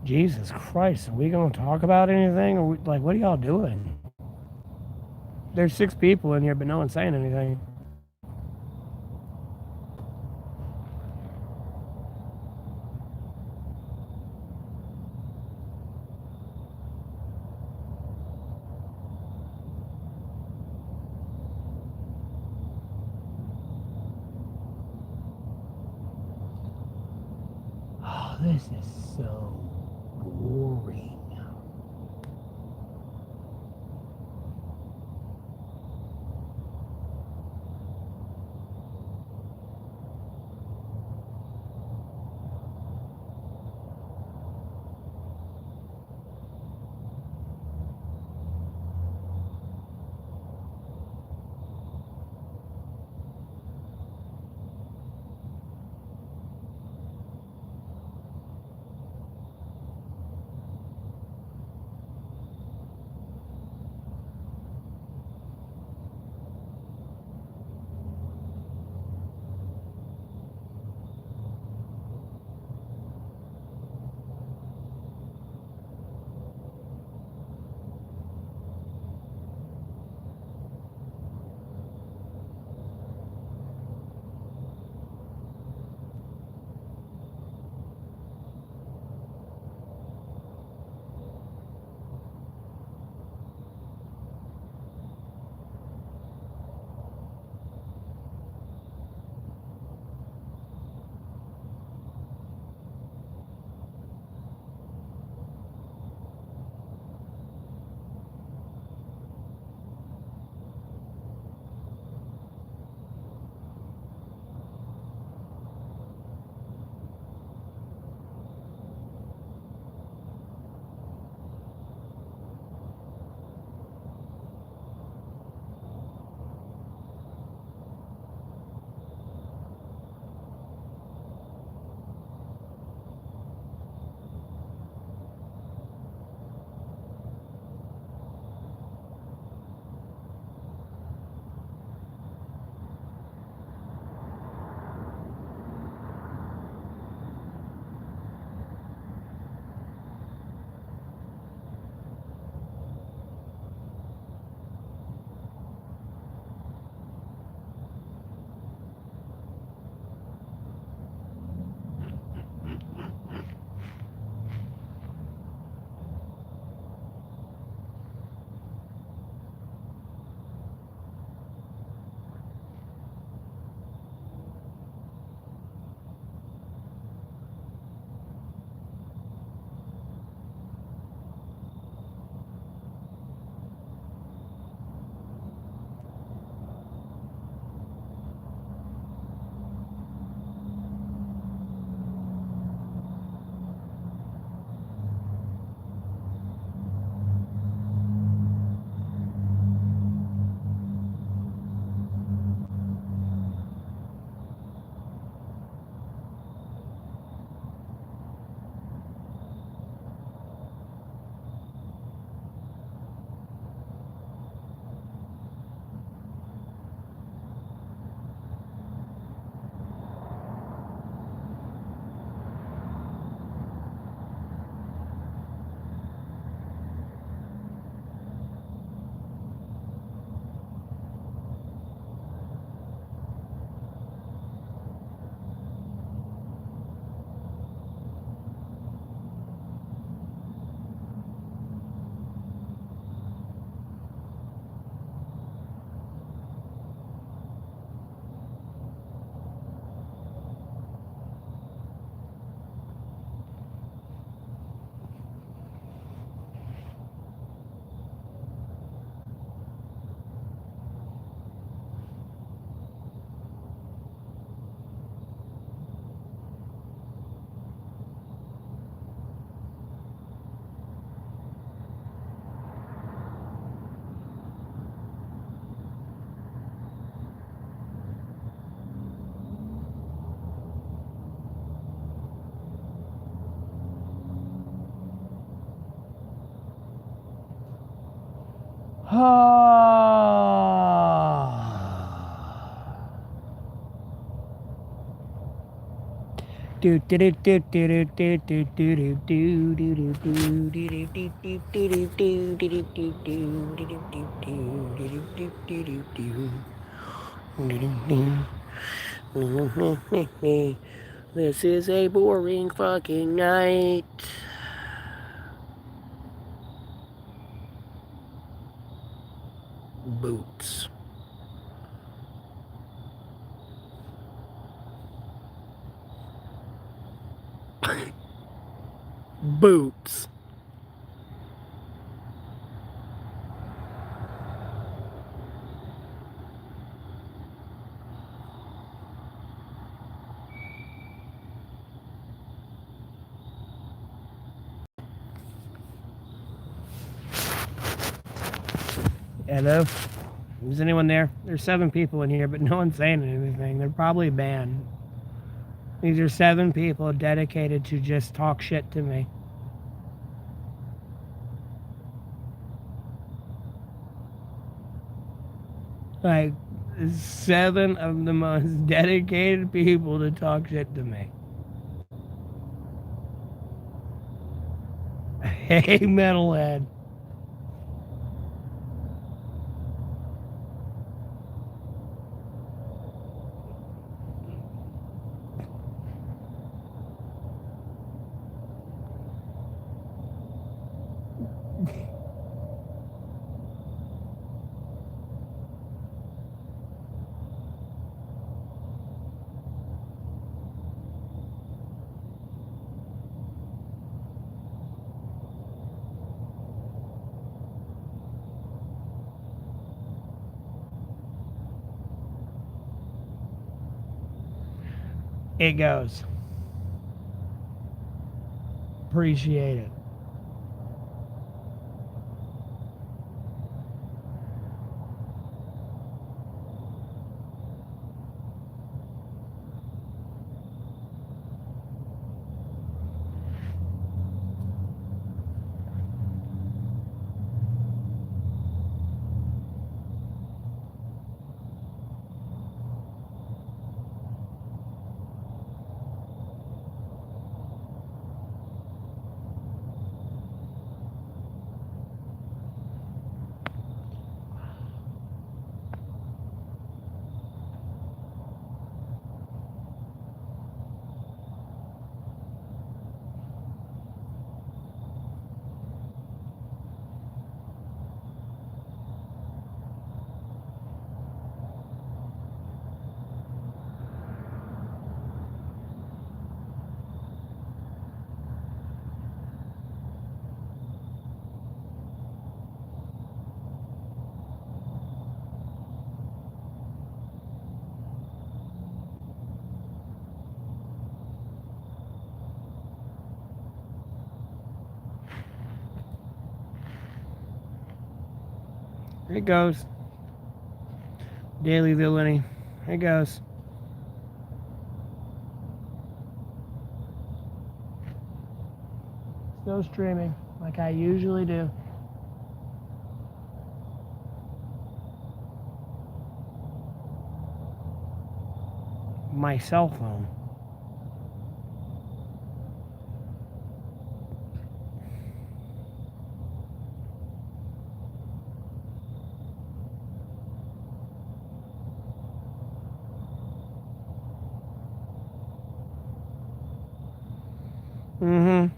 Jesus Christ, are we going to talk about anything? Or like, what are y'all doing? There's 6 people in here, but no one's saying anything. Oh, this is so boring. This is a boring fucking night. Boots. Boots. Hello? Is anyone there? There's 7 people in here, but no one's saying anything. They're probably banned. These are 7 people dedicated to just talk shit to me. Like, 7 of the most dedicated people to talk shit to me. Hey, metalhead. It goes. Appreciate it. Here it goes. Daily villainy. Here it goes. Still streaming, like I usually do. My cell phone. Mm-hmm.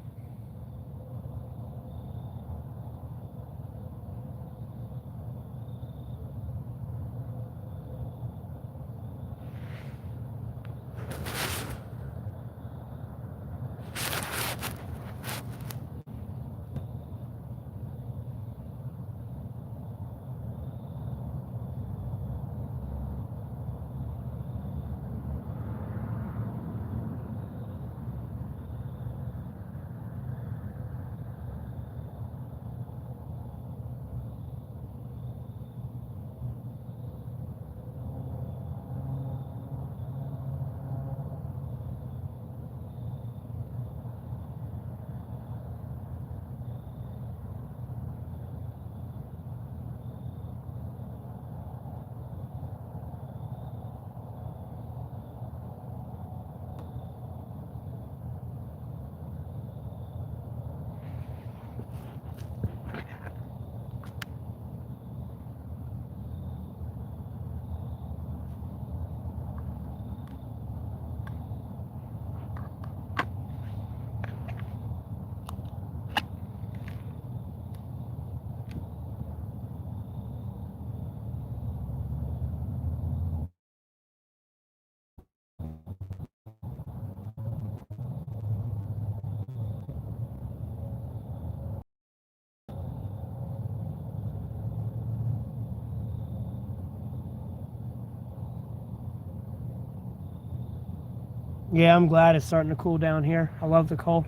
Yeah, I'm glad it's starting to cool down here. I love the cold.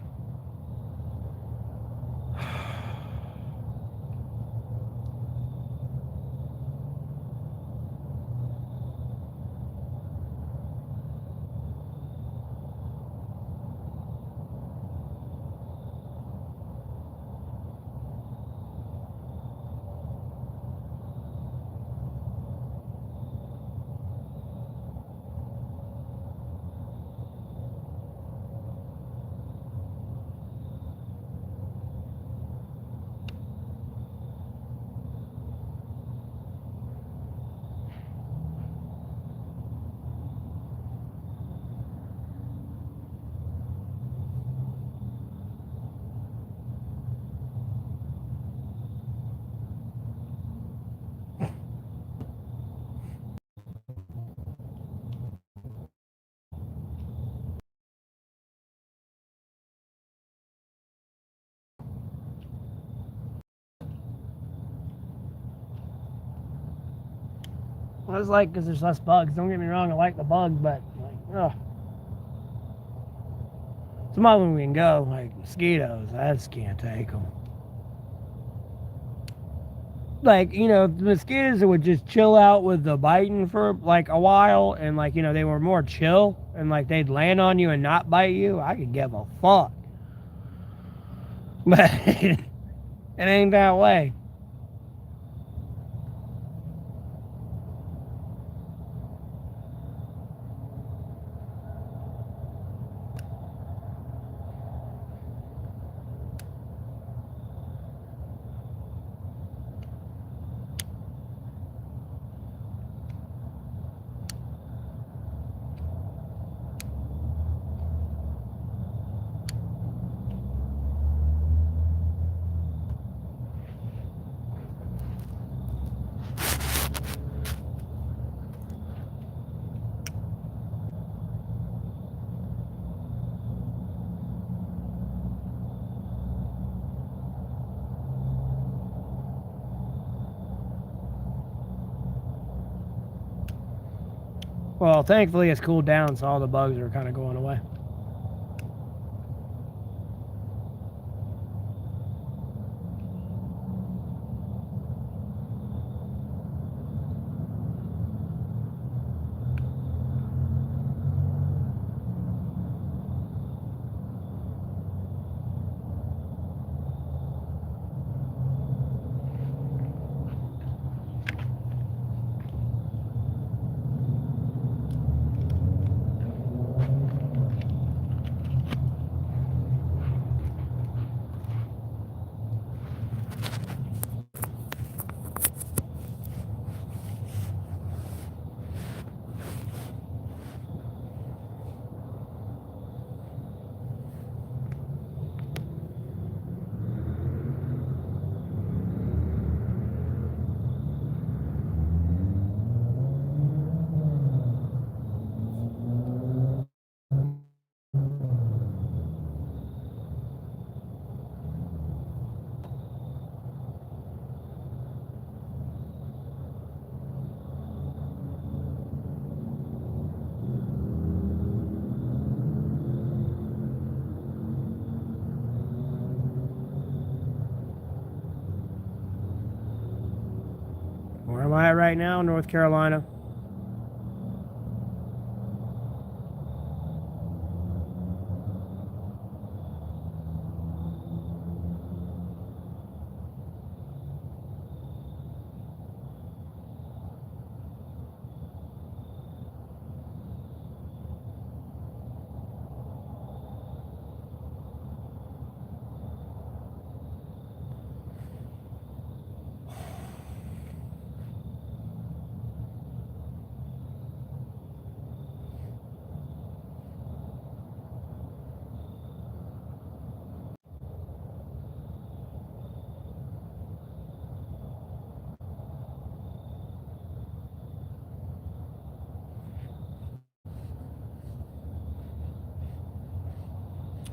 I was like, because there's less bugs. Don't get me wrong, I like the bugs, but like, ugh. Some of them we can go, like mosquitoes. I just can't take them. Like, you know, the mosquitoes that would just chill out with the biting for like a while, and like, you know, they were more chill, and like they'd land on you and not bite you. I could give a fuck. But it ain't that way. Well, thankfully it's cooled down, so all the bugs are kind of going away. Where am I at right now? North Carolina.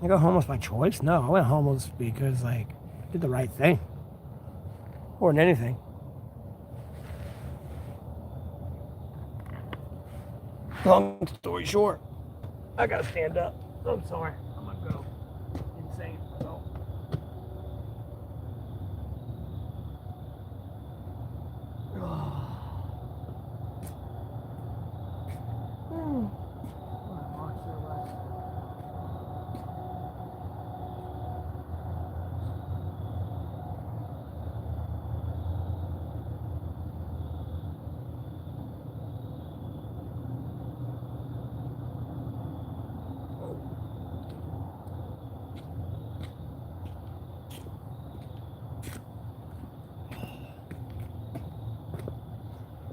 I go homeless by choice? No, I went homeless because like I did the right thing. More than anything. Long story short. I gotta stand up. I'm sorry. I'm gonna go insane. So.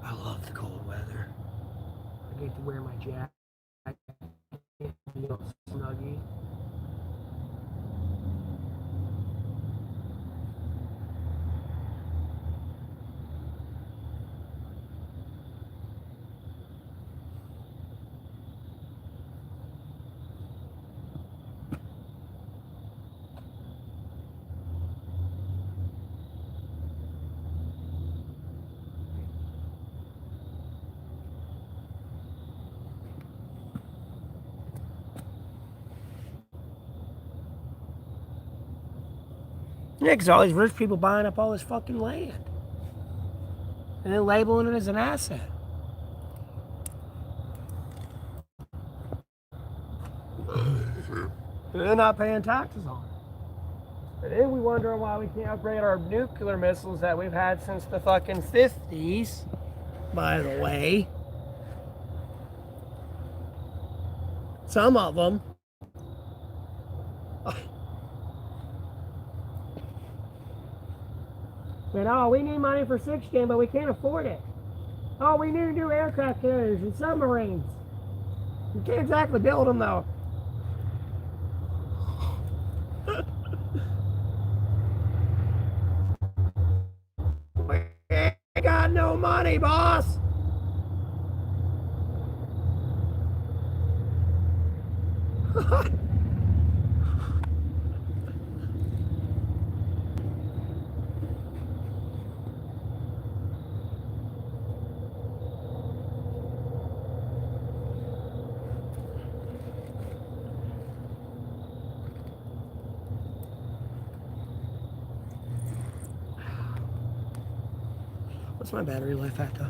I love the cold weather. I get to wear my jacket, feel snuggy. Yeah, because all these rich people buying up all this fucking land and then labeling it as an asset. They're not paying taxes on it. And then we wonder why we can't upgrade our nuclear missiles that we've had since the fucking 50s, by the way. Some of them. But oh, we need money for 6 but we can't afford it. Oh, we need new aircraft carriers and submarines. You can't exactly build them though. We ain't got no money, boss. What's my battery life at though?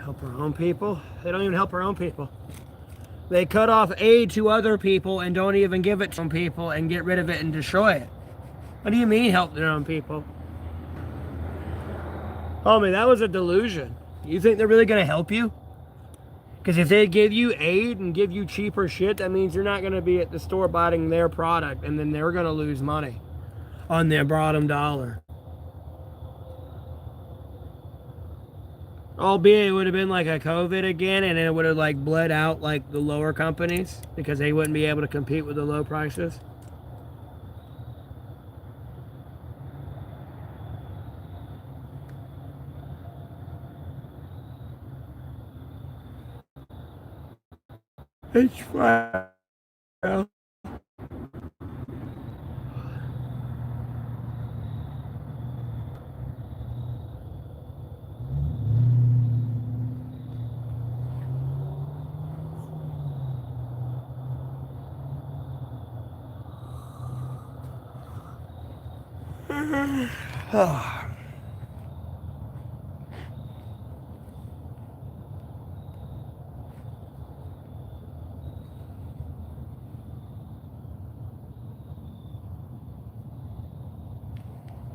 Help our own people? They don't even help our own people. They cut off aid to other people and don't even give it to some people and get rid of it and destroy it. What do you mean help their own people? Homie, that was a delusion. You think they're really going to help you? Because if they give you aid and give you cheaper shit, that means you're not going to be at the store buying their product, and then they're going to lose money on their bottom dollar. Albeit it would have been like a COVID again, and it would have like bled out like the lower companies because they wouldn't be able to compete with the low prices. It's fine.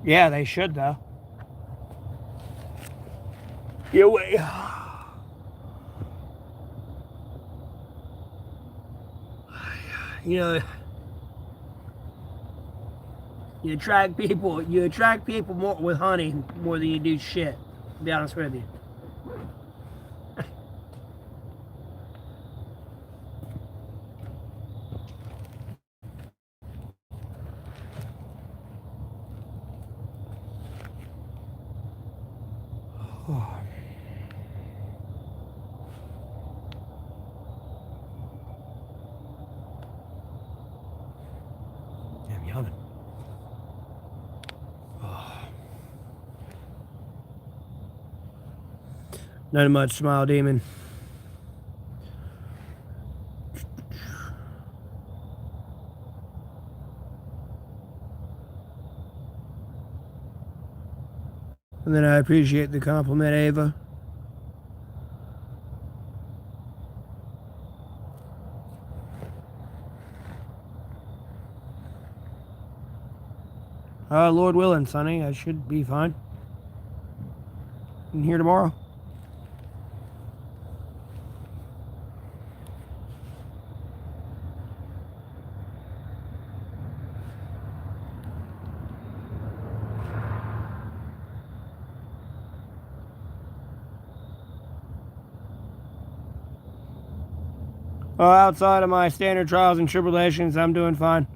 Yeah, they should though. You wait. You know, You attract people more with honey more than you do shit, to be honest with you. I'm yawning. Not much, smile demon. And then I appreciate the compliment, Ava. Lord willing, Sonny, I should be fine. I'm here tomorrow. Outside of my standard trials and tribulations, I'm doing fine.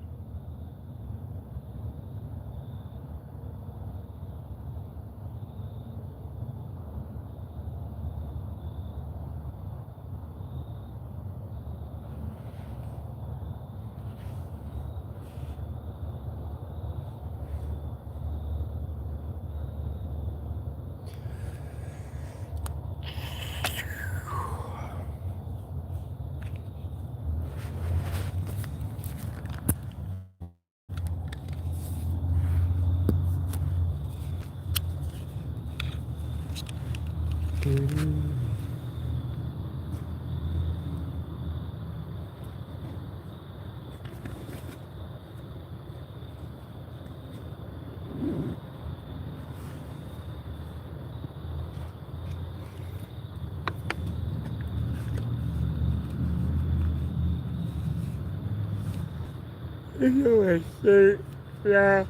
Yeah.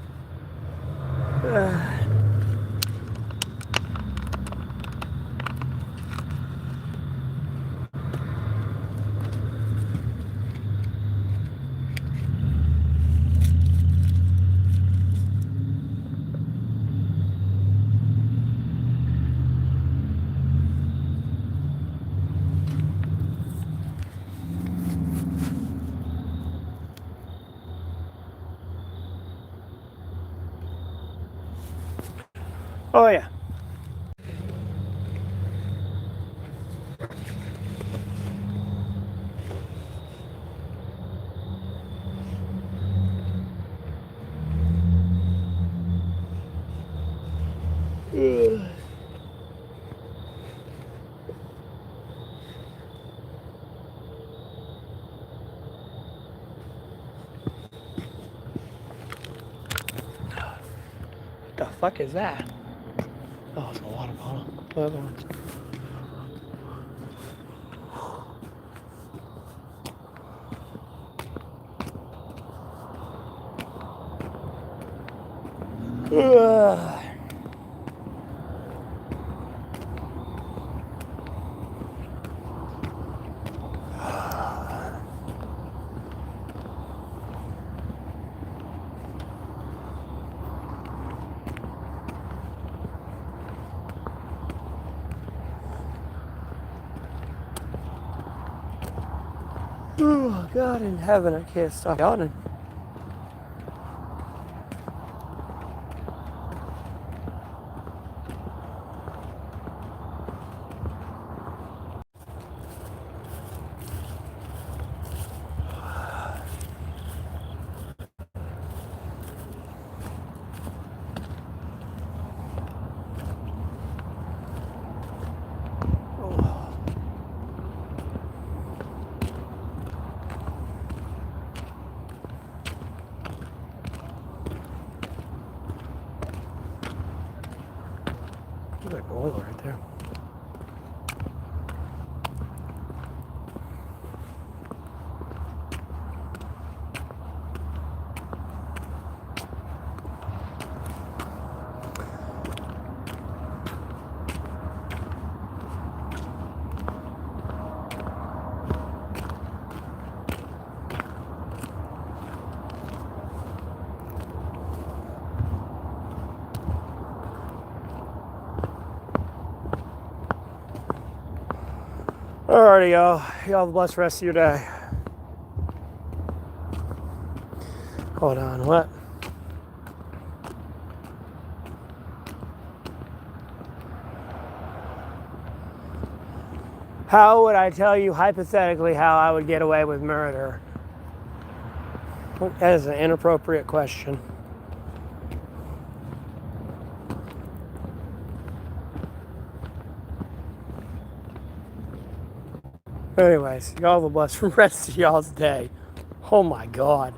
Oh, yeah. What the fuck is that? Oh, it's a water bottle. The other ones. Oh, God in heaven, I can't stop yawning. Look at that oil right there. Alrighty, y'all. Y'all have a blessed rest of your day. Hold on, what? How would I tell you hypothetically how I would get away with murder? That is an inappropriate question. Anyways, y'all have a blessed rest of y'all's day. Oh my God.